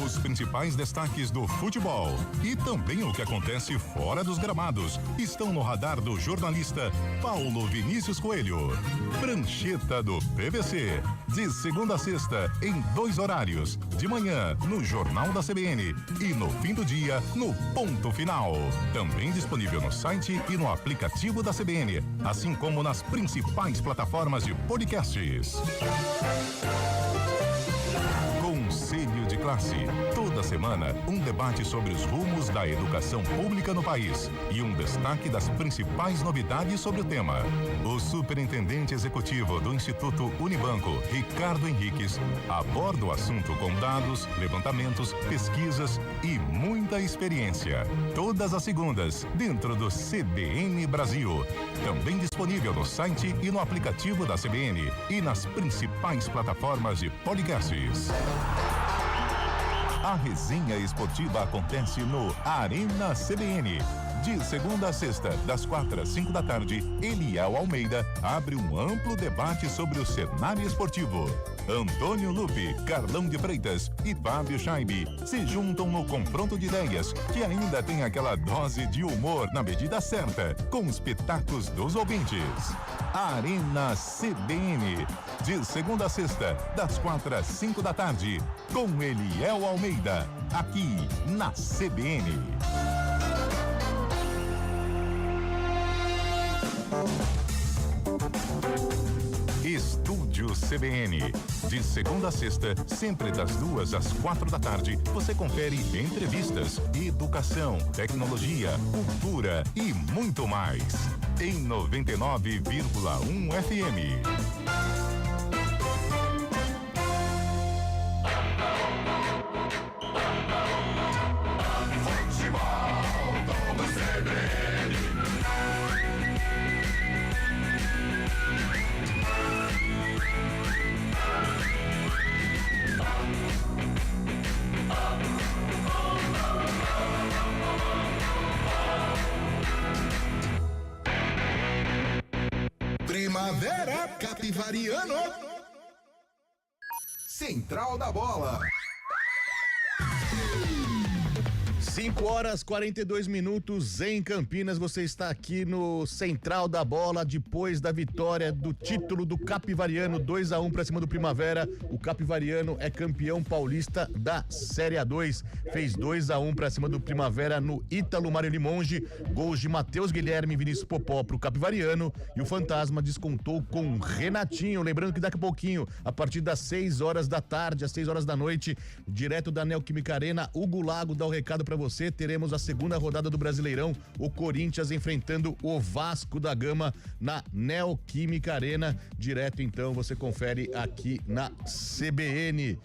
Os principais destaques do futebol e também o que acontece fora dos gramados estão no radar do jornalista Paulo Vinícius Coelho. Prancheta do PVC, de segunda a sexta, em 2 horários, de manhã no Jornal da CBN e no fim do dia no Ponto Final. Também disponível no site e no aplicativo da CBN, assim como nas principais plataformas de podcasts. Conselho de Classe. Toda semana, um debate sobre os rumos da educação pública no país e um destaque das principais novidades sobre o tema. O superintendente executivo do Instituto Unibanco, Ricardo Henriques, aborda o assunto com dados, levantamentos, pesquisas e muita experiência. Todas as segundas, dentro do CBN Brasil. Também disponível no site e no aplicativo da CBN e nas principais plataformas de podcasts. A resenha esportiva acontece no Arena CBN. De segunda a sexta, das 4 às 5 da tarde, Eliel Almeida abre um amplo debate sobre o cenário esportivo. Antônio Lupe, Carlão de Freitas e Fábio Scheibe se juntam no confronto de ideias, que ainda tem aquela dose de humor na medida certa, com os pitacos dos ouvintes. Arena CBN, de segunda a sexta, das 4 às 5 da tarde, com Eliel Almeida, aqui na CBN. Estúdio CBN. De segunda a sexta, sempre das 2 às 4 da tarde, você confere entrevistas, educação, tecnologia, cultura e muito mais. Em 99,1 FM. Primavera Capivariano. Central da Bola. 5h42 em Campinas, você está aqui no Central da Bola, depois da vitória do título do Capivariano, 2-1 para cima do Primavera. O Capivariano é campeão paulista da Série A2, fez 2-1 para cima do Primavera no Ítalo Mário Limonge, gols de Matheus Guilherme e Vinícius Popó pro Capivariano, e o Fantasma descontou com Renatinho. Lembrando que daqui a pouquinho, a partir das 6 horas da tarde, às 6 horas da noite, direto da Neoquímica Arena, Hugo Lago dá o recado para você. Teremos a segunda rodada do Brasileirão, o Corinthians enfrentando o Vasco da Gama na Neoquímica Arena. Direto então, você confere aqui na CBN.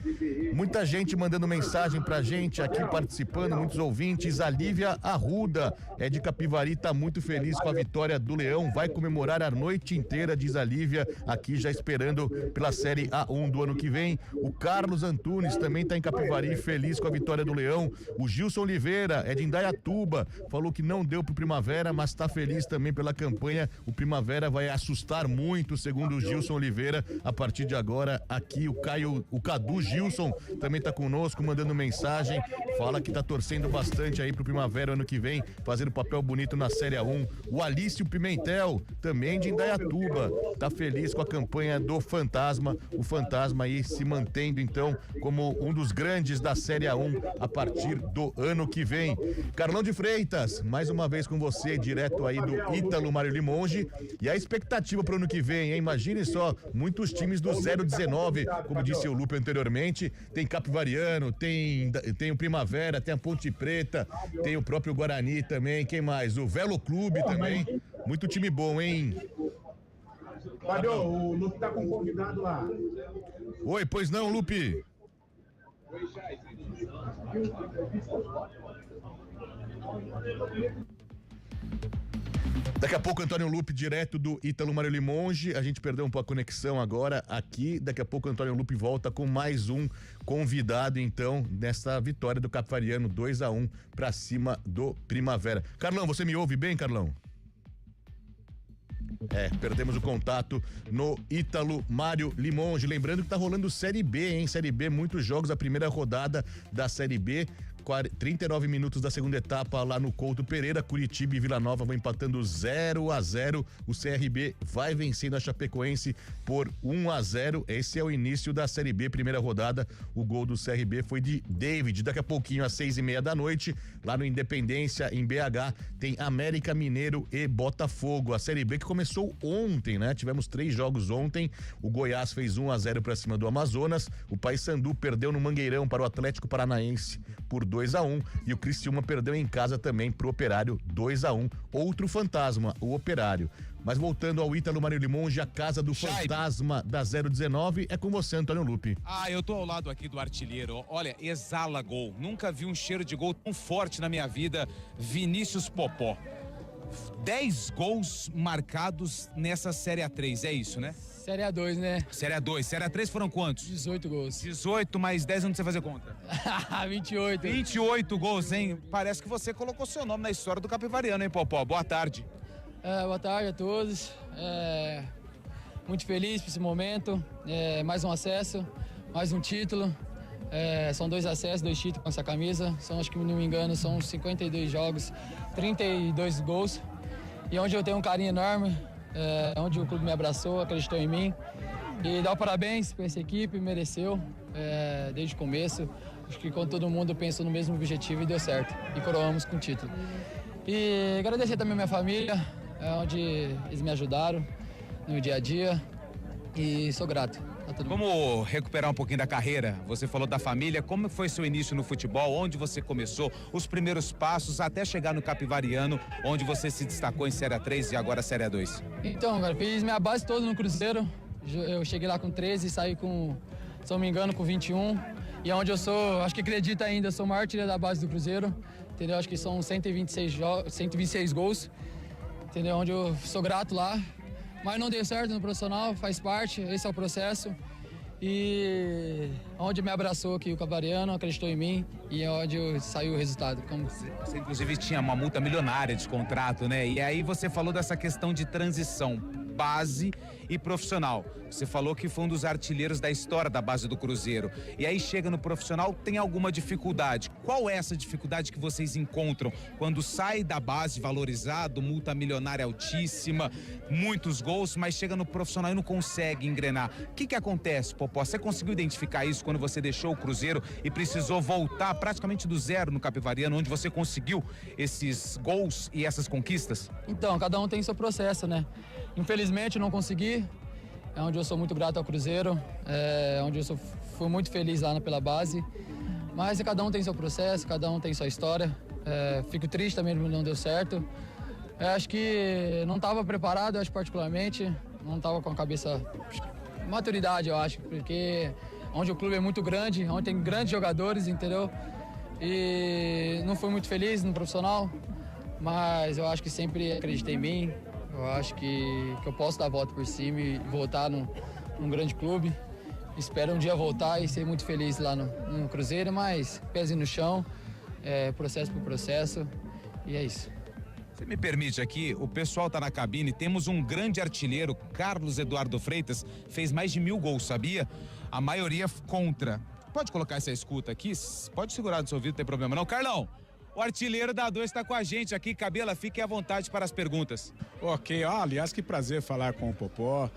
Muita gente mandando mensagem pra gente aqui, participando, muitos ouvintes. A Lívia Arruda é de Capivari, tá muito feliz com a vitória do Leão, vai comemorar a noite inteira, diz a Lívia, aqui já esperando pela Série A1 do ano que vem. O Carlos Antunes também tá em Capivari, feliz com a vitória do Leão. O Gilson Oliveira é de Indaiatuba, falou que não deu pro Primavera, mas tá feliz também pela campanha. O Primavera vai assustar muito, segundo o Gilson Oliveira, a partir de agora. Aqui o Cadu Gilson também tá conosco, mandando mensagem, fala que tá torcendo bastante aí pro Primavera ano que vem, fazer um papel bonito na Série A1. O Alício Pimentel, também de Indaiatuba, tá feliz com a campanha do Fantasma, o Fantasma aí se mantendo então como um dos grandes da Série A1 a partir do ano que vem. Carlão de Freitas, mais uma vez com você, direto aí do Ítalo Mário Limonge. E a expectativa para o ano que vem, hein? Imagine só, muitos times do 019, como disse o Lupe anteriormente, tem Capivariano, tem o Primavera, tem a Ponte Preta, tem o próprio Guarani também, quem mais? O Velo Clube também, muito time bom, hein? Fábio, o Lupe tá com um convidado lá. Oi, pois não, Lupe? Daqui a pouco, Antônio Lupe, direto do Ítalo Mário Limonge. A gente perdeu um pouco a conexão agora aqui. Daqui a pouco, Antônio Lupe volta com mais um convidado, então, nessa vitória do Capivariano, 2-1 pra cima do Primavera. Carlão, você me ouve bem, Carlão? Perdemos o contato no Ítalo Mário Limonge. Lembrando que tá rolando Série B, hein? Série B, muitos jogos, a primeira rodada da Série B. 39 minutos da segunda etapa lá no Couto Pereira, Curitiba e Vila Nova vão empatando 0-0. O CRB vai vencendo a Chapecoense por 1-0. Esse é o início da Série B, primeira rodada. O gol do CRB foi de David. Daqui a pouquinho, às 6:30 da noite, lá no Independência, em BH, tem América Mineiro e Botafogo. A Série B que começou ontem, né? Tivemos 3 jogos ontem. O Goiás fez 1-0 pra cima do Amazonas. O Paysandu perdeu no Mangueirão para o Atlético Paranaense por 2-1, e o Criciúma perdeu em casa também pro Operário 2-1. Outro fantasma, o Operário. Mas voltando ao Ítalo Mário Limonge, a casa do fantasma da 019, é com você, Antônio Lupe. Eu tô ao lado aqui do artilheiro. Olha, exala gol. Nunca vi um cheiro de gol tão forte na minha vida. Vinícius Popó. 10 gols marcados nessa Série A3, é isso, né? Série A2, né? Série A2. Série A3 foram quantos? 18 gols. 18 mais 10, eu não sei fazer conta. 28. 28 gols, hein? Parece que você colocou seu nome na história do Capivariano, hein, Popó? Boa tarde. Boa tarde a todos. Muito feliz por esse momento. Mais um acesso, mais um título. São 2 acessos, 2 títulos com essa camisa. São, acho que não me engano, são 52 jogos, 32 gols. E onde eu tenho um carinho enorme, onde o clube me abraçou, acreditou em mim. E dá o parabéns para essa equipe, mereceu, desde o começo. Acho que com todo mundo pensou no mesmo objetivo e deu certo. E coroamos com o título. E agradecer também a minha família, onde eles me ajudaram no dia a dia. E sou grato. Vamos recuperar um pouquinho da carreira. Você falou da família, como foi seu início no futebol, onde você começou, os primeiros passos até chegar no Capivariano, onde você se destacou em Série A3 e agora Série A2? Então, cara, fiz minha base toda no Cruzeiro. Eu cheguei lá com 13 e saí com, se não me engano, com 21. E onde eu sou, acho que acredito ainda, sou o maior artilheiro da base do Cruzeiro. Entendeu? Acho que são 126 gols. Entendeu? Onde eu sou grato lá. Mas não deu certo no profissional, faz parte, esse é o processo. E onde me abraçou aqui o Capivariano, acreditou em mim e onde saiu o resultado. Você inclusive tinha uma multa milionária de contrato, né? E aí você falou dessa questão de transição base e profissional. Você falou que foi um dos artilheiros da história da base do Cruzeiro. E aí chega no profissional, tem alguma dificuldade. Qual é essa dificuldade que vocês encontram quando sai da base valorizado, multa milionária altíssima, muitos gols, mas chega no profissional e não consegue engrenar? O que acontece, Popó? Você conseguiu identificar isso quando você deixou o Cruzeiro e precisou voltar praticamente do zero no Capivariano, onde você conseguiu esses gols e essas conquistas? Então, cada um tem seu processo, né? Infelizmente não consegui, é onde eu sou muito grato ao Cruzeiro, onde eu fui muito feliz lá pela base, mas cada um tem seu processo, cada um tem sua história. Fico triste também que não deu certo. Acho que não estava preparado, acho particularmente, não estava com a cabeça, maturidade, eu acho, porque onde o clube é muito grande, onde tem grandes jogadores, entendeu? E não fui muito feliz no profissional, mas eu acho que sempre acreditei em mim. Eu acho que eu posso dar a volta por cima e voltar num grande clube. Espero um dia voltar e ser muito feliz lá no Cruzeiro, mas pezinho no chão, processo por processo, e é isso. Você me permite aqui, o pessoal tá na cabine, temos um grande artilheiro, Carlos Eduardo Freitas, fez mais de 1000 gols, sabia? A maioria contra. Pode colocar essa escuta aqui? Pode segurar no seu ouvido, não tem problema não. Carlão, o artilheiro da 2 está com a gente aqui. Cabela, fique à vontade para as perguntas. Ok, aliás, que prazer falar com o Popó,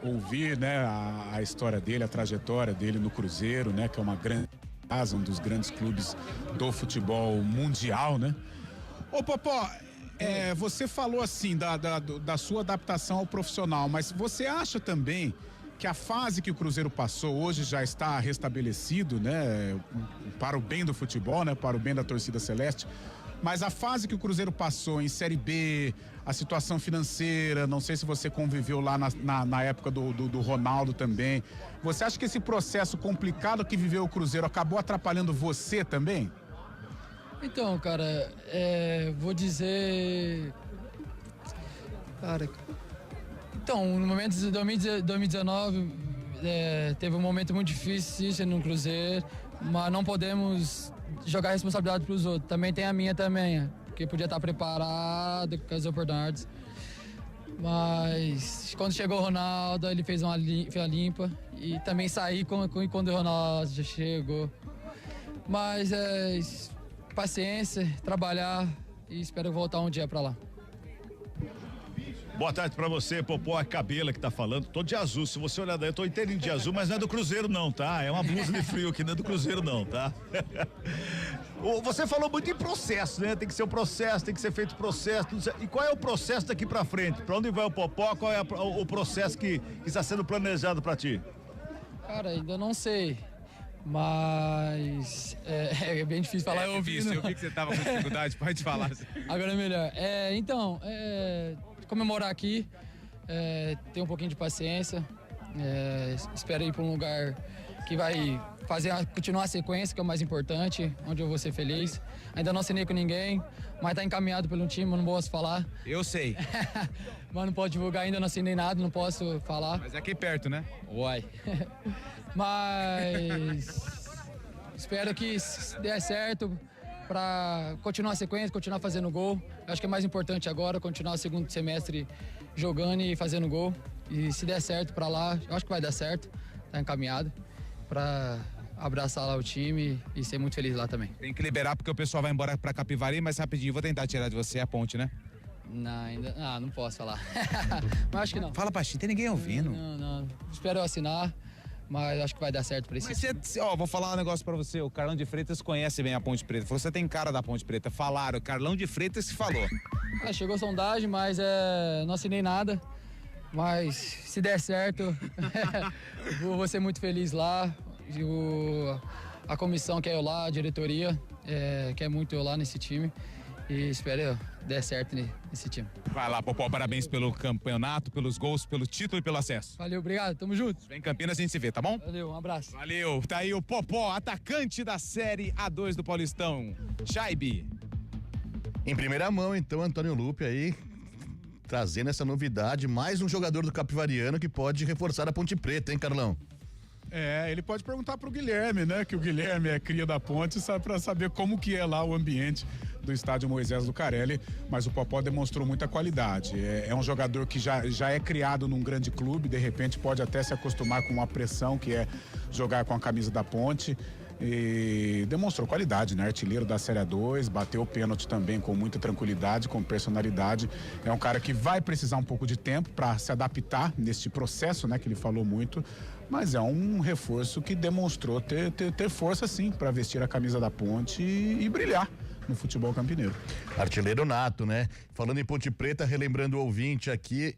ouvir, né, a história dele, a trajetória dele no Cruzeiro, né, que é uma grande casa, um dos grandes clubes do futebol mundial, né? Ô Popó, você falou assim da sua adaptação ao profissional, mas você acha também que a fase que o Cruzeiro passou hoje já está restabelecido, né, para o bem do futebol, né, para o bem da torcida celeste, mas a fase que o Cruzeiro passou em Série B, a situação financeira, não sei se você conviveu lá na época do Ronaldo também, você acha que esse processo complicado que viveu o Cruzeiro acabou atrapalhando você também? Então, cara, vou dizer... Cara... Então, no momento de 2019, teve um momento muito difícil no Cruzeiro, mas não podemos jogar a responsabilidade para os outros. Também tem a minha também, porque podia estar preparado com as oportunidades. Mas quando chegou o Ronaldo, ele fez uma limpa e também saí quando o Ronaldo já chegou. Mas paciência, trabalhar e espero voltar um dia para lá. Boa tarde pra você, Popó, é Cabela que tá falando, tô de azul, se você olhar daí, eu tô inteirinho de azul, mas não é do Cruzeiro não, tá? É uma blusa de frio aqui, não é do Cruzeiro não, tá? Você falou muito em processo, né? Tem que ser um processo, tem que ser feito processo, e qual é o processo daqui pra frente? Pra onde vai o Popó, qual é o processo que está sendo planejado pra ti? Cara, ainda não sei, mas é bem difícil falar. Eu vi que você tava com dificuldade, pode falar. Agora é melhor. Então, comemorar aqui, ter um pouquinho de paciência, espero ir para um lugar que vai continuar a sequência, que é o mais importante, onde eu vou ser feliz. Ainda não assinei com ninguém, mas tá encaminhado pelo time, eu não posso falar. Eu sei. Mas não posso divulgar ainda, não assinei nada, não posso falar. Mas é aqui perto, né? Uai. Mas espero que dê certo para continuar a sequência, continuar fazendo gol. Acho que é mais importante agora, continuar o segundo semestre jogando e fazendo gol. E se der certo para lá, eu acho que vai dar certo, tá encaminhado, para abraçar lá o time e ser muito feliz lá também. Tem que liberar porque o pessoal vai embora para Capivari, mas rapidinho, vou tentar tirar de você a ponte, né? Não, ainda não posso falar. Mas acho que não. Fala baixinho, tem ninguém ouvindo. Não. Espero eu assinar. Mas acho que vai dar certo pra esse time. Vou falar um negócio pra você. O Carlão de Freitas conhece bem a Ponte Preta. Você tem cara da Ponte Preta. Falaram, Carlão de Freitas se falou. Chegou a sondagem, mas não assinei nada. Mas se der certo, vou ser muito feliz lá. A comissão quer eu lá, a diretoria quer muito eu lá nesse time. E espero der certo nesse time. Vai lá, Popó, parabéns pelo campeonato, pelos gols, pelo título e pelo acesso. Valeu, obrigado, tamo junto. Vem em Campinas, a gente se vê, tá bom? Valeu, um abraço. Valeu, tá aí o Popó, atacante da Série A2 do Paulistão. Chaibe. Em primeira mão, então, Antônio Lupe aí, trazendo essa novidade, mais um jogador do Capivariano que pode reforçar a Ponte Preta, hein, Carlão? Ele pode perguntar pro Guilherme, né? Que o Guilherme é cria da Ponte, para saber como que é lá o ambiente do estádio Moisés Lucarelli, mas o Popó demonstrou muita qualidade. É um jogador que já é criado num grande clube, de repente pode até se acostumar com uma pressão que é jogar com a camisa da Ponte. E demonstrou qualidade, né? Artilheiro da Série A2, bateu o pênalti também com muita tranquilidade, com personalidade. É um cara que vai precisar um pouco de tempo para se adaptar neste processo, né? Que ele falou muito, mas é um reforço que demonstrou ter força sim para vestir a camisa da Ponte e brilhar no futebol campineiro. Artilheiro nato, né? Falando em Ponte Preta, relembrando o ouvinte aqui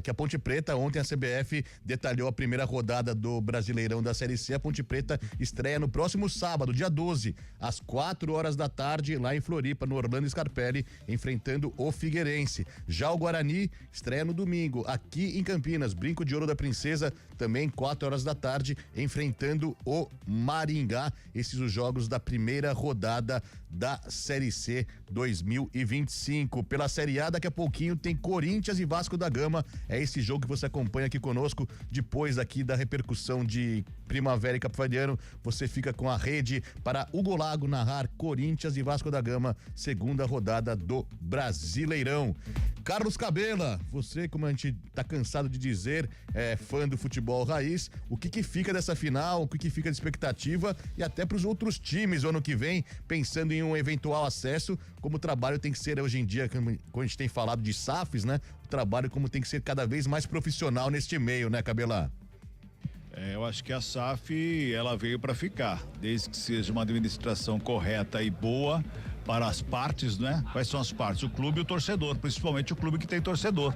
que a Ponte Preta, ontem a CBF detalhou a primeira rodada do Brasileirão da Série C. A Ponte Preta estreia no próximo sábado, dia 12, às 4 da tarde, lá em Floripa, no Orlando Scarpelli, enfrentando o Figueirense. Já o Guarani estreia no domingo, aqui em Campinas, Brinco de Ouro da Princesa, também 4 da tarde, enfrentando o Maringá. Esses os jogos da primeira rodada da Série C 2025. Pela Série A, daqui a pouquinho tem Corinthians e Vasco da Gama. É esse jogo que você acompanha aqui conosco. Depois aqui da repercussão de Primavera e Capivariano, você fica com a rede para Hugo Lago narrar Corinthians e Vasco da Gama, segunda rodada do Brasileirão. Carlos Cabela, você, como a gente tá cansado de dizer, é fã do futebol raiz, o que fica dessa final, o que fica de expectativa e até para os outros times o ano que vem, pensando em um eventual acesso, como o trabalho tem que ser hoje em dia, como a gente tem falado de SAFs, né? O trabalho como tem que ser cada vez mais profissional neste meio, né, Cabela? Eu acho que a SAF, ela veio para ficar, desde que seja uma administração correta e boa para as partes, né? Quais são as partes? O clube e o torcedor, principalmente o clube que tem torcedor.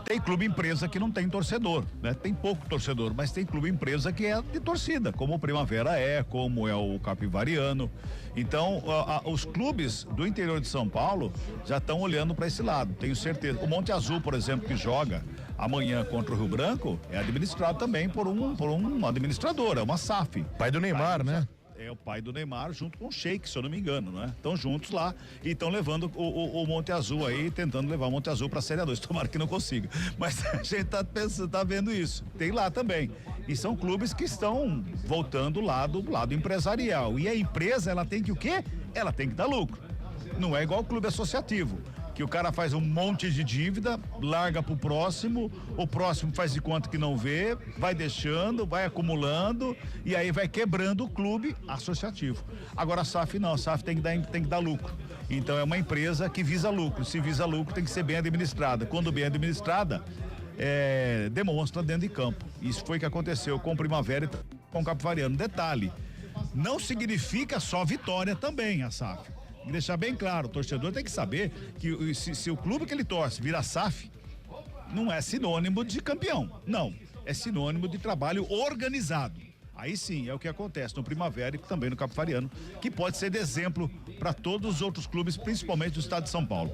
Tem clube empresa que não tem torcedor, né? Tem pouco torcedor, mas tem clube empresa que é de torcida, como o Primavera como é o Capivariano. Então, os clubes do interior de São Paulo já estão olhando para esse lado, tenho certeza. O Monte Azul, por exemplo, que joga amanhã contra o Rio Branco, é administrado também por um administrador, é uma SAF. Pai do Neymar, né? É o pai do Neymar junto com o Sheik, se eu não me engano, né? Estão juntos lá e estão levando o Monte Azul aí, tentando levar o Monte Azul pra Série A2. Tomara que não consiga. Mas a gente tá vendo isso. Tem lá também. E são clubes que estão voltando lá do lado empresarial. E a empresa, ela tem que o quê? Ela tem que dar lucro. Não é igual o clube associativo, que o cara faz um monte de dívida, larga pro próximo, o próximo faz de conta que não vê, vai deixando, vai acumulando e aí vai quebrando o clube associativo. Agora a SAF não, a SAF tem que dar lucro. Então é uma empresa que visa lucro, se visa lucro tem que ser bem administrada. Quando bem administrada, demonstra dentro de campo. Isso foi o que aconteceu com o Primavera e com o Capivariano. Detalhe, não significa só vitória também a SAF. Deixar bem claro, o torcedor tem que saber que se o clube que ele torce vira SAF, não é sinônimo de campeão, não, é sinônimo de trabalho organizado. Aí sim, é o que acontece no Primavera e também no Capivariano, que pode ser de exemplo para todos os outros clubes, principalmente do estado de São Paulo.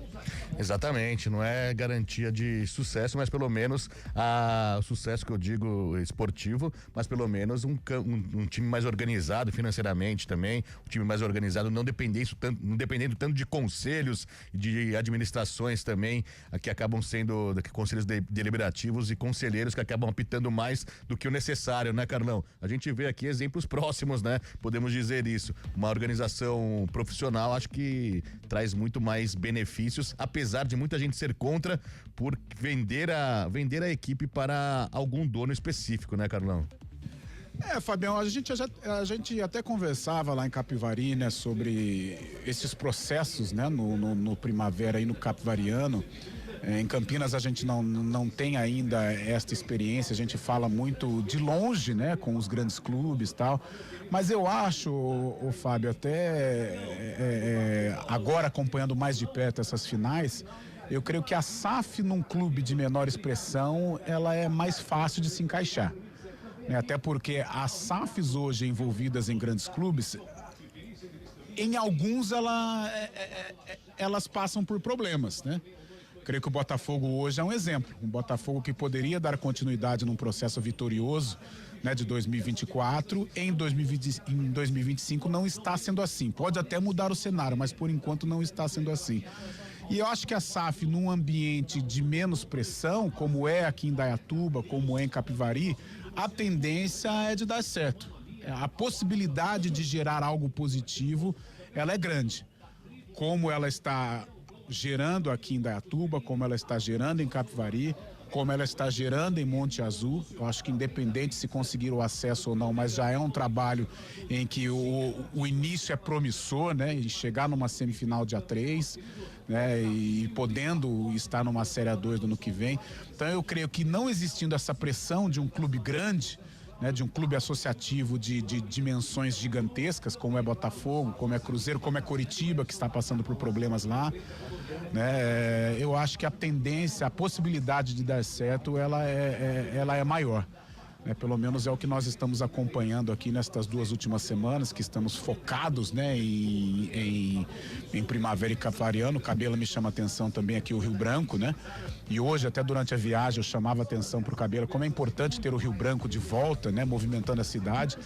Exatamente, não é garantia de sucesso, mas pelo menos o sucesso que eu digo esportivo, mas pelo menos um time mais organizado financeiramente também, um time mais organizado, não dependendo tanto de conselhos e de administrações também, que acabam sendo conselhos deliberativos e conselheiros que acabam apitando mais do que o necessário, né, Carlão? A gente vê aqui exemplos próximos, né? Podemos dizer isso. Uma organização profissional, acho que traz muito mais benefícios, apesar de muita gente ser contra por vender a equipe para algum dono específico, né, Carlão? Fabião, a gente até conversava lá em Capivari, né, sobre esses processos, né, no Primavera e no Capivariano. Em Campinas a gente não tem ainda esta experiência, a gente fala muito de longe, né, com os grandes clubes e tal, mas eu acho, Fábio, até agora acompanhando mais de perto essas finais, eu creio que a SAF num clube de menor expressão, ela é mais fácil de se encaixar, né, até porque as SAFs hoje envolvidas em grandes clubes, em alguns elas passam por problemas, né? Creio que o Botafogo hoje é um exemplo. Um Botafogo que poderia dar continuidade num processo vitorioso, né, de 2024. Em 2025 não está sendo assim. Pode até mudar o cenário, mas por enquanto não está sendo assim. E eu acho que a SAF, num ambiente de menos pressão, como é aqui em Indaiatuba, como é em Capivari, a tendência é de dar certo. A possibilidade de gerar algo positivo, ela é grande. Como ela está gerando aqui em Indaiatuba, como ela está gerando em Capivari, como ela está gerando em Monte Azul. Eu acho que independente se conseguir o acesso ou não, mas já é um trabalho em que o início é promissor, né? E chegar numa semifinal dia 3, né? E podendo estar numa Série A2 do ano que vem. Então eu creio que não existindo essa pressão de um clube grande, né, de um clube associativo de dimensões gigantescas, como é Botafogo, como é Cruzeiro, como é Coritiba, que está passando por problemas lá, né? Eu acho que a tendência, a possibilidade de dar certo, ela é maior. Pelo menos é o que nós estamos acompanhando aqui nestas 2 últimas semanas, que estamos focados, né, em Primavera e Capivariano. Cabela me chama atenção também aqui o Rio Branco, né? E hoje, até durante a viagem, eu chamava atenção para o Cabela como é importante ter o Rio Branco de volta, né, movimentando a cidade.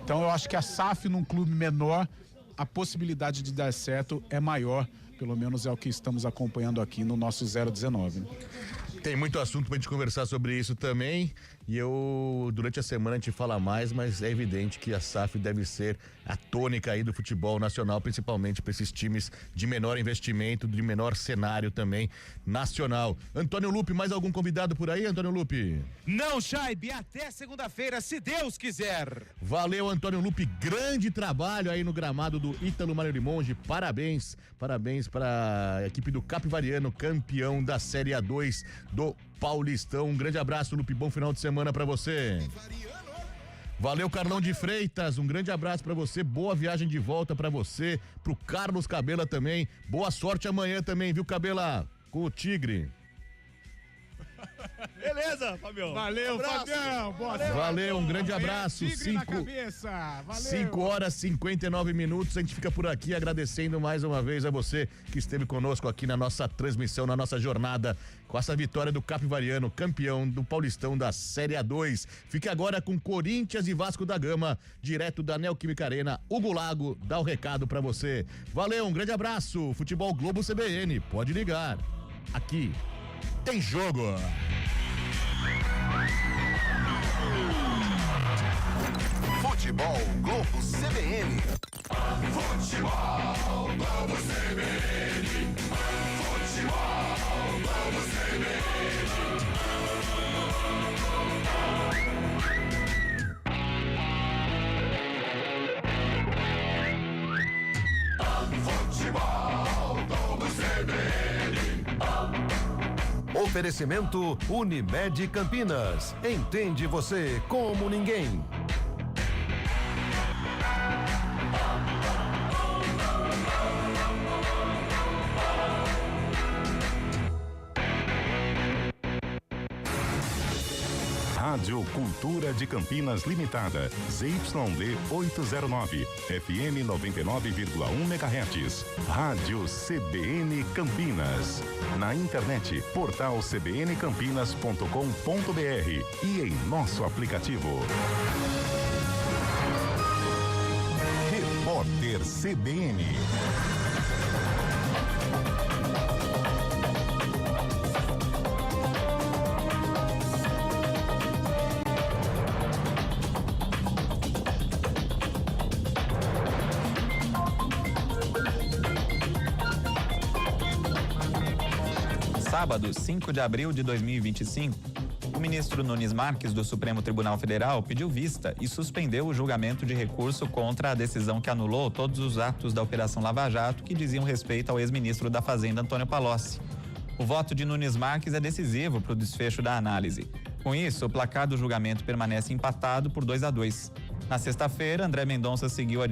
Então eu acho que a SAF num clube menor, a possibilidade de dar certo é maior. Pelo menos é o que estamos acompanhando aqui no nosso 019. Né? Tem muito assunto pra gente conversar sobre isso também. E durante a semana a gente fala mais, mas é evidente que a SAF deve ser a tônica aí do futebol nacional, principalmente para esses times de menor investimento, de menor cenário também nacional. Antônio Lupe, mais algum convidado por aí, Antônio Lupe? Não, Chaibe, até segunda-feira, se Deus quiser. Valeu, Antônio Lupe, grande trabalho aí no gramado do Ítalo Mário Limonge, parabéns para a equipe do Capivariano, campeão da Série A2 do Paulistão. Um grande abraço, Lupe, bom final de semana pra você. Valeu, Carlão de Freitas, um grande abraço pra você, boa viagem de volta pra você, pro Carlos Cabela também, boa sorte amanhã também, viu, Cabela, com o Tigre. Beleza, Fabião. Valeu, Fabião. Valeu, um grande abraço. 5 horas e 59 minutos. A gente fica por aqui agradecendo mais uma vez a você que esteve conosco aqui na nossa transmissão, na nossa jornada com essa vitória do Capivariano, campeão do Paulistão da Série A2. Fique agora com Corinthians e Vasco da Gama, direto da Neoquímica Arena. Hugo Lago dá o recado pra você. Valeu, um grande abraço. Futebol Globo CBN, pode ligar. Aqui tem jogo. Futebol Globo CBN. Futebol Globo CBN. Futebol Globo CBN. Futebol Globo CBN. Oferecimento Unimed Campinas. Entende você como ninguém. Rádio Cultura de Campinas Limitada, ZYD 809, FM 99,1 MHz. Rádio CBN Campinas. Na internet, portal cbncampinas.com.br e em nosso aplicativo. Repórter CBN. Sábado, 5 de abril de 2025, o ministro Nunes Marques do Supremo Tribunal Federal pediu vista e suspendeu o julgamento de recurso contra a decisão que anulou todos os atos da Operação Lava Jato que diziam respeito ao ex-ministro da Fazenda, Antônio Palocci. O voto de Nunes Marques é decisivo para o desfecho da análise. Com isso, o placar do julgamento permanece empatado por 2-2. Na sexta-feira, André Mendonça seguiu a